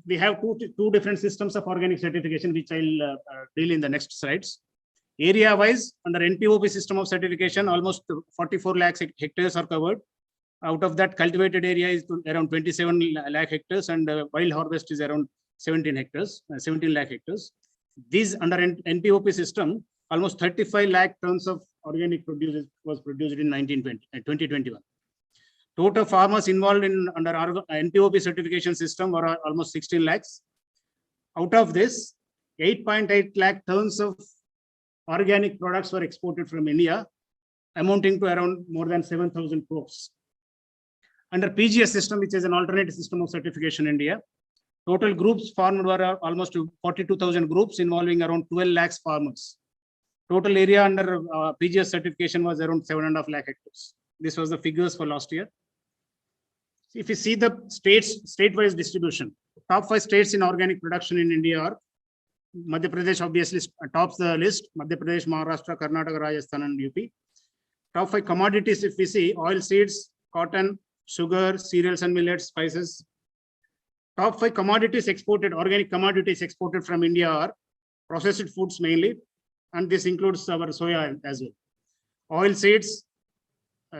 we have two different systems of organic certification, which I'll deal in the next slides. Area wise, under NPOP system of certification, almost 44 lakh hectares are covered. Out of that, cultivated area is around 27 lakh hectares, and wild harvest is around 17 lakh hectares. These under NPOP system, almost 35 lakh tons of organic produce was produced in 2021. Total farmers involved in under NPOP certification system were almost 16 lakhs. Out of this, 8.8 lakh tons of organic products were exported from India, amounting to around more than 7,000 crores. Under PGS system, which is an alternative system of certification in India, total groups formed were almost 42,000 groups involving around 12 lakhs farmers. Total area under PGS certification was around 7.5 lakh hectares. This was the figures for last year. If you see the state-wise distribution, top 5 states in organic production in India are Madhya Pradesh obviously tops the list. Madhya Pradesh, Maharashtra, Karnataka, Rajasthan, and UP. Top 5 commodities, if we see, oil seeds, cotton, sugar, cereals and millets, spices. Top 5 commodities exported, organic commodities exported from India are processed foods mainly, and this includes our soya as well. Oil seeds,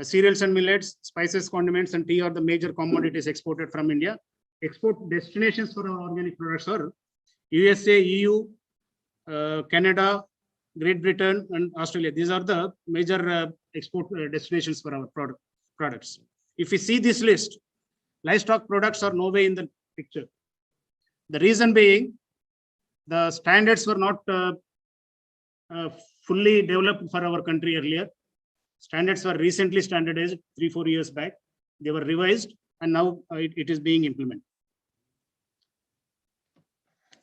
cereals and millets, spices, condiments, and tea are the major commodities exported from India. Export destinations for our organic products are USA, EU, Canada, Great Britain, and Australia. These are the major export destinations for our products. If we see this list, livestock products are nowhere in the picture. The reason being, the standards were not fully developed for our country earlier. Standards were recently standardized 3-4 years back. They were revised, and now it is being implemented.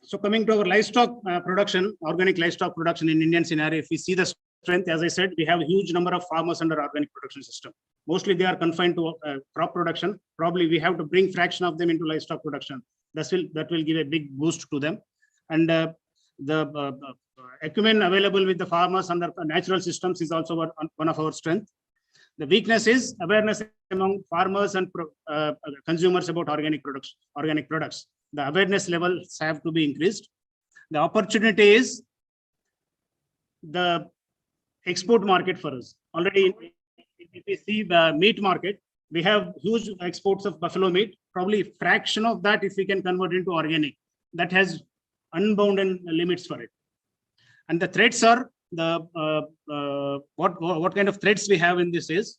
So coming to our livestock production, organic livestock production in Indian scenario, if we see the strength, as I said, we have a huge number of farmers under organic production system. Mostly they are confined to crop production. Probably we have to bring fraction of them into livestock production. That will give a big boost to them. And the acumen available with the farmers under natural systems is also one of our strengths. The weakness is awareness among farmers and consumers about organic products. The awareness levels have to be increased. The opportunity is the export market for us. Already, if we see the meat market, we have huge exports of buffalo meat, probably a fraction of that if we can convert into organic. That has unbounded limits for it. And the threats are what kind of threats we have in this is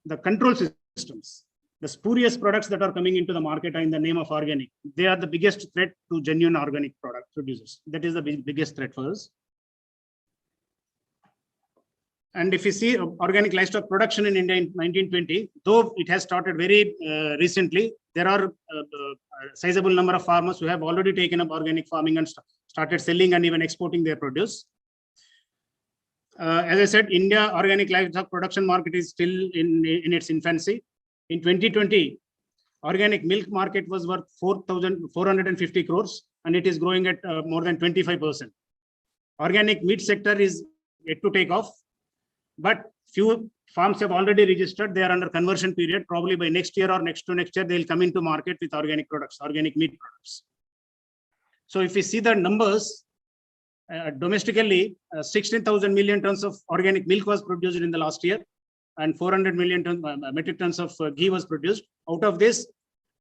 the control systems. The spurious products that are coming into the market are in the name of organic. They are the biggest threat to genuine organic product producers. That is the biggest threat for us. And if you see organic livestock production in India in 1920, though it has started very recently, there are a sizable number of farmers who have already taken up organic farming and started selling and even exporting their produce. As I said, India organic livestock production market is still in its infancy. In 2020, organic milk market was worth 4,450 crores, and it is growing at more than 25%. Organic meat sector is yet to take off, but few farms have already registered. They are under conversion period. Probably by next year or next to next year, they'll come into market with organic products, organic meat products. So if we see the numbers, domestically, 16,000 million tons of organic milk was produced in the last year, and 400 million metric tons of ghee was produced. Out of this,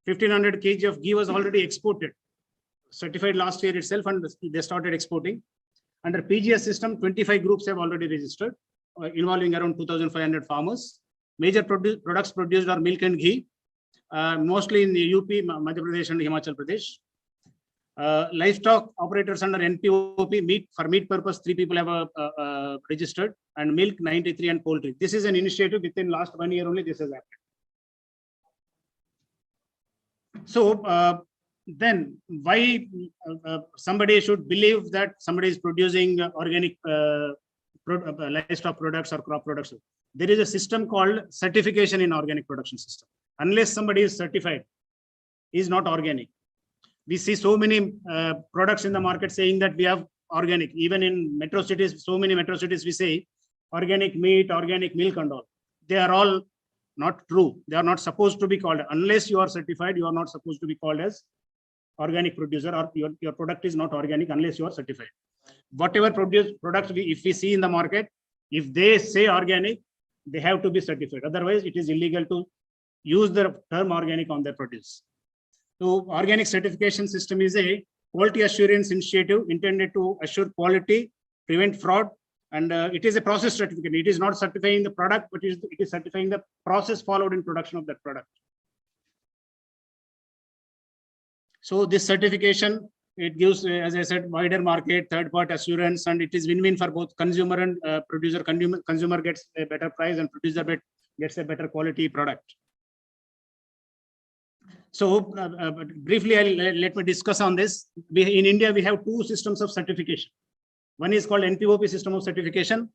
1,500 kg of ghee was already exported, certified last year itself, and they started exporting. Under PGS system, 25 groups have already registered, involving around 2,500 farmers. Major products produced are milk and ghee, mostly in the UP, Madhya Pradesh and Himachal Pradesh. Livestock operators under NPOP, for meat purpose, 3 people have registered, and milk 93, and poultry. This is an initiative within last 1 year only this has happened. So then why somebody should believe that somebody is producing organic livestock products or crop products? There is a system called certification in organic production system. Unless somebody is certified, is not organic. We see so many products in the market saying that we have organic. Even in metro cities, so many metro cities, we say organic meat, organic milk and all. They are all not true. They are not supposed to be called. Unless you are certified, you are not supposed to be called as organic producer, or your product is not organic unless you are certified. Whatever products if we see in the market, if they say organic, they have to be certified. Otherwise, it is illegal to use the term organic on their produce. So organic certification system is a quality assurance initiative intended to assure quality, prevent fraud, and it is a process certificate. It is not certifying the product, but it is certifying the process followed in production of that product. So this certification, it gives, as I said, wider market, third-party assurance, and it is win-win for both consumer and producer. Consumer gets a better price, and producer gets a better quality product. So briefly, let me discuss on this. In India, we have 2 systems of certification. One is called NPOP system of certification.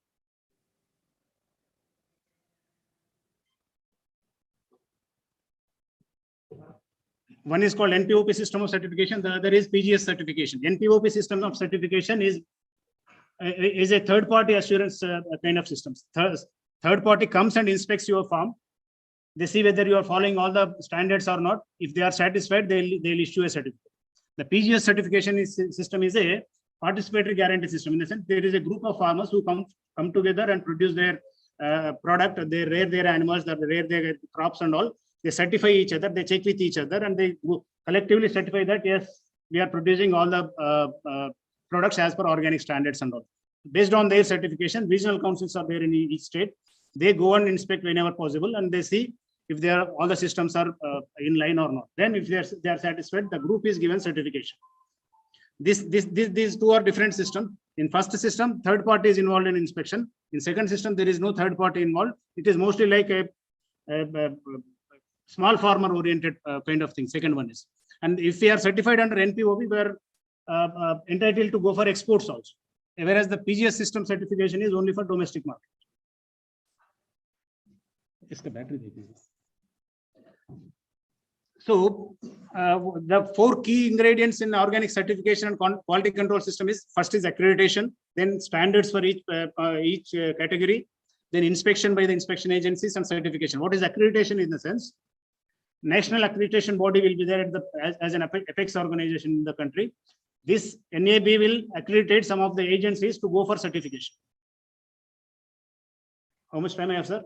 One is called NPOP system of certification. The other is PGS certification. NPOP system of certification is a third-party assurance kind of system. Third party comes and inspects your farm. They see whether you are following all the standards or not. If they are satisfied, they'll issue a certificate. The PGS certification system is a participatory guarantee system. In the sense, there is a group of farmers who come together and produce their product. They rear their animals, they rear their crops and all. They certify each other, they check with each other, and they collectively certify that yes, we are producing all the products as per organic standards and all. Based on their certification, regional councils are there in each state. They go and inspect whenever possible, and they see if all the systems are in line or not. Then if they are satisfied, the group is given certification. These 2 are different systems. In first system, third party is involved in inspection. In second system, there is no third party involved. It is mostly like a small farmer oriented kind of thing. Second one is, and if we are certified under NPOP, we are entitled to go for exports also. Whereas the PGS system certification is only for domestic market. So the 4 key ingredients in organic certification and quality control system is: first is accreditation, then standards for each category, then inspection by the inspection agencies, and certification. What is accreditation in the sense? National accreditation body will be there at the, as an apex organization in the country. This NAB will accredit some of the agencies to go for certification. How much time I have, sir?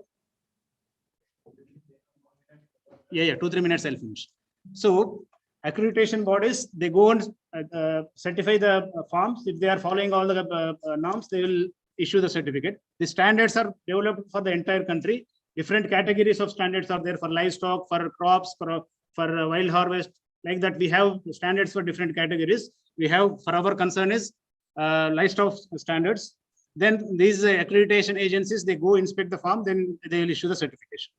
Yeah, 2-3 minutes I'll finish. So accreditation bodies, they go and certify the farms. If they are following all the norms, they will issue the certificate. The standards are developed for the entire country. Different categories of standards are there for livestock, for crops, for wild harvest. Like that, we have standards for different categories. We have, for our concern is livestock standards. Then these accreditation agencies, they go inspect the farm, then they will issue the certification.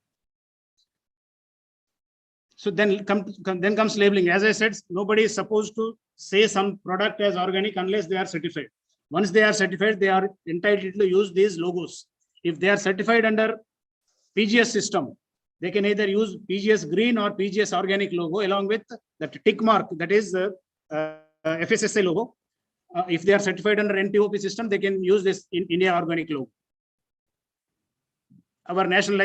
So then comes labeling. As I said, nobody is supposed to say some product as organic unless they are certified. Once they are certified, they are entitled to use these logos. If they are certified under PGS system, they can either use PGS green or PGS organic logo along with that tick mark, that is FSSA logo. If they are certified under NPOP system, they can use this in India organic logo. Our national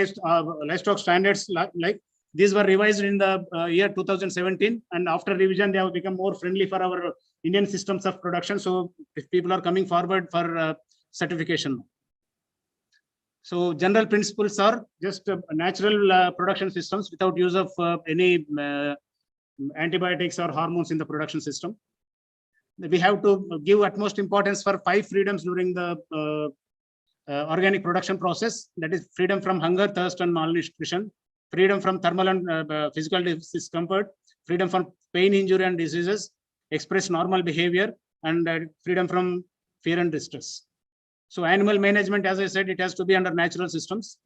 livestock standards, like these were revised in the year 2017, and after revision, they have become more friendly for our Indian systems of production. So if people are coming forward for certification. So general principles are just natural production systems without use of any antibiotics or hormones in the production system. We have to give utmost importance for 5 freedoms during the organic production process. That is freedom from hunger, thirst, and malnutrition, freedom from thermal and physical discomfort, freedom from pain, injury, and diseases, express normal behavior, and freedom from fear and distress. So animal management, as I said, it has to be under natural systems.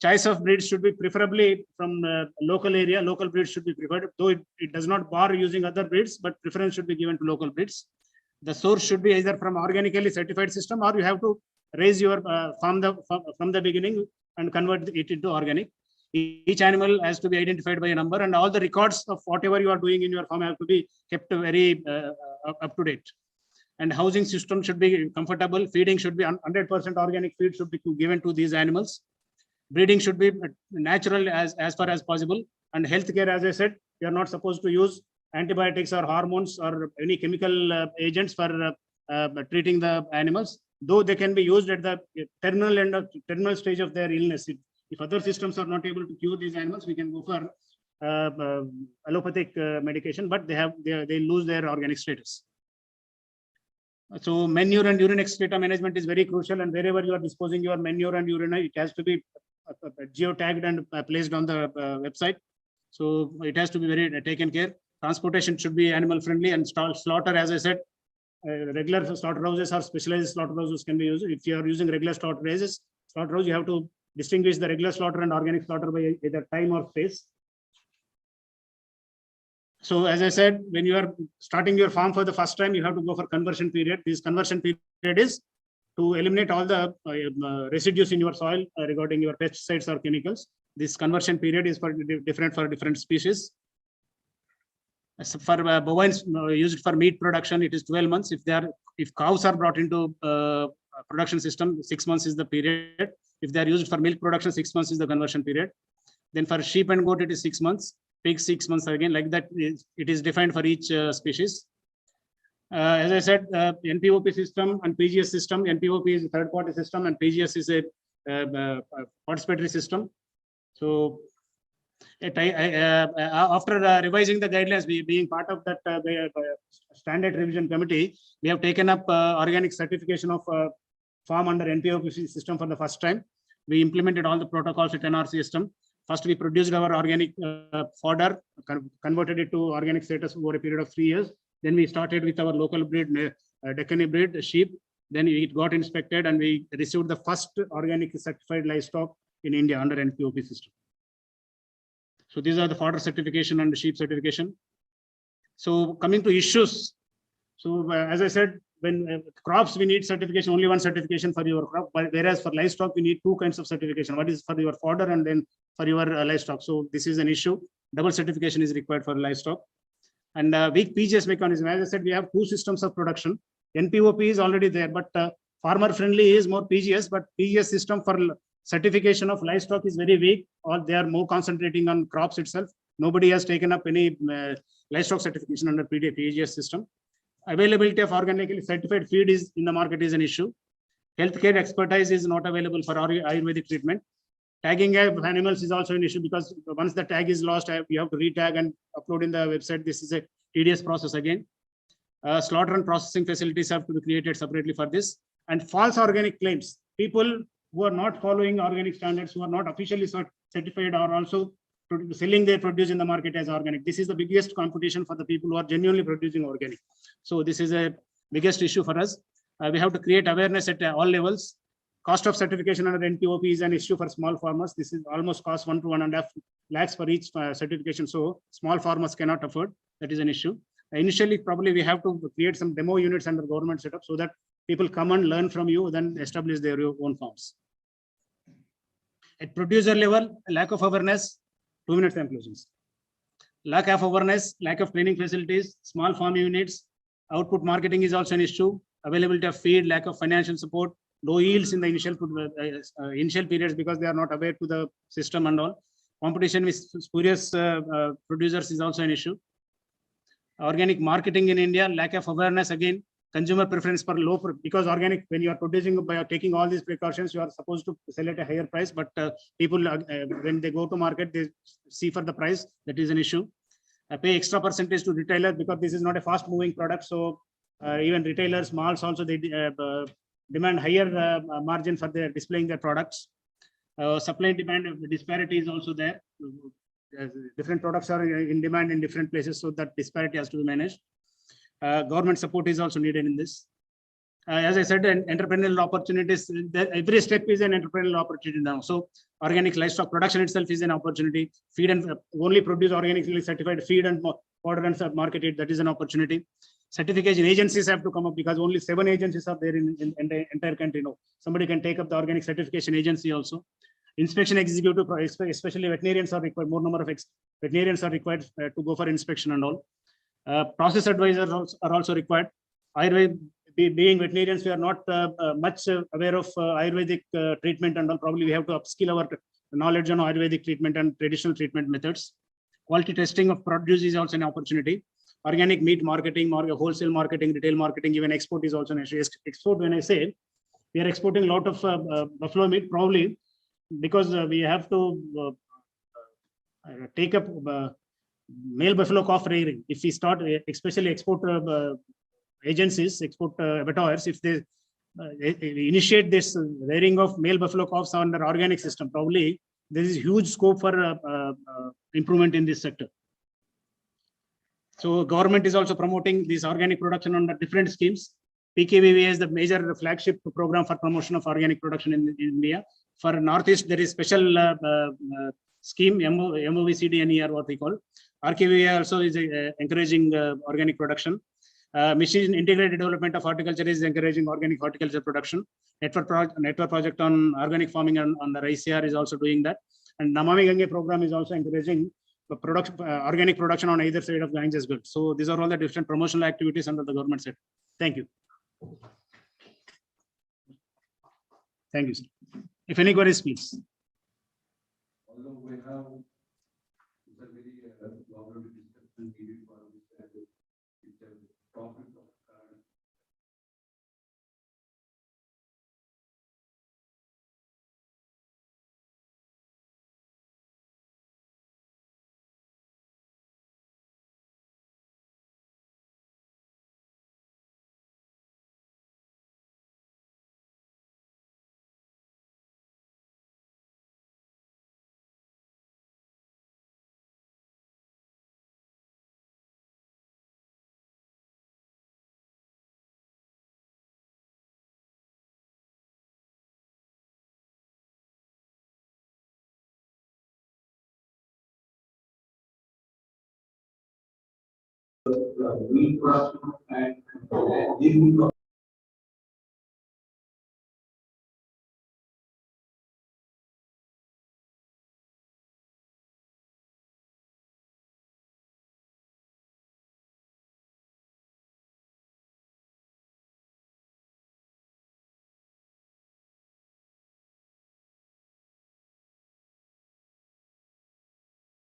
Choice of breeds should be preferably from local area. Local breeds should be preferred, though it does not bar using other breeds, but preference should be given to local breeds. The source should be either from organically certified system, or you have to raise your from the beginning and convert it into organic. Each animal has to be identified by a number, and all the records of whatever you are doing in your farm have to be kept very up to date. And housing system should be comfortable. Feeding should be 100% organic feed should be given to these animals. Breeding should be natural as far as possible. And healthcare, as I said, you are not supposed to use antibiotics or hormones or any chemical agents for treating the animals, though they can be used at the terminal stage of their illness. If other systems are not able to cure these animals, we can go for allopathic medication, but they lose their organic status. So manure and urine excreta management is very crucial, and wherever you are disposing your manure and urine, it has to be geotagged and placed on the website. So it has to be very taken care. Transportation should be animal friendly, and slaughter, as I said, regular slaughterhouses or specialized slaughterhouses can be used. If you are using regular slaughterhouses, you have to distinguish the regular slaughter and organic slaughter by either time or space. So as I said, when you are starting your farm for the first time, you have to go for conversion period. This conversion period is to eliminate all the residues in your soil regarding your pesticides or chemicals. This conversion period is different for different species. As for bovines used for meat production, it is 12 months. If cows are brought into production system, 6 months is the period. If they are used for milk production, 6 months is the conversion period. Then for sheep and goat, it is 6 months. Pig, 6 months again. Like that, it is defined for each species. As I said, NPOP system and PGS system. NPOP is a third-party system, and PGS is a participatory system. So, after revising the guidelines, being part of that standard revision committee, we have taken up organic certification of farm under NPOP system for the first time. We implemented all the protocols at NRC system. First, we produced our organic fodder, converted it to organic status over a period of 3 years. Then we started with our local breed, Deccan breed sheep. Then it got inspected, and we received the first organic certified livestock in India under NPOP system. So these are the fodder certification and the sheep certification. So coming to issues. So as I said, when crops, we need certification, only one certification for your crop, whereas for livestock, we need 2 kinds of certification. What is for your fodder and then for your livestock. So this is an issue. double certification is required for livestock. And weak PGS mechanism. As I said, we have two systems of production. NPOP is already there, but farmer friendly is more PGS, but PGS system for certification of livestock is very weak, or they are more concentrating on crops itself. Nobody has taken up any livestock certification under PGS system. Availability of organically certified feed is in the market is an issue. Healthcare expertise is not available for Ayurvedic treatment. Tagging of animals is also an issue, because once the tag is lost, you have to retag and upload in the website. This is a tedious process again. Slaughter and processing facilities have to be created separately for this. And false organic claims. People who are not following organic standards, who are not officially certified, are also selling their produce in the market as organic. This is the biggest competition for the people who are genuinely producing organic. So this is a biggest issue for us. We have to create awareness at all levels. Cost of certification under NPOP is an issue for small farmers. This is almost cost 1 to 1.5 lakhs for each certification. So small farmers cannot afford. That is an issue. Initially, probably we have to create some demo units under government setup so that people come and learn from you, then establish their own farms. At producer level, lack of awareness. 2 minutes conclusions. Lack of awareness, lack of training facilities, small farm units, output marketing is also an issue. Availability of feed, lack of financial support, low yields in the initial periods because they are not aware to the system and all. Competition with spurious producers is also an issue. Organic marketing in India, lack of awareness again. Consumer preference for low, because organic, when you are producing by taking all these precautions, you are supposed to sell at a higher price, but people, when they go to market, they see for the price. That is an issue. Pay extra percentage to retailers because this is not a fast moving product. So even retailers, malls also, they demand higher margin for their displaying their products. Supply and demand disparity is also there. Different products are in demand in different places, so that disparity has to be managed. Government support is also needed in this. As I said, entrepreneurial opportunities, every step is an entrepreneurial opportunity now. So organic livestock production itself is an opportunity. Feed and only produce organically certified feed and fodder and market it, that is an opportunity. Certification agencies have to come up because only 7 agencies are there in the entire country now. Somebody can take up the organic certification agency also. Inspection executive, especially veterinarians are required, more number of veterinarians are required to go for inspection and all. Process advisors are also required. Ayurvedic, being veterinarians, we are not much aware of Ayurvedic treatment and all. Probably we have to upskill our knowledge on Ayurvedic treatment and traditional treatment methods. Quality testing of produce is also an opportunity. Organic meat marketing, wholesale marketing, retail marketing, even export is also an issue. Export, when I say, we are exporting a lot of buffalo meat, probably because we have to take up male buffalo calf rearing. If we start, especially export agencies, export abattoirs, if they initiate this rearing of male buffalo calves under organic system, probably there is huge scope for improvement in this sector. So government is also promoting this organic production under different schemes. PKVV is the major flagship program for promotion of organic production in India. For Northeast, there is special scheme, MOVCDNER, what we call. RKVA also is encouraging organic production. Machine integrated development of horticulture is encouraging organic horticulture production. Network project on organic farming on the ICR is also doing that. And Namami Gange program is also encouraging the production, organic production on either side of Ganges good. So these are all the different promotional activities under the government sector. Thank you. Thank you, sir. If any queries, please. Although we have very long discussion needed for this topic and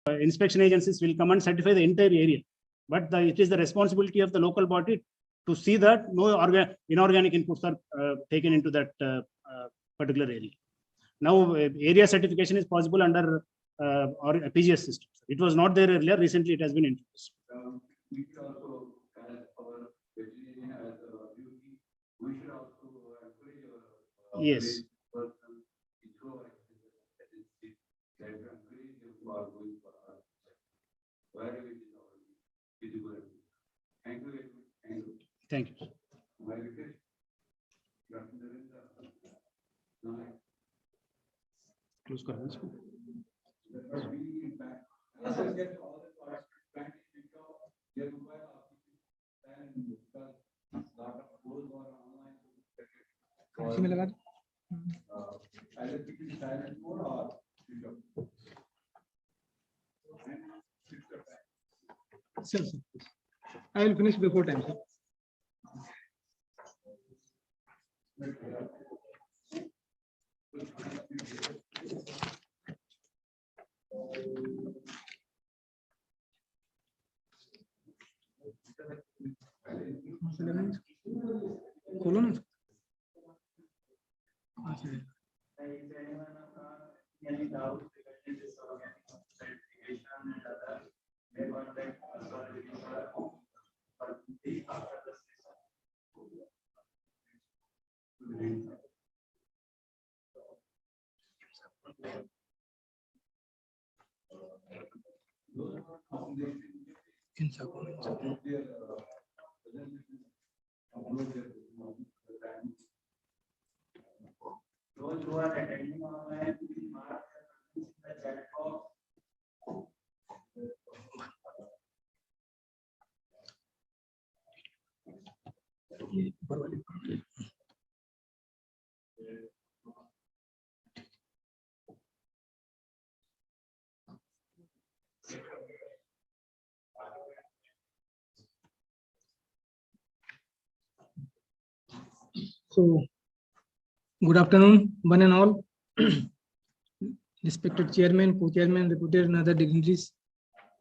inspection agencies will come and certify the entire area. But it is the responsibility of the local body to see that no inorganic inputs are taken into that particular area. Now, area certification is possible under or PGS system. It was not there earlier. Recently, it has been introduced. We should also, as our veterinarian as a duty, we should also encourage our Yes. person to show that encourage them who are going for our wherever it is already visible. Thank you very much. Thank you. Thank you. My request, Dr. Narendra, Close comments. में लगा दो। Sir, I will finish before time, sir. खोलो ना। Those who are attending online, please mark the chat box. So, good afternoon, one and all. Respected chairman, co-chairman, deputed, and other dignitaries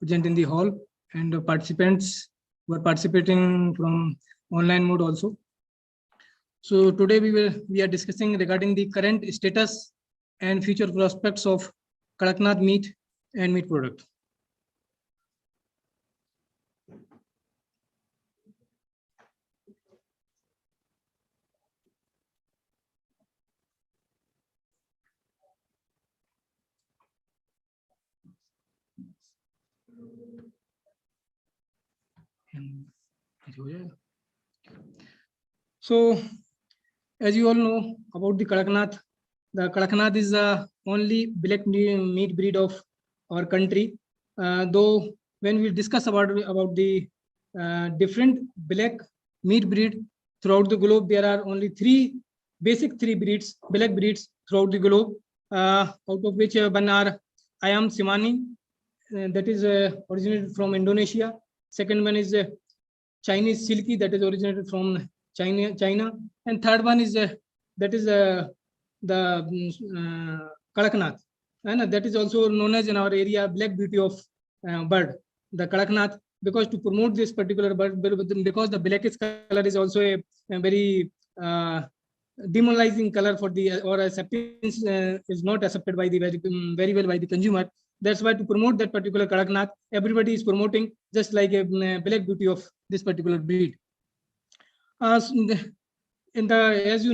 present in the hall, and participants who are participating from online mode also. So today we are discussing regarding the current status and future prospects of Kadaknath meat and meat product. So, as you all know about the Kadaknath is the only black meat breed of our country. Though when we discuss about the different black meat breed throughout the globe, there are only basic three breeds, black breeds throughout the globe. Out of which one are ayam simani, that is originated from Indonesia. Second one is Chinese silky, that is originated from China, and third one is that is the Kadaknath, and that is also known as in our area black beauty of bird, the Kadaknath, because to promote this particular bird, because the blackish color is also a very demoralizing color for the or acceptance is not accepted by the very well by the consumer. That's why to promote that particular Kadaknath, everybody is promoting just like a black beauty of this particular breed. As you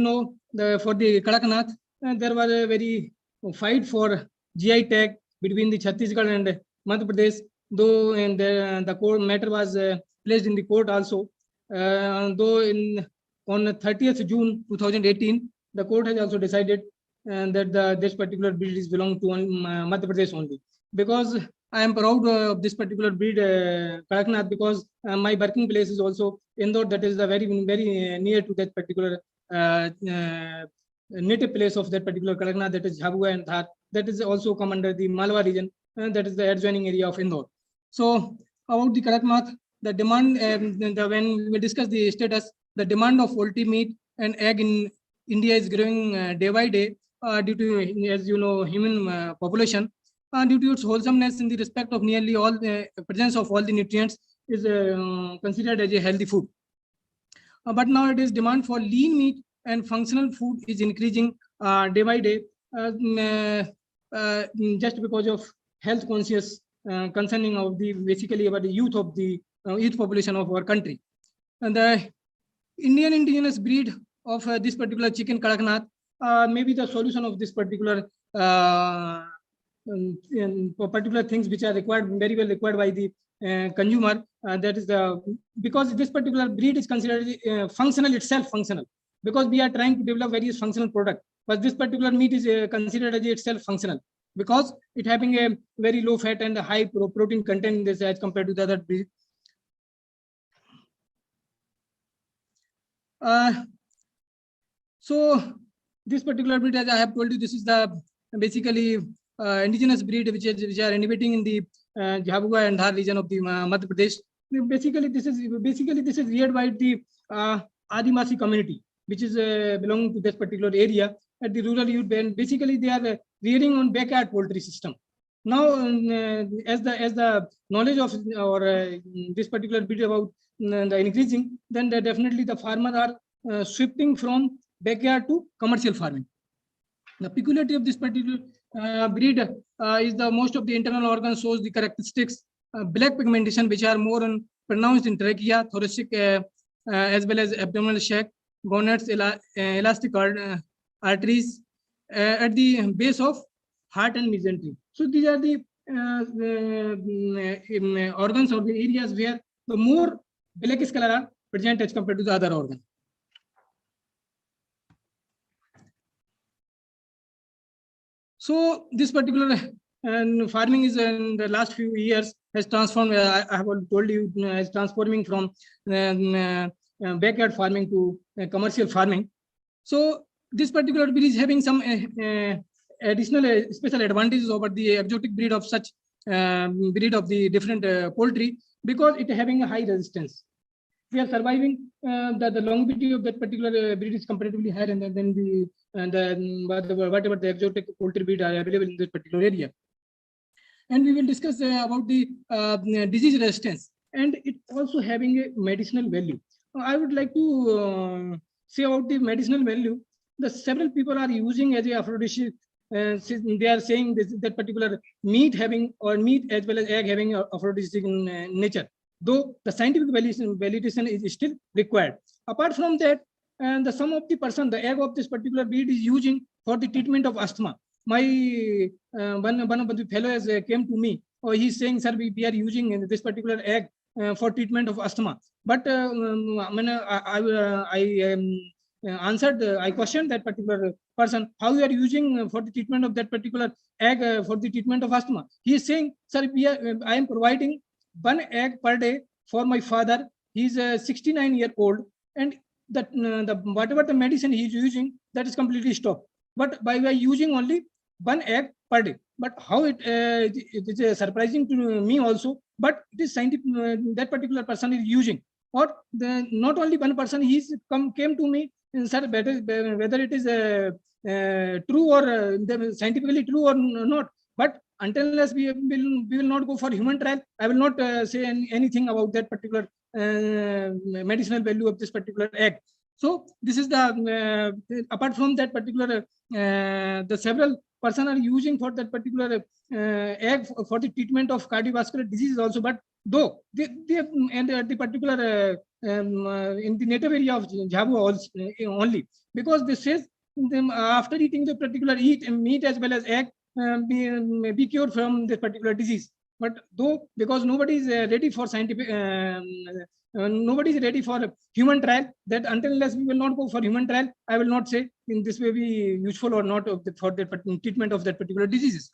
know, for the Kadaknath, there was a very fight for GI tag between the Chhattisgarh and Madhya Pradesh, though and the court matter was placed in the court also. Though on 30th June 2018, the court has also decided that this particular breed is belong to Madhya Pradesh only. Because I am proud of this particular breed, Kadaknath, because my working place is also Indore, that is the very near to that particular native place of that particular Kadaknath, that is Jhabua and Dhar. That is also come under the Malwa region, that is the adjoining area of Indore. So about the Kadaknath, the demand, when we discuss the status, the demand of poultry meat and egg in India is growing day by day due to, as you know, human population. due to its wholesomeness in the respect of nearly all the presence of all the nutrients is considered as a healthy food. But nowadays demand for lean meat and functional food is increasing day by day, just because of health conscious concerning of the basically about the youth of the youth population of our country. And the Indian indigenous breed of this particular chicken Kadaknath may be the solution of this particular particular things which are required, very well required by the consumer. That is the because this particular breed is considered functional itself, functional, because we are trying to develop various functional products, but this particular meat is considered as itself functional because it having a very low fat and a high protein content in this as compared to the other breed. So this particular breed, as I have told you, this is the basically indigenous breed which are inhabiting in the Jhabua and Dhar region of the Madhya Pradesh. Basically, this is reared by the Adimasi community, which is belonging to this particular area at the rural youth. And basically, they are rearing on backyard poultry system. Now, as the knowledge of or this particular bit about the increasing, then definitely the farmers are shifting from backyard to commercial farming. The peculiarity of this particular breed is the most of the internal organs shows the characteristics black pigmentation, which are more pronounced in trachea, thoracic, as well as abdominal shaft, gonads, elastic arteries at the base of heart and mesentery. So these are the organs or the areas where the more blackish color are present as compared to the other organ. So this particular farming is in the last few years has transformed. I have told you is transforming from backyard farming to commercial farming. So this particular breed is having some additional special advantages over the exotic breed of such breed of the different poultry because it having a high resistance. We are surviving the longevity of that particular breed is comparatively higher than the whatever the exotic poultry breed are available in this particular area. And we will discuss about the disease resistance, and it also having a medicinal value. I would like to say about the medicinal value. The several people are using as a aphrodisiac. They are saying that particular meat having or meat as well as egg having aphrodisiac in nature. Though the scientific validation is still required. Apart from that, and some of the person, the egg of this particular breed is using for the treatment of asthma. My one of the fellows came to me, or he's saying, sir, we are using this particular egg for treatment of asthma. But I questioned that particular person, how you are using for the treatment of that particular egg for the treatment of asthma. He is saying, sir, I am providing one egg per day for my father. He's 69-year-old, and that whatever the medicine he is using, that is completely stopped. But by using only one egg per day. But how it is surprising to me also. But it is scientific. That particular person is using, or not only one person. He's came to me, sir, whether it is true or scientifically true or not. But until unless we will not go for human trial, I will not say anything about that particular medicinal value of this particular egg. So this is the apart from that particular the several person are using for that particular egg for the treatment of cardiovascular diseases also. But though and the particular in the native area of Jhabua only, because this says after eating the particular meat as well as egg, be cured from this particular disease. But though because nobody is ready for scientific, nobody is ready for human trial, that until unless we will not go for human trial, I will not say in this way be useful or not for the treatment of that particular diseases.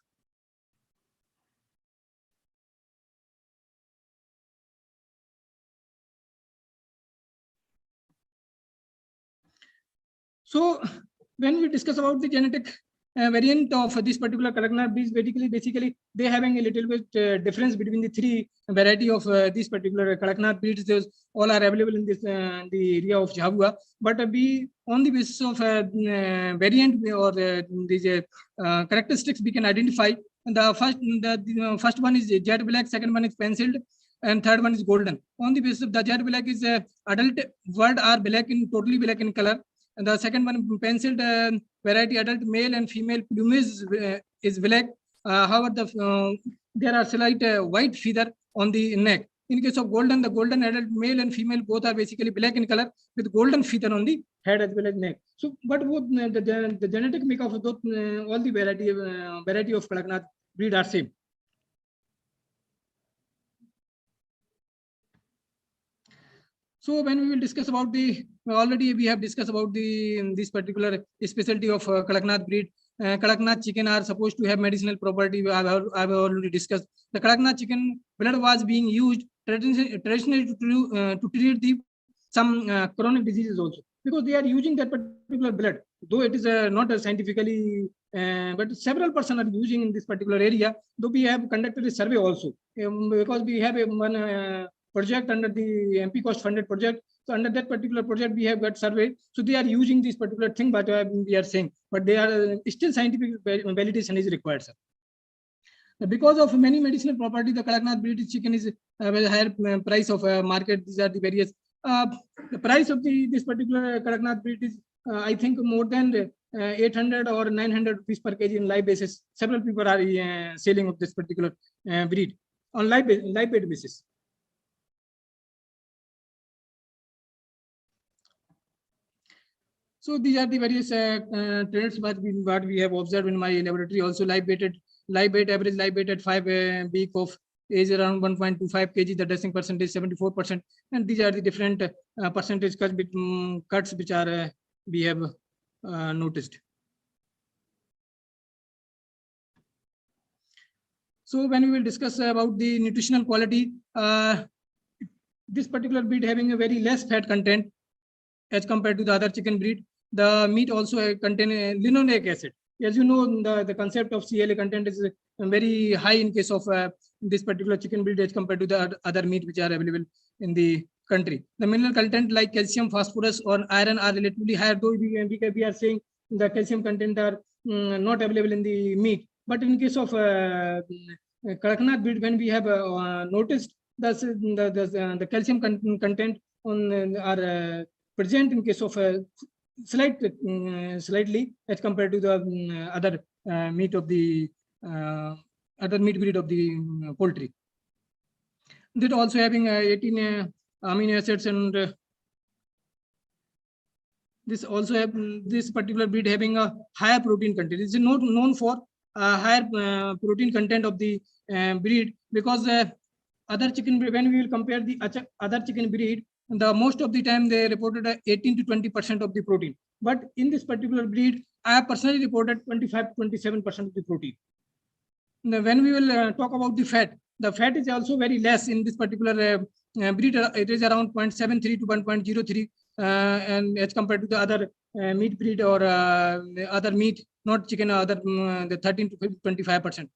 So when we discuss about the genetic variant of this particular Kadaknath breeds, basically they having a little bit difference between the three variety of this particular Kadaknath breeds. Those all are available in this the area of Jhabua, but we on the basis of variant or these characteristics we can identify The first one is jet black, second one is penciled, and third one is golden. On the basis of the jet black is adult word are black in totally black in color, and the second one penciled variety adult male and female plumage is black. However, there are slight white feather on the neck. In case of golden, the golden adult male and female both are basically black in color with golden feather on the head as well as neck. So, but both the genetic makeup of those, all the variety of Kadaknath breed are same. So when we will discuss about already we have discussed about this particular specialty of Kadaknath breed. Kadaknath chicken are supposed to have medicinal property. I've already discussed. The Kadaknath chicken blood was being used traditionally to treat some chronic diseases also, because they are using that particular blood. Though it is not scientifically, but several persons are using in this particular area. Though we have conducted a survey also, because we have one project under the MP cost funded project. So under that particular project, we have got survey. So they are using this particular thing, but we are saying, but they are still scientific validation is required, sir. Because of many medicinal property, the Kadaknath breed chicken is a higher price of market. These are the various. The price of this particular Kadaknath breed is, I think, more than 800 or 900 rupees per kg in live basis. Several people are selling of this particular breed on live weight basis. So these are the various trends what we have observed in my laboratory. Also average live weight at 5 week of age around 1.25 kg. The dressing percentage 74%, and these are the different percentage cuts which are we have noticed. So when we will discuss about the nutritional quality, this particular breed having a very less fat content as compared to the other chicken breed. The meat also contain linoleic acid. As you know, the concept of CLA content is very high in case of this particular chicken breed as compared to the other meat which are available in the country. The mineral content like calcium, phosphorus, or iron are relatively higher. Though we are saying the calcium content are not available in the meat, but in case of Kadaknath breed, when we have noticed the calcium content on are present in case of slightly as compared to the other meat of the other meat breed of the poultry. That also having 18 amino acids, and this also have this particular breed having a higher protein content. It's not known for higher protein content of the breed, because other chicken breed, when we will compare the other chicken breed, the most of the time they reported 18 to 20% of the protein. But in this particular breed, I have personally reported 25 to 27% of the protein. Now, when we will talk about the fat is also very less in this particular breed. It is around 0.73 to 1.03, and as compared to the other meat breed or other meat, not chicken, other the 13 to 25%.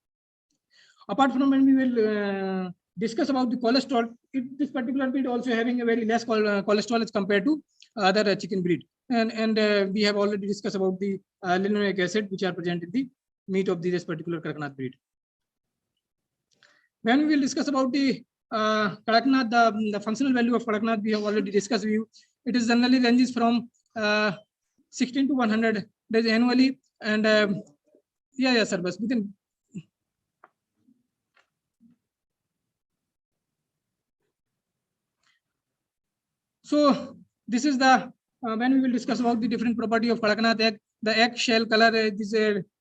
Apart from when we will discuss about the cholesterol, this particular breed also having a very less cholesterol as compared to other chicken breed, and we have already discussed about the linoleic acid which are present in the meat of this particular Kadaknath breed. When we will discuss about the Kadaknath, the functional value of Kadaknath, we have already discussed. It is generally ranges from 16 to 100 days annually, and yeah, sir, but within. So this is the when we will discuss about the different property of Kadaknath egg. The egg shell color is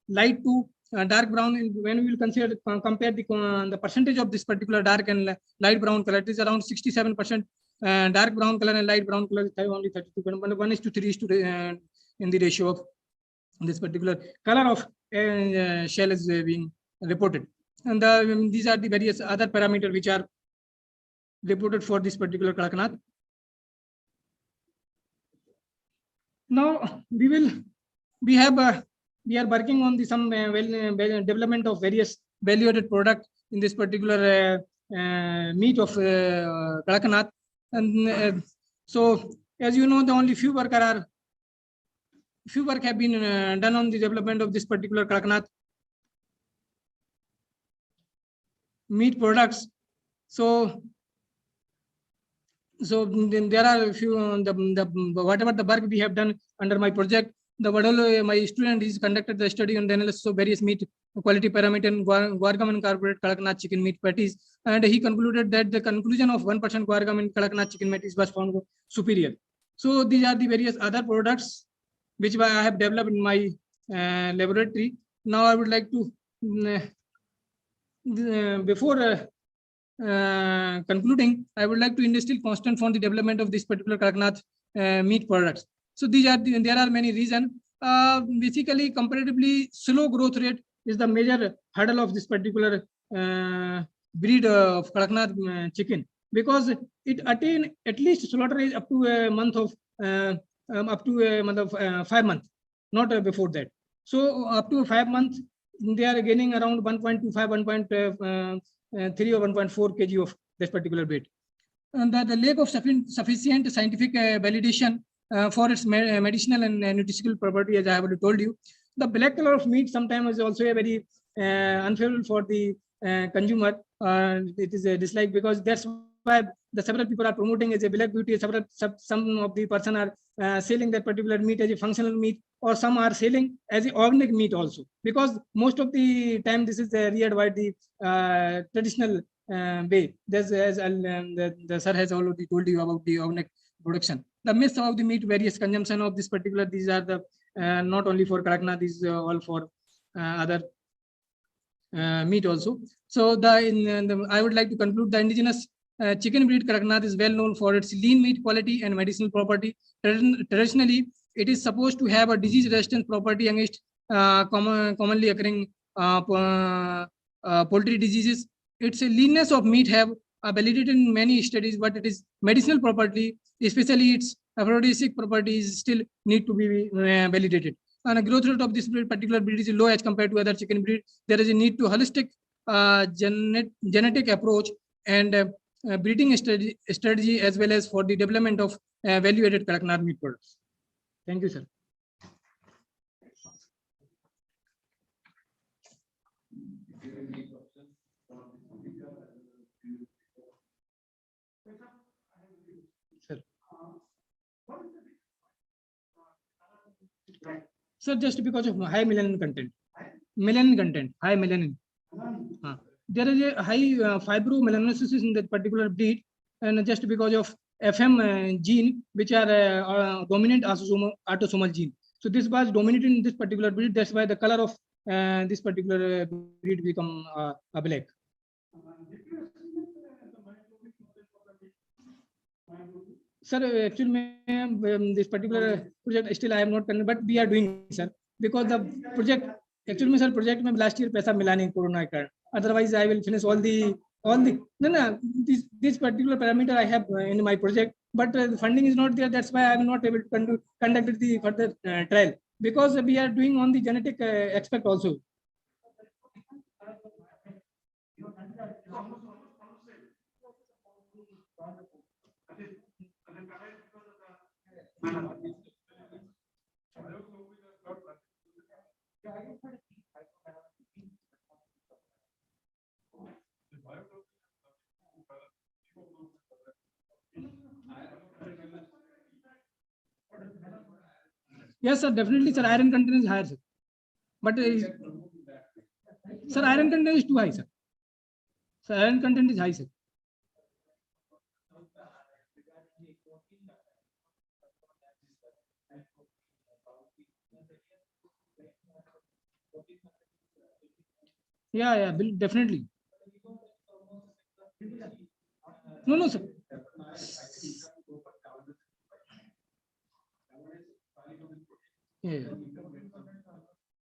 light to dark brown. When we will compare the percentage of this particular dark and light brown color, it is around 67% dark brown color and light brown color is only 32. 1:3 in the ratio of this particular color of shell is being reported. And these are the various other parameters which are reported for this particular Kadaknath. Now we are working on some development of various value-added product in this particular meat of Kadaknath, and so as you know, the only few work have been done on the development of this particular Kadaknath. meat products. So then there are a few whatever the work we have done under my project. The Vadolo, my student, is conducted the study on the analysis of various meat quality parameter in Guargam and carbonated Kadaknath chicken meat patties, and he concluded that the conclusion of 1% Guargam in Kadaknath chicken patties was found superior. So these are the various other products which I have developed in my laboratory. Now I would like to before concluding, I would like to instill constant for the development of this particular Kadaknath meat products. So there are many reasons. Basically, comparatively slow growth rate is the major hurdle of this particular breed of Kadaknath chicken, because it attain at least slaughter age up to a month of 5 months, not before that. So up to 5 months, they are gaining around 1.25, 1.3 or 1.4 kg of this particular breed. And the lack of sufficient scientific validation for its medicinal and nutritional property, as I have already told you. The black color of meat sometimes is also a very unfavorable for the consumer. It is a dislike, because that's why the several people are promoting as a black beauty. Some of the person are selling that particular meat as a functional meat, or some are selling as a organic meat also, because most of the time this is reared by the traditional way. There's, as the sir has already told you about the organic production. The myths of the meat, various consumption of this particular, these are the not only for Kadaknath, these are all for other meat also. So I would like to conclude, the indigenous chicken breed Kadaknath is well known for its lean meat quality and medicinal property. Traditionally, it is supposed to have a disease resistance property against commonly occurring poultry diseases. Its leanness of meat have validated in many studies, but it is medicinal property, especially its aphrodisiac properties, still need to be validated. And the growth rate of this particular breed is low as compared to other chicken breed. There is a need to holistic genetic approach and breeding strategy, as well as for the development of value-added Kadaknath meat products. Thank you, sir. Sir, just because of high melanin content. High melanin. There is a high fibromelanosis in that particular breed, and just because of FM gene, which are dominant autosomal gene. So this was dominated in this particular breed. That's why the color of this particular breed become black. Sir, actually, this particular project still I have not done, but we are doing, sir, because the project actually, sir, project में last year पैसा मिला नहीं corona का. Otherwise, I will finish all the this particular parameter I have in my project, but the funding is not there. That's why I am not able to conduct the further trial, because we are doing on the genetic aspect also. Yes, sir, definitely, sir. Iron content is higher, sir. But sir, iron content is too high, sir. So iron content is high, sir. Yeah, definitely. No, sir. Yeah.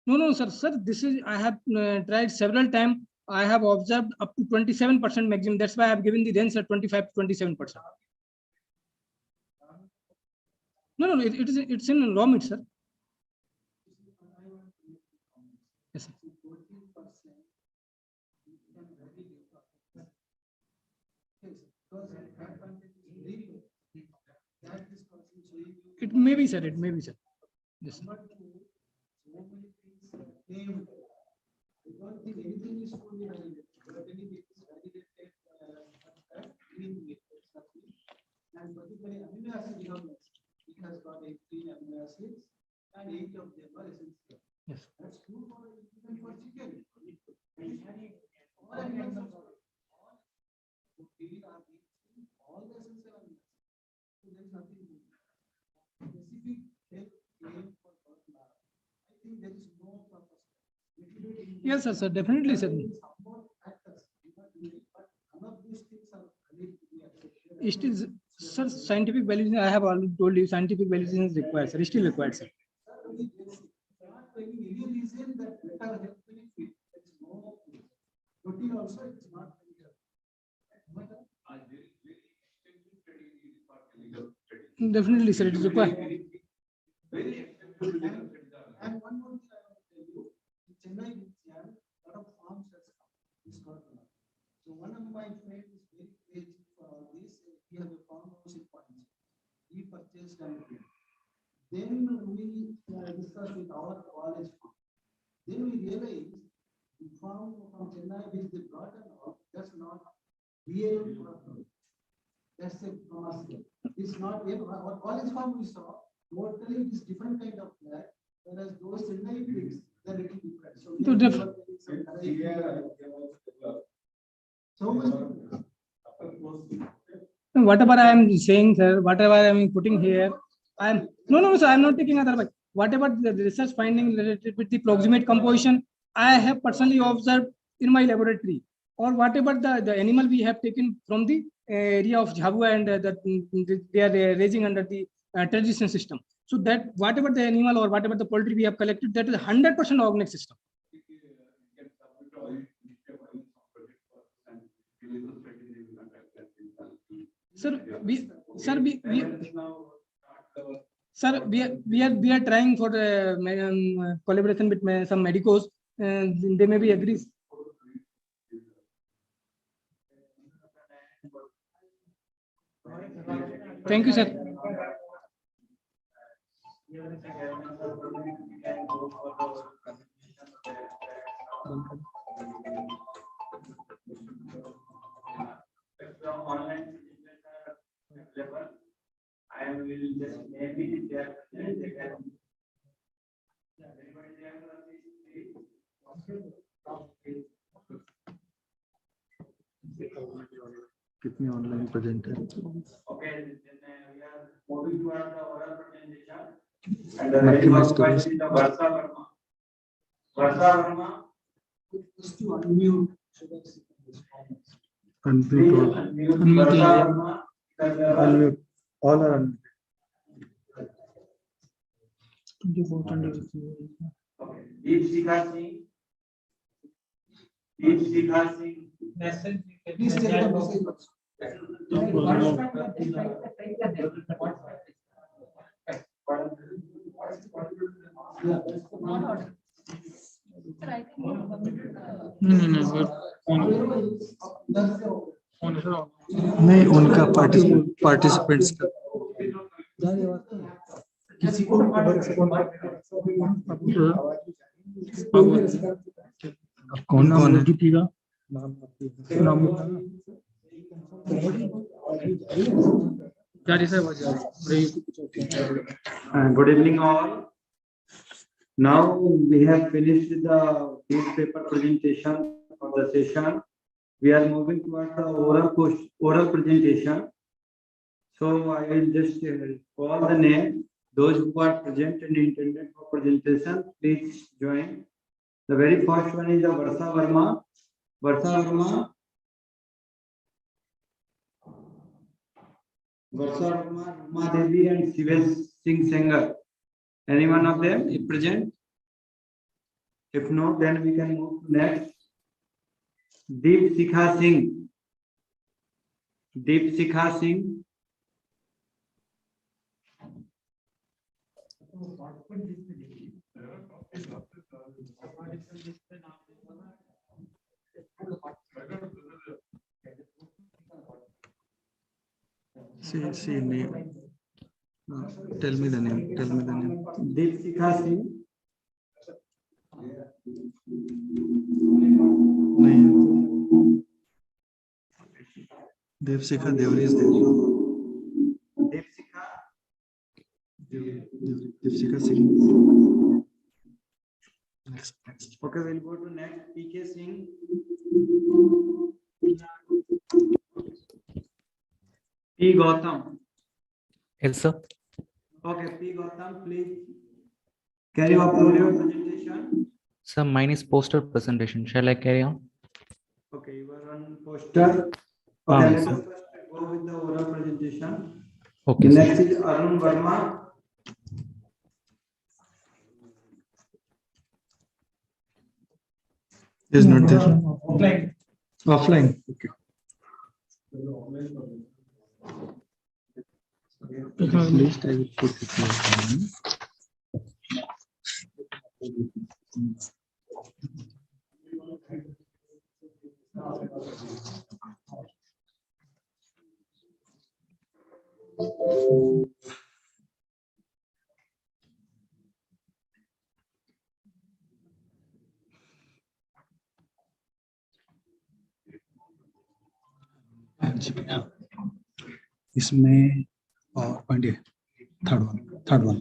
No, sir. Sir, this is, I have tried several times. I have observed up to 27% maximum. That's why I have given the range at 25 to 27%. No, it's in raw meat, sir. Yes, sir. It may be, sir. It may be, sir. Yes, sir. And particularly amino acid determinants, it has got 18 amino acids and 8 of them are essential. Yes. That's true for even for chicken. All animals are all the essential amino acids. So there is nothing specific health claim for bird. I think there is no purpose. Yes, sir, definitely, sir. It is, sir, scientific validation, I have already told you, scientific validation is required, sir, still required, sir. Definitely, sir, it is required. And one more thing I want to tell you, in Chennai, a lot of farms has come. So one of my friends is very crazy for all this. He has a farmhouse in Pondicherry. He purchased and then we discussed with our college farm. Then we realized the farm from Chennai which they brought along, that's not real farm. That's a commercial. It's not real. Our college farm we saw, totally it is different kind of flag, whereas those Chennai pigs, they're little different. So we so much. Whatever I am saying, sir, whatever I am putting here, no, sir, I am not taking other. Whatever the research finding related with the proximate composition, I have personally observed in my laboratory, or whatever the animal we have taken from the area of Jhabua and they are raising under the tradition system. So that whatever the animal or whatever the poultry we have collected, that is 100% organic system. We are trying for collaboration with some medicos, and they may be agree. Thank you, sir. Online level, I will just maybe there they can. कितने online present है? Okay, then we are moving towards the oral presentation. And the very first question is the Varsa Verma. Varsa Verma. Just to unmute. Unmute. All are unmuted. Okay. Deep Sikha Singh. Message. Please take the message. नहीं उनका participants का किसी को कौन है थीगा नाम Good evening all. Now we have finished the newspaper presentation of the session. We are moving towards the oral presentation. So I will just call the name. Those who are present and intended for presentation, please join. The very first one is the Varsa Verma. Varsa Verma. Varsa Verma, Ruma Devi and Shivesh Singh Sengar. Any one of them is present? If no, then we can move to next. Deep Sikha Singh. Deep Sikha Singh. See name. Tell me the name. Tell me the name. Deep Sikha Singh. Devsika Devri is there. Devsika Singh. Next. Okay, we'll go to next. PK Singh. P. Gautam. Yes, sir. Okay, P. Gautam, please. Can you upload your presentation? Sir, mine is poster presentation. Shall I carry on? Okay, you are on poster. Okay, let us first go with the oral presentation. Okay. The next is Arun Verma. Is not there. Offline. Offline. Okay. At least I will put it here. इसमें point है third one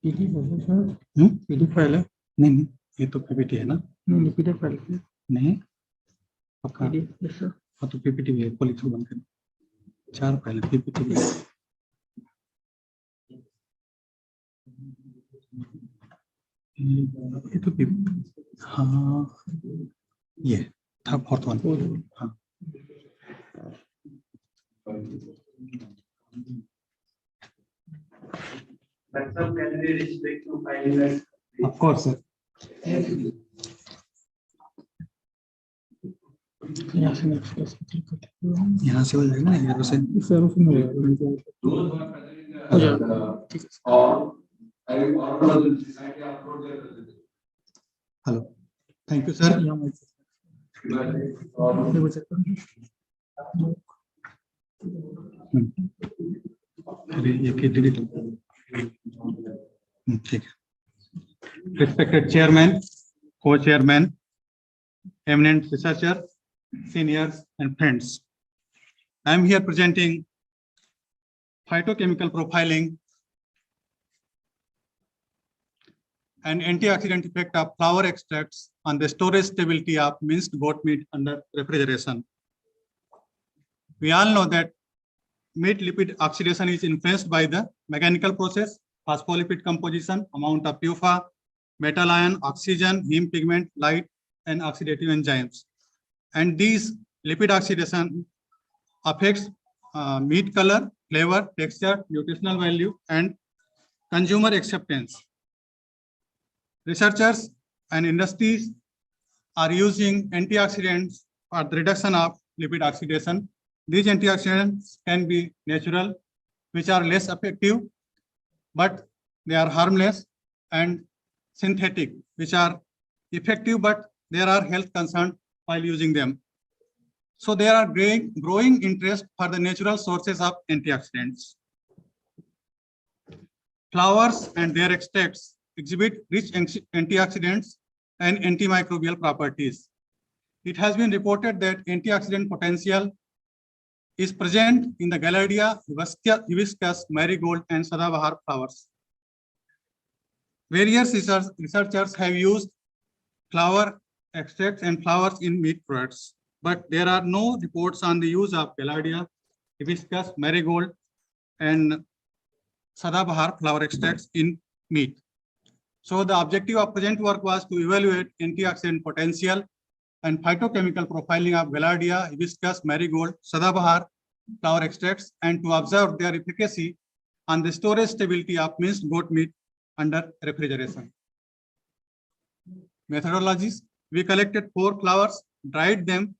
PDF file है नहीं ये तो PPT है ना नहीं PDF file नहीं पक्का हाँ तो पीपीटी भी है पॉलीथ्रो बन कर 4 फाइल पीपीटी भी ये तो हाँ ये था फोर्थ वन हाँ of course sir यहाँ से हो जाएगा ना एरो से हेलो थैंक यू सर अरे ये डिलीट ठीक है respected chairman co-chairman eminent researcher seniors and friends I am here presenting phytochemical profiling and antioxidant effect of flower extracts on the storage stability of minced goat meat under refrigeration. We all know that meat lipid oxidation is influenced by the mechanical process, phospholipid composition, amount of PUFA, metal ion, oxygen, heme pigment, light, and oxidative enzymes. And these lipid oxidation affects meat color, flavor, texture, nutritional value, and consumer acceptance. Researchers and industries are using antioxidants for the reduction of lipid oxidation. These antioxidants can be natural, which are less effective, but they are harmless, and synthetic, which are effective, but there are health concerns while using them. So there are growing interest for the natural sources of antioxidants. Flowers and their extracts exhibit rich antioxidants and antimicrobial properties. It has been reported that antioxidant potential is present in the Gaillardia, hibiscus, marigold, and Sadabahar flowers. Various researchers have used flower extracts and flowers in meat products, but there are no reports on the use of Gaillardia, hibiscus, marigold, and Sadabahar flower extracts in meat. So the objective of present work was to evaluate antioxidant potential and phytochemical profiling of Gaillardia, hibiscus, marigold, Sadabahar flower extracts, and to observe their efficacy on the storage stability of minced goat meat under refrigeration. Methodologies: we collected 4 flowers, dried them,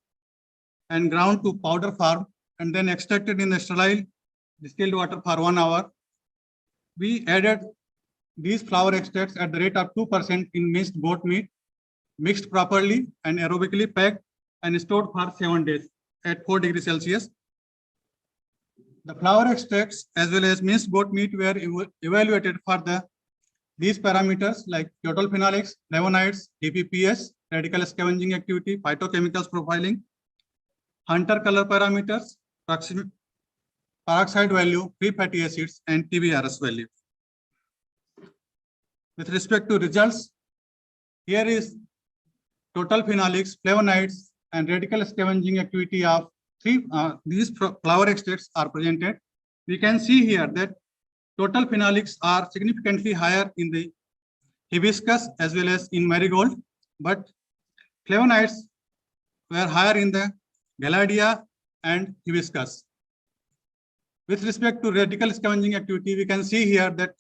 and ground to powder form, and then extracted in the sterile distilled water for 1 hour. We added these flower extracts at the rate of 2% in minced goat meat, mixed properly and aerobically packed, and stored for 7 days at 4 degrees Celsius. The flower extracts as well as minced goat meat were evaluated for the These parameters like total phenolics, flavonoids, DPPS, radical scavenging activity, phytochemicals profiling, Hunter color parameters, peroxide value, free fatty acids, and TBRS value. With respect to results, here is total phenolics, flavonoids, and radical scavenging activity of these flower extracts are presented. We can see here that total phenolics are significantly higher in the hibiscus as well as in marigold, but flavonoids were higher in the gaillardia and hibiscus. With respect to radical scavenging activity, we can see here that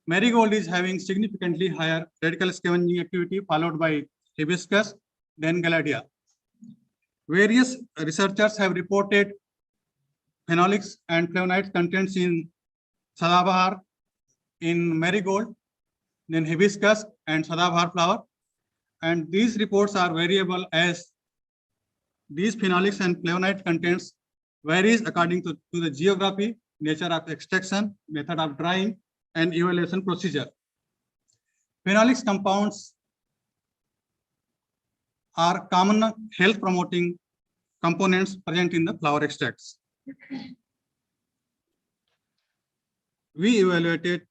marigold is having significantly higher radical scavenging activity, followed by hibiscus, then gaillardia. Various researchers have reported phenolics and flavonoids contents in sadabahar, in marigold, then hibiscus and sadabahar flower. And these reports are variable as these phenolics and flavonoid contents varies according to the geography, nature of extraction, method of drying, and evaluation procedure. Phenolics compounds are common health promoting components present in the flower extracts. We evaluated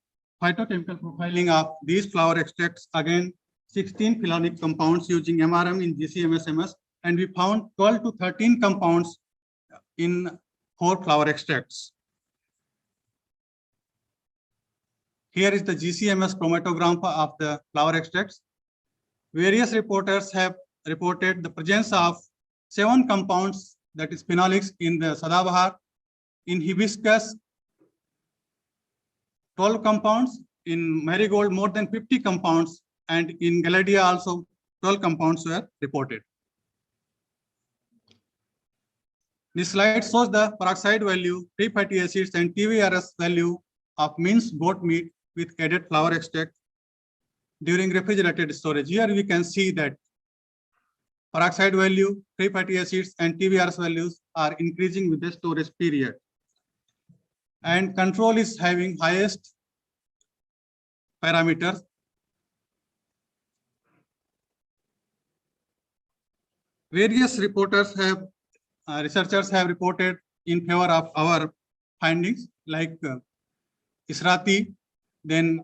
phytochemical profiling of these flower extracts again 16 phenolic compounds using MRM in GCMS-MS, and we found 12 to 13 compounds in 4 flower extracts. Here is the GCMS chromatogram of the flower extracts. Various reporters have reported the presence of 7 compounds, that is phenolics, in the sadabahar, in hibiscus 12 compounds, in marigold more than 50 compounds, and in gaillardia also 12 compounds were reported. This slide shows the peroxide value, free fatty acids, and TBRS value of minced goat meat with added flower extract during refrigerated storage. Here we can see that peroxide value, free fatty acids, and TBRS values are increasing with the storage period. And control is having highest parameters. Various reporters have, researchers have reported in favor of our findings, like Israti, then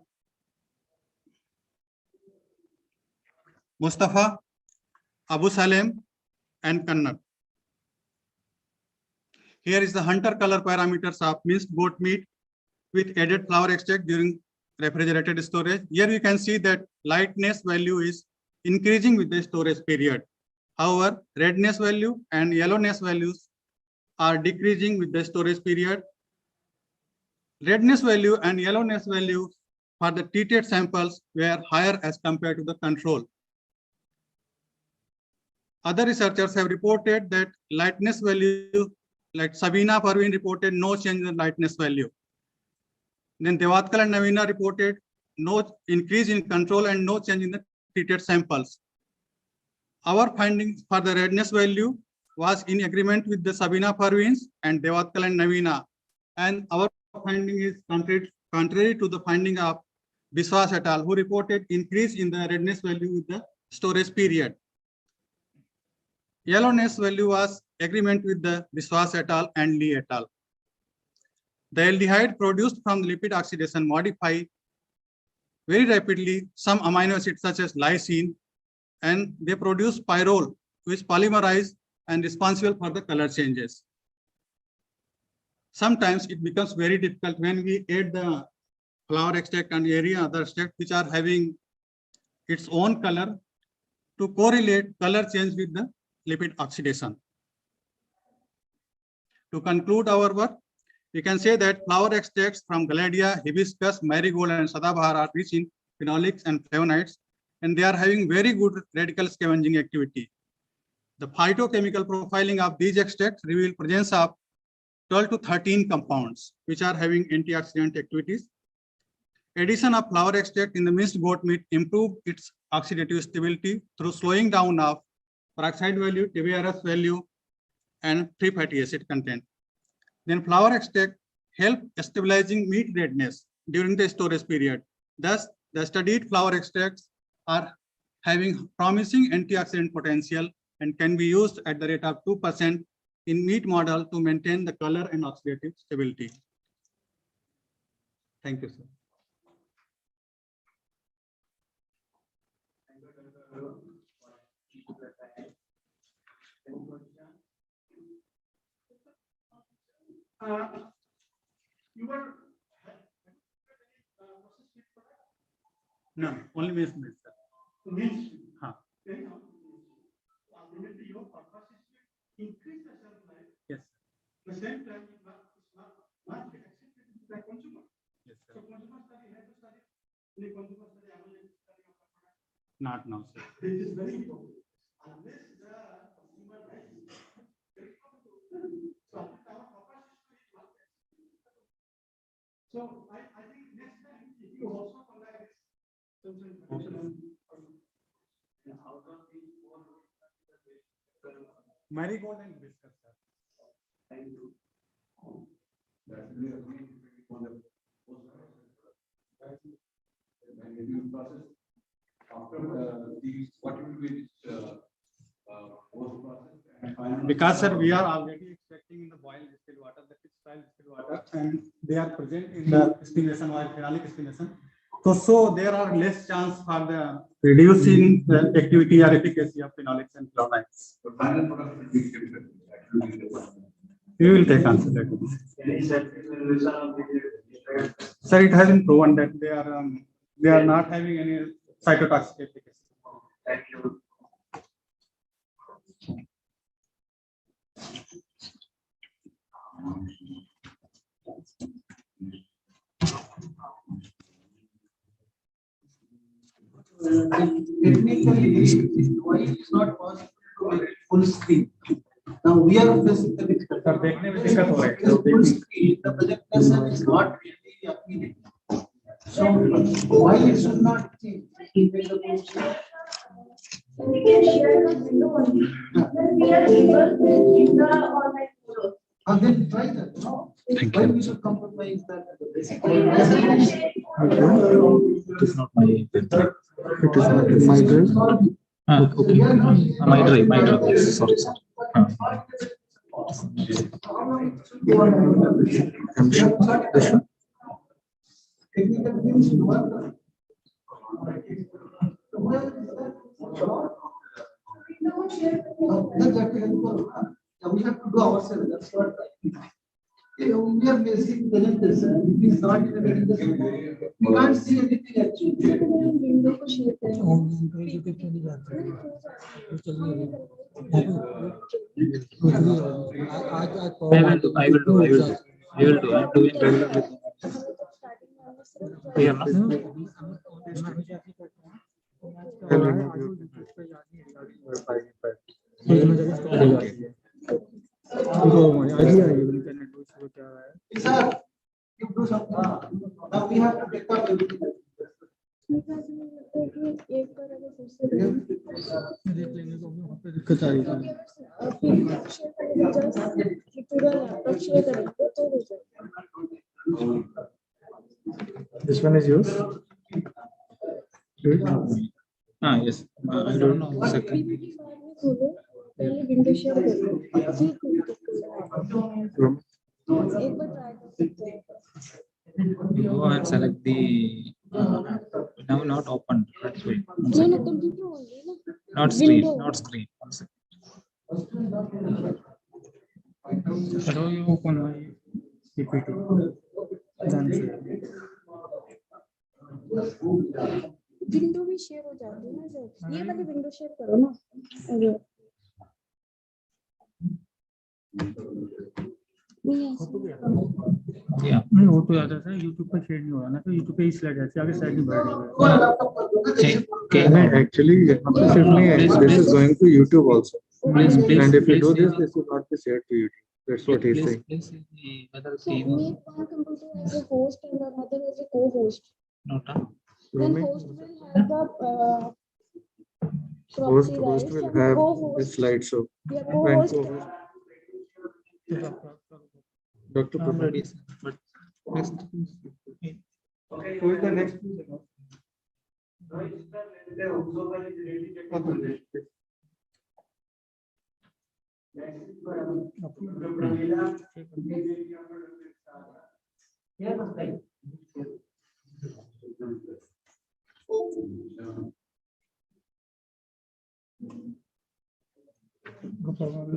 Mustafa, Abu Salem, and Kannad. Here is the Hunter color parameters of minced goat meat with added flower extract during refrigerated storage. Here we can see that lightness value is increasing with the storage period. However, redness value and yellowness values are decreasing with the storage period. Redness value and yellowness value for the treated samples were higher as compared to the control. Other researchers have reported that lightness value, like Sabina Parveen reported no change in the lightness value. Then Devatkal and Navina reported no increase in control and no change in the treated samples. Our findings for the redness value was in agreement with the Sabina Parveen's and Devatkal and Navina, and our finding is contrary to the finding of Biswas et al., who reported increase in the redness value with the storage period. Yellowness value was agreement with the Biswas et al. And Lee et al. The aldehyde produced from lipid oxidation modify very rapidly some amino acids such as lysine, and they produce pyrrole, which polymerize and responsible for the color changes. Sometimes it becomes very difficult when we add the flower extract and area other extract which are having its own color to correlate color change with the lipid oxidation. To conclude our work, we can say that flower extracts from gaillardia, hibiscus, marigold, and sadabahar are rich in phenolics and flavonoids, and they are having very good radical scavenging activity. The phytochemical profiling of these extracts reveal presence of 12 to 13 compounds which are having antioxidant activities. Addition of flower extract in the minced goat meat improved its oxidative stability through slowing down of peroxide value, TBRS value, and free fatty acid content. Then flower extract help stabilizing meat redness during the storage period, Thus, the studied flower extracts are having promising antioxidant potential and can be used at the rate of 2% in meat model to maintain the color and oxidative stability. Thank you, sir. No, only means milk, sir. Means, Huh. ultimately your purpose is to increase the shelf life. Yes. At the same time, it's not accepted by consumer. Yes, sir. So consumer study has to study the consumer study available study of the product. Not now, sir. This is very important. Unless the consumer likes it, very important. So our purpose is to not accept. So I think next time if you also conduct this Marigold and biscuit, sir. Thank you. Because, sir, we are already extracting in the boiled distilled water, that is style distilled water, and they are present in the distillation or phenolic distillation. So there are less chance for the reducing the activity or efficacy of phenolics and flavonoids. We will take answer that. Sir, it has been proven that they are not having any cytotoxic efficacy. Thank you. Technically, why it is not possible to make it full screen? Now we are facing the difficulty. Full screen, the presentation is not really appealing. So why it should not change? We can share the window only. Then we are able to give the online photos. And then try that. No? Why we should compromise that? Basically, It is not my drive. It is not my drive. Okay. My drive. Sorry, sir. Technical things should work. We have to do ourselves. That's what we are basic presentation. It is not in a very we can't see anything actually. I will do. I'm doing regularly. Sir, you do something. Now we have to take up everything. This one is yours? Yes. I don't know. Second. Go and select the now not open. That's why. Not screen. Not screen. Hello, you open my PPT. Window भी share हो जाती है ना sir, ये वाली window share करो ना। नहीं वो तो आता था YouTube पर शेयर नहीं हो रहा ना, तो YouTube पे ही स्लाइड आती है, आगे साइड नहीं बढ़ Actually, this is going to YouTube also. Please, and if you do this will not be shared to YouTube. That's what he's saying. So make one computer as a host and another as a co-host. Then host will have the Host rights will and have co-host. the slideshow. Yeah, co-host. Dr. I'm ready, but next. Who is the next?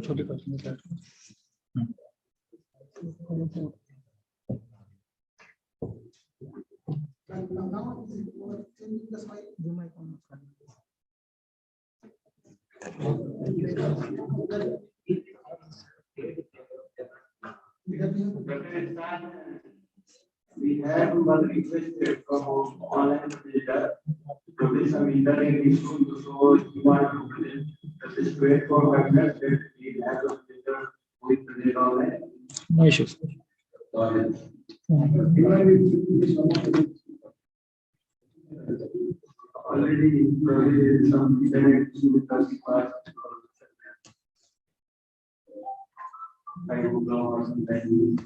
छोटी question We have one request from online data. So this some internet issue, so you want to present this great for webinars that we have a data with present online. No issues. Already some internet issue with us. I don't know or something.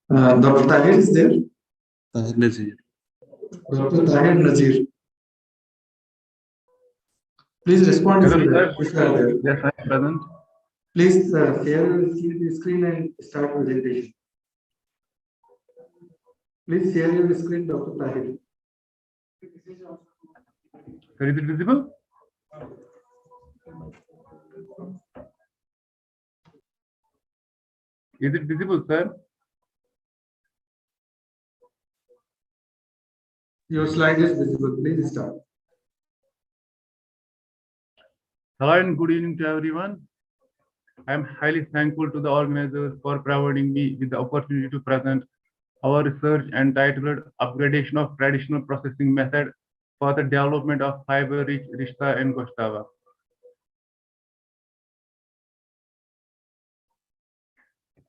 Dr. Tahir is there? Tahir Nazir. Dr. Tahir Nazir. Please respond. Hello, sir. Yes, I am present. Please share your screen and start presentation. Please share your screen, Dr. Tahir. Sir, is it visible? Is it visible, sir? Your slide is visible. Please start. Hello and good evening to everyone. I am highly thankful to the organizers for providing me with the opportunity to present our research entitled Upgradation of Traditional Processing Method for the Development of Fiber-Rich Rishta and Goshtava.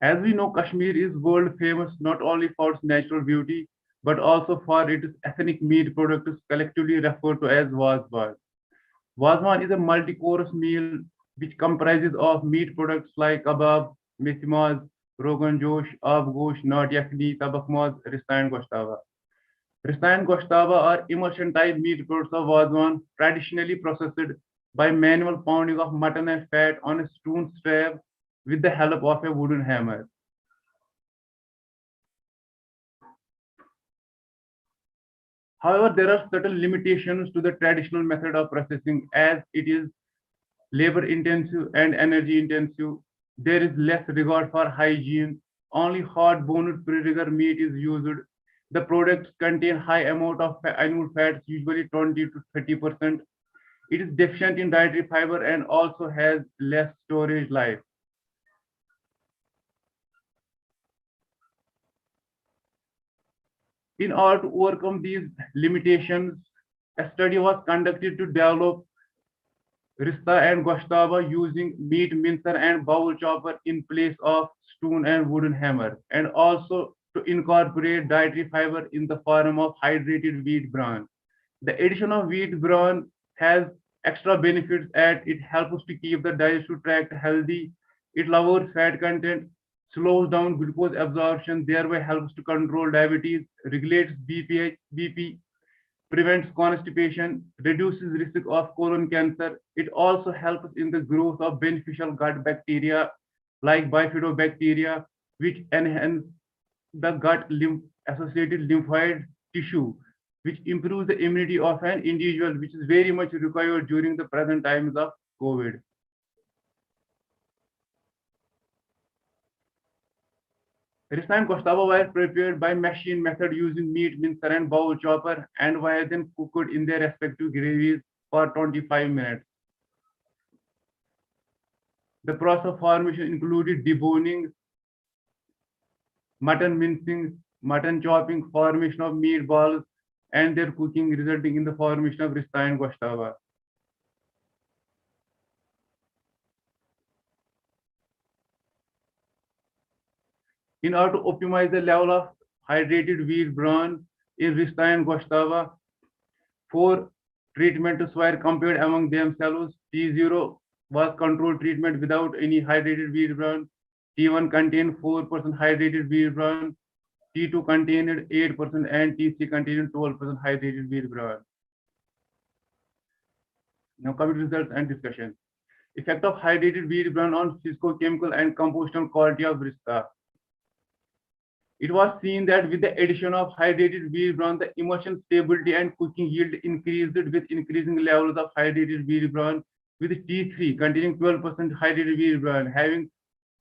As we know, Kashmir is world famous not only for its natural beauty, but also for its ethnic meat products collectively referred to as Wazwan. Wazwan is a multi-course meal which comprises of meat products like kebab, mismaz, rogan josh, ab gosh, naat yakhni, tabakmaz, rista and goshtava. Rista and goshtava are immersion type meat products of Wazwan, traditionally processed by manual pounding of mutton and fat on a stone slab with the help of a wooden hammer. However, there are certain limitations to the traditional method of processing as it is labor intensive and energy intensive. There is less regard for hygiene. Only hard boned pre-rigor meat is used. The products contain high amount of animal fats, usually 20 to 30%. It is deficient in dietary fiber and also has less storage life. In order to overcome these limitations, a study was conducted to develop Rista and Goshtava using meat mincer and bowl chopper in place of stone and wooden hammer, and also to incorporate dietary fiber in the form of hydrated wheat bran. The addition of wheat bran has extra benefits as it helps to keep the digestive tract healthy. It lowers fat content, slows down glucose absorption, thereby helps to control diabetes, regulates BP, prevents constipation, reduces risk of colon cancer. It also helps in the growth of beneficial gut bacteria like bifidobacteria, which enhance the gut associated lymphoid tissue, which improves the immunity of an individual, which is very much required during the present times of COVID. Rista and Goshtava were prepared by machine method using meat mincer and bowl chopper and were then cooked in their respective gravies for 25 minutes. The process of formation included deboning, mutton mincing, mutton chopping, formation of meatballs, and their cooking, resulting in the formation of Rista and Goshtava. In order to optimize the level of hydrated wheat bran in Rista and Goshtava, 4 treatments were compared among themselves. T0 was controlled treatment without any hydrated wheat bran. T1 contained 4% hydrated wheat bran. T2 contained 8% and T3 contained 12% hydrated wheat bran. Now coming to results and discussion. Effect of hydrated wheat bran on physicochemical and compositional quality of Rista. It was seen that with the addition of hydrated wheat bran, the emulsion stability and cooking yield increased with increasing levels of hydrated wheat bran, with T3 containing 12% hydrated wheat bran having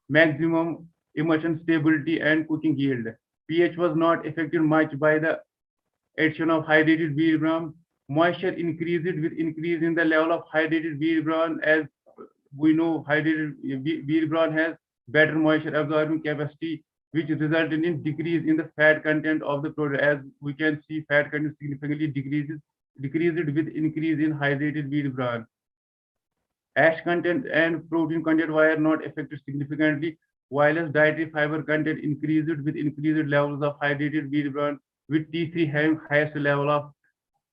maximum emulsion stability and cooking yield. pH was not affected much by the addition of hydrated wheat bran. Moisture increased with increase in the level of hydrated wheat bran. As we know, hydrated wheat bran has better moisture absorbing capacity, which resulted in decrease in the fat content of the product. As we can see, fat content significantly decreased with increase in hydrated wheat bran. Ash content and protein content were not affected significantly, while as dietary fiber content increased with increased levels of hydrated wheat bran, with T3 having highest level of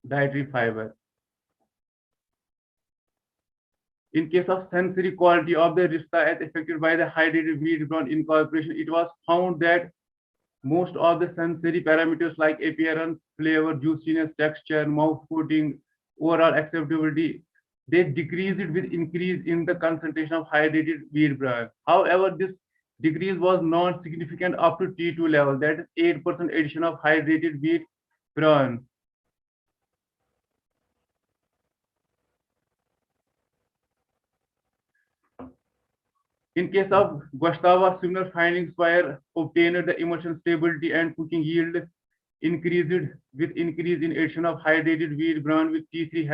dietary fiber. In case of sensory quality of the Rista as affected by the hydrated wheat bran incorporation, it was found that most of the sensory parameters like appearance, flavor, juiciness, texture, mouth coating, overall acceptability, they decreased with increase in the concentration of hydrated wheat bran. However, this decrease was not significant up to T2 level, that is 8% addition of hydrated wheat bran. In case of Goshtava, similar findings were obtained. The emulsion stability and cooking yield increased with increase in addition of hydrated wheat bran, with T3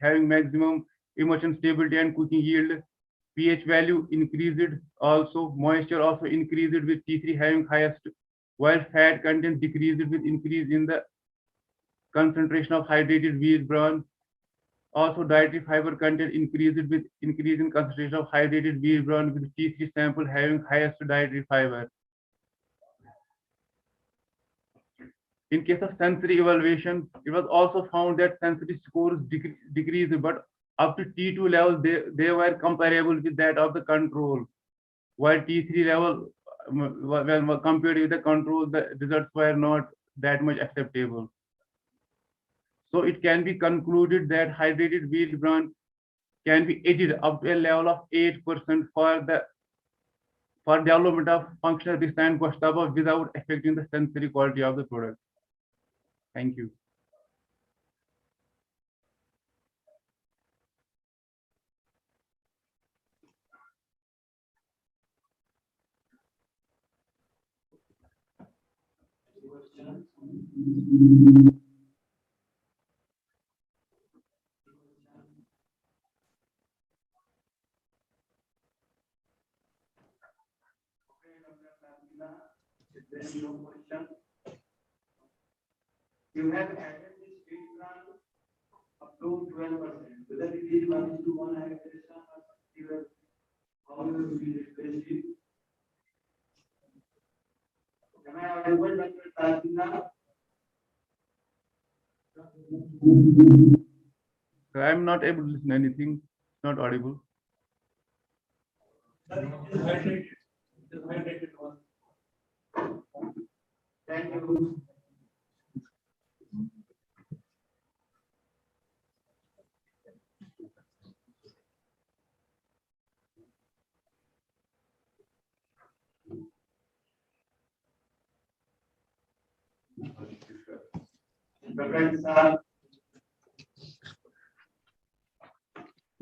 having maximum emulsion stability and cooking yield. pH value increased also. Moisture also increased with T3 having highest, while fat content decreased with increase in the concentration of hydrated wheat bran. Also, dietary fiber content increased with increase in concentration of hydrated wheat bran, with T3 sample having highest dietary fiber. In case of sensory evaluation, it was also found that sensory scores decreased, but up to T2 level, they were comparable with that of the control. While T3 level, when compared with the control, the results were not that much acceptable. So it can be concluded that hydrated wheat bran can be added up to a level of 8% for development of functional Rista and Goshtava without affecting the sensory quality of the product. Thank you. You have added this wheat bran up to 12%. Whether it is 1:1 hybridization or how you will replace it. Am I audible, Dr. Tajina? I'm not able to listen anything. It's not audible. Thank you.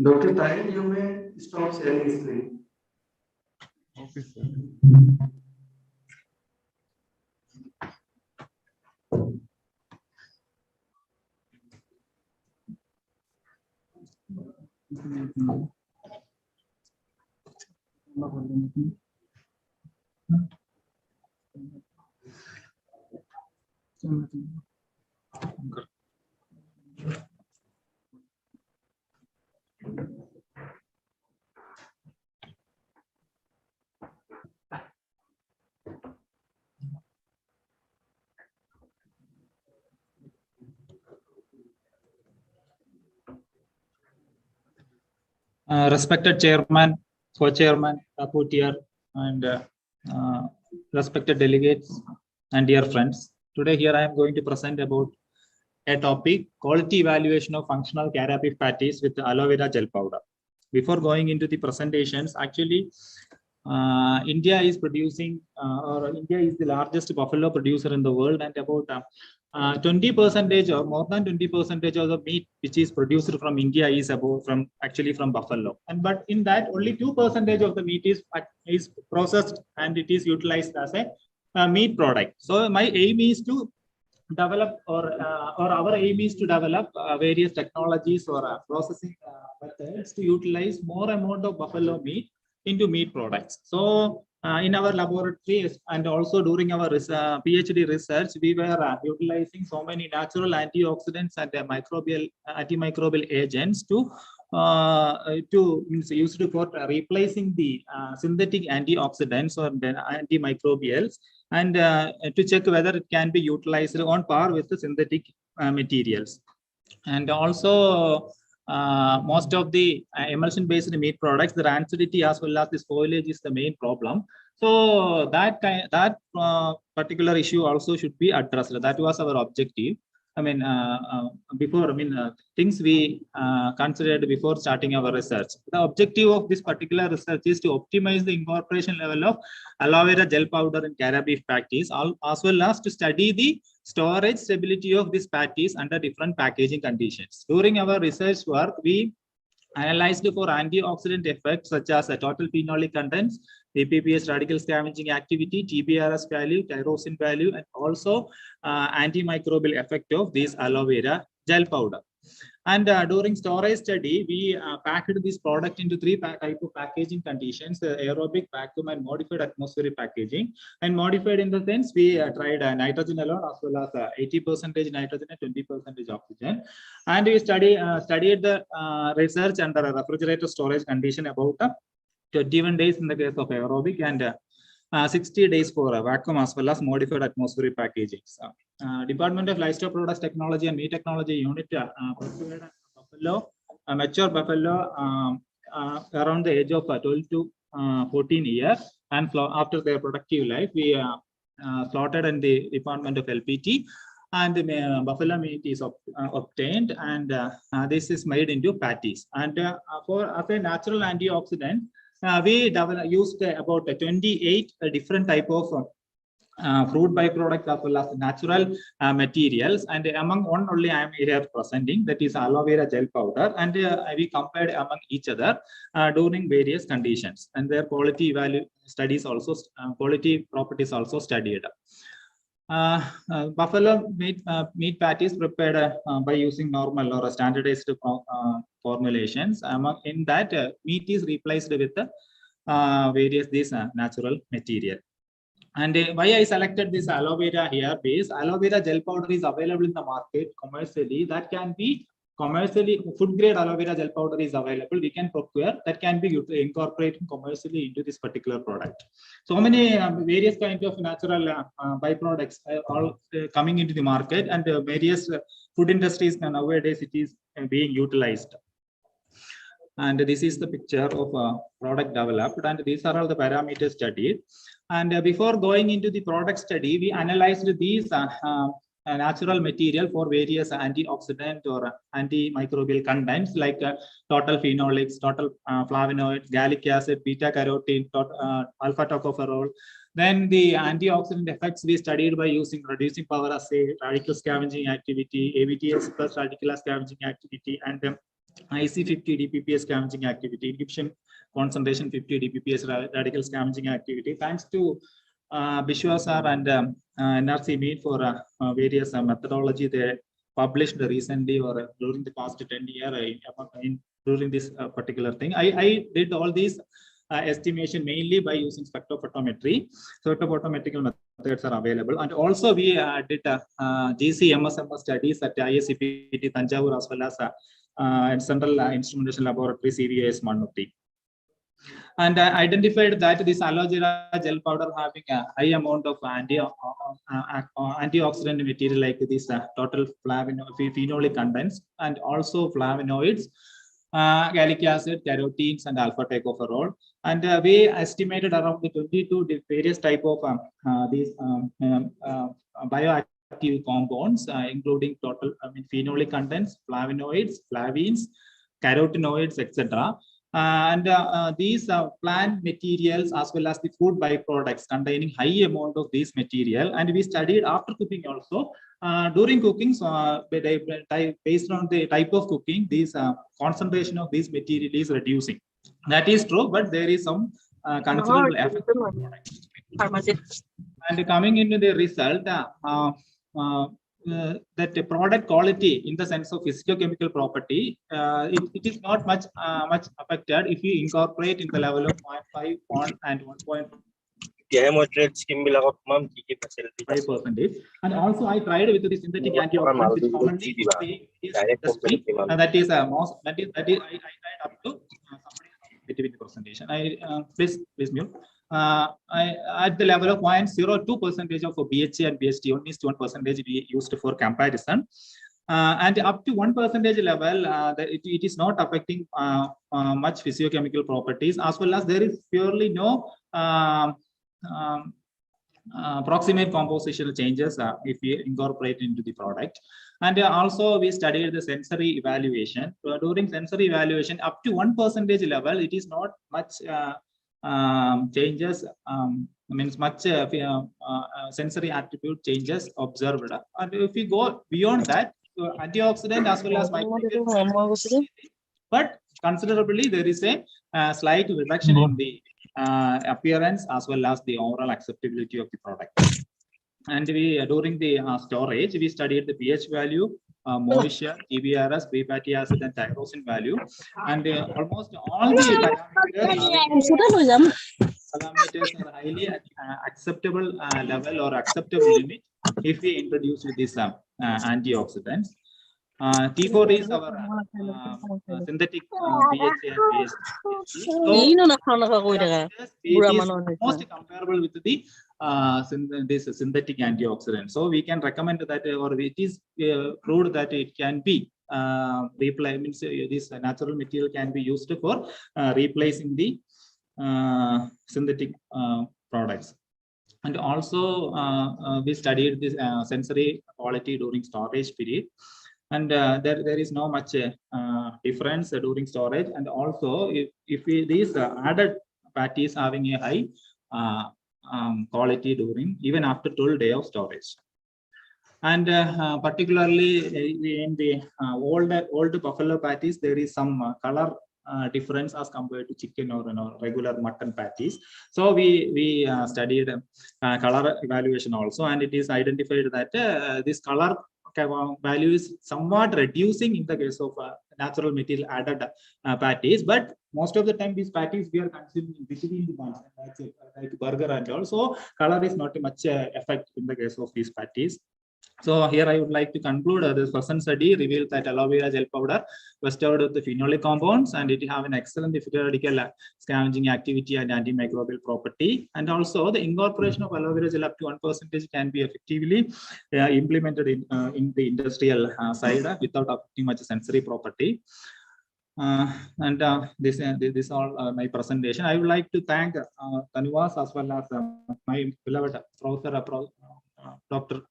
Dr. Tahir, you may stop sharing screen. Okay, sir. Respected chairman, co-chairman, rapporteur, and respected delegates and dear friends. Today here I am going to present about a topic, quality evaluation of functional carabif patties with aloe vera gel powder. Before going into the presentations, actually India is producing or India is the largest buffalo producer in the world, and about 20% or more than 20% of the meat which is produced from India is from buffalo. And but in that only 2% of the meat is processed and it is utilized as a meat product. So my aim is to develop or our aim is to develop various technologies or processing methods to utilize more amount of buffalo meat into meat products. So in our laboratories and also during our PhD research, we were utilizing so many natural antioxidants and antimicrobial agents to used for replacing the synthetic antioxidants or antimicrobials, and to check whether it can be utilized on par with the synthetic materials. And also most of the emulsion-based meat products, the rancidity as well as the spoilage is the main problem. So that particular issue also should be addressed. That was our objective. Things we considered before starting our research. The objective of this particular research is to optimize the incorporation level of aloe vera gel powder in carabif patties, as well as to study the storage stability of these patties under different packaging conditions. During our research work, we analyzed for antioxidant effects such as total phenolic contents, DPPS radical scavenging activity, TBRS value, tyrosine value, and also antimicrobial effect of this aloe vera gel powder. And during storage study, we packed this product into three type of packaging conditions: aerobic, vacuum, and modified atmospheric packaging. And modified in the sense we tried nitrogen alone as well as 80% nitrogen and 20% oxygen. And we studied the research under a refrigerator storage condition about 21 days in the case of aerobic and 60 days for vacuum as well as modified atmospheric packaging. Department of Livestock Products Technology and Meat Technology Unit prepared a mature buffalo around the age of 12 to 14 years, and after their productive life, we slaughtered in the Department of LPT, and the buffalo meat is obtained, and this is made into patties. And as a natural antioxidant, we used about 28 different type of fruit byproducts as well as natural materials, and among one only I am here presenting, that is aloe vera gel powder, and we compared among each other during various conditions, and their quality value studies also, quality properties also studied. Buffalo meat patties prepared by using normal or standardized formulations. In that, meat is replaced with various these natural material. And why I selected this aloe vera here is aloe vera gel powder is available in the market commercially. That can be commercially, food grade aloe vera gel powder is available. We can procure that can be incorporated commercially into this particular product. So many various kinds of natural byproducts are all coming into the market, and various food industries nowadays it is being utilized. And this is the picture of a product developed, and these are all the parameters studied. And before going into the product study, we analyzed these natural material for various antioxidant or antimicrobial contents like total phenolics, total flavonoids, gallic acid, beta carotene, alpha tocopherol. Then the antioxidant effects we studied by using reducing power assay, radical scavenging activity, AVTX plus radical scavenging activity, and IC50 DPPS scavenging activity, inhibition concentration 50 DPPS radical scavenging activity. Thanks to Bishwa sir and NRC Meet for various methodology they published recently or during the past 10 years during this particular thing. I did all these estimation mainly by using spectrophotometry, spectrophotometrical methods are available. And also we did GC-MSMS studies at ISCPT Tanjavur as well as Central Instrumentation Laboratory CVS Manuti. And identified that this aloe vera gel powder having a high amount of antioxidant material like this total phenolic contents and also flavonoids, gallic acid, carotenes, and alpha tocopherol. And we estimated around the 22 various type of these bioactive compounds, including total phenolic contents, flavonoids, flavines, carotenoids, etc. These plant materials as well as the food byproducts containing high amount of this material, and we studied after cooking also. During cooking, so based on the type of cooking, this concentration of this material is reducing. That is true, but there is some considerable effect. And coming into the result, that the product quality in the sense of physicochemical property, it is not much affected if you incorporate in the level of 0.5, 1 and 1.5%. And also I tried with the synthetic antioxidants, which commonly is industry, and that is I tried up to between the presentation. Please mute. At the level of 0.02% of BHA and BHT, only 1% we used for comparison. And up to 1% level, it is not affecting much physiochemical properties, as well as there is purely no proximate compositional changes if we incorporate into the product. And also we studied the sensory evaluation. During sensory evaluation, up to 1% level, it is not much changes, means much sensory attribute changes observed. And if we go beyond that, antioxidant as well as microbial, but considerably there is a slight reduction in the appearance as well as the overall acceptability of the product. And we during the storage, we studied the pH value, moisture, TBRS, free fatty acid, and tyrosine value, and almost all the parameters are highly acceptable level or acceptable limit if we introduce with these antioxidants. T4 is our synthetic BHA and BHT. So, it is most comparable with the this synthetic antioxidant. So we can recommend that, or it is proved that it can be means this natural material can be used for replacing the synthetic products. And also we studied this sensory quality during storage period. And there is no much difference during storage. And also, if these added fatties having a high quality during even after 12 days of storage. And particularly in the old buffalo patties, there is some color difference as compared to chicken or regular mutton patties. So we studied color evaluation also, and it is identified that this color value is somewhat reducing in the case of natural material added patties, but most of the time these patties we are consuming between the buns, like burger and all. So color is not much effect in the case of these patties. So here I would like to conclude this present study revealed that aloe vera gel powder was stored with the phenolic compounds, and it have an excellent free radical scavenging activity and antimicrobial property. And also the incorporation of aloe vera gel up to 1% can be effectively implemented in the industrial side without affecting much sensory property. This all my presentation. I would like to thank Tanuvas as well as my beloved Professor Dr.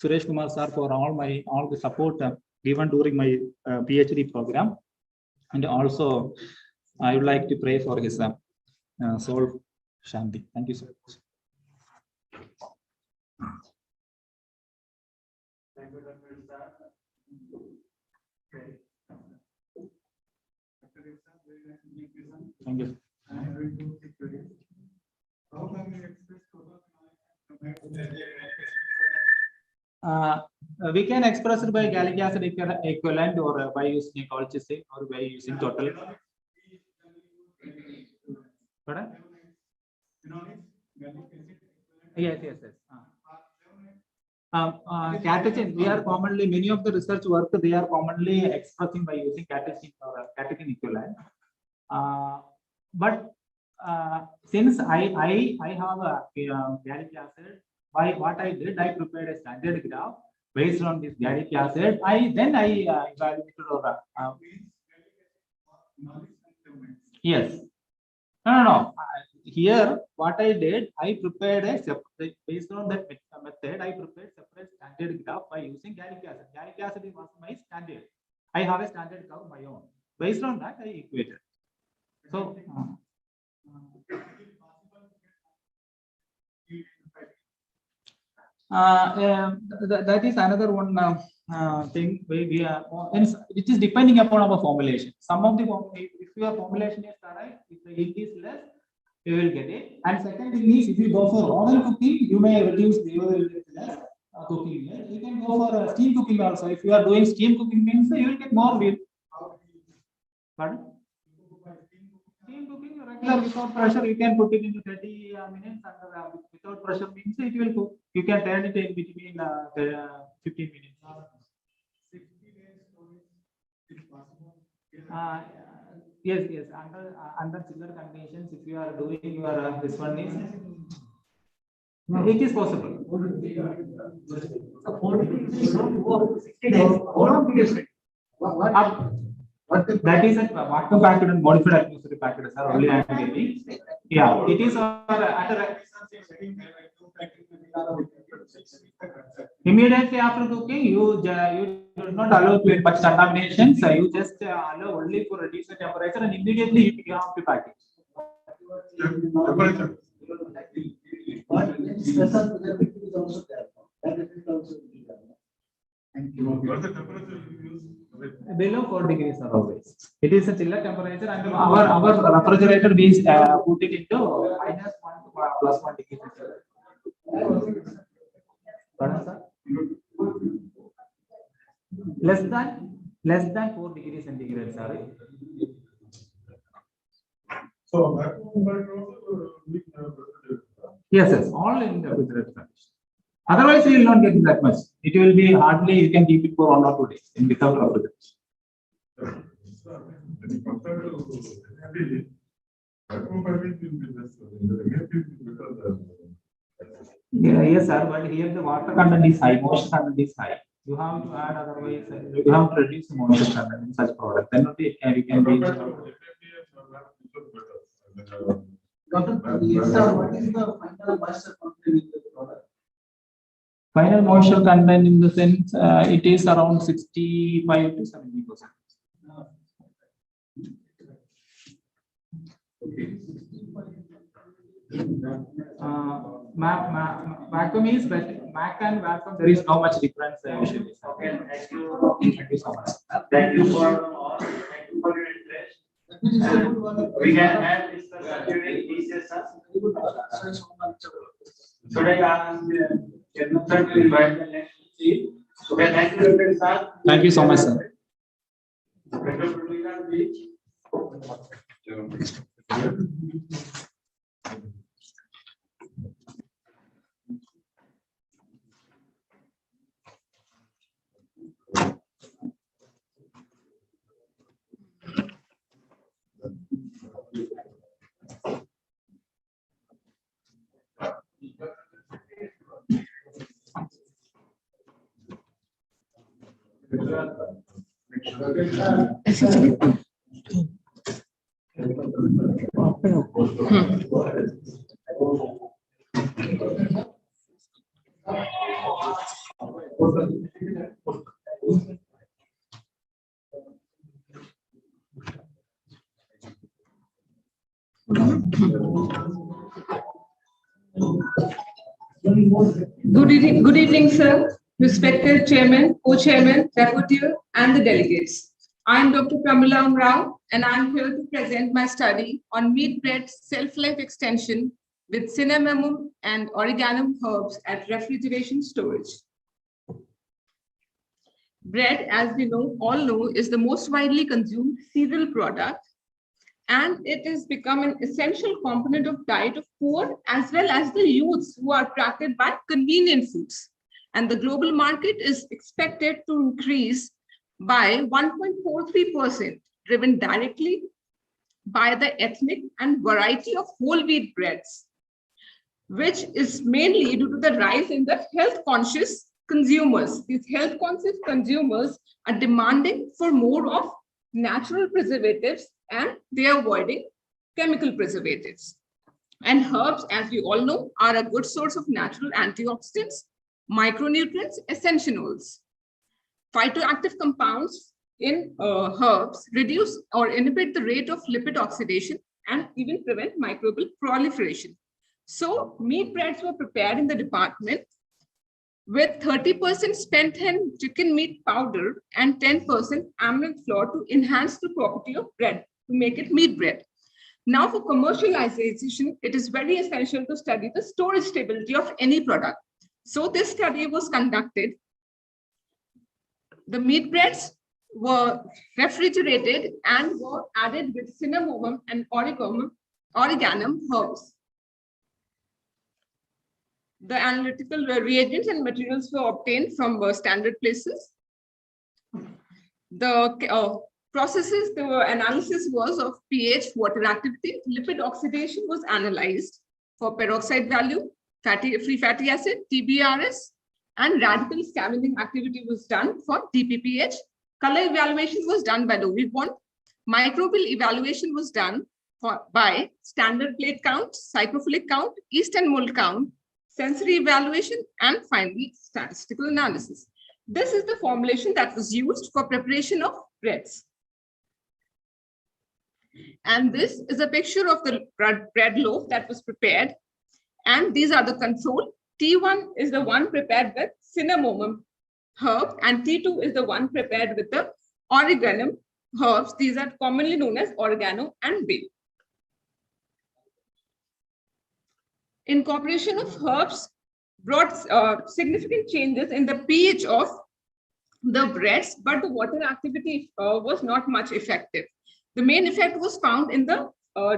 Suresh Kumar sir for all the support given during my PhD program. And also I would like to pray for his soul shanti. Thank you so much. Thank you, Dr. Thank you. How can we express we can express it by gallic acid equivalent, or by using colchicine, or by using total. Yes. Catechin, we are commonly, many of the research work, they are commonly expressing by using catechin or catechin equivalent. But since I have a gallic acid, what I did, I prepared a standard graph based on this gallic acid. Then I evaluated over. Yes. No. Here, what I did, I prepared a separate, based on that method, I prepared separate standard graph by using gallic acid. Gallic acid is my standard. I have a standard curve of my own. Based on that, I equated. So, that is another one thing we are, which is depending upon our formulation. Some of the, if your formulation is correct, if the yield is less, you will get it. And second thing is, if you go for oral cooking, you may reduce the less cooking. You can go for steam cooking also. If you are doing steam cooking, means you will get more yield. Pardon? Steam cooking, regular without pressure, you can put it into 30 minutes, and without pressure means it will cook. You can turn it in between 15 minutes. 60 days storage is possible. Yes. Under similar conditions, if you are doing your this one is, it is possible. That is a vacuum packed and modified atmospheric packets are only I am getting. Yeah, it is immediately after cooking, you do not allow to much contamination, so you just allow only for reduce the temperature and immediately you have to pack it. Below 4 degrees are always. It is a chiller temperature, and our refrigerator we put it into -1 to +1 degree. Less than 4 degrees centigrade, sorry. So yes, all in the refrigerator condition. Otherwise, you will not get that much. It will be hardly, you can keep it for 1 or 2 days in without refrigeration. Yeah, yes, sir. But here the water content is high, moisture content is high. You have to add, otherwise you have to reduce the moisture content in such product. Then only you can reach. What is the final moisture content in the product? Final moisture content in the sense it is around 65 to 70%. Vacuum is, but MAC and vacuum there is no much difference usually. Okay, thank you so much. Thank you for your interest. We can have discussion during this session. Today I am to invite the next chief. Okay, thank you, sir. Thank you so much, sir. Good evening, sir, respected chairman, co-chairman, rapporteur, and the delegates. I am Dr. Pramila Rao, and I am here to present my study on meat bread self-life extension with cinnamon and oregano herbs at refrigeration storage. Bread, as we all know, is the most widely consumed cereal product, and it has become an essential component of diet of poor as well as the youths who are attracted by convenient foods. And the global market is expected to increase by 1.43%, driven directly by the ethnic and variety of whole wheat breads, which is mainly due to the rise in the health conscious consumers. These health conscious consumers are demanding for more of natural preservatives and they are avoiding chemical preservatives. And herbs, as we all know, are a good source of natural antioxidants, micronutrients, essential oils. Phytoactive compounds in herbs reduce or inhibit the rate of lipid oxidation and even prevent microbial proliferation. So meat breads were prepared in the department with 30% spent hen chicken meat powder and 10% amaranth flour to enhance the property of bread, to make it meat bread. Now for commercialization, it is very essential to study the storage stability of any product. So this study was conducted. The meat breads were refrigerated and were added with cinnamon and oregano herbs. The analytical reagents and materials were obtained from standard places. The processes, the analysis was of pH, water activity, lipid oxidation was analyzed for peroxide value, free fatty acid, TBRS, and radical scavenging activity was done for DPPH. Color evaluation was done by Dovey bond. Microbial evaluation was done by standard plate count, psychophilic count, yeast and mold count, sensory evaluation, and finally statistical analysis. This is the formulation that was used for preparation of breads. And this is a picture of the bread loaf that was prepared. And these are the control. T1 is the one prepared with cinnamon herb, and T2 is the one prepared with the oregano herbs. These are commonly known as oregano and bay. Incorporation of herbs brought significant changes in the pH of the breads, but the water activity was not much effective. The main effect was found in the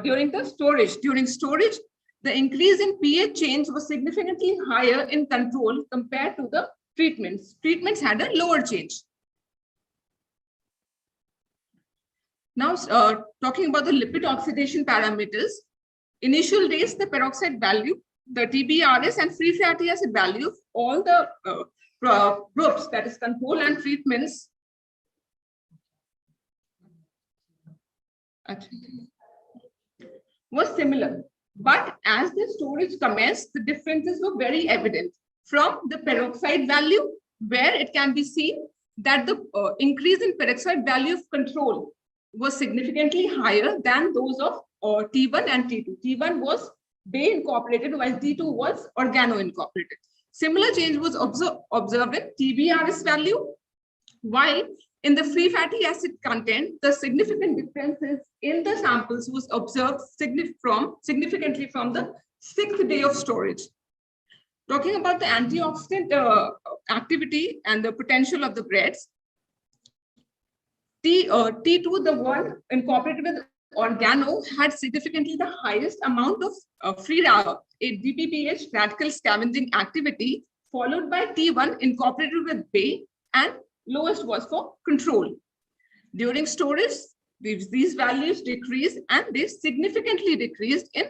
during the storage. During storage, the increase in pH change was significantly higher in control compared to the treatments. Treatments had a lower change. Now, talking about the lipid oxidation parameters, initial days, the peroxide value, the TBRS and free fatty acid value of all the groups, that is control and treatments, was similar. But as the storage commenced, the differences were very evident from the peroxide value, where it can be seen that the increase in peroxide value of control was significantly higher than those of T1 and T2. T1 was bay incorporated, while T2 was organo incorporated. Similar change was observed in TBRS value, while in the free fatty acid content, the significant differences in the samples was observed significantly from the 6th day of storage. Talking about the antioxidant activity and the potential of the breads, T2, the one incorporated with organo, had significantly the highest amount of free DPPH radical scavenging activity, followed by T1 incorporated with bay, and lowest was for control. During storage, these values decreased, and they significantly decreased in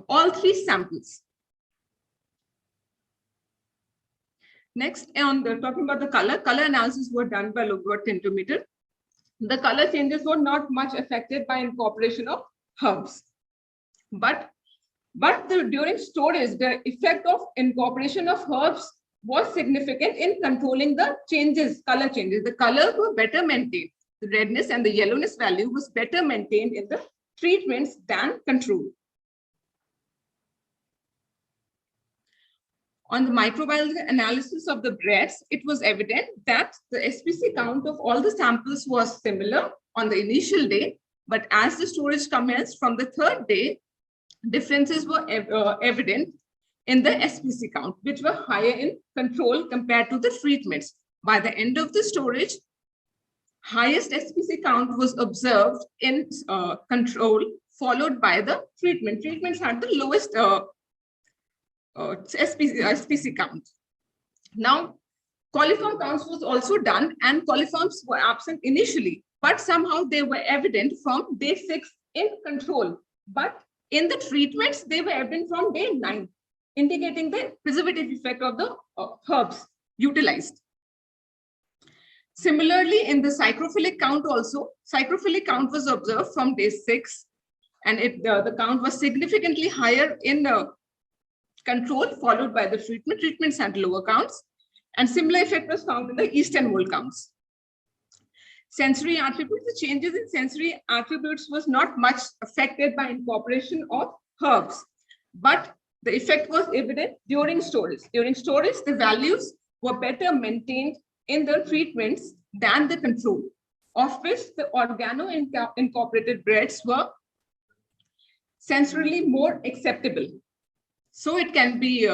all three samples. Next, talking about the color analysis were done by Logort tintometer. The color changes were not much affected by incorporation of herbs. But during storage, the effect of incorporation of herbs was significant in controlling the color changes. The color were better maintained. The redness and the yellowness value was better maintained in the treatments than control. On the microbiological analysis of the breads, it was evident that the SPC count of all the samples was similar on the initial day, but as the storage commenced from the 3rd day, differences were evident in the SPC count, which were higher in control compared to the treatments. By the end of the storage, highest SPC count was observed in control, followed by the treatment. Treatments had the lowest SPC count. Now, coliform counts was also done, and coliforms were absent initially, but somehow they were evident from day 6 in control. But in the treatments, they were evident from day 9, indicating the preservative effect of the herbs utilized. Similarly, in the psychrophilic count also, psychrophilic count was observed from day 6, and the count was significantly higher in control, followed by the treatment. Treatments had lower counts, and similar effect was found in the eastern mole counts. Sensory attributes, the changes in sensory attributes was not much affected by incorporation of herbs, but the effect was evident during storage. During storage, the values were better maintained in the treatments than the control, of which the organo-incorporated breads were sensorily more acceptable. So it can be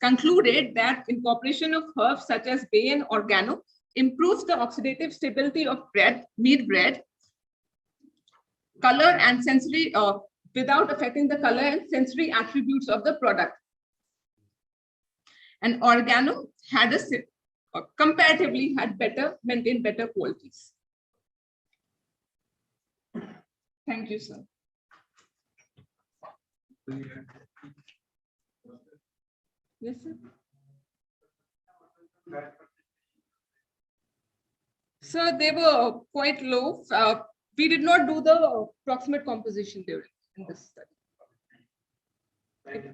concluded that incorporation of herbs such as bay and organo improves the oxidative stability of bread, meat bread, color and sensory, without affecting the color and sensory attributes of the product. And organo had comparatively had maintained better qualities. Thank you, sir. Yes, sir. So they were quite low. We did not do the proximate composition during in this study. Thank you.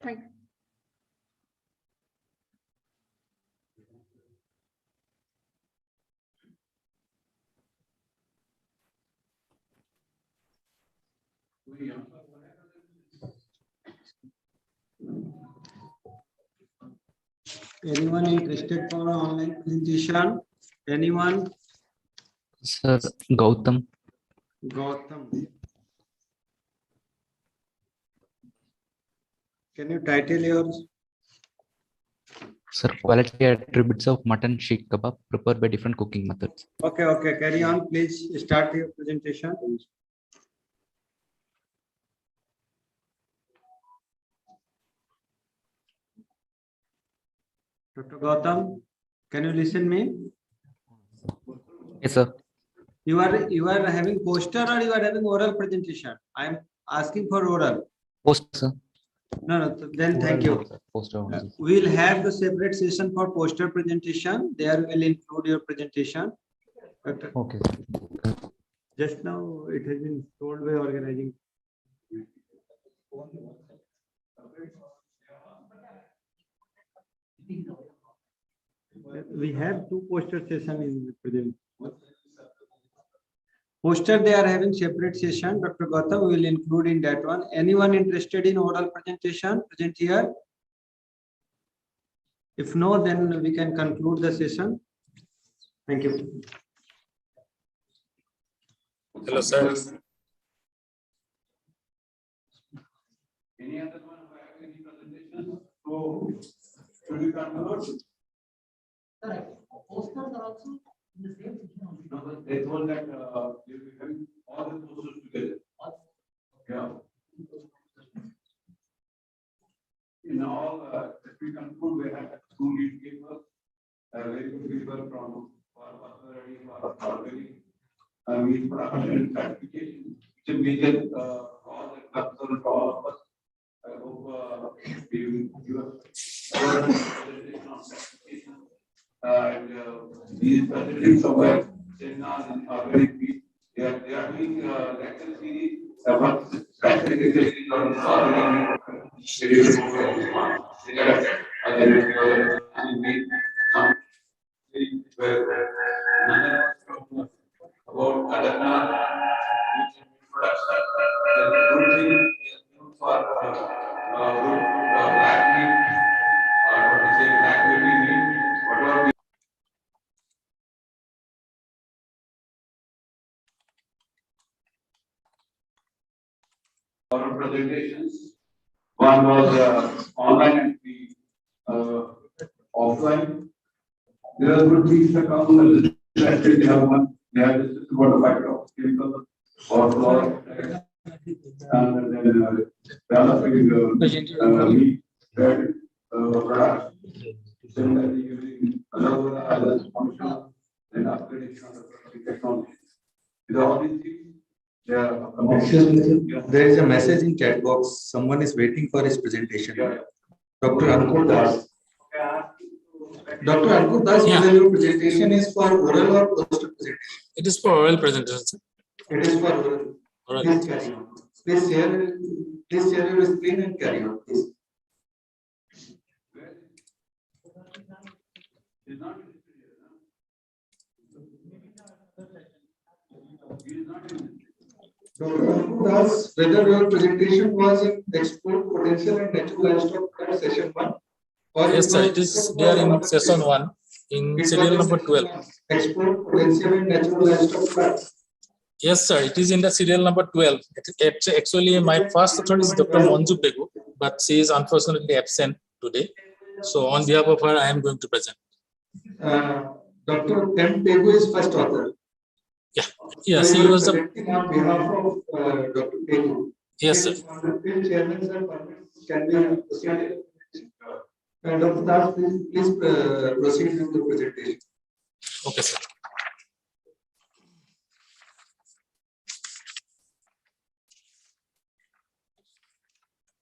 Thank you. Anyone interested for online presentation? Anyone? Sir, Gautam. Gautam. Can you title yours? Sir, quality attributes of mutton sheikh kebab prepared by different cooking methods. Okay, okay. Carry on. Please start your presentation. Dr. Gautam, can you listen me? Yes, sir. You are having poster or you are having oral presentation? I am asking for oral. Poster, sir. No, then thank you. Poster only. We will have the separate session for poster presentation. There will include your presentation. Okay. Just now it has been told by organizing. We have two poster session in the present. Poster they are having separate session. Dr. Gautam will include in that one. Anyone interested in oral presentation? Present here. If no, then we can conclude the session. Thank you. Hello, sir. Any other one who have any presentation? So, should we conclude? Posters are also in the same section. No, but they told that they will be having all the posters together. Yeah. In all, if we conclude, we have two lead papers, very good people from for meat production and certification. It's a major cause and concern to all of us. I hope we will give us our presentation on certification. And these presidents of seminars are very big. They are doing lecture series about specific on about Adana, production, good thing for black meat, or what we say black baby meat, whatever. Our presentations. One was online and the offline. There are good things that come with the they have one. They have this about a factor of chemical or flour, and then developing meat, bread, products. Similarly, using other functions and upgradation of the technology. With all these things, there is a message in chat box. Someone is waiting for his presentation. Dr. Ankur Das. Dr. Ankur Das, whether your presentation is for oral or poster presentation? It is for oral presentation, sir. It is for oral. Please carry on. Please share your screen and carry on, please. Dr. Ankur Das, whether your presentation was in export potential and natural livestock product session 1? Or yes, sir. It is there in session 1 in serial number 12. Export potential and natural livestock products. Yes, sir. It is in the serial number 12. Actually, my first author is Dr. Manju Pegu, but she is unfortunately absent today. So, on behalf of her, I am going to present. Dr. M. Pegu is first author. Yeah, yeah. She was on behalf of Dr. Pegu. Yes, sir. Chairman, sir, can be proceeded. Dr. Das, please proceed with the presentation. Okay, sir.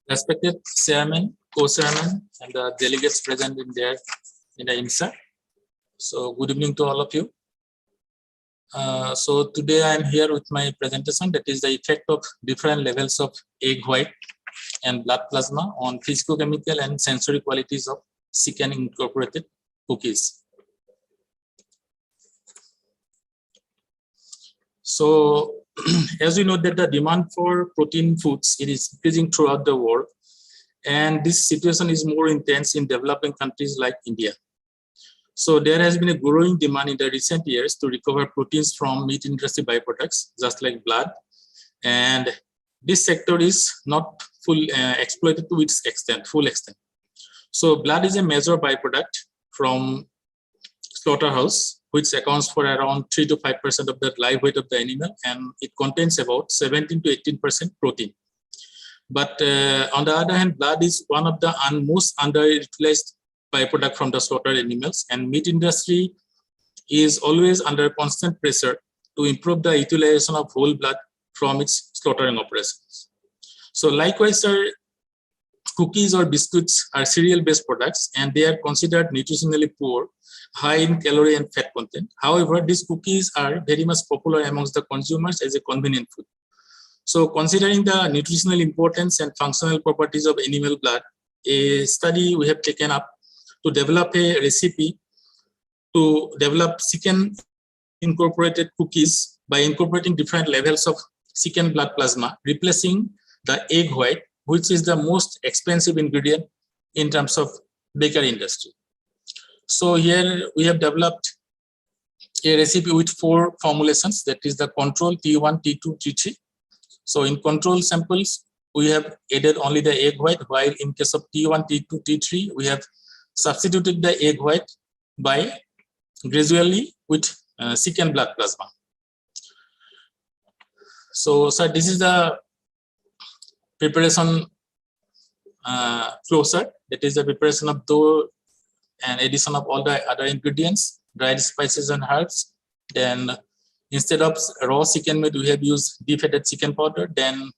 Respected chairman, co-chairman, and the delegates present in the IMSA. So, good evening to all of you. So today I am here with my presentation, that is the effect of different levels of egg white and blood plasma on physicochemical and sensory qualities of chicken incorporated cookies. So as we know that the demand for protein foods, it is increasing throughout the world, and this situation is more intense in developing countries like India. So there has been a growing demand in the recent years to recover proteins from meat industry byproducts, just like blood. And this sector is not exploited to its full extent. So blood is a major byproduct from slaughterhouse, which accounts for around 3 to 5% of the live weight of the animal, and it contains about 17 to 18% protein. But on the other hand, blood is one of the most underutilized byproduct from the slaughtered animals, and meat industry is always under constant pressure to improve the utilization of whole blood from its slaughtering operations. So likewise, sir, cookies or biscuits are cereal-based products, and they are considered nutritionally poor, high in calorie and fat content. However, these cookies are very much popular amongst the consumers as a convenient food. So considering the nutritional importance and functional properties of animal blood, a study we have taken up to develop a recipe to develop chicken incorporated cookies by incorporating different levels of chicken blood plasma, replacing the egg white, which is the most expensive ingredient in terms of bakery industry. So here we have developed a recipe with 4 formulations, that is the control T1, T2, T3. So in control samples, we have added only the egg white, while in case of T1, T2, T3, we have substituted the egg white by gradually with chicken blood plasma. So, sir, this is the preparation flow chart. That is the preparation of dough and addition of all the other ingredients, dried spices and herbs. Then instead of raw chicken meat, we have used defatted chicken powder. Then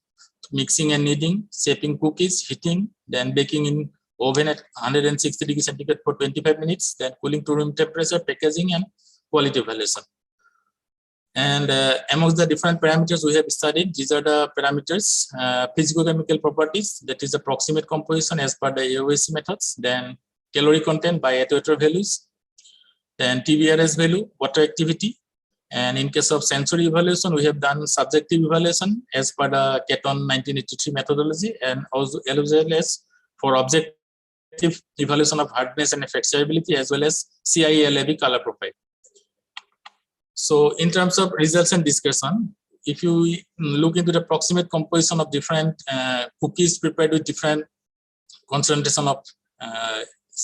mixing and kneading, shaping cookies, heating, then baking in oven at 160 degrees centigrade for 25 minutes, then cooling to room temperature, packaging, and quality evaluation. And amongst the different parameters we have studied, these are the parameters: physicochemical properties, that is the proximate composition as per the AOAC methods, then calorie content by attenuator values, then TBRS value, water activity, and in case of sensory evaluation, we have done subjective evaluation as per the Caton 1983 methodology, and also as for objective evaluation of hardness and flexurability, as well as CIELAB color profile. So in terms of results and discussion, if you look into the proximate composition of different cookies prepared with different concentration of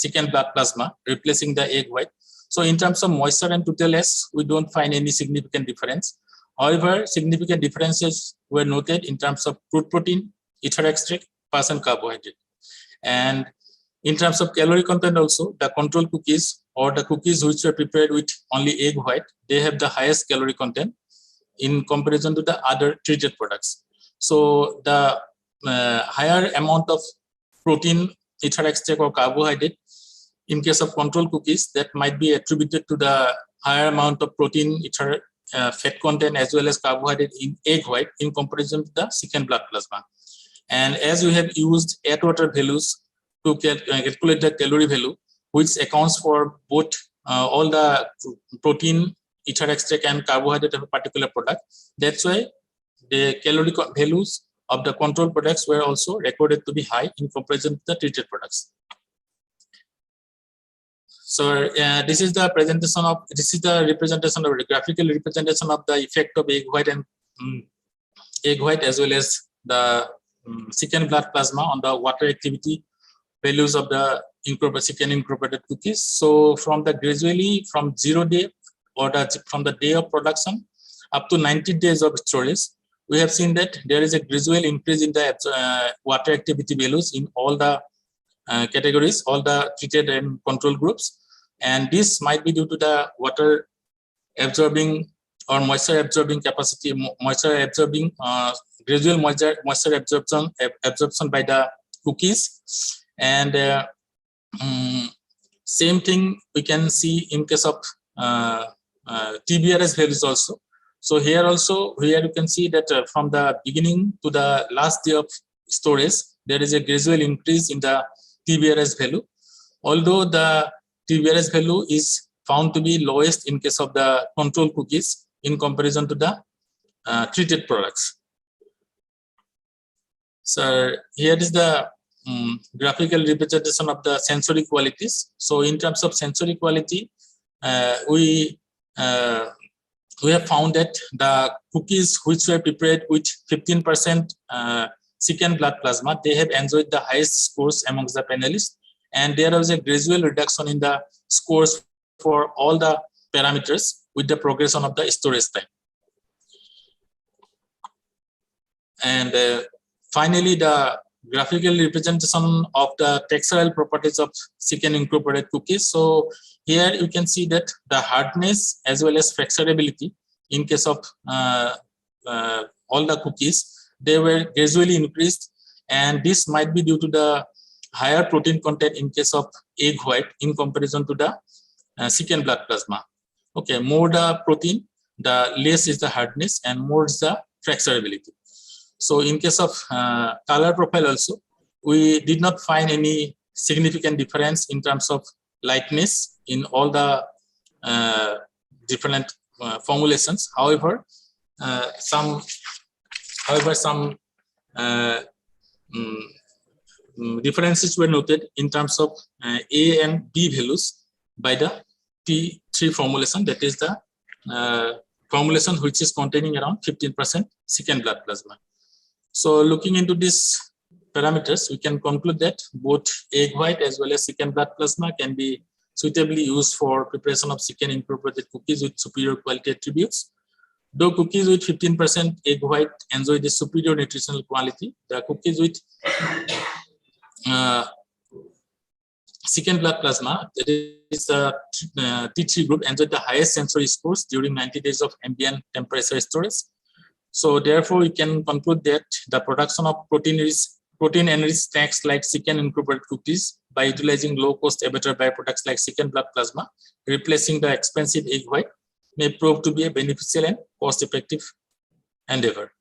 chicken blood plasma, replacing the egg white. So in terms of moisture and total S, we don't find any significant difference. However, significant differences were noted in terms of crude protein, ether extract, fat and carbohydrate. And In terms of calorie content also, the control cookies or the cookies which were prepared with only egg white, they have the highest calorie content in comparison to the other treated products. So the higher amount of protein, ether extract or carbohydrate in case of control cookies, that might be attributed to the higher amount of protein, ether, fat content as well as carbohydrate in egg white in comparison to the secant blood plasma. And as we have used Atwater values to calculate the calorie value, which accounts for both all the protein, ether extract and carbohydrate of a particular product. That's why the calorie values of the control products were also recorded to be high in comparison to the treated products. So this is the representation of the graphical representation of the effect of egg white and egg white as well as the secant blood plasma on the water activity values of the secant incorporated cookies. So from the gradually from 0 day or from the day of production up to 90 days of storage, we have seen that there is a gradual increase in the water activity values in all the categories, all the treated and control groups. And this might be due to the water absorbing or moisture absorbing capacity, gradual moisture absorption by the cookies. And same thing we can see in case of TBRS values also. So here also, here you can see that from the beginning to the last day of storage, there is a gradual increase in the TBRS value. Although the TBRS value is found to be lowest in case of the control cookies in comparison to the treated products. So here is the graphical representation of the sensory qualities. So in terms of sensory quality, we have found that the cookies which were prepared with 15% secant blood plasma, they have enjoyed the highest scores amongst the panelists. And there was a gradual reduction in the scores for all the parameters with the progression of the storage time. And finally, the graphical representation of the textural properties of secant incorporated cookies. So here you can see that the hardness as well as fracturability in case of all the cookies, they were gradually increased. And this might be due to the higher protein content in case of egg white in comparison to the secant blood plasma. Okay, more the protein, the less is the hardness and more is the fracturability. So in case of color profile also, we did not find any significant difference in terms of lightness in all the different formulations. However, some differences were noted in terms of A and B values by the T3 formulation, that is the formulation which is containing around 15% secant blood plasma. So looking into these parameters, we can conclude that both egg white as well as secant blood plasma can be suitably used for preparation of secant incorporated cookies with superior quality attributes. Though cookies with 15% egg white enjoy the superior nutritional quality, the cookies with secant blood plasma, that is the T3 group, enjoyed the highest sensory scores during 90 days of ambient temperature storage. So therefore, we can conclude that the production of protein-enriched snacks like secant incorporated cookies by utilizing low-cost abattoir byproducts like secant blood plasma, replacing the expensive egg white, may prove to be a beneficial and cost-effective endeavor.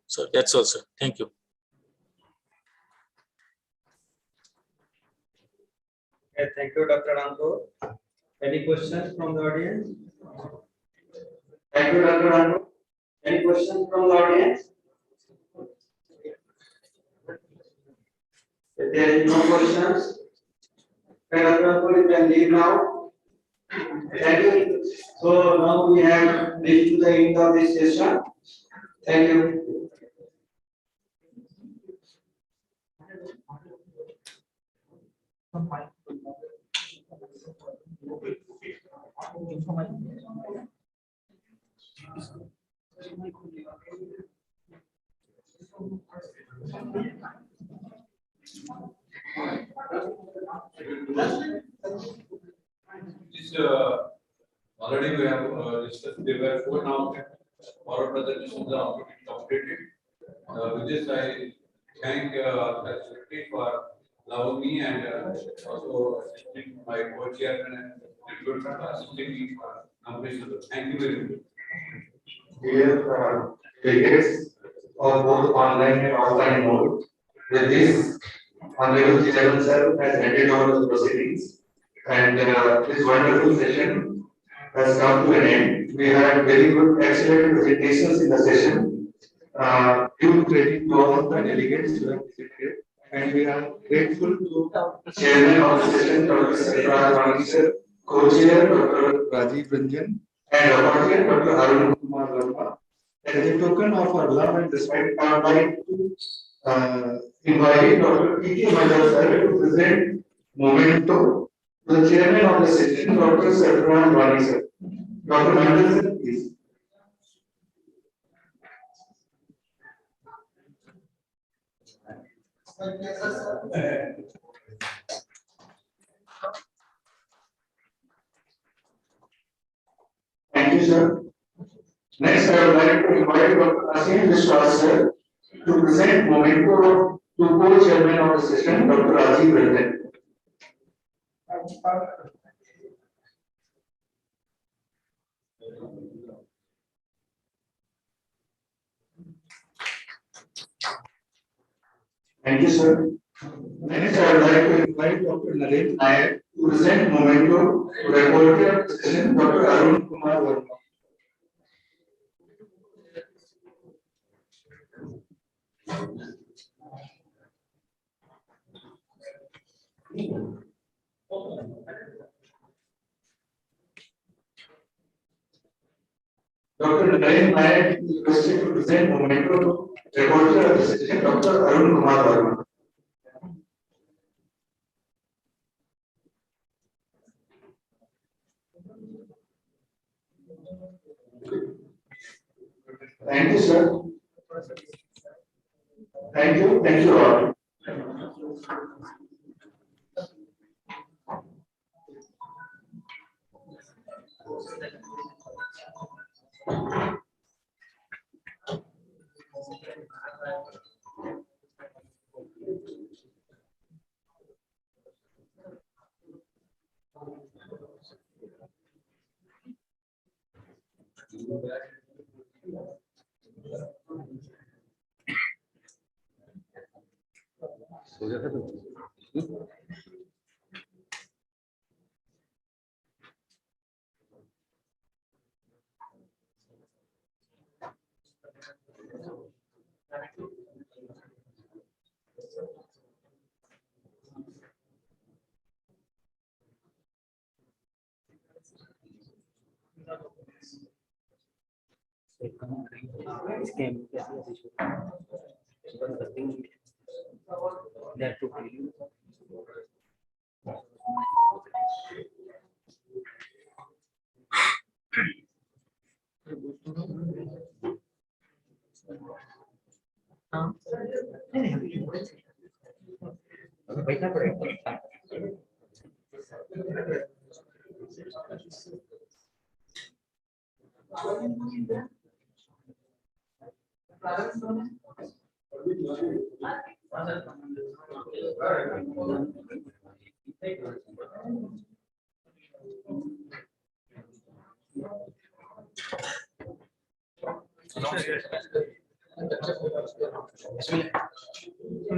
So that's also. Thank you. Okay, thank you, Dr. Anko. Any questions from the audience? Thank you, Dr. Anko. Any questions from the audience? If there is no questions, Dr. Anko, you can leave now. Thank you. So now we have reached to the end of this session. Thank you. This, already we have discussed, there were 4 now, oral presentations are already completed. With this, I thank the secretary for allowing me and also assisting my co-chairman and deputy for assisting me for completion. Thank you very much. Dear delegates of both online and offline mode, with this, Honorable Chairman Sir has handed over the proceedings, and this wonderful session has come to an end. We had very good, excellent presentations in the session. Due credit to all the delegates who have visited, and we are grateful to Chairman of the session, Dr. Sarfraz Wani Sir, Co-Chair Dr. Rajiv Ranjan, and Rapporteur Dr. Arun Kumar Verma. As a token of our love and respect, I would like to invite Dr. P.K. Mandal Sir to present memento to the Chairman of the session, Dr. Sarfraz Wani Sir. Dr. Mandal Sir, please. Thank you, sir. Next, I would like to invite Dr. Asim Vishwas sir to present memento to co-chairman of the session, Dr. Rajiv Ranjan. Thank you, sir. Next, I would like to invite Dr. Naren Nayak to present memento to the co-chair of the session, Dr. Arun Kumar Verma. Dr. Naren Nayak is requested to present memento to the co-chair of the session, Dr. Arun Kumar Verma. Thank you, sir. Thank you all.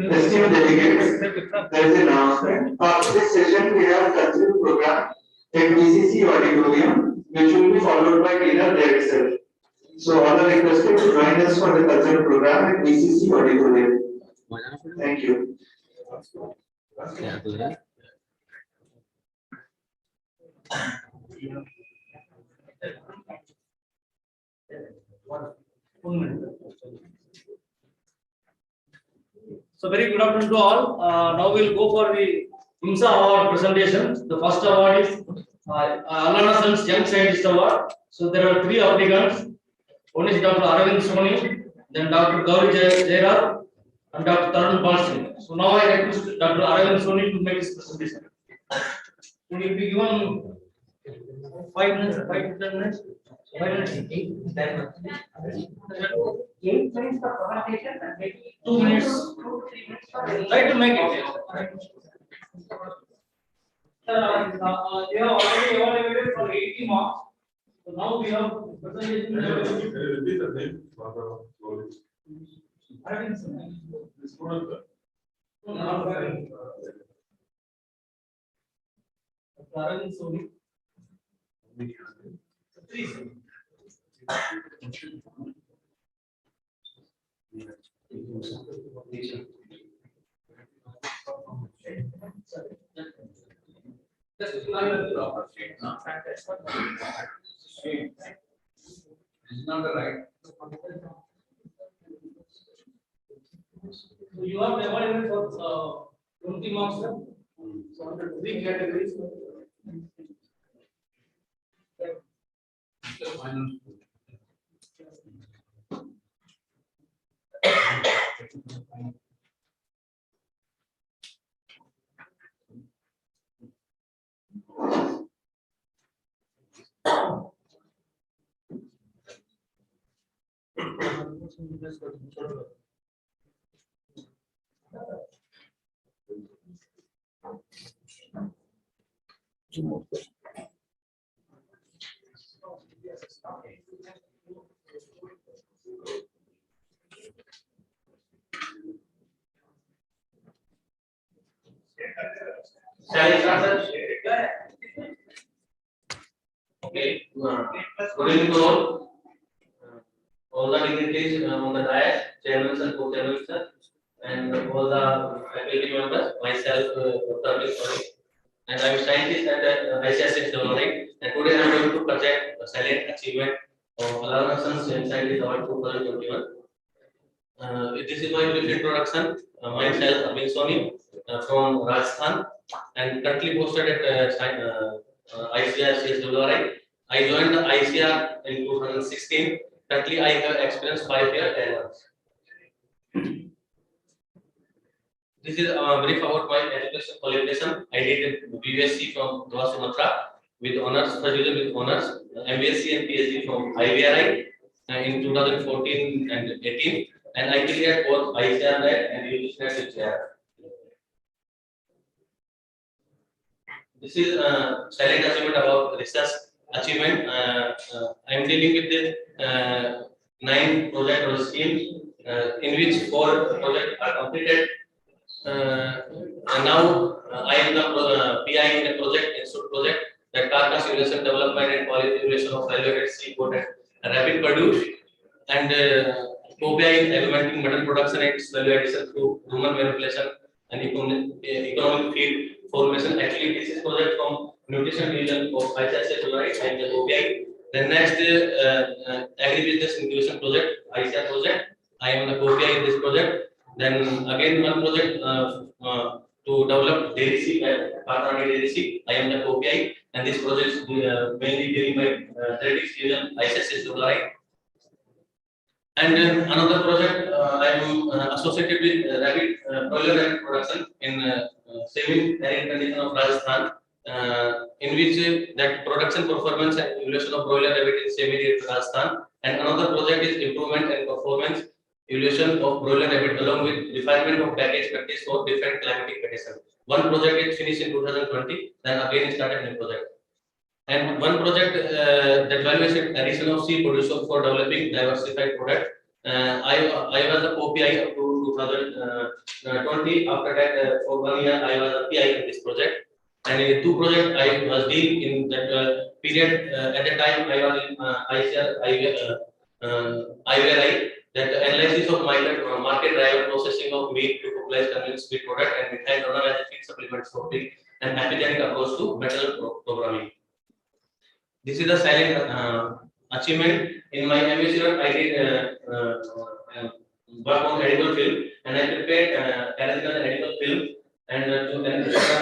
Esteemed delegates, there is an announcement. After this session, we have a cultural program at BCC auditorium, which will be followed by dinner there itself. So all are requested to join us for the cultural program at BCC auditorium. Thank you. So very good afternoon to all. Now we'll go for the IMSA award presentation. The first award is Alana Sons Young Scientist Award. So there are 3 applicants. One is Dr. Aravind Soni, then Dr. Gauri Jayaraj, and Dr. Tarun Balsingh. So now I request Dr. Aravind Soni to make his presentation. Would you be given 5 minutes, 5 to 10 minutes? 5 minutes, 8 to 10 minutes. 8 minutes for presentation and maybe 2 minutes, 2 to 3 minutes for try to make it. They are already evaluated for 80 marks. So now we have presentation. It's not the right. So you have evaluated for 20 marks. So under 3 categories. Shall I start, sir? Okay. Good evening to all the dignitaries on the dais, chairman and co-chairman, sir, and all the faculty members, myself, Dr. Abhi, and I am scientist at ICSS Development, and today I am going to present the salient achievement of Alarm Scientist Award 2021. This is my brief introduction. Myself, Abhi Soni, from Rajasthan, and currently posted at ICR CSWRI. I joined the ICR in 2016. Currently, I have experienced 5 years, 10 months. This is a brief about my education qualification. I did BSc from Goa, Sumatra with honors, first division with honors, MBSc and PhD from IVRI in 2014 and 18, and I cleared both ICR NET and UGC NET with JR. This is silent achievement about research achievement. I am dealing with the 9 project or schemes in which 4 projects are completed. And now I am the PI in the project, Institute project, that carcass simulation development and quality simulation of value-added seafood and rapid produce, and co-PI in augmenting mutton production and its value addition through human manipulation and economic feed formation. Actually, this is project from nutrition division of ICSS, right? And the co-PI. The next agribusiness inclusion project, ICR project. I am the co-PI in this project. Then again one project to develop dairy seed, dairy seed. I am the co-PI, and this project is mainly dealing by genetics division, ICSS, right? And another project I am associated with rabbit broiler rabbit production in semi-arid condition of Rajasthan, in which that production performance and evaluation of broiler rabbit in semi-arid Rajasthan. And another project is improvement and performance evaluation of broiler rabbit along with refinement of package practice for different climatic conditions. One project is finished in 2020, then again started new project. And one project that evaluated addition of sea producer for developing diversified product. I was a co-PI up to 2020. After that, for 1 year, I was a PI in this project. And in 2 projects, I was dealing in that period. At the time, I was in ICR, IVRI, that the analysis of market driver processing of meat to popularize convenience meat product and methyl donor as a feed supplement for pig and pathogenic approach to metal programming. This is the silent achievement. In my MSc, I did work on edible film, and I prepared analytical edible film, and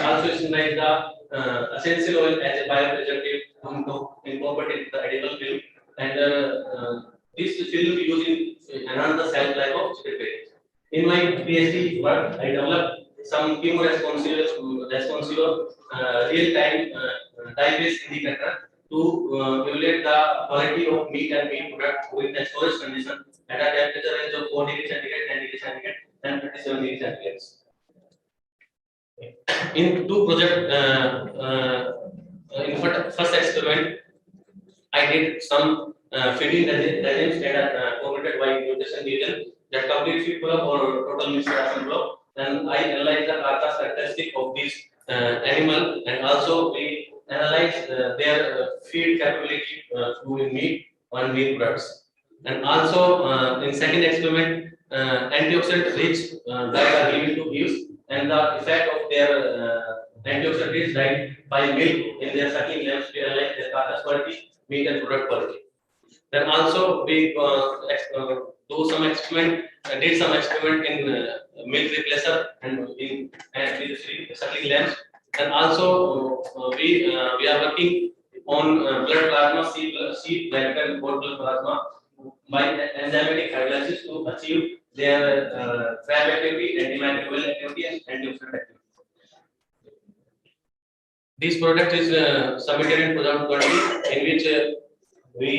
also synthesize the essential oil as a biopreservative to incorporate the edible film, and this film using enhance the shelf life of preparation. In my PhD work, I developed some chemo-responsive real-time dye-based indicator to evaluate the quality of meat and meat product with the storage condition at a temperature range of 4 degrees centigrade, 10 degrees centigrade, and 37 degrees centigrade. In two project, in first experiment, I did some feeding regimes that are formulated by nutrition division, that complete feed block or total mixed ration block. Then I analyze the carcass characteristic of these animal, and also we analyze their feed capability to meat on meat products. And also in second experiment, antioxidant rich diet are given to use, and the effect of their antioxidant rich diet by milk in their sucking lambs, we analyze their carcass quality, meat and product quality. Then also we do some experiment, did some experiment in milk replacer and in suckling lambs. And also we are working on blood plasma, C plasma, whole blood plasma by enzymatic hydrolysis to achieve their FAB activity, antimicrobial activity, and antioxidant activity. This product is submitted in 2020, in which we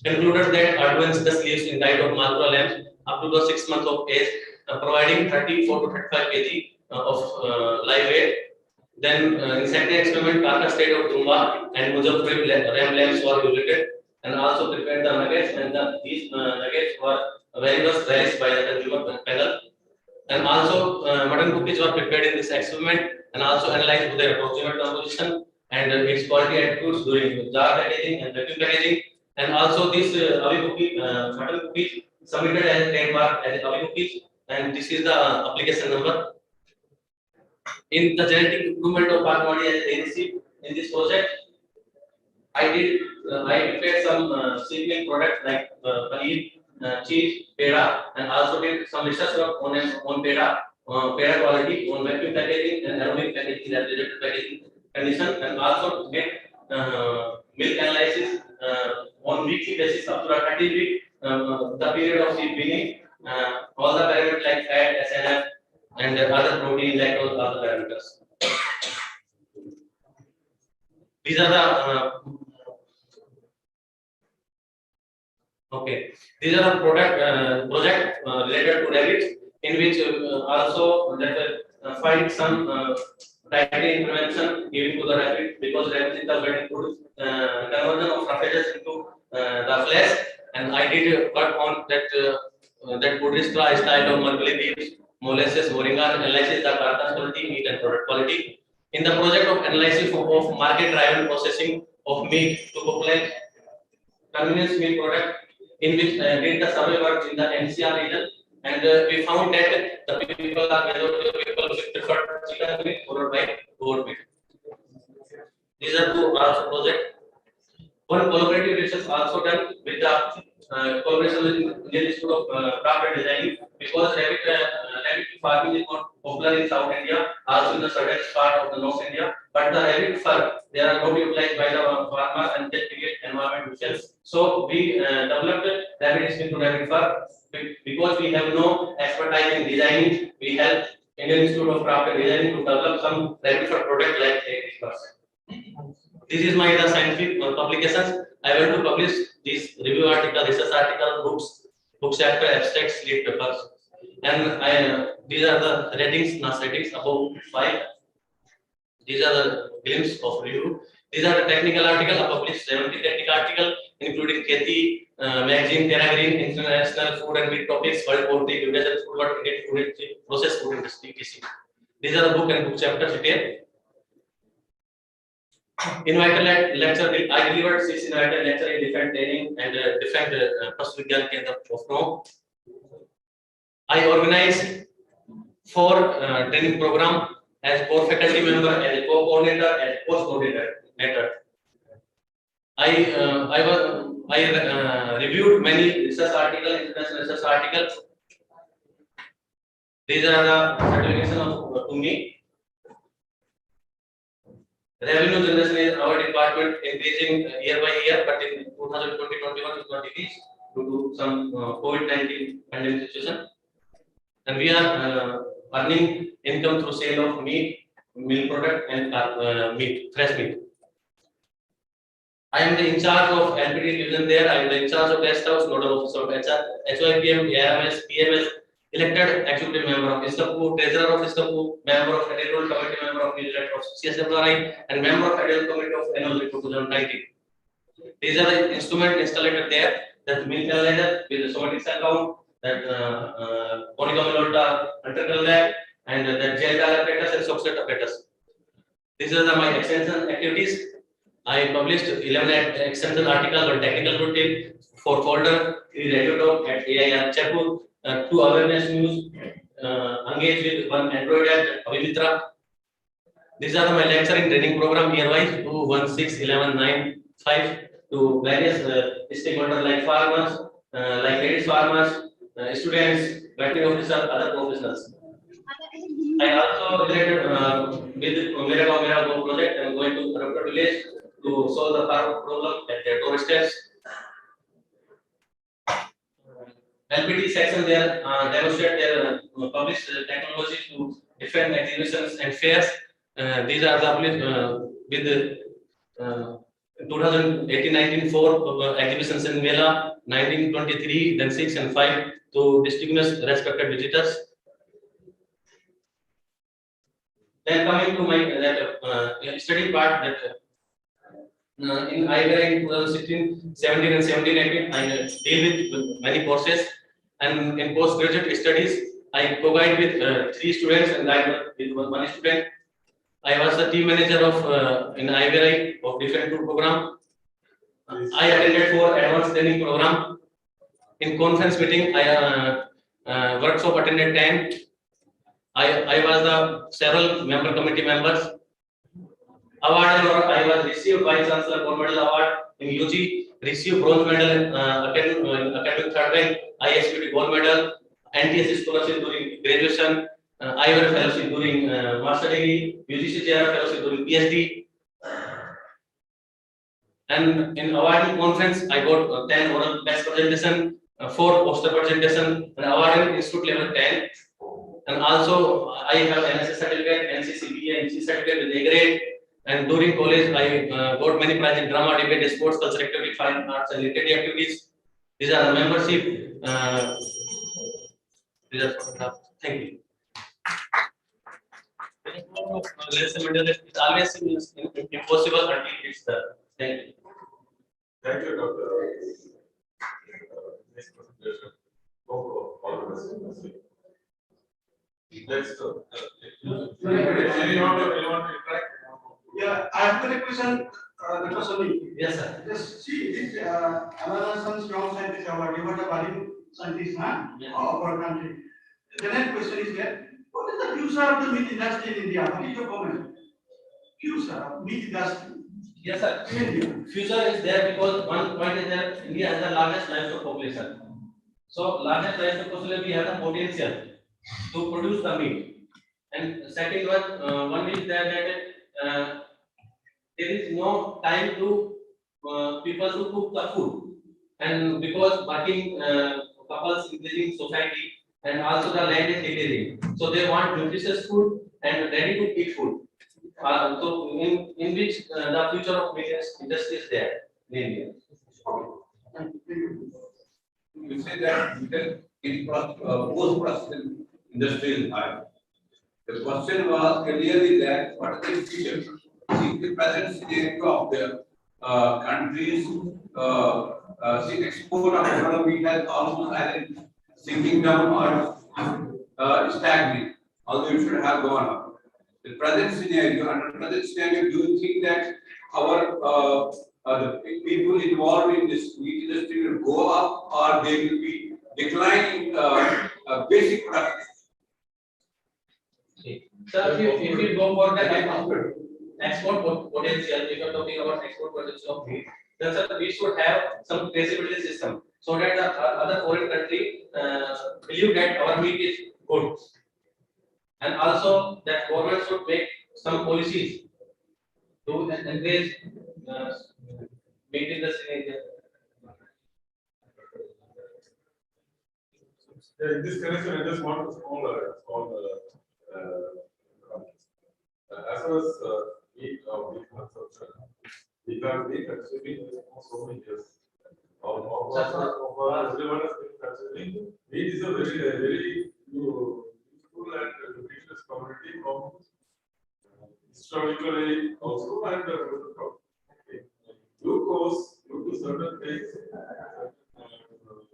concluded that advanced the sleeves in diet of Malpura lambs up to the 6 months of age, providing 34 to 35 kg of live weight. Then in second experiment, carcass state of Dumba and Muzaffarpur ram lambs were evaluated, and also prepared the nuggets, and these nuggets were very much relished by the consumer panel. And also mutton cookies were prepared in this experiment, and also analyzed to their approximate composition and its quality attributes during jar packaging and vacuum packaging. And also this avi cookie, mutton cookies submitted as trademark as avi cookies, and this is the application number. In the genetic improvement of Pakmadi as they received in this project, I prepared some seedling products like paneer, cheese, peda, and also did some research work on peda quality, on vacuum packaging and aromatic packaging, refrigerated packaging condition, and also did milk analysis on weekly basis up to a 30-week the period of seed beginning, all the parameters like fat, SNF, and other protein, lactose, other parameters. These are the these are the project related to rabbits, in which also that find some dietary intervention given to the rabbit, because rabbits is the very good conversion of roughages into the flesh, and I did work on that that Buddhistra style of mulberry leaves, molasses, moringa, analysis the carcass quality, meat and product quality. In the project of analysis of market-driven processing of meat to populate convenience meat product, in which did the survey work in the NCR region, and we found that the people are majority of people prefer chicken meat followed by goat meat. These are two also projects. One collaborative research also done with the collaboration with Indian Institute of Craft and Designing, because rabbit farming is not popular in South India, also in the southern part of the North India. But the rabbit fur, they are not utilized by the farmer and they create environment nuisance. So we developed rabbit skin to rabbit fur. Because we have no expertise in designing, we help Indian Institute of Craft and Designing to develop some rabbit fur product like this. This is my the scientific publications. I want to publish these review article, research article, book chapter, abstracts, lead papers, and these are the ratings, NAS ratings above 5. These are the glimpse of review. These are the technical article. I published 70 technical article, including Kheti, magazine, Terra Green, international food and meat topics, world poverty, Indian food, processed food industry, etc. These are the book and book chapters detail. Invited lecture, I delivered 6 invited lecture in different training and different Prasvigyan Kendra of Rome. I organized 4 training program as core faculty member, as a co-coordinator, as post coordinator. I reviewed many research articles, international research articles. These are the certification of to me. Revenue generation is our department increasing year by year, but in 2020-21 is not decreased due to some COVID-19 pandemic situation. And we are earning income through sale of meat, milk product, and meat, fresh meat. I am the in charge of LPD division there. I am the in charge of guest house, nodal officer of HR, HYPM, ARMS, PMS, elected executive member of ISCAPU, treasurer of ISCAPU, member of Federal Committee, member of New Zealand of CSWRI, and member of Federal Committee of Annual Report 2019. These are the instruments installed there. That milk analyzer with the somatic cell count, that polycomilota ventricle lab, and the gel apparatus and substrate apparatus. These are my extension activities. I published 11 extension articles on technical routine, 4 folder, 3 radio talk at AIR Chapul, 2 awareness news, engage with 1 Android app, Avimitra. These are my lecturing training program year-wise 2, 1, 6, 11, 9, 5 to various stakeholders like farmers, like ladies farmers, students, veterinary officers, other professionals. I also related with Mera Gaon Mera Gaon project. I am going to Raptor village to solve the farm problem at their doorsteps. LPT section there demonstrate their published technology to different exhibitions and fairs. These are the with 2018-19 4 exhibitions in Mela, 1923, then 6 and 5 to distinguished respected visitors. Then coming to my study part, that in IBRI in 2016, 17 and 17, 18, I deal with many courses, and in postgraduate studies, I co-guide with 3 students and I with 1 student. I was the team manager of in IBRI of different tour program. I attended 4 advanced training program. In conference meeting, I workshop attended 10. I was the several member committee members. Award I was received Vice Chancellor Gold Medal Award in UG, received bronze medal academic third rank, ISPT Gold Medal, NTS scholarship during graduation, IVR fellowship during master degree, UGC JR fellowship during PhD. And in awarding conference, I got 10 oral best presentation, 4 poster presentation, and award in institute level 10. And also I have NSS certificate, NCCB and NC certificate with A grade. And during college, I got many prizes in drama, debate, sports, cultural activity, fine arts, and literary activities. These are the membership. Thank you. It's always impossible until it's done. Thank you. Thank you, Doctor. Next presentation. Let's go. Yeah, I have got a question, Dr. Soni. Yes, sir. Just see this Amazon strong scientist award. You are the value scientist of our country. The next question is there. What is the future of the meat industry in India? What is your comment? Future of meat industry. Yes, sir. Future is there because one point is that India has the largest livestock population. So largest livestock population, we have the potential to produce the meat. And second one is that there is no time to people to cook the food, and because working couples increasing society, and also the land is decreasing, so they want nutritious food and ready to eat food. So in which the future of meat industry is there in India. You say that you can in post-processing industry is high. The question was clearly that what is the future? See the present scenario of the countries, see export of economy has almost either sinking down or stagnant, although it should have gone up. The present scenario, under present scenario, do you think that our the people involved in this meat industry will go up or they will be declining basic production? So if you go for the export potential, if you are talking about export potential of meat, then sir, we should have some traceability system so that the other foreign country believe that our meat is good, and also that government should make some policies to encourage meat industry in India. In this connection, I just want to small as far as meat consumption, we have been consuming this for so many years. Everyone has been consuming. Meat is a very useful and nutritious commodity from historically also and glucose due to certain things,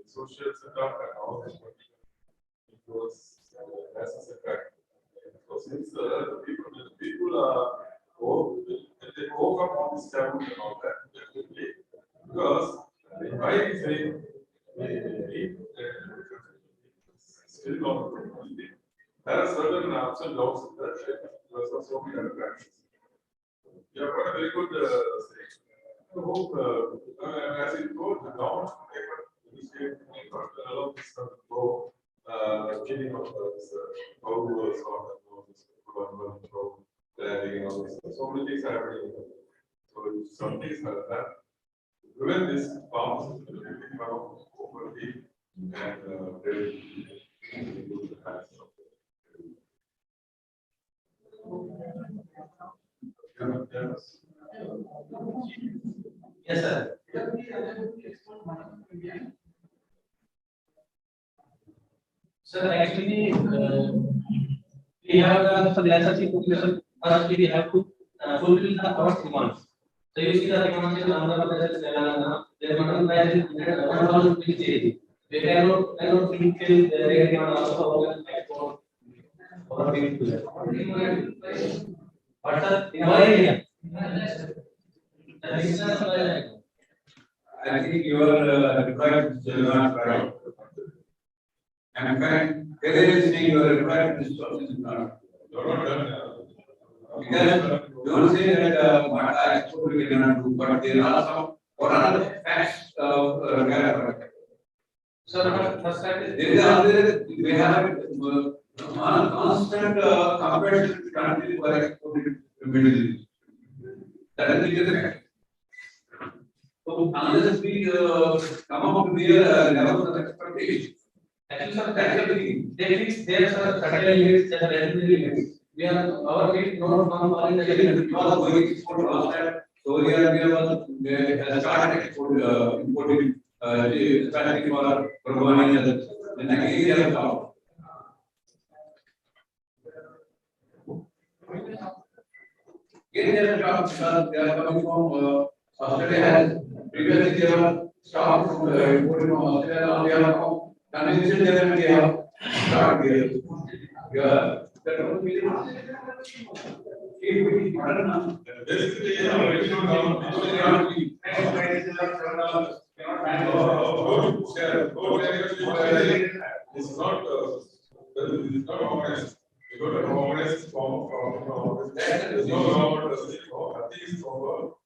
social setup and all that. It was as a effect. So since the people are they overcome all this taboo and all that definitely because they might say still not. There are certain ups and downs in that because of so many other factors. You have got a very good stage. I hope as it goes, the government initiative allow this to go beginning of this how to sort of planning and all this. So many things are happening. So some things are that prevent this farmers to become overly and very good hands. Yes, sir. Sir, actually, we have for the SRC population. Firstly, we have to fulfill our demands. So you see the economic number of the mutton price is 1,000. We cannot fulfill the demand also for our people. But sir, in our area, I think your requirement is not right. And clearly saying your requirement is not. Because don't say that what I export we cannot do, but there are some what are the facts requirement. So first fact is we have constant comparison with countries who are exporting to Middle East. That is the fact. So unless we come up with their level of expectation, actually, they fix their certain limits that definitely limits. We are our rate not falling the limit because of going export outside. So we have started importing especially for Romania and others. And again they have stopped. Again they have stopped because they are coming from Australia has previously they were stopped from importing from Australia. Now they are from convinced them they have started here. Yeah. It's not organized. You got an organized form from there's no government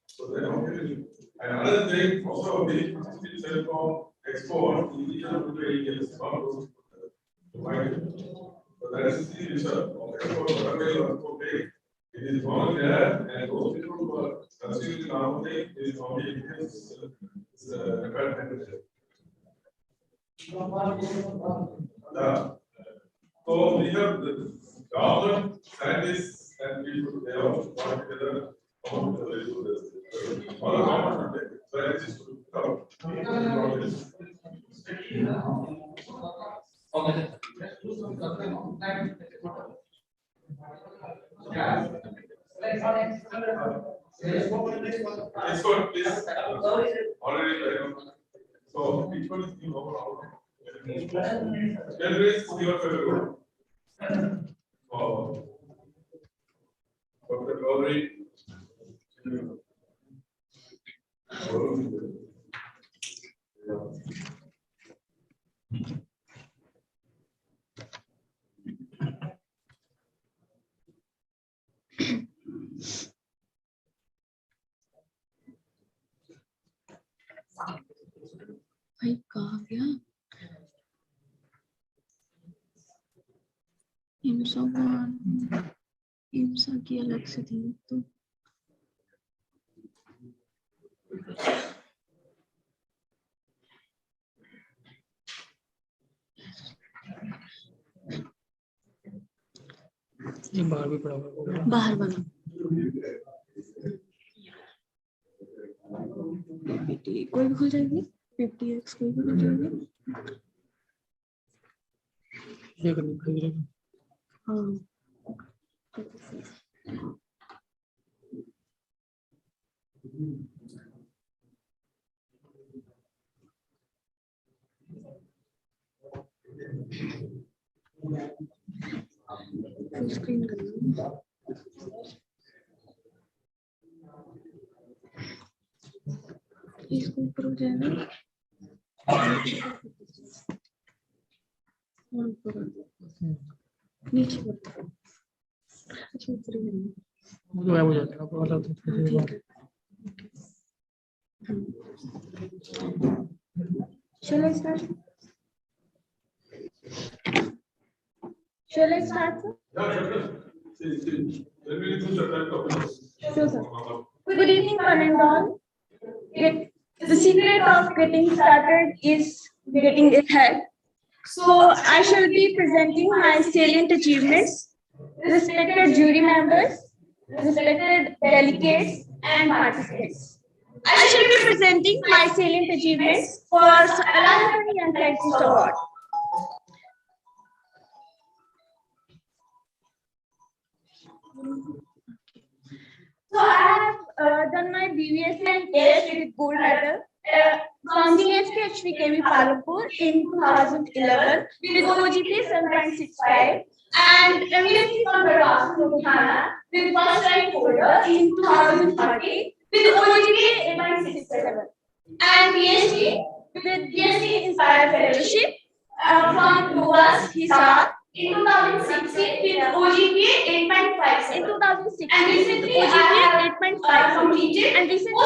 so they don't get it. And another thing also the itself from export each of the areas so that is the research of export it is only there and those people who are consuming normally is only so we have the government, scientists, and people, they all work together. All the government, scientists to come. Export, please. Already, so which one is the overall? Railways, your favorite. Dr. Gauri. भाई कहाँ गया IMSA की अलग से थी तो बाहर वाला कोई भी खुल जाएगी 50x कोई भी खुल जाएगी हाँ फुल स्क्रीन करना इसको ऊपर हो जाएगा नीचे अच्छा ऊपर ही Shall I start? Shall I start, sir? Sure, sir. Good evening, one and all. The secret of getting started is getting ahead. So I shall be presenting my salient achievements, respected jury members, respected delegates, and participants. I shall be presenting my salient achievements for Alliance Young Scientist Award. So I have done my BVSC and AS with gold medal from the SPHVKV Palampur in 2011 with OGP 7.65 and MVSC from Ludhiana with first rank holder in 2013 with OGP 8.67 and PhD with PhD Inspired Fellowship from UAS Hisar in 2016 with OGP 8.5 in 2016 and recently OGP 8.5 completed and recently I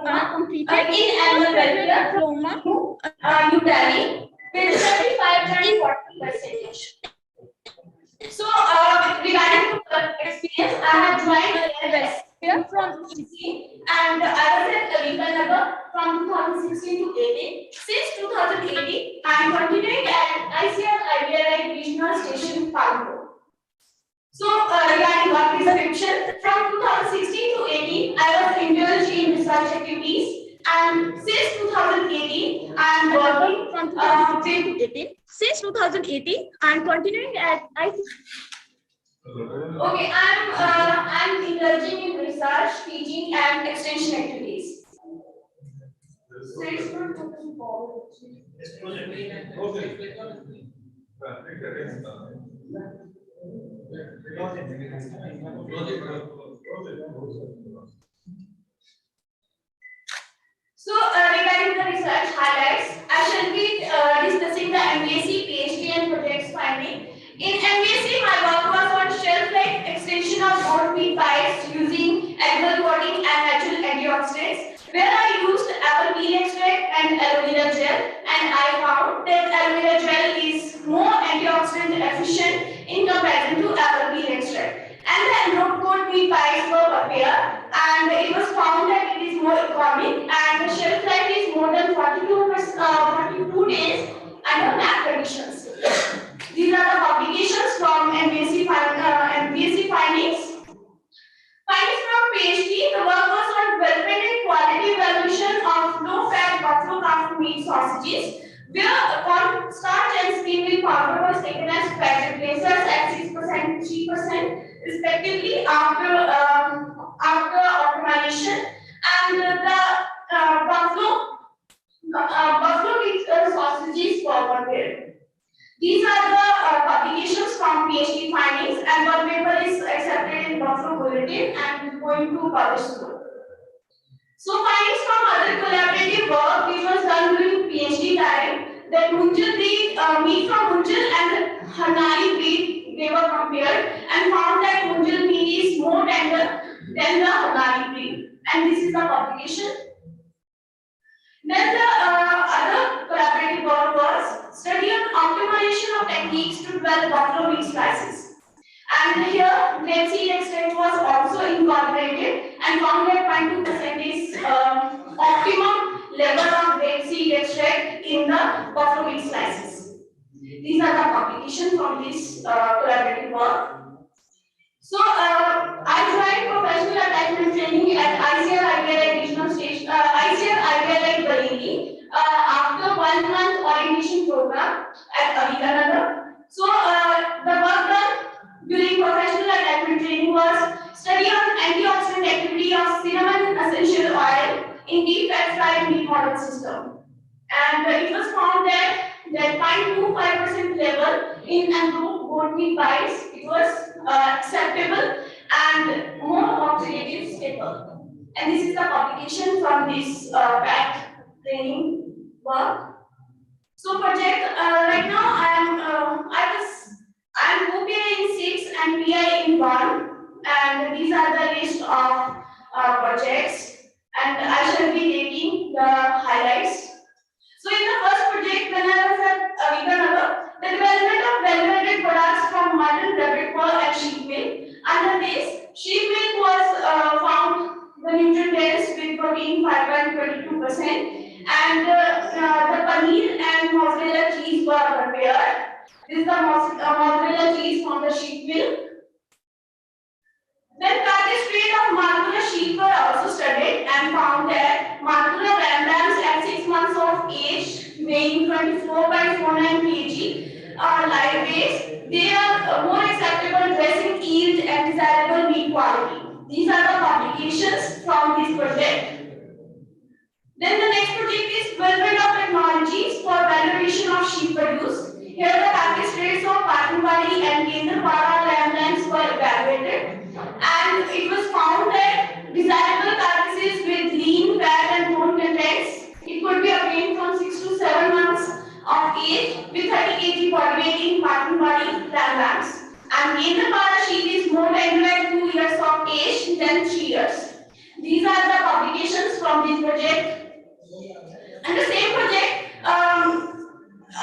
have completed in annual welfare diploma New Delhi with 75.40%. So regarding to experience, I have joined welfare from EC and I was at Nagar from 2016 to 18. Since 2018, I am continuing at ICR IBRI Regional Station, Palampur. So regarding work description, from 2016 to 18, I was indulged in research activities, and since 2018, I am working from 2016 to 18. Since 2018, I am continuing at ICR. Okay, I'm indulging in research, teaching, and extension activities. So it's not talking about. So regarding the research highlights, I shall be discussing the MBSc, PhD, and projects finding. In MBSc, my work was on shelf-life extension of goat meat pipes using animal coating and natural antioxidants, where I used apple peel extract and aloe vera gel, and I found that aloe vera gel is more antioxidant efficient in comparison to apple peel extract. And the enveloped goat meat pipes were prepared, and it was found that it is more economic, and the shelf life is more than 42 days under lab conditions. These are the publications from MBSc findings. Findings from PhD, the work was on development and quality evaluation of low-fat buffalo calf meat sausages, where cornstarch and spring meal powder was taken as fat replacers at 6% and 3% respectively after optimization, and the buffalo meat sausages were compared. These are the publications from PhD findings, and one paper is accepted in Buffalo Bulletin and is going to publish soon. So findings from other collaborative work which was done during PhD time, that Munjal breed, meat from Munjal and Hanari breed, they were compared and found that Munjal meat is more tender than the Hanari breed, and this is the publication. Then the other collaborative work was study on optimization of techniques to develop buffalo meat slices. And here, grape seed extract was also incorporated and found that 0.2% is optimum level of grape seed extract in the buffalo meat slices. These are the publications from this collaborative work. So I joined professional attachment training at ICR Regional Station, ICR Bareilly after 1 month orientation program at Abhikanagar. So the work done during professional attachment training was study on antioxidant activity of cinnamon essential oil in deep fat fried meat model system. And it was found that 0.25% level in improved goat meat bites, it was acceptable and more oxidative stable. And this is the publication from this fat training work. So project right now I'm OPI in 6 and PI in 1, and these are the list of projects, and I shall be taking the highlights. So in the first project, when I was at Abhikanagar, the development of value-added products from mutton, rabbit fur, and sheep milk. Under this, sheep milk was found the nutrient dense with protein 5.22%, and the paneer and mozzarella cheese were prepared. This is the mozzarella cheese from the sheep milk. Then practice rate of Marmula sheep were also studied and found that Marmula ram lambs at 6 months of age, weighing 24.49 kg, live weights, they are more acceptable dressing yield and desirable meat quality. These are the publications from this project. Then the next project is development of technologies for valuation of sheep produce. Here the practice rates of Patanwadi and Kendrapara ram lambs were evaluated, and it was found that desirable carcasses with lean, fat and bone contents, it could be obtained from 6 to 7 months of age with 30 kg body weight in Patanwadi ram lambs. And Kendrapara sheep is more tender at 2 years of age than 3 years. These are the publications from this project. And the same project, I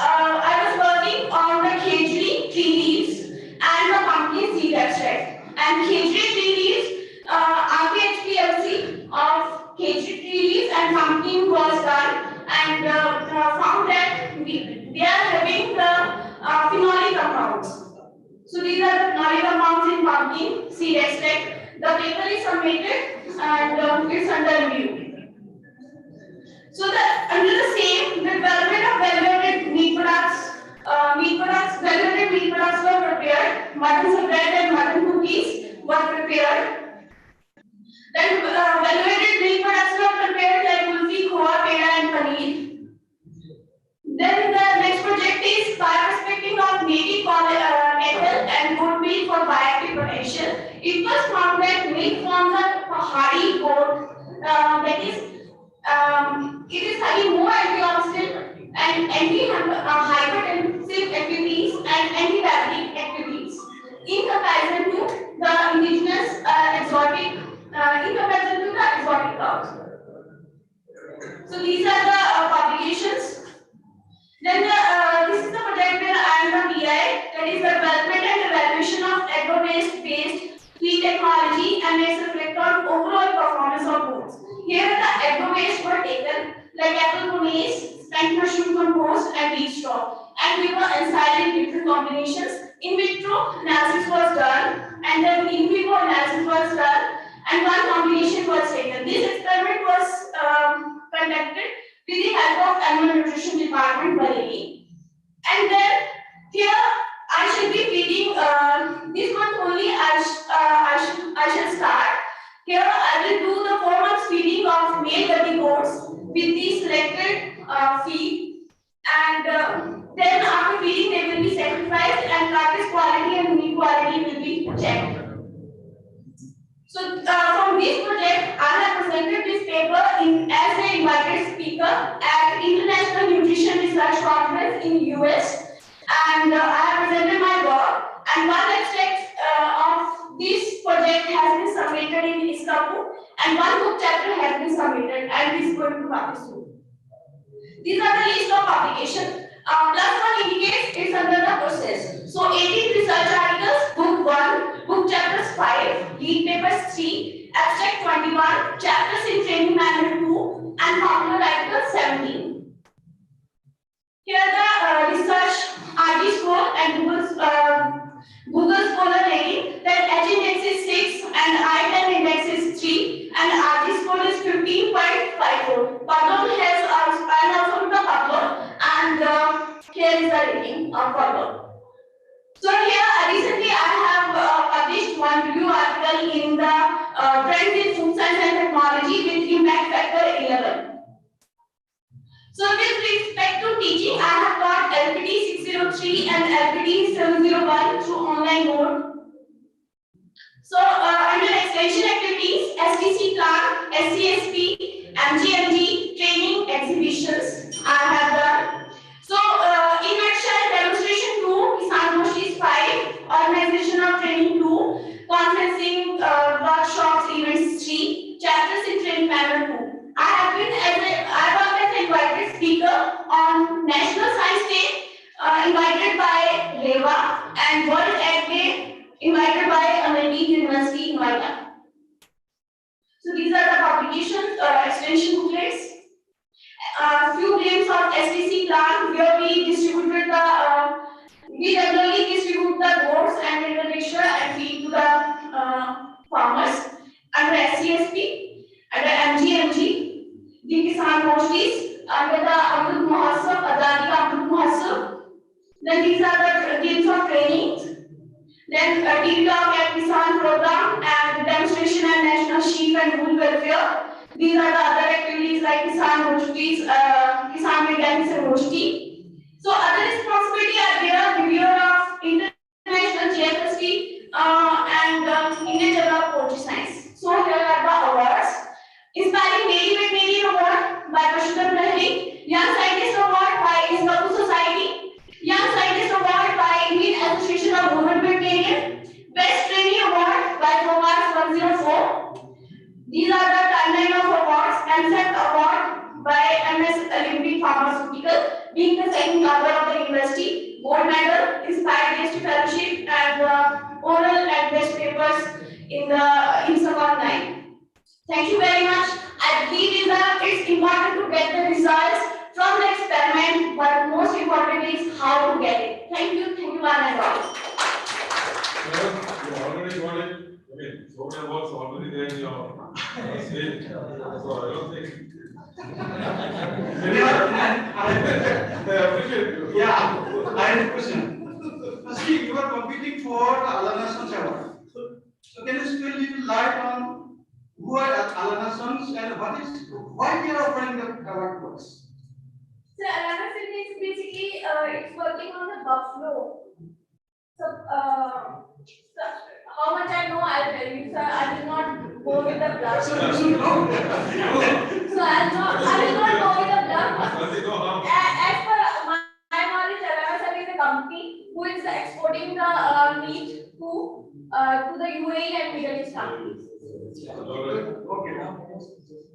was working on the khejri tree leaves and the pumpkin seed extract. And khejri tree leaves, RPHPLC of khejri tree leaves and pumpkin was done, and found that they are having the phenolic compounds. So these are the phenolic compounds in pumpkin seed extract. The paper is submitted and it's under review. So under the same, the development of value-added meat products, value-added meat products were prepared. Mutton bread and mutton cookies were prepared. Then value-added meat products were prepared like kulfi, khoa, peda, and paneer. Then the next project is bioprospecting of native cattle and goat milk for bioactive potential. It was found that milk from the hardy goat, it is having more antioxidant and anti-hypertensive activities and anti-diabetic activities in comparison to the indigenous exotic cows. So these are the publications. Then this is the project where I am the PI, that is the development and evaluation of agro-based feed technology and its effect on overall performance of goats. Here the agro-waste were taken like apple pomace, spent mushroom compost and wheat straw, and we were inside in different combinations. In vitro analysis was done and then in vivo analysis was done and one combination was taken. This experiment was conducted with the help of Animal Nutrition Department, Bareilly. And then here I shall be feeding this month only. I shall start. Here I will do the 4 months feeding of male gutty goats with the selected feed, and then after feeding they will be sacrificed and carcass quality and meat quality will be checked. So from this project, I have presented this paper as an invited speaker at International Nutrition Research Conference in US, and I have presented my work. And one abstract of this project has been submitted in ISCAPU, and one book chapter has been submitted, and is going to publish soon. These are the list of publications. +1 indicates it's under the process. So 18 research articles, book 1, book chapters 5, lead papers 3, abstract 21, chapters in training manual 2, and popular articles 17. Here the research RT score and Google Scholar rating that H index and RG score is 15.54. Pardon has also the Pardon, and here is the rating of Pardon. So here recently I have published one review article in the Trends in Food Science and Technology with impact factor 11. So with respect to teaching, I have taught LPT 603 and LPT 701 through online mode. So under extension activities, STC plan, SCSP, MGMG, training, exhibitions, I have done. So in nutshell, demonstration 2, Kisan Goshtis 5, organization of training 2, conferencing, workshops, events 3, chapters in training manual 2. I worked as an invited speaker on National Science Day, invited by REVA, and World Egg Day, invited by Amity University in Noida. So these are the publications, extension booklets. Few glimpses of STC plan where we distributed the, we regularly distribute the boards and literature and feed to the farmers. Under SCSP, under MGMG, the Kisan Goshtis, under the Amrut Mahotsav, Azadi Ka Amrut Mahotsav. Then these are the glimpses of trainings. Then TV Talk and Kisan program and demonstration and national sheep and wool welfare. These are the other activities like Kisan Goshtis, Kisan Vigyanik Goshti. So other responsibility are there, reviewer of international GFST and Indian Journal of Poultry Science. So here are the awards. Inspiring Mary Veterinary Award by Prashadar Lahiri, Young Scientist Award by IMSACON Society, Young Scientist Award by Indian Association of Women Veterinarians, Best Trainee Award by Thomas 104. These are the timeline of awards. MSET Award by MS Olympic Pharmaceutical, being the second member of the university. Gold medal, Inspired Guest Fellowship, and oral and best papers in the IMSACON-X. Thank you very much. I believe it's important to get the results from the experiment, but most importantly is how to get it. Thank you one and all. You already got it. I mean, so many works already there in your stage. So I don't think. I appreciate you. Yeah, I have a question. See, you are competing for Alana Sons Award. So can you still little light on who are Alana Sons and why they are offering the award to us? So Alana Sons is basically it's working on the buffalo. So how much I know, I'll tell you, sir. I will not go with the bluff. So I will not go with the bluff. As per my knowledge, Alana Sons is a company who is exporting the meat to the UAE and Middle East countries. Okay.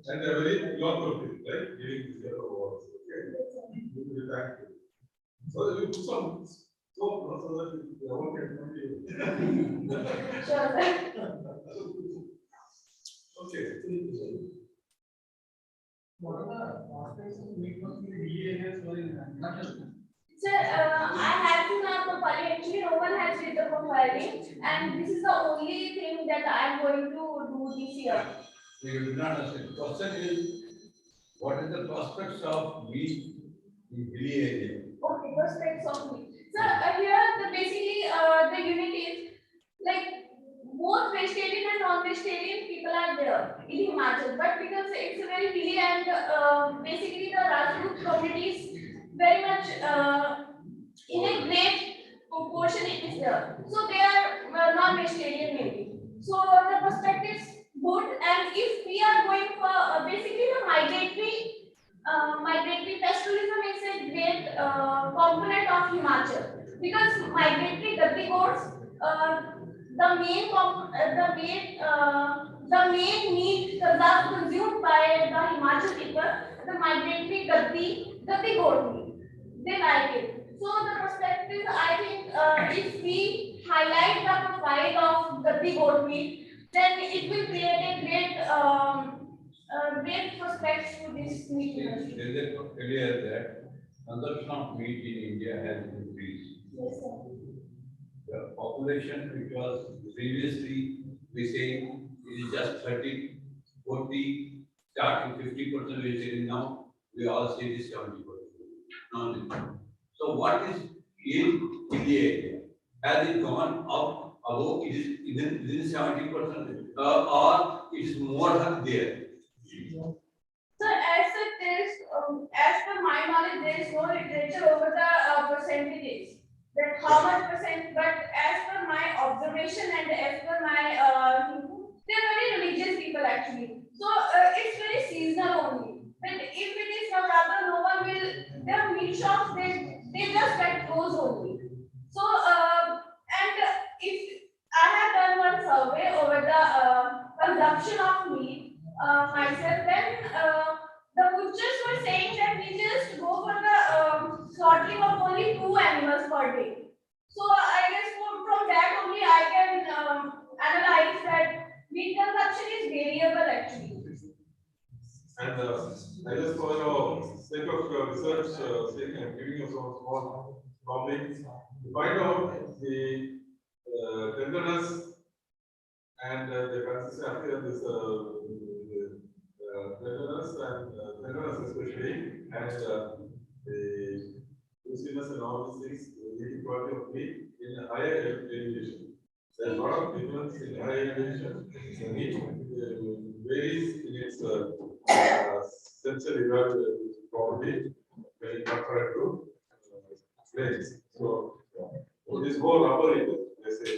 And a very long company, right? Giving this awards. Okay. Thank you. So you put some. So that you won't get money. Sure. Okay. What are the aspects of meat Sir, I have to now profiling. Actually, no one has did the profiling, and this is the only thing that I am going to do this year. You do not understand. The question is, what is the prospects of meat in hilly area? Okay, prospects of meat. Sir, here basically the unit is like both vegetarian and non-vegetarian people are there in Himachal, but because it's a very hilly and basically the Rajput community is very much in a great proportion it is there. So they are non-vegetarian maybe. So the perspective is good, and if we are going for basically the migratory pastoralism is a great component of Himachal, because migratory Gatti goats, the main meat consumed by the Himachal people, the migratory Gatti goat meat. They like it. So the perspective, I think, if we highlight the profile of Gatti goat meat, then it will create a great prospects to this meat industry. Is it clear that consumption of meat in India has increased? Yes, sir. The population, which was previously we say it is just 30 40, starting 50% we say now, we all say this 70%. Now, so what is in the area? Has it gone up above? It is within 70%, or it is more there? So as per my knowledge, there is no literature over the percentages. That how much percent, but as per my observation and as per my they are very religious people actually. So it's very seasonal only. But if it is Navratri, no one will. Their meat shops they just get closed only. So and if I have done one survey over the consumption of meat myself, then the butchers were saying that we just go for the slaughtering of only 2 animals per day. So I guess from that only I can analyze that meat consumption is variable actually. And I just for your sake of research sake, I'm giving you some small topics to find out the tenderness and the consistency of this tenderness especially, and the juiciness and all these things, the eating quality of meat in a higher elevation. There's a lot of difference in high elevation. The meat varies in its sensory property when you compare it to plains. So this whole rubber, they say.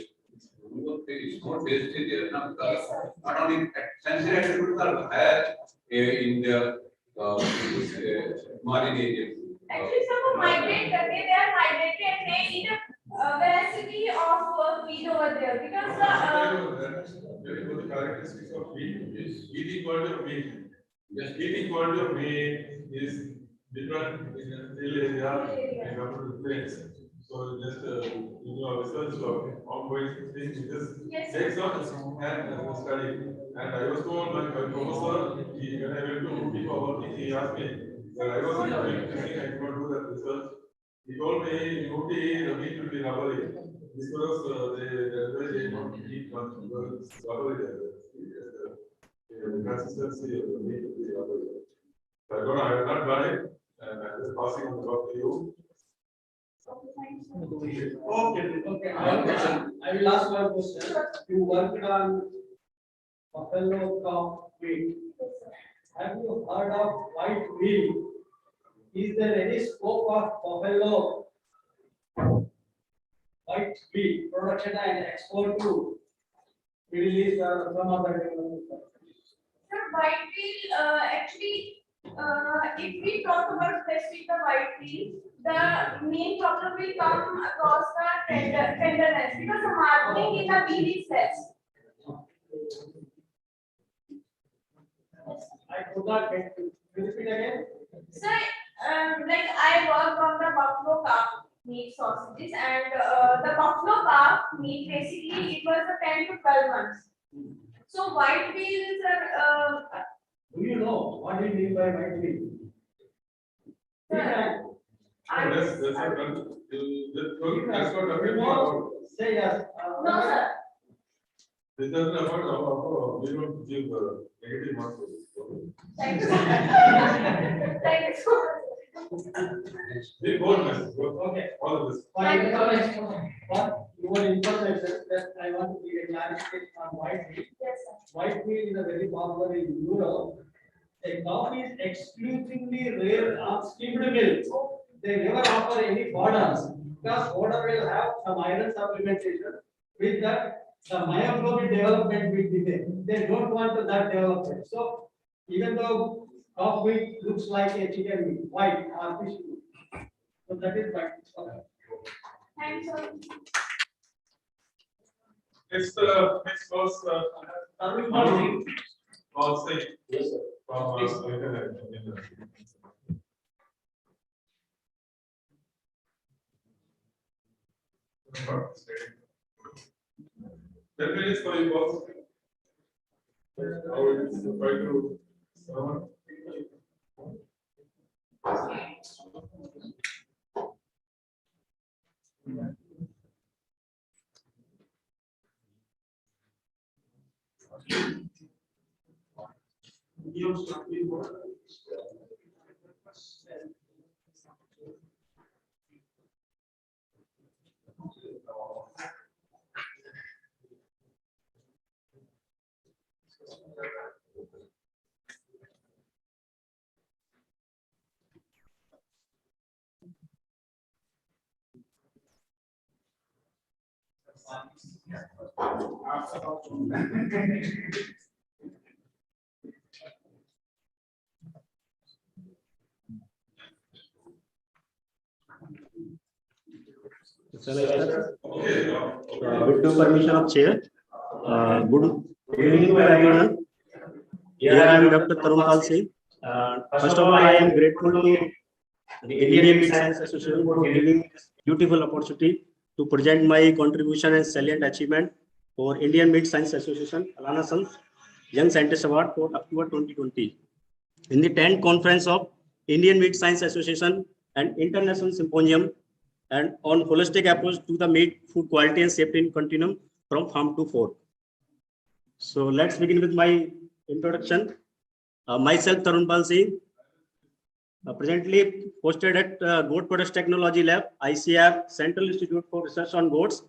It's more tasty there, not only sensory attributes are higher in the marine area. Actually, some migrate, they are migrated and they eat a variety of feed over there because the characteristics of meat is eating quality of meat. Yes, eating quality of meat is different in the hill area and compared to the plains. So just research ongoing things, just takes on and study. And I was told by my professor, when I went to UP for working, he asked me, well, I was thinking I could not do that research. He told me in UP the meat will be rubbery because they don't eat much rubbery there. The consistency of the meat will be rubbery. I have not done it, and I'm just passing on the talk to you. Okay. I will ask one question. You worked on buffalo cow meat. Have you heard of white meal? Is there any scope of buffalo white meat production and export to Middle East or some other countries? Sir, white meal actually, if we talk about specific the white meal, the main problem will come across the tenderness because the marketing in the meal is less. I could not get to repeat again. Sir, like I worked on the buffalo calf meat sausages, and the buffalo calf meat basically it was a 10 to 12 months. So white meals are. Do you know what do you mean by white meal? Say yes. No, sir. This doesn't afford, we don't give negative marks. Thank you. Thank you so much. Be bold, man. Okay. All of this. What your information that I want to give a clarification on white meal. Yes, sir. White meal is a very popular in Europe. A cow is exclusively rare on skimmed milk. They never offer any borders because border will have some iron supplementation. With that, the myoglobin development will be there. They don't want that development. So even though cow meat looks like a chicken meat, white or fish meat. So that is white. Okay. Thanks, sir. Next course, yes, sir. From internet. 10 minutes for you, boss. I will try to someone. Shall I start? With the permission of chair. Good evening to everyone. Here I am Dr. Tarun Pal Singh. First of all, I am grateful to the Indian Meat Science Association for giving me this beautiful opportunity to present my contribution and salient achievement for Indian Meat Science Association Alana Sons Young Scientist Award for October 2020. In the 10th conference of Indian Meat Science Association and International Symposium and on holistic approach to the meat food quality and safety in continuum from farm to fork. So let's begin with my introduction. Myself Tarun Pal Singh, presently posted at Goat Products Technology Lab, ICR, Central Institute for Research on Goats.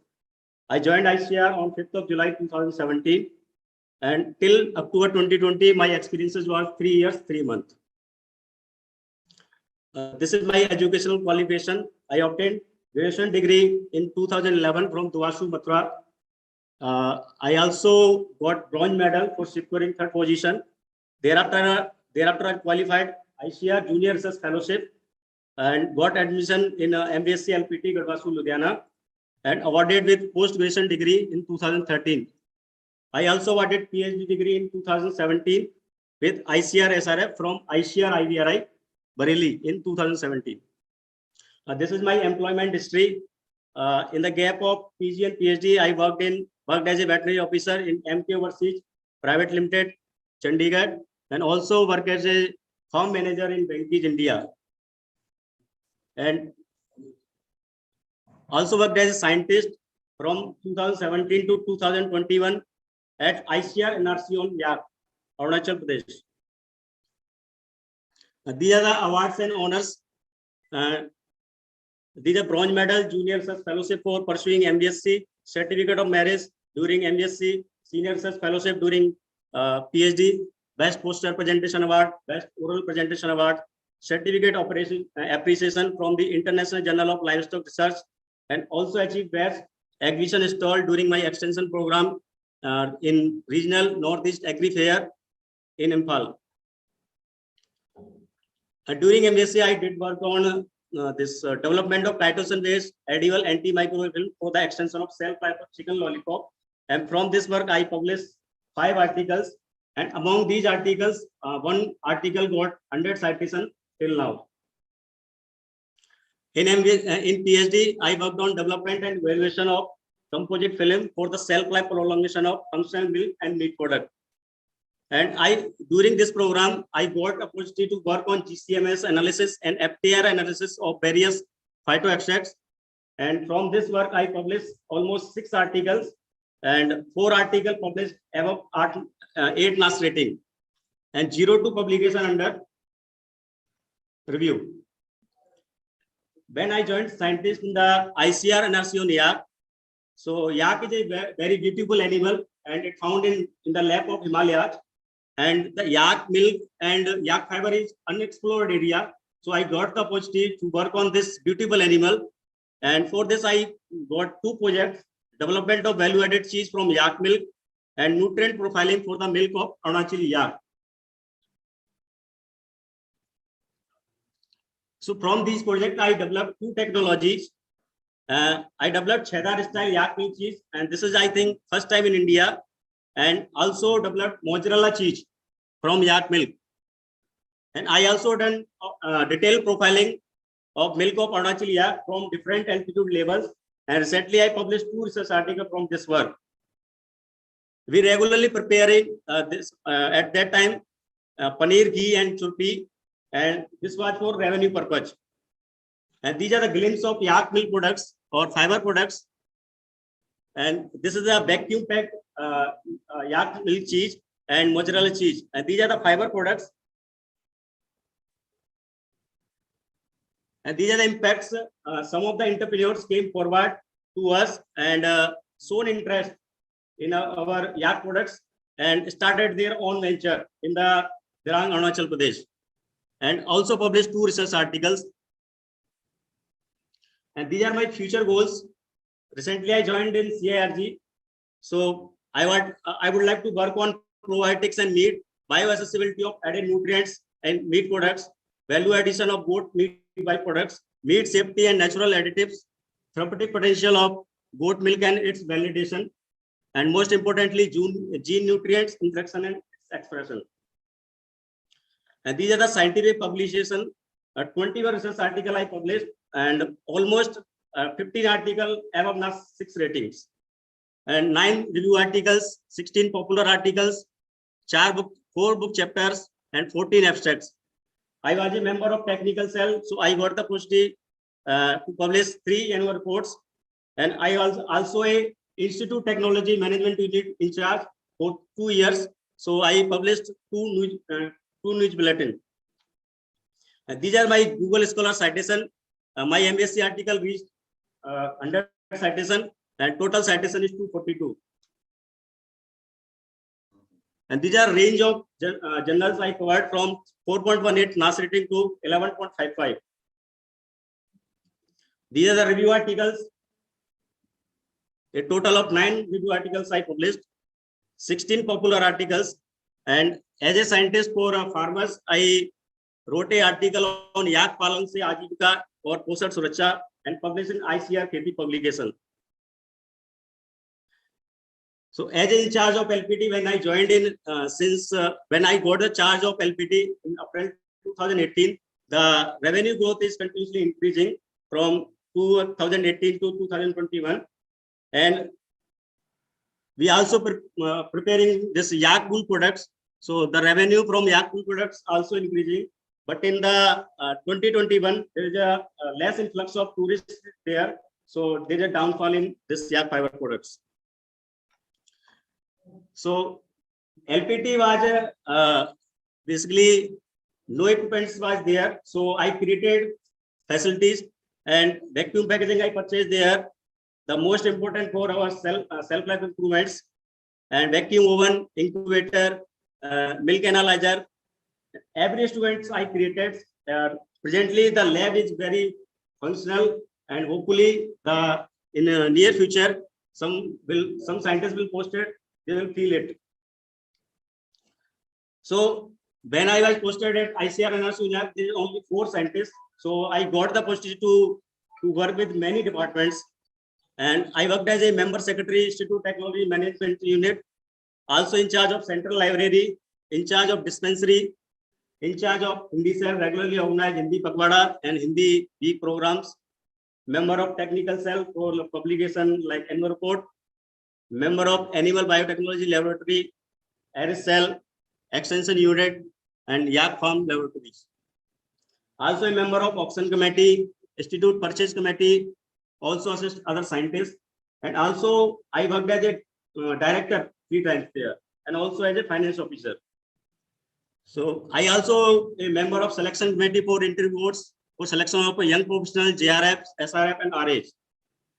I joined ICR on 5th of July 2017, and till October 2020, my experiences was 3 years, 3 months. This is my educational qualification. I obtained graduation degree in 2011 from Duashu, Mathura. I also got bronze medal for securing 3rd position. Thereafter I qualified ICR Junior Research Fellowship and got admission in MBSc LPT Garhwashu, Ludhiana, and awarded with post-graduation degree in 2013. I also awarded PhD degree in 2017 with ICR SRF from ICR IVRI, Bareilly in 2017. This is my employment history. In the gap of PG and PhD, I worked as a veterinary officer in MK Overseas Private Limited, Chandigarh, and also worked as a farm manager in Venkij, India. And also worked as a scientist from 2017 to 2021 at ICR NRC on Yak, Arunachal Pradesh. These are the awards and honors. These are bronze medal, junior research fellowship for pursuing MBSc, certificate of merit during MBSc, senior research fellowship during PhD, best poster presentation award, best oral presentation award, certificate appreciation from the International Journal of Livestock Research, and also achieved best exhibition stall during my extension program in regional Northeast Agri Fair in Imphal. During MBSc, I did work on this development of titration-based edible antimicrobial film for the extension of shelf life of chicken lollipop. And from this work, I published 5 articles. And among these articles, 1 article got 100 citations till now. In PhD, I worked on development and evaluation of composite film for the shelf life prolongation of functional milk and meat product. And during this program, I got opportunity to work on GCMS analysis and FTR analysis of various phytoextracts. And from this work, I published almost 6 articles and 4 articles published above 8 NAS rating and 0 to publication under review. When I joined scientist in the ICR NRC on yak, so yak is a very beautiful animal and it found in the lap of Himalayas. And the yak milk and yak fiber is unexplored area. So I got the opportunity to work on this beautiful animal. And for this, I got 2 projects, development of value-added cheese from yak milk and nutrient profiling for the milk of Arunachali yak. So from these projects, I developed 2 technologies. I developed cheddar style yak milk cheese, and this is, I think, first time in India. And also developed mozzarella cheese from yak milk. And I also done detailed profiling of milk of Arunachali yak from different altitude levels. And recently I published 2 research articles from this work. We regularly preparing this at that time paneer, ghee and churpi, and this was for revenue purpose. And these are the glimpse of yak milk products or fiber products. And this is a vacuum packed yak milk cheese. and mozzarella cheese. And these are the fiber products. And these are the impacts. Some of the entrepreneurs came forward to us and shown interest in our yak products and started their own venture in the Dirang, Arunachal Pradesh, and also published 2 research articles. And these are my future goals. Recently, I joined in CIRG. So I would like to work on probiotics and meat, bioaccessibility of added nutrients and meat products, value addition of goat meat byproducts, meat safety and natural additives, therapeutic potential of goat milk and its validation, and most importantly, gene nutrients, interaction and expression. And these are the scientific publication. 21 research article I published, and almost 15 article above now 6 ratings, and 9 review articles, 16 popular articles, 4 book chapters, and 14 abstracts. I was a member of technical cell, so I got the opportunity to publish 3 annual reports, and I was also a Institute Technology Management Unit in charge for 2 years. So I published 2 news bulletins. And these are my Google Scholar citation. My MSc article reached 100 citation, and total citation is 242. And these are range of journals I covered from 4.18 NAS rating to 11.55. These are the review articles. A total of 9 review articles I published, 16 popular articles, and as a scientist for farmers, I wrote an article on yak palan se ajivika or posar suraksha and published in ICR खेती publication. So as in charge of LPT, when I joined in, when I got the charge of LPT in April 2018, the revenue growth is continuously increasing from 2018 to 2021. And we also preparing this yak wool products. So the revenue from yak wool products also increasing. But in the 2021, there is a less influx of tourists there. So there is a downfall in this yak fiber products. So LPT was basically no equipment was there. So I created facilities and vacuum packaging I purchased there. The most important for our self-life improvements, and vacuum oven, incubator, milk analyzer. Every student I created. Presently, the lab is very functional, and hopefully, in the near future, some scientists will post it. They will feel it. So when I was posted at ICR NRC, there is only 4 scientists. So I got the opportunity to work with many departments. And I worked as a member secretary, Institute Technology Management Unit, also in charge of Central Library, in charge of dispensary, in charge of Hindi cell, regularly organized Hindi Pakwada and Hindi week programs, member of Technical Cell for publication like annual report, member of Animal Biotechnology Laboratory, Aris Cell, Extension Unit, and Yak Farm Laboratories. Also a member of Auction Committee, Institute Purchase Committee, also assist other scientists, and also I worked as a director 3 times there, and also as a finance officer. So I also a member of selection committee for interview boards for selection of a young professional, JRF, SRF, and RH.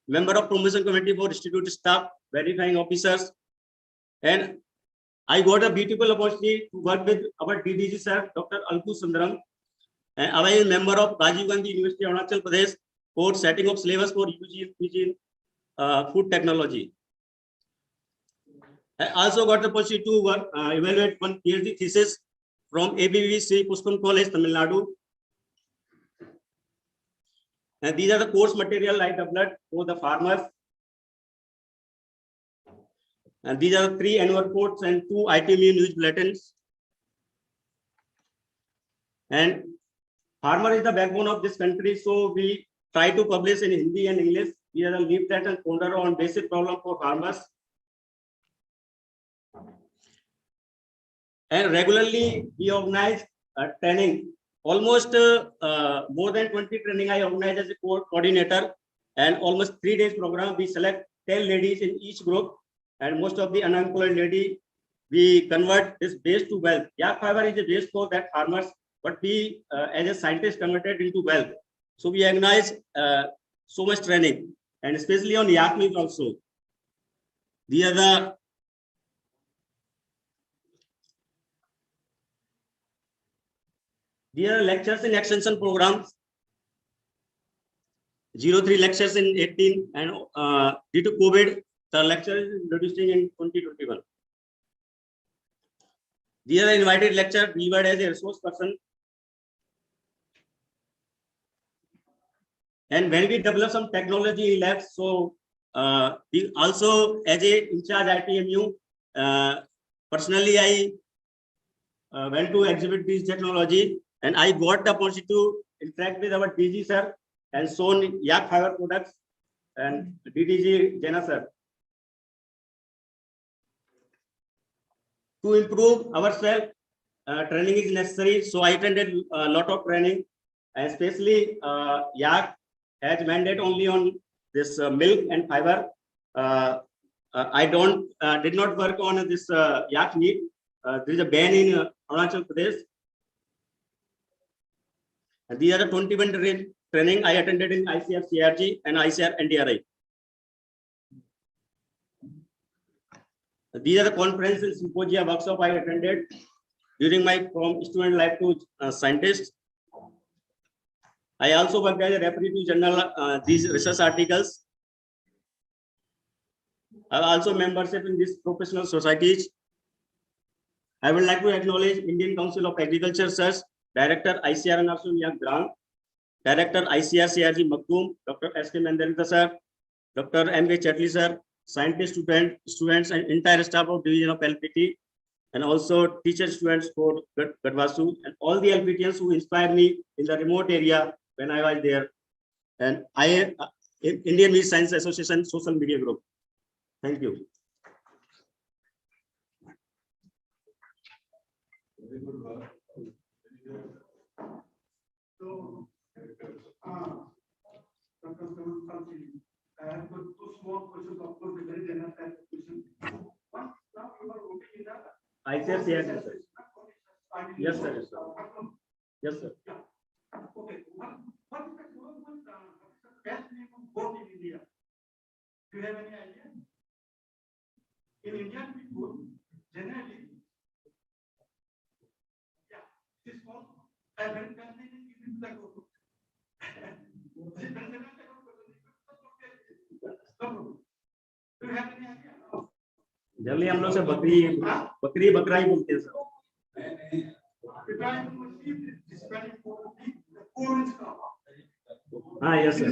Member of promotion committee for institute staff, verifying officers, and I got a beautiful opportunity to work with our DDG sir, Dr. Alku Sundaram, and I am a member of Rajiv Gandhi University, Arunachal Pradesh, for setting up syllabus for UG in food technology. I also got the opportunity to work, evaluate one PhD thesis from ABV Sri Pushpam College, Tamil Nadu. And these are the course material I developed for the farmers. And these are 3 annual reports and 2 ITMU news bulletins. And farmer is the backbone of this country, so we try to publish in Hindi and English. We are the leaflet and folder on basic problem for farmers. And regularly we organize training. Almost more than 20 training I organize as a coordinator, and almost 3 days program. We select 10 ladies in each group, and most of the unemployed lady, we convert this base to wealth. Yak fiber is a base for that farmers, but we as a scientist converted into wealth. So we organize so much training, and especially on yak meat also. These are lectures in extension programs. 03 lectures in 18, and due to COVID, the lecture is reducing in 2021. These are invited lecture delivered as a resource person. And when we develop some technology in labs, so we also as a in charge ITMU, personally I went to exhibit this technology, and I got the opportunity to interact with our DG sir and shown yak fiber products and DDG Jena sir. To improve ourselves, training is necessary. So I attended a lot of training, and especially yak has mandate only on this milk and fiber. I did not work on this yak meat. There is a ban in Arunachal Pradesh. And these are the 21 training I attended in ICF CRG and ICR NDRI. These are the conferences and symposia workshop I attended during my from student life to scientist. I also worked as a referee to journal these research articles. I also membership in these professional societies. I would like to acknowledge Indian Council of Agriculture Research, Director ICR Narsum Yak Grant, Director ICR CRG Maktoum, Dr. S.K. Mandarita sir, Dr. M.K. Chatli sir, scientist students and entire staff of Division of LPT, and also teacher students for Gadwasu, and all the LPTians who inspired me in the remote area when I was there. And I Indian Meat Science Association Social Media Group. Thank you. So, I have got two small questions, of course, the very general type of question. One, now you are working in the ICR CRG, sir. Yes, sir. Yes, sir. Yes, sir. Okay. What is the global best name of goat in India? Do you have any idea? In Indian people, generally, yeah, it is called a very fascinating in the goat. Do you have any idea? Generally हम लोग से बकरी बकरा ही बोलते हैं sir. हाँ, yes sir.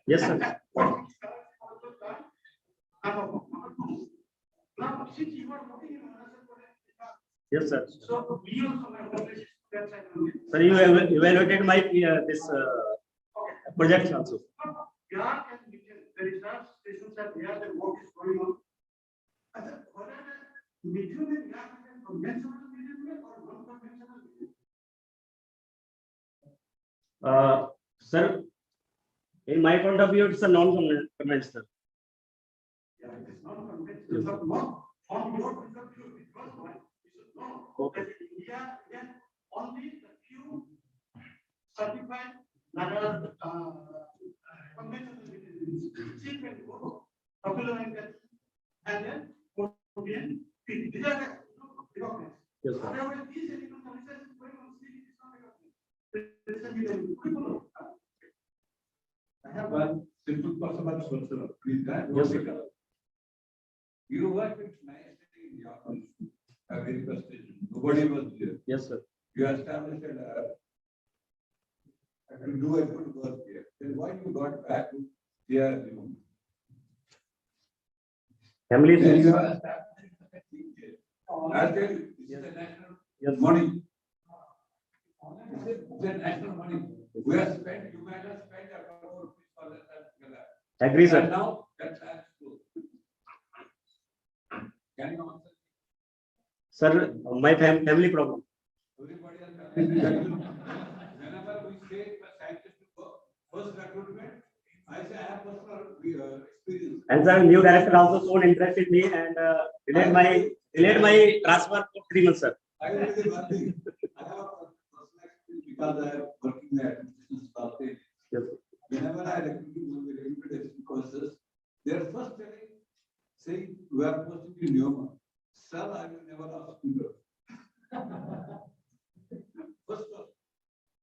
Yes sir. Yes sir. So we also Sir, you evaluated my this project also. Iraq and the research stations are there, the work is going on. Whether the medium and gas is conventional medium or non-conventional medium? Sir, in my point of view, it's a non-conventional. Yeah, it is non-conventional, but not on your point of view. Because why? You should know that India has only the few certified that are conventional mediums. Cheap and good, popular and then Korean. These are the recognized. Yes, sir. Otherwise, these animal research is going on, still it is not recognized. I have one simple question social. Please, yes, sir. You work with nicely in your country, a very prestigious. Nobody was there. Yes, sir. You established I can do a good work here. Then why you got back to here? Family. Then you are established a team here. I tell you, this is the national money. This is the national money. We have spent, you might have spent a couple of rupees for that. Agree, sir. And now that's true. Can you answer? Sir, my family problem. Everybody has whenever we say scientists to first recruitment, I say I have personal And sir, new director also shown interest in me and delayed my transfer for 3 months, sir. I will say one thing. I have a personal experience because I am working there. Yes. Whenever I recruit one of the reputation courses, they are first saying we are posted in Neoma. Sir, I will never ask you to. First,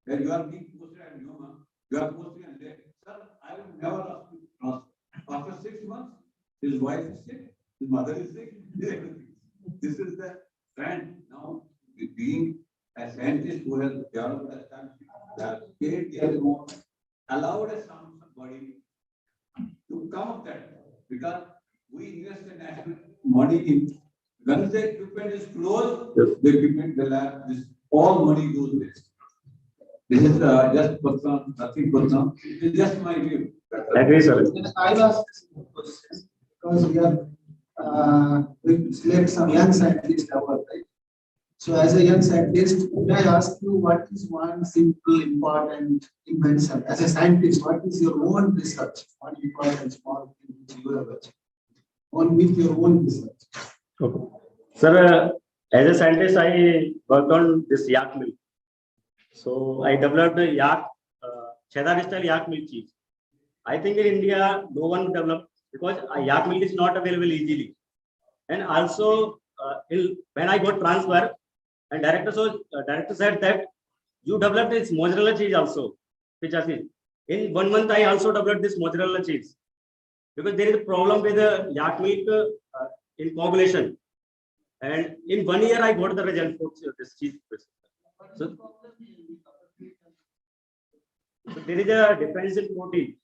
when you are being posted at Neoma, you are posted and there. Sir, I will never ask you to transfer. After 6 months, his wife is sick, his mother is sick, everything. This is the trend now. Being a scientist who has developed a scientific that paid their own, allowed somebody to come up that because we invest the national money in. Once the equipment is closed, the equipment, the lab, all money goes waste. This is just personal, nothing personal. It is just my view. Agree, sir. I'll ask this question because we select some young scientists our right? So as a young scientist, may I ask you what is one simple important invention? As a scientist, what is your own research? One important small thing which you have achieved? On with your own research. Okay. Sir, as a scientist, I worked on this yak milk. So I developed a yak, cheddar style yak milk cheese. I think in India, no one developed because yak milk is not available easily. And also, when I got transfer, and director said that you developed this mozzarella cheese also, which I see. In 1 month, I also developed this mozzarella cheese because there is a problem with the yak milk in coagulation. And in 1 year, I got the result for this cheese. So there is a difference in protein.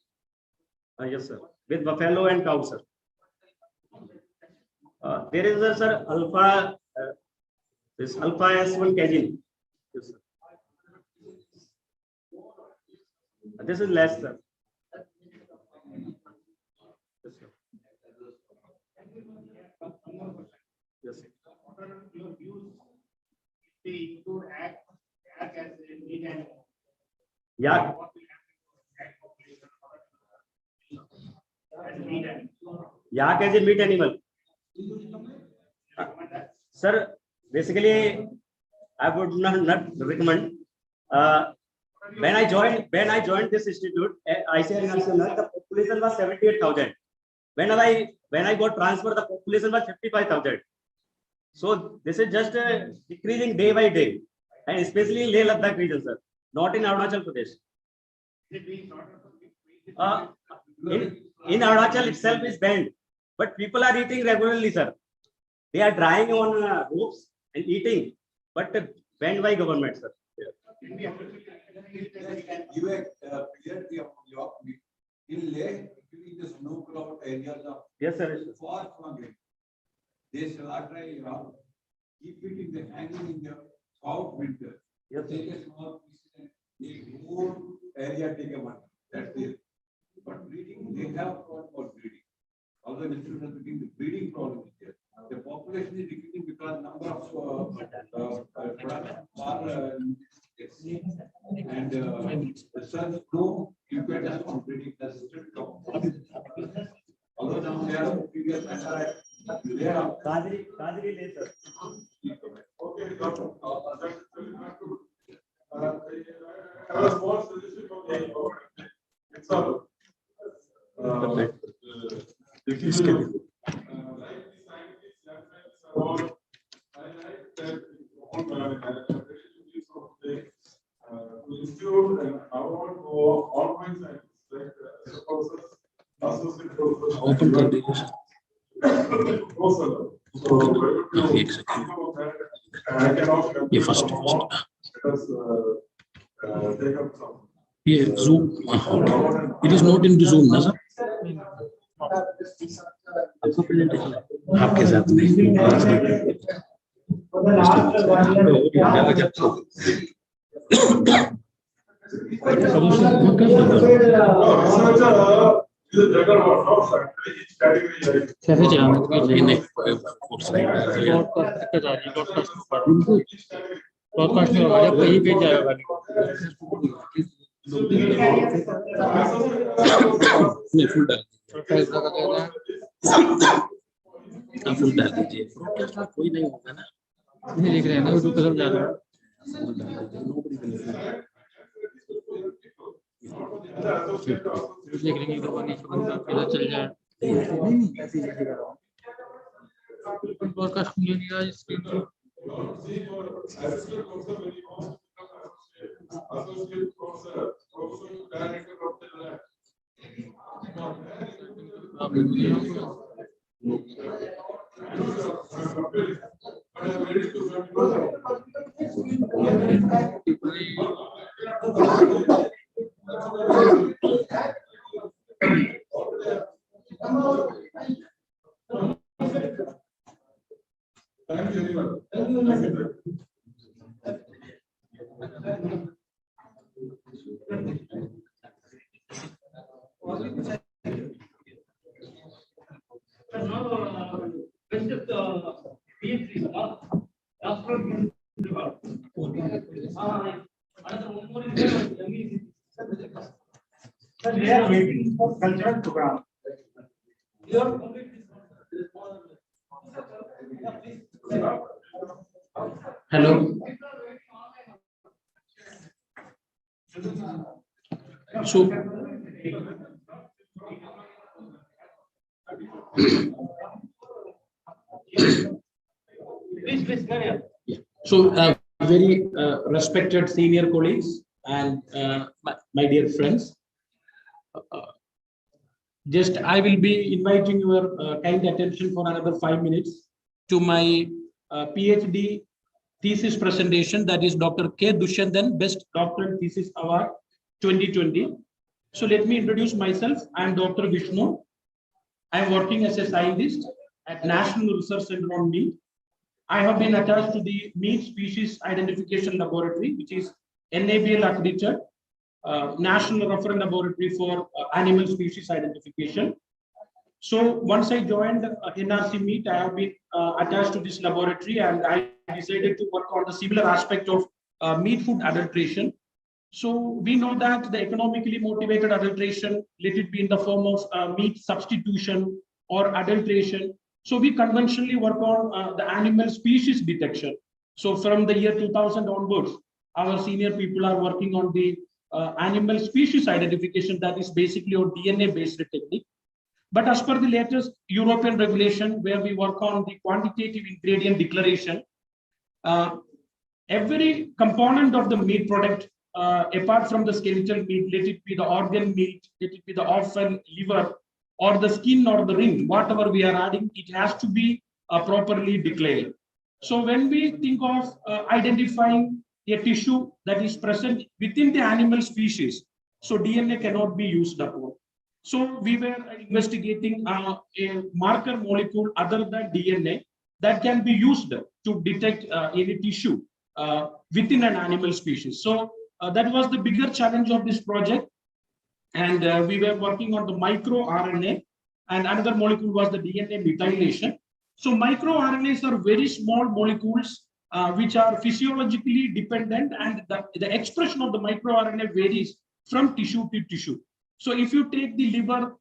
Yes, sir. With buffalo and cow, sir. There is a sir alpha. This alpha S1 casein. Yes, sir. This is less, sir. Yes, sir. Yes, sir. Yeah. Yak as a meat animal. Sir, basically, I would not recommend. When I joined this institute, ICAR International, the population was 78,000. When I got transferred, the population was 55,000. So this is just decreasing day by day, and especially in Leh Ladakh region, sir, not in Arunachal Pradesh. In Arunachal itself is banned, but people are eating regularly, sir. They are drying on ropes and eating, but banned by government, sir. You have cleared the York meat. In Leh, in the snow crowd areas of yes, sir. Far from it. They slaughter a ram, keep it in the hanging in the out winter. Yes. Take a small piece and a whole area take a one. That's it. But breeding, they have thought about breeding. Although the children are getting the breeding problem is there. The population is decreasing because number of products are and the sun no impetus on breeding that's still although now they are previous they are Kadri later. Okay, doctor. I have a small suggestion for the example. Like the scientists, about I like that to institute and award for all my scientists, like associate professors. Open conversation. Yeah, first. Because take up some. Yeah, Zoom. It is not in the Zoom, ना sir? आपका presentation आपके साथ में. Podcast में आवाज कहीं पे जाएगा नहीं फुल फुल डाल दीजिए, ब्रॉडकास्ट में कोई नहीं होगा ना, नहीं देख रहे हैं ना यूट्यूब पे, सब डाल रहे हैं। देख लेंगे इधर पर नीचे बंदा इधर चल जाए, नहीं ऐसे ही दिखा रहा हूँ, ब्रॉडकास्ट खुल नहीं रहा स्क्रीन पर। Associate Professor, Professor Director of the lab. Thank you, everyone. Thank you. They are waiting for cultural program. Hello. So, very respected senior colleagues and my dear friends, just I will be inviting your kind attention for another 5 minutes to my PhD thesis presentation, that is Dr. K. Dushandan Best Doctoral Thesis Award 2020. So let me introduce myself. I am Dr. Vishnu. I am working as a scientist at National Research Center on Meat. I have been attached to the Meat Species Identification Laboratory, which is NABL accredited, National Reference Laboratory for Animal Species Identification. So once I joined NRC Meat, I have been attached to this laboratory, and I decided to work on the similar aspect of meat food adulteration. So we know that the economically motivated adulteration, let it be in the form of meat substitution or adulteration. So we conventionally work on the animal species detection. So from the year 2000 onwards, our senior people are working on the animal species identification, that is basically a DNA-based technique. But as per the latest European regulation, where we work on the quantitative ingredient declaration, every component of the meat product, apart from the skeletal meat, let it be the organ meat, let it be the orphan liver, or the skin or the ring, whatever we are adding, it has to be properly declared. So when we think of identifying a tissue that is present within the animal species, so DNA cannot be used upon. So we were investigating a marker molecule other than DNA that can be used to detect any tissue within an animal species. So that was the bigger challenge of this project. And we were working on the microRNA, and another molecule was the DNA methylation. So microRNAs are very small molecules which are physiologically dependent, and the expression of the microRNA varies from tissue to tissue. So if you take the liver,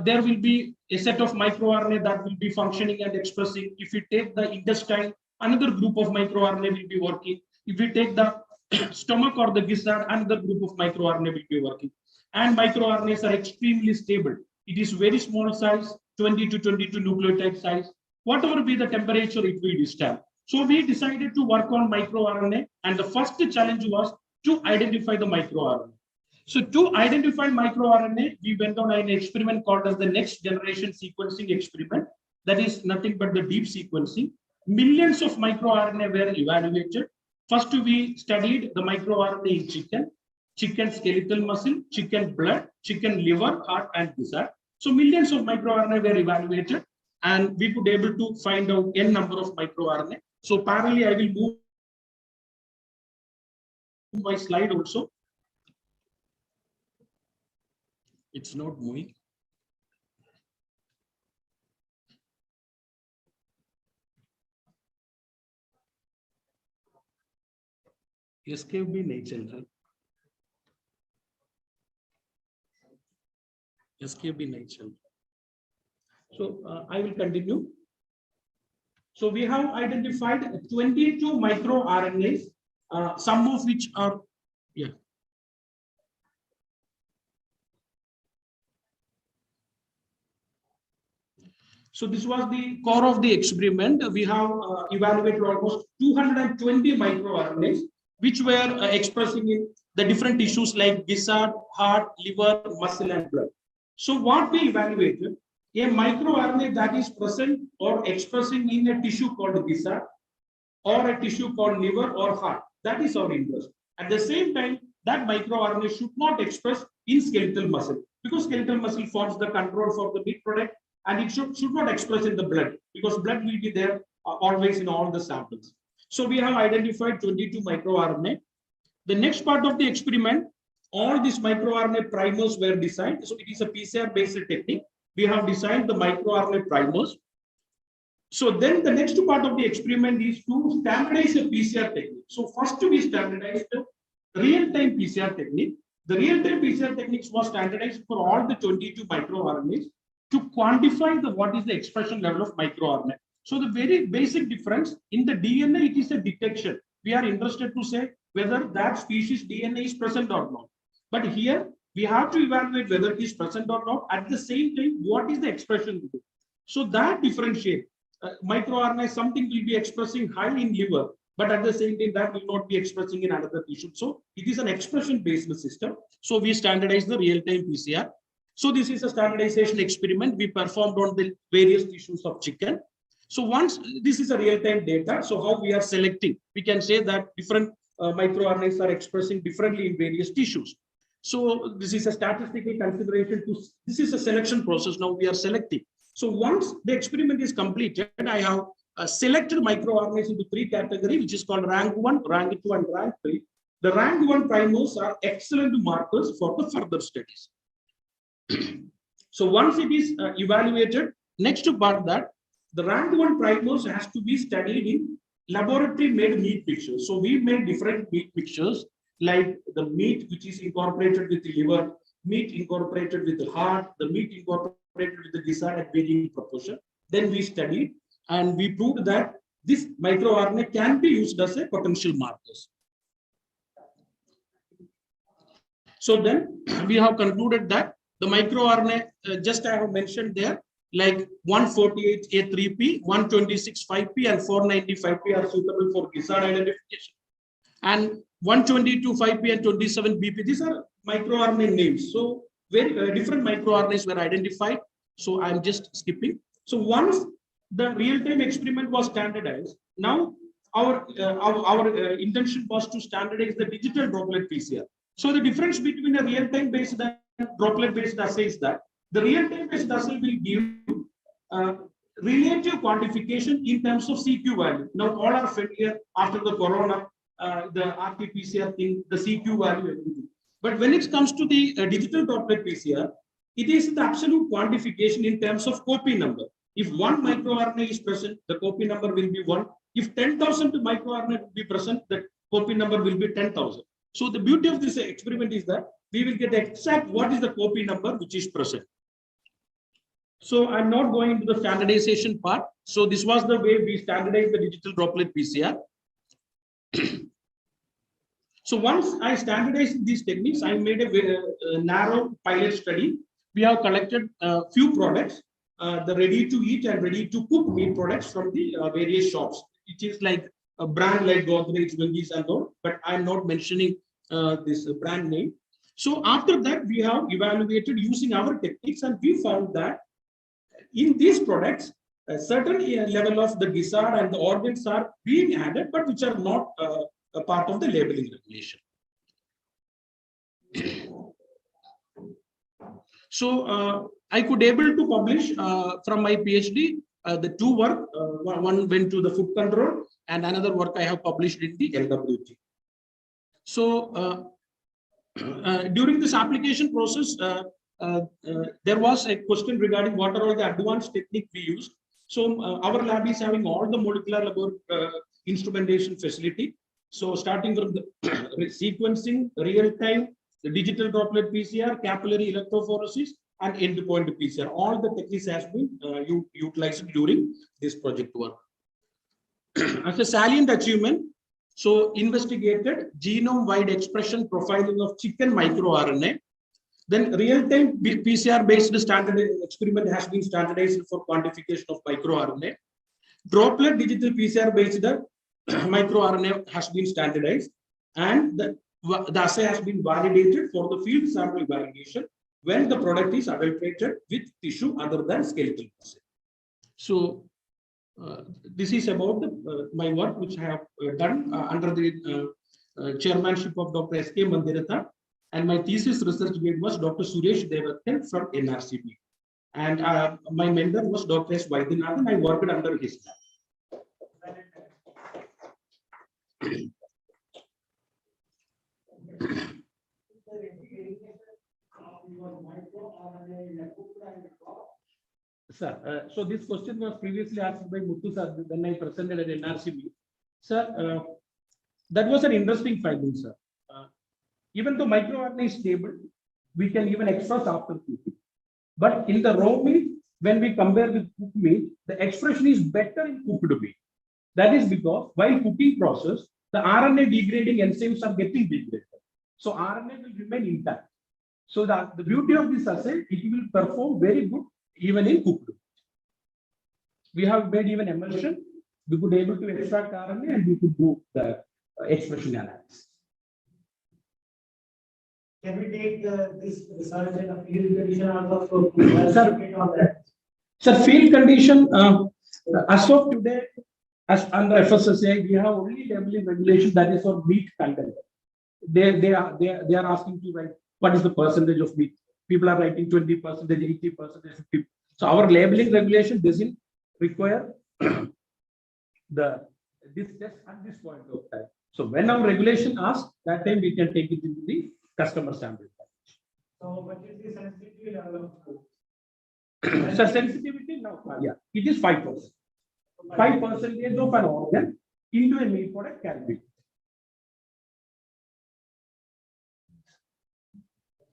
there will be a set of microRNA that will be functioning and expressing. If you take the intestine, another group of microRNA will be working. If we take the stomach or the gizzard, another group of microRNA will be working. And microRNAs are extremely stable. It is very small size, 20 to 22 nucleotide size. Whatever be the temperature, it will withstand. So we decided to work on microRNA, and the first challenge was to identify the microRNA. So to identify microRNA, we went on an experiment called as the next generation sequencing experiment. That is nothing but the deep sequencing. Millions of microRNA were evaluated. First, we studied the microRNA in chicken skeletal muscle, chicken blood, chicken liver, heart, and gizzard. So millions of microRNA were evaluated, and we could able to find out n number of microRNA. So parallelly, I will move my slide also. It's not moving. Escape भी नहीं चल रहा, escape भी नहीं चल रहा. So I will continue. So we have identified 22 microRNAs, some of which are, yeah. So this was the core of the experiment. We have evaluated almost 220 microRNAs, which were expressing in the different tissues like gizzard, heart, liver, muscle, and blood. So what we evaluated, a microRNA that is present or expressing in a tissue called gizzard or a tissue called liver or heart. That is our interest. At the same time, that microRNA should not express in skeletal muscle, because skeletal muscle forms the control for the meat product, and it should not express in the blood, because blood will be there always in all the samples. So we have identified 22 microRNA. The next part of the experiment, all these microRNA primers were designed. So it is a PCR-based technique. We have designed the microRNA primers. So then the next part of the experiment is to standardize a PCR technique. So first we standardized the real-time PCR technique. The real-time PCR techniques was standardized for all the 22 microRNAs to quantify what is the expression level of microRNA. So the very basic difference in the DNA, it is a detection. We are interested to say whether that species DNA is present or not. But here we have to evaluate whether it is present or not. At the same time, what is the expression? So that differentiate. MicroRNA, something will be expressing high in liver, but at the same time that will not be expressing in another tissue. So it is an expression-based system. So we standardize the real-time PCR. So this is a standardization experiment we performed on the various tissues of chicken. So once this is a real-time data, so how we are selecting, we can say that different microRNAs are expressing differently in various tissues. So this is a statistical consideration to, this is a selection process. Now we are selecting. So once the experiment is completed, I have selected microRNAs into 3 categories, which is called rank 1, rank 2, and rank 3. The rank 1 primers are excellent markers for the further studies. So once it is evaluated, next part that the rank 1 primers has to be studied in laboratory made meat pictures. So we made different meat pictures, like the meat which is incorporated with the liver, meat incorporated with the heart, the meat incorporated with the gizzard at varying proportion. Then we studied and we proved that this microRNA can be used as a potential markers. So then we have concluded that the microRNA, just I have mentioned there, like 148A3P, 126-5P, and 495P are suitable for gizzard identification. And 122-5P and 27BP, these are microRNA names. So very different microRNAs were identified. So I'm just skipping. So once the real-time experiment was standardized, now our intention was to standardize the digital droplet PCR. So the difference between a real-time based and droplet-based assay is that the real-time based assay will give relative quantification in terms of CQ value. Now all are familiar after the corona, the RT-PCR thing, the CQ value, everything. But when it comes to the digital droplet PCR, it is the absolute quantification in terms of copy number. If 1 microRNA is present, the copy number will be 1. If 10,000 microRNA will be present, the copy number will be 10,000. So the beauty of this experiment is that we will get exact what is the copy number which is present. So I'm not going into the standardization part. So this was the way we standardized the digital droplet PCR. So once I standardized these techniques, I made a narrow pilot study. We have collected a few products, the ready to eat and ready to cook meat products from the various shops. It is like a brand like Godrej, Wendy's and all, but I'm not mentioning this brand name. So after that, we have evaluated using our techniques, and we found that in these products, a certain level of the gizzard and the organs are being added, but which are not a part of the labeling regulation. So I could able to publish from my PhD the 2 work. One went to the food control, and another work I have published in the LWT. So during this application process, there was a question regarding what are all the advanced technique we used. So our lab is having all the molecular lab instrumentation facility. So starting from the sequencing, real time, the digital droplet PCR, capillary electrophoresis, and endpoint PCR. All the techniques has been utilized during this project work. As a salient achievement, so investigated genome-wide expression profiling of chicken microRNA. Then real-time PCR-based standard experiment has been standardized for quantification of microRNA. Droplet digital PCR-based microRNA has been standardized, and the assay has been validated for the field sample validation when the product is adulterated with tissue other than skeletal muscle. So this is about my work which I have done under the chairmanship of Dr. S.K. Mandiratha, and my thesis research lead was Dr. Suresh Devathan from NRCB, and my mentor was Dr. S. Vaidyanathan. I worked under his lab. Sir, so this question was previously asked by Muthu sir when I presented at NRCB. Sir, that was an interesting finding, sir. Even though microRNA is stable, we can even express after cooking. But in the raw meat, when we compare with cooked meat, the expression is better in cooked meat. That is because while cooking process, the RNA degrading enzymes are getting degraded. So RNA will remain intact. So the beauty of this assay, it will perform very good even in cooked meat. We have made even emulsion. We could able to extract RNA and we could do the expression analysis. Can we take this result in a field condition also? Sir, field condition, as of today, as under FSSAI, we have only labeling regulation that is for meat content. They are asking to write what is the percentage of meat. People are writing 20%, 80%, 50%. So our labeling regulation doesn't require this test at this point of time. So when our regulation asks, that time we can take it into the customer sample. So what is the sensitivity level of So sensitivity now, yeah, it is 5%. 5% of an organ into a meat product can be.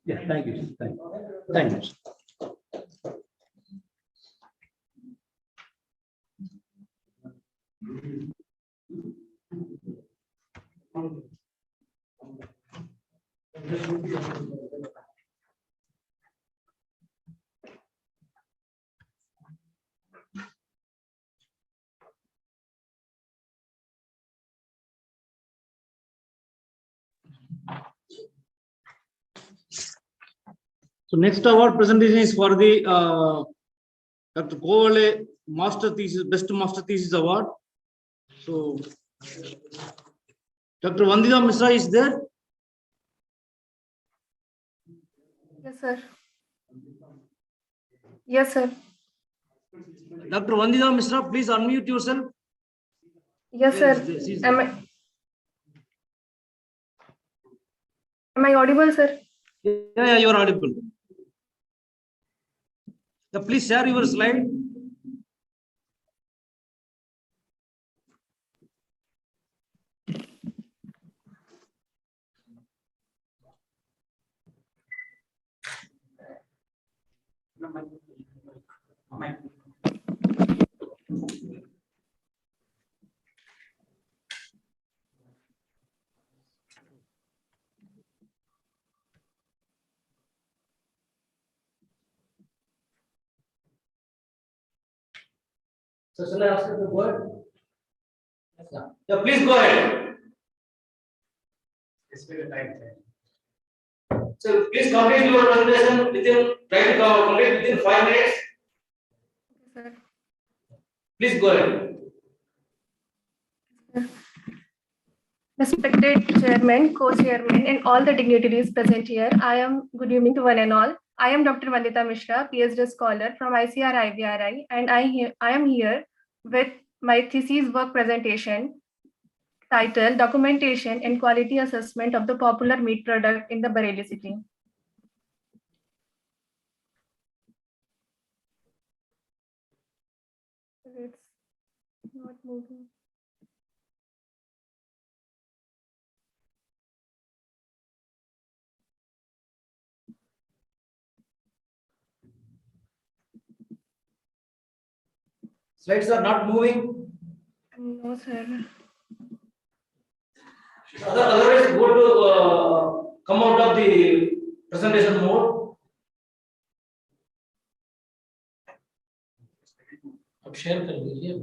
Yeah, thank you. Thank you. So next award presentation is for the Dr. Kovale Master Thesis, Best Master Thesis Award. So Dr. Vandita Mishra is there. Yes, sir. Yes, sir. Dr. Vandita Mishra, please unmute yourself. Yes, sir. Am I audible, sir? Yeah, you are audible. Yeah, please share your slide. So shall I ask you the word? Yeah, please go ahead. It's very time. So please complete your presentation within, try to complete within 5 minutes. Sir. Please go ahead. Respected Chairman, Co-Chairman, and all the dignitaries present here, good evening to one and all. I am Dr. Vandita Mishra, PhD scholar from ICR-IVRI, and I am here with my thesis work presentation titled Documentation and Quality Assessment of the Popular Meat Product in the Bareilly City. It's not moving. Slides are not moving. No, sir. Otherwise, go to come out of the presentation mode. अब share कर दीजिए,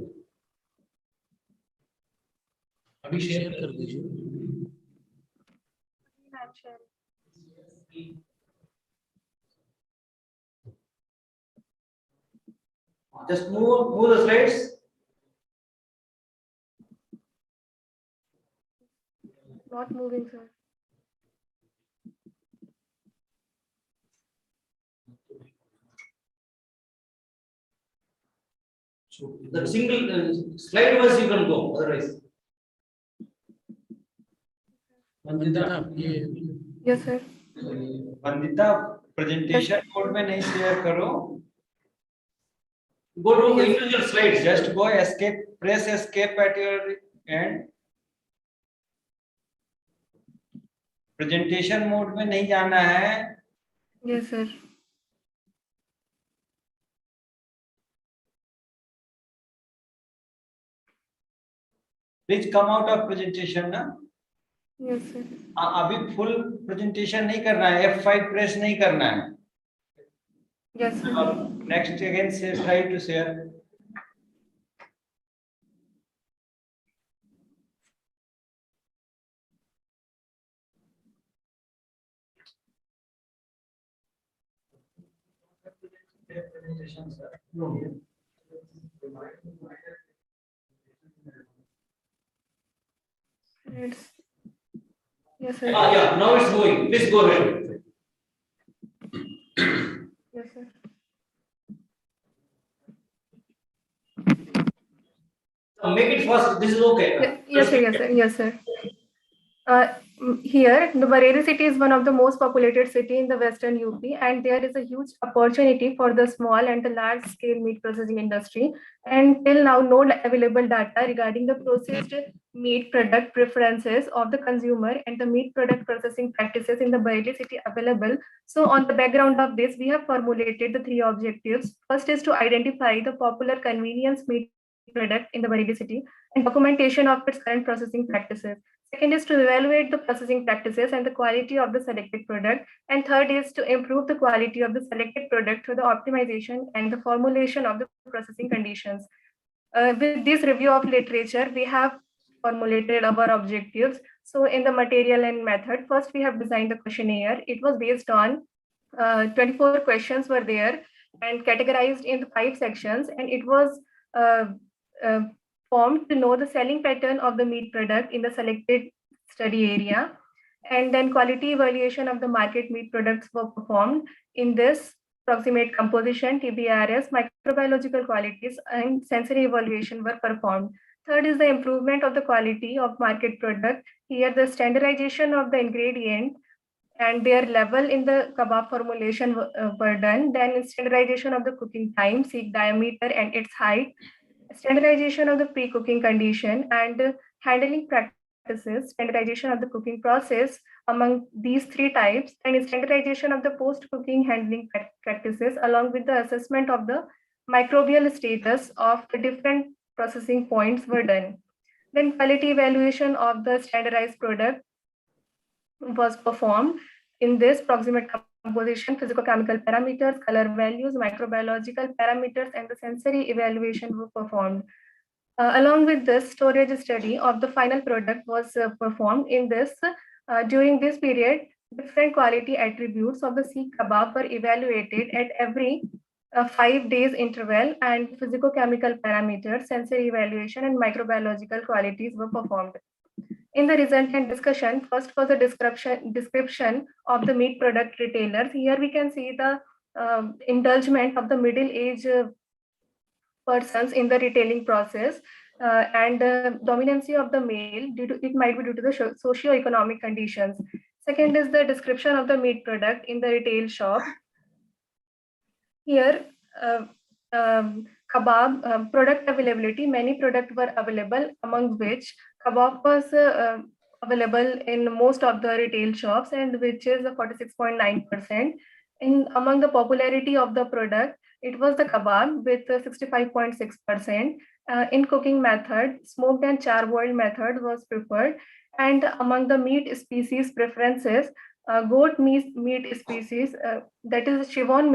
अभी share कर दीजिए। Just move the slides. Not moving, sir. So the single slide wise you can go. Otherwise, Vandita, Yes, sir. Vandita presentation mode में नहीं share करो, go to individual slides. just go escape, press escape at your end. Presentation mode में नहीं जाना है। Yes, sir. Please come out of presentation ना। Yes, sir. अभी full presentation नहीं करना है, F5 प्रेस नहीं करना है। Yes, sir. Next again say try to share. No. It's, yes, sir. Yeah, now it's moving. Please go ahead. Yes, sir. Make it fast. This is okay. Yes, sir. Yes, sir. Yes, sir. Here, the Bareilly city is one of the most populated city in the Western UP, and there is a huge opportunity for the small and the large scale meat processing industry. And till now, no available data regarding the processed meat product preferences of the consumer and the meat product processing practices in the Bareilly city available. So on the background of this, we have formulated the 3 objectives. First is to identify the popular convenience meat product in the Bareilly city and documentation of its current processing practices. Second is to evaluate the processing practices and the quality of the selected product. And third is to improve the quality of the selected product through the optimization and the formulation of the processing conditions. With this review of literature, we have formulated our objectives. So in the material and method, first we have designed the questionnaire. It was based on 24 questions were there and categorized in 5 sections, and it was formed to know the selling pattern of the meat product in the selected study area. And then quality evaluation of the market meat products were performed. In this, proximate composition, TBRS, microbiological qualities, and sensory evaluation were performed. Third is the improvement of the quality of market product. Here, the standardization of the ingredient and their level in the kebab formulation were done. Then standardization of the cooking time, seek diameter and its height, standardization of the pre-cooking condition and handling practices, standardization of the cooking process among these 3 types, and standardization of the post-cooking handling practices along with the assessment of the microbial status of the different processing points were done. Then quality evaluation of the standardized product was performed. In this, proximate composition, physicochemical parameters, color values, microbiological parameters, and the sensory evaluation were performed. Along with this, storage study of the final product was performed. In this, during this period, different quality attributes of the Sikh kebab were evaluated at every 5 days interval, and physicochemical parameters, sensory evaluation, and microbiological qualities were performed. In the resultant discussion, first was a description of the meat product retailers. Here we can see the indulgement of the middle-age persons in the retailing process and the dominancy of the male it might be due to the socio-economic conditions. Second is the description of the meat product in the retail shop. Here, kebab product availability, many products were available, among which kebab was available in most of the retail shops, and which is 46.9%. In among the popularity of the product, it was the kebab with 65.6%. In cooking method, smoked and char-boiled method was preferred. And among the meat species preferences, goat meat species, that is Chivon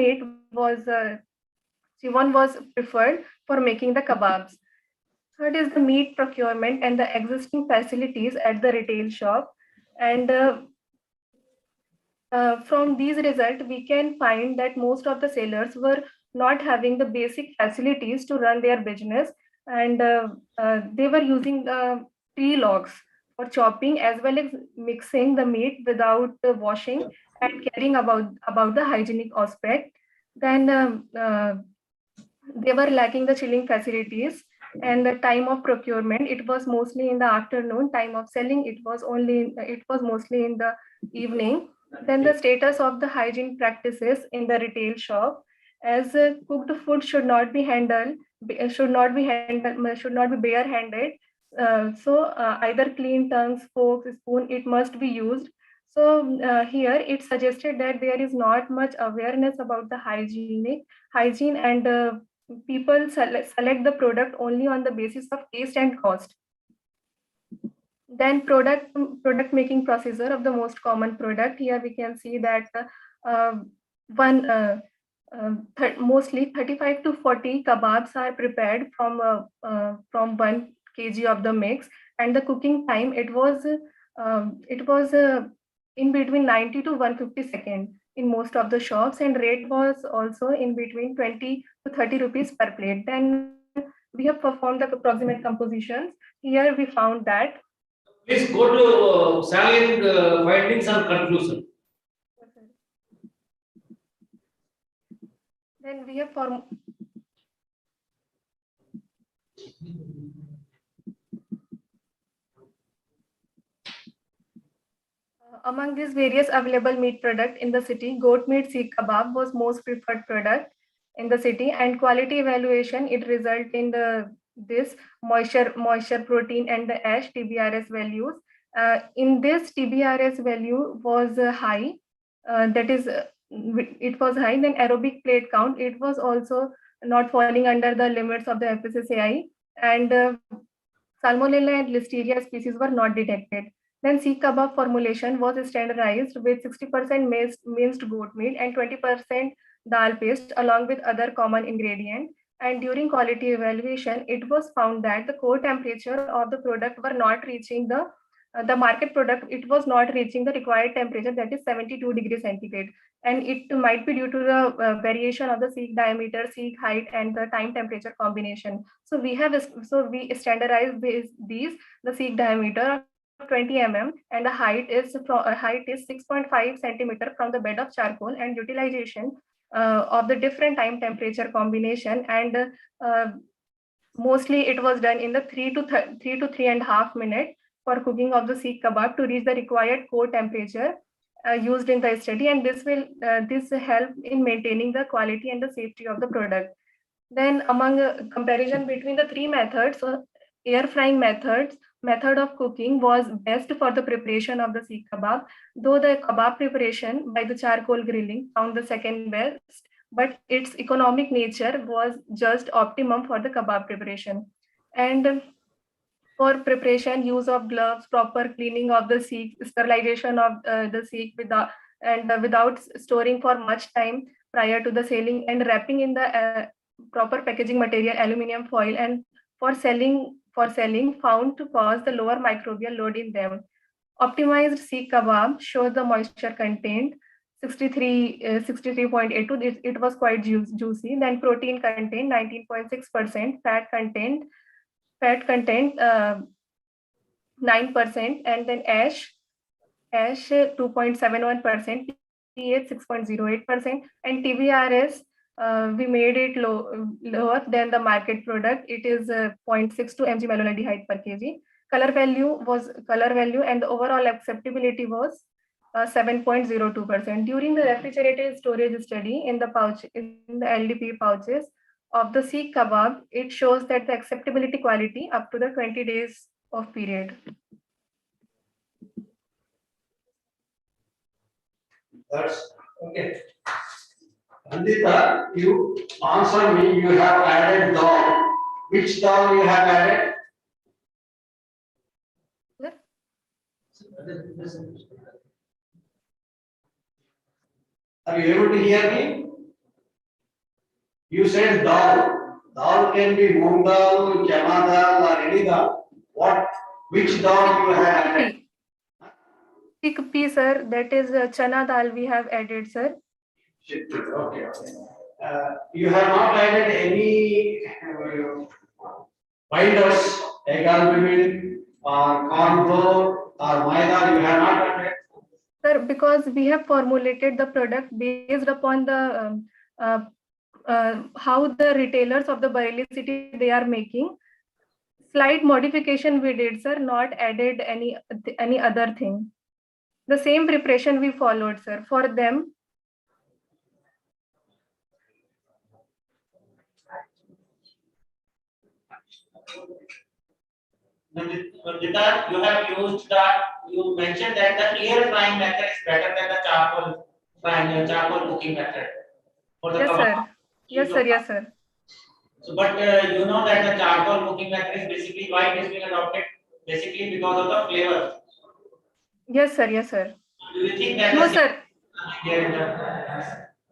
was preferred for making the kebabs. Third is the meat procurement and the existing facilities at the retail shop. And from these results, we can find that most of the sellers were not having the basic facilities to run their business, and they were using tree logs for chopping as well as mixing the meat without washing and caring about the hygienic aspect. Then they were lacking the chilling facilities, and the time of procurement, it was mostly in the afternoon. Time of selling, it was mostly in the evening. Then the status of the hygiene practices in the retail shop, as cooked food should not be should not be bare-handed. Either clean tongues, forks, spoon, it must be used. So here it suggested that there is not much awareness about the hygiene, and people select the product only on the basis of taste and cost. Then product making procedure of the most common product. Here we can see that mostly 35 to 40 kebabs are prepared from 1 kg of the mix, and the cooking time, it was in between 90 to 150 seconds in most of the shops, and rate was also in between 20 to 30 rupees per plate. Then we have performed the approximate compositions. Here we found that. Please go to salient findings and conclusion. Then we have formed. Among these various available meat product in the city, goat meat seekh kebab was most preferred product in the city, and quality evaluation, it result in this moisture, protein, and the ash TBRS values. In this, TBRS value was high. That is, it was high. Then aerobic plate count, it was also not falling under the limits of the FSSAI, and Salmonella and Listeria species were not detected. Then seekh kebab formulation was standardized with 60% minced goat meat and 20% dal paste along with other common ingredients. And during quality evaluation, it was found that the core temperature of the product were not reaching the market product. It was not reaching the required temperature, that is 72 degrees centigrade. And it might be due to the variation of the seekh diameter, seekh height, and the time temperature combination. So we standardized these the seekh diameter 20 mm, and the height is 6.5 centimeter from the bed of charcoal, and utilization of the different time temperature combination, and mostly it was done in the 3 to 3.5 minutes for cooking of the seekh kebab to reach the required core temperature used in the study, and this help in maintaining the quality and the safety of the product. Then among comparison between the three methods, air frying method of cooking was best for the preparation of the seekh kebab, though the kebab preparation by the charcoal grilling found the second best, but its economic nature was just optimum for the kebab preparation. And for preparation, use of gloves, proper cleaning of the seekh, sterilization of the seekh without storing for much time prior to the selling, and wrapping in the proper packaging material, aluminum foil, and for selling found to cause the lower microbial load in them. Optimized seekh kebab shows the moisture content 63.82. It was quite juicy. Then protein content 19.6%, fat content 9%, and then ash 2.71%, pH 6.08%, and TBRS we made it lower than the market product. It is 0.62 mg malonaldehyde per kg. Color value, and the overall acceptability was 7.02%. During the refrigerated storage study in the LDP pouches of the seekh kebab, it shows that the acceptability quality up to the 20 days of period. That's okay. Andita, you answer me, you have added dog. Which dog you have added? Are you able to hear me? You said dal. Dal can be moong dal, chana dal, or any dal. Which dal you have added? Chickpea, sir. That is chana dal we have added, sir. Okay. You have not added any binders, egg albumin, or corn flour, or maida. You have not added. Sir, because we have formulated the product based upon the how the retailers of the Bareilly city they are making. Slight modification we did, sir, not added any other thing. The same preparation we followed, sir. For them, Nandita, you have used that. You mentioned that the air frying method is better than the charcoal frying, charcoal cooking method for the yes, kebab. sir. Yes, sir. Yes, sir. So, but you know that the charcoal cooking method is basically why it is being adopted, basically because of the flavor. Yes, sir. Yes, sir. Do you think that No, the sir.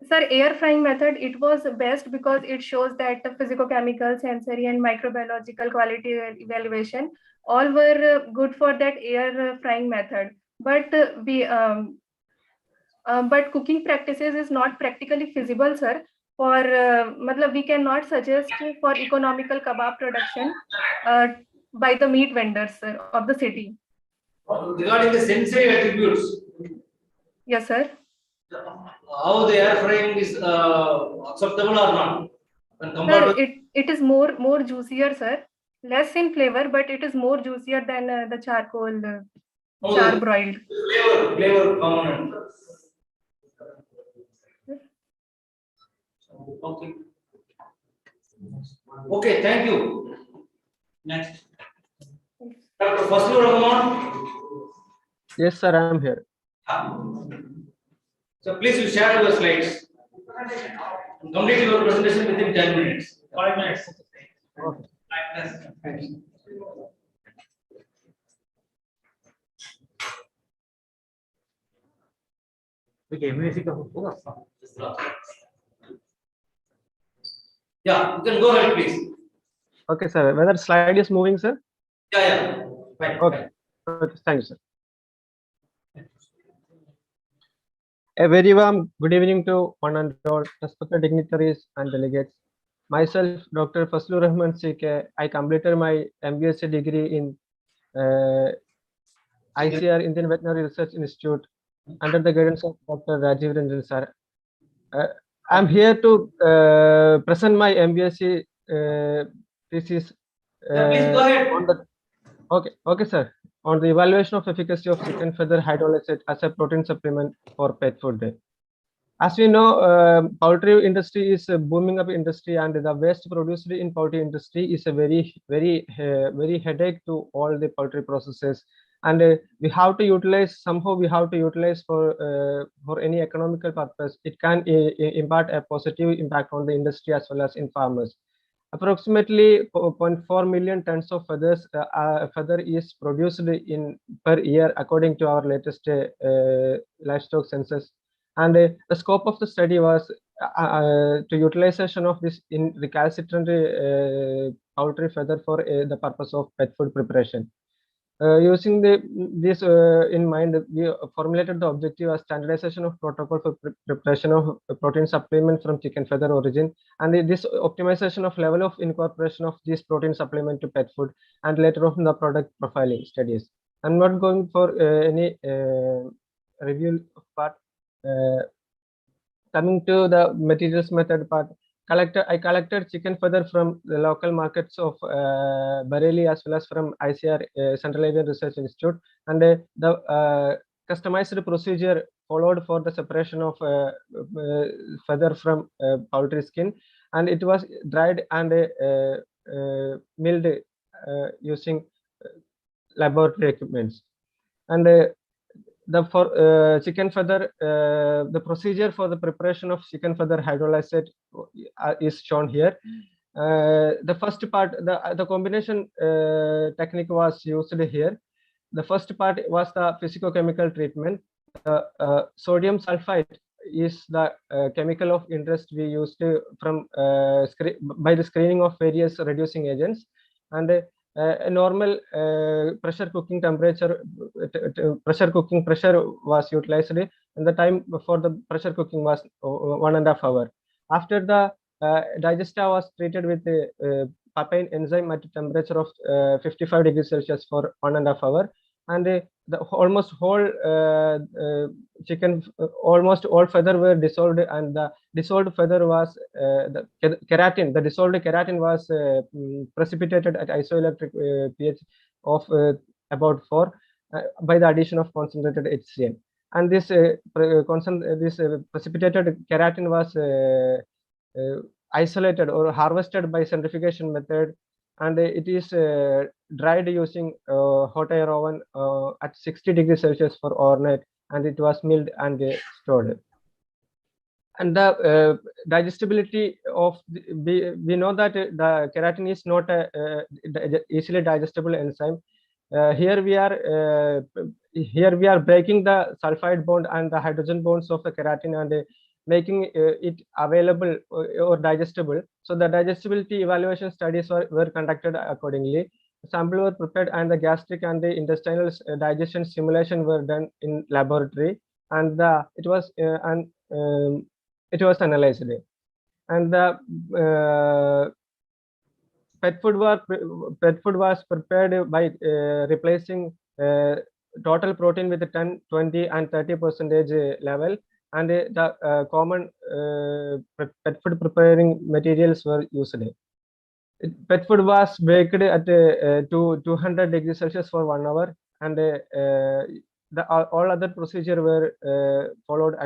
Sir, air frying method, it was best because it shows that the physicochemical, sensory, and microbiological quality evaluation all were good for that air frying method. But but cooking practices is not practically feasible, sir. For matlab we cannot suggest for economical kebab production by the meat vendors, sir, of the city. Regarding the sensory attributes, Yes, sir. how the air frying is acceptable or not? When compared Sir, to it is more juicier, sir. Less in flavor, but it is more juicier than the charcoal char broiled. flavor component. Okay. Okay, thank you. Next. Dr. Faslu Rahman. Yes, sir, I am here. So please you share your slides. Complete your presentation within 10 minutes. 5 minutes. Okay. Yeah, you can go ahead, please. Okay, sir. Whether slide is moving, sir? Yeah. Fine. Okay. Okay. Thank you, sir. A very warm good evening to one and all respected dignitaries and delegates. Myself, Dr. Faslu Rahman CK. I completed my MBSc degree in ICR, Indian Veterinary Research Institute, under the guidance of Dr. Rajiv Ranjan sir. I'm here to present my MBSc thesis. Please go ahead. Okay, sir. On the evaluation of efficacy of chicken feather hydrolysate as a protein supplement for pet food. As we know, poultry industry is a booming up industry, and the waste produced in poultry industry is a very headache to all the poultry processes. And we have to utilize somehow. We have to utilize for any economical purpose. It can impart a positive impact on the industry as well as in farmers. Approximately 0.4 million tons of feather is produced in per year according to our latest livestock census. And the scope of the study was to utilization of this in recalcitrant poultry feather for the purpose of pet food preparation. Using this in mind, we formulated the objective as standardization of protocol for preparation of protein supplement from chicken feather origin, and this optimization of level of incorporation of this protein supplement to pet food, and later on the product profiling studies. I'm not going for any review part. Coming to the materials method part, I collected chicken feather from the local markets of Bareilly as well as from ICR, Central Asian Research Institute, and the customized procedure followed for the separation of feather from poultry skin, and it was dried and milled using laboratory equipments. And the for chicken feather, the procedure for the preparation of chicken feather hydrolysate is shown here. The first part, the combination technique was used here. The first part was the physicochemical treatment. Sodium sulfite is the chemical of interest we used from by the screening of various reducing agents, and a normal pressure cooking temperature, pressure cooking pressure was utilized, and the time for the pressure cooking was 1.5 hours. After the digesta was treated with the papain enzyme at a temperature of 55 degrees Celsius for 1.5 hours, and the almost whole chicken, almost all feather were dissolved, and the dissolved feather was the keratin. The dissolved keratin was precipitated at isoelectric pH of about 4 by the addition of concentrated HCl. And this precipitated keratin was isolated or harvested by centrifugation method, and it is dried using hot air oven at 60 degrees Celsius for overnight, and it was milled and stored. And the digestibility of we know that the keratin is not a easily digestible enzyme. Here we are breaking the sulfide bond and the hydrogen bonds of the keratin and making it available or digestible. So the digestibility evaluation studies were conducted accordingly. Sample were prepared, and the gastric and the intestinal digestion simulation were done in laboratory, and it was analyzed. And the pet food was prepared by replacing total protein with 10, 20, and 30% level, and the common pet food preparing materials were used. Pet food was baked at 200 degrees Celsius for 1 hour, and all other procedure were followed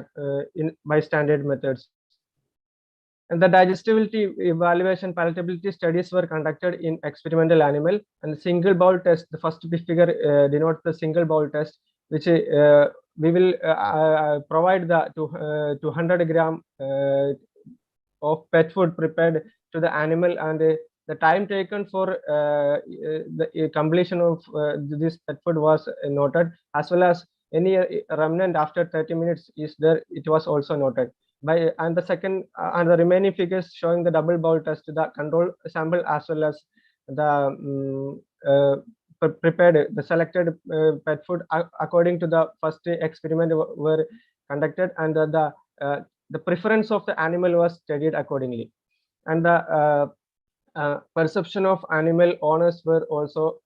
by standard methods. And the digestibility evaluation palatability studies were conducted in experimental animal, and the single bowl test, the first figure denotes the single bowl test, which we will provide the 200 gram of pet food prepared to the animal, and the time taken for the completion of this pet food was noted, as well as any remnant after 30 minutes is there, it was also noted. And the second and the remaining figures showing the double bowl test, the control sample as well as the prepared, the selected pet food according to the first experiment were conducted, and the preference of the animal was studied accordingly, and the perception of animal owners were also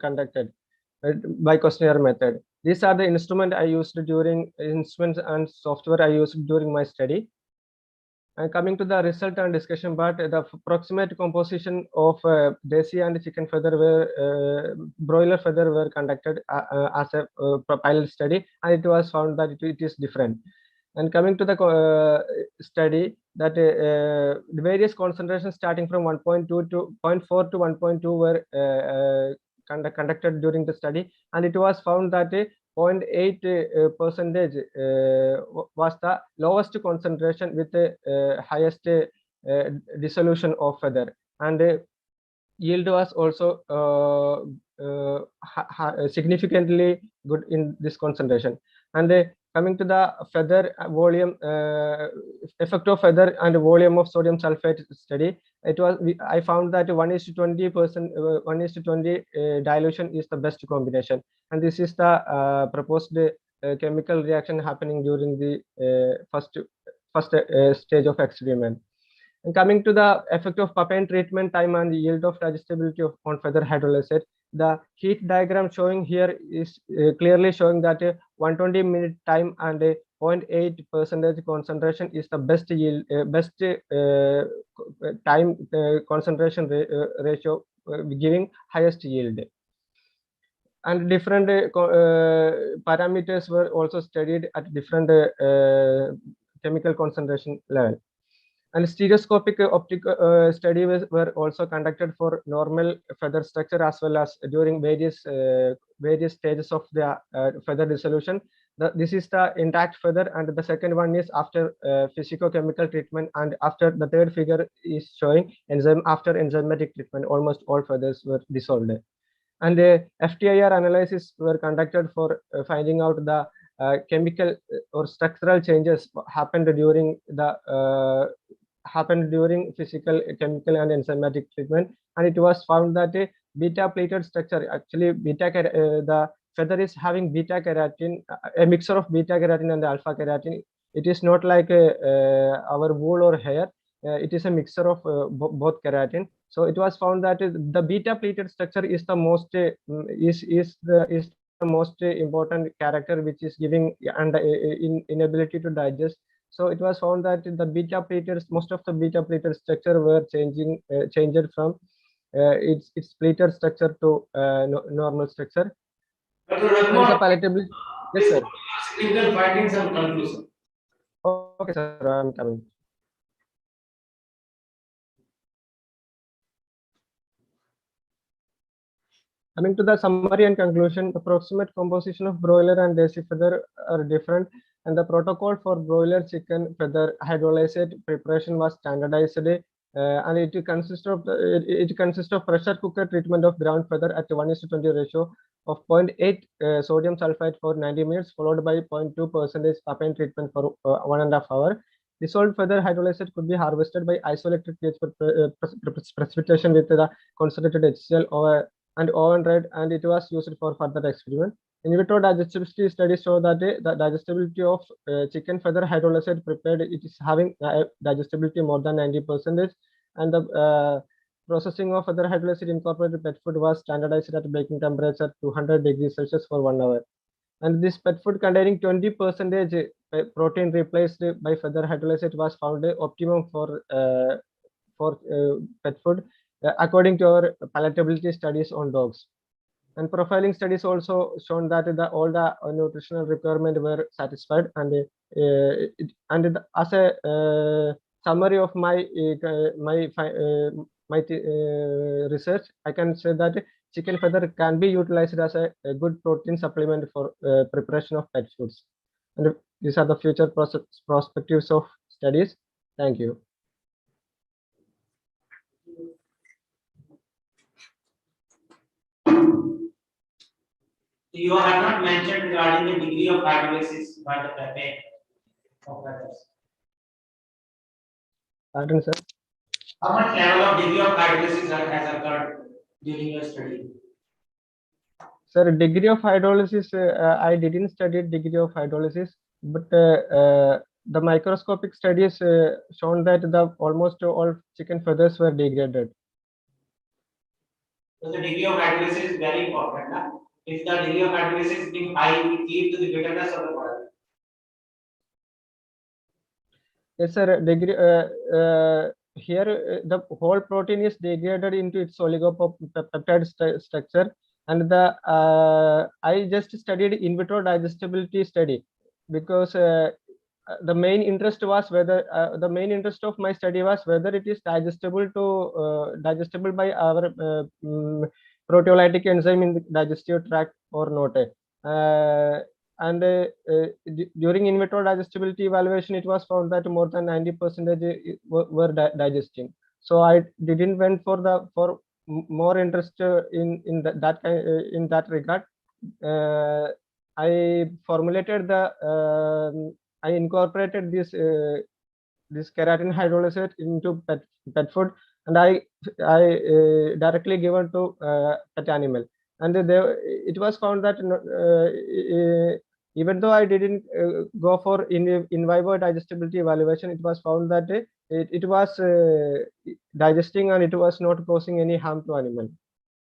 conducted by questionnaire method. These are the instruments and software I used during my study. And coming to the result and discussion part, the approximate composition of desi and chicken feather broiler feather were conducted as a pilot study, and it was found that it is different. And coming to the study, that the various concentrations starting from 1.2 to 0.4 to 1.2 were conducted during the study, and it was found that 0.8% was the lowest concentration with the highest dissolution of feather, and yield was also significantly good in this concentration. And coming to the feather volume, effect of feather and volume of sodium sulfate study, I found that 1:20%, 1:20 dilution is the best combination, and this is the proposed chemical reaction happening during the first stage of experiment. And coming to the effect of papain treatment time and the yield of digestibility on feather hydrolysate, the heat diagram showing here is clearly showing that 120-minute time and 0.8% concentration is the best yield, best time concentration ratio, giving highest yield. And different parameters were also studied at different chemical concentration level. And stereoscopic optical study were also conducted for normal feather structure as well as during various stages of the feather dissolution. This is the intact feather, and the second one is after physicochemical treatment, and after the third figure is showing after enzymatic treatment, almost all feathers were dissolved. And FTIR analysis were conducted for finding out the chemical or structural changes happened during physical, chemical, and enzymatic treatment, and it was found that a beta plated structure, actually the feather is having beta keratin, a mixture of beta keratin and alpha keratin. It is not like our wool or hair. It is a mixture of both keratin. So it was found that the beta plated structure is the most most important character, which is giving and inability to digest. So it was found that the beta plated, most of the beta plated structure were changed from its plated structure to normal structure. Hence the palatability. Yes, sir. Significant findings and conclusion. Okay, sir. I'm coming. Coming to the summary and conclusion, the approximate composition of broiler and desi feather are different, and the protocol for broiler chicken feather hydrolyzed preparation was standardized, and it consists of pressure cooker treatment of ground feather at 1:20 ratio of 0.8 sodium sulfite for 90 minutes, followed by 0.2% papain treatment for 1.5 hours. Dissolved feather hydrolyzed could be harvested by isoelectric pH precipitation with the concentrated HCl and oven dried, and it was used for further experiment. In vitro digestibility studies show that the digestibility of chicken feather hydrolyzed prepared, it is having digestibility more than 90%, and the processing of feather hydrolyzed incorporated pet food was standardized at baking temperature 200 degrees Celsius for 1 hour. And this pet food containing 20% protein replaced by feather hydrolyzed was found optimum for pet food, according to our palatability studies on dogs. And profiling studies also shown that all the nutritional requirements were satisfied. And as a summary of my research, I can say that chicken feather can be utilized as a good protein supplement for preparation of pet foods. And these are the future perspectives of studies. Thank you. You have not mentioned regarding the degree of hydrolysis by the papain of feathers. Pardon, sir. How much level of degree of hydrolysis has occurred during your study? Sir, degree of hydrolysis, I didn't study degree of hydrolysis, but the microscopic studies shown that almost all chicken feathers were degraded. So the degree of hydrolysis is very important. Huh? If the degree of hydrolysis is being high, it leads to the bitterness of the product. Yes, sir. Here the whole protein is degraded into its oligopeptide structure, and I just studied in vitro digestibility study because the main interest was whether the main interest of my study was whether it is digestible by our proteolytic enzyme in the digestive tract or not. During in vitro digestibility evaluation, it was found that more than 90% were digesting. So I didn't went for more interest in that regard. I formulated I incorporated this keratin hydrolyzed into pet food, and I directly given to pet animal, and it was found that even though I didn't go for in vivo digestibility evaluation, it was found that it was digesting and it was not causing any harm to animal.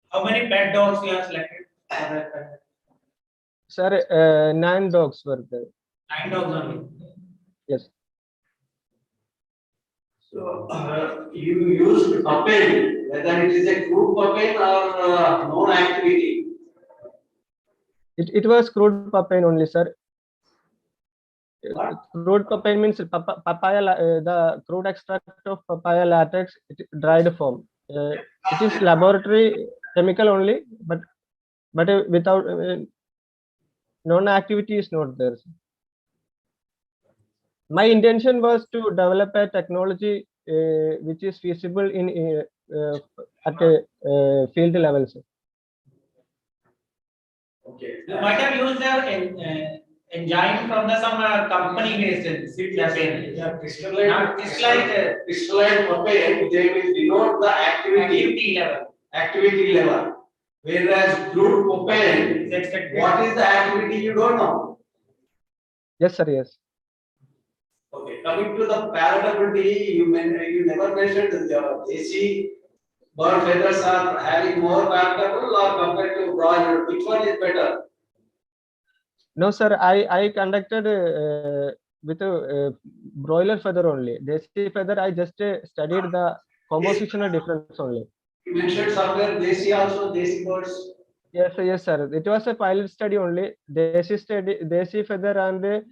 How many pet dogs you have selected? Sir, 9 dogs were there. 9 dogs only. Yes. So you used papain, whether it is a crude papain or non-activity. It was crude papain only, sir. Crude papain means papaya, the crude extract of papaya latex, dried form. It is laboratory chemical only, but without non-activity is not there. My intention was to develop a technology which is feasible in at a field level. Sir. Okay. You might have used the enzyme from the some company based campaign. Yeah, crystalline. It's like crystalline papain. They will denote the activity level. Activity level. Whereas crude papain, what is the activity you don't know. Yes, sir. Yes. Okay. Coming to the palatability, you never mentioned the AC bird feathers are having more palatable or compared to broiler. Which one is better? No, sir. I conducted with a broiler feather only. Desi feather, I just studied the compositional difference only. You mentioned somewhere desi also, desi birds. Yes, yes, sir. It was a pilot study only. Desi feather and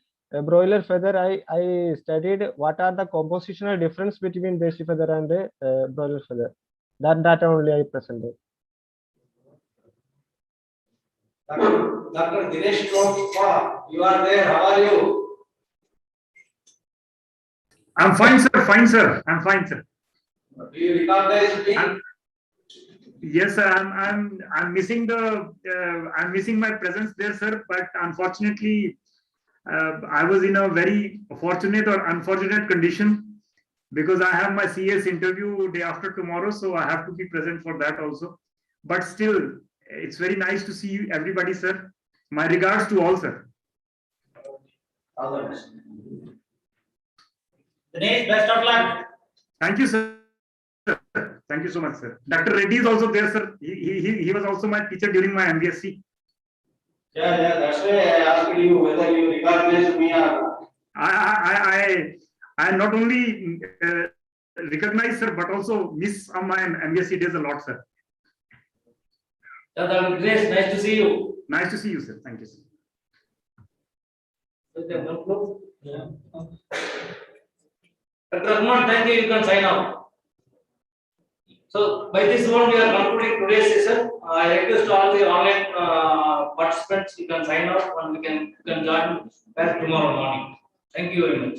broiler feather. I studied what are the compositional difference between desi feather and broiler feather. That data only I presented. Dr. Dinesh Kaur, you are there. How are you? I'm fine, sir. Fine, sir. I'm fine, sir. Do you recognize me? Yes, sir. I'm missing the I'm missing my presence there, sir. But unfortunately, I was in a very fortunate or unfortunate condition because I have my CS interview day after tomorrow, so I have to be present for that also. But still, it's very nice to see you, everybody, sir. My regards to all, sir. All the best. Dinesh, best of luck. Thank you, sir. Thank you so much, sir. Dr. Reddy is also there, sir. He was also my teacher during my MBSc. Yeah, that's why I asked you whether you recognize me or I not only recognize, sir, but also miss on my MBSc days a lot, sir. Dr. Grace, nice to see you. Nice to see you, sir. Thank you, sir. Yeah. Dr. Rahman, thank you. You can sign off. So, by this one, we are concluding today's session. I request all the online participants, you can sign off and you can join back tomorrow morning. Thank you very much.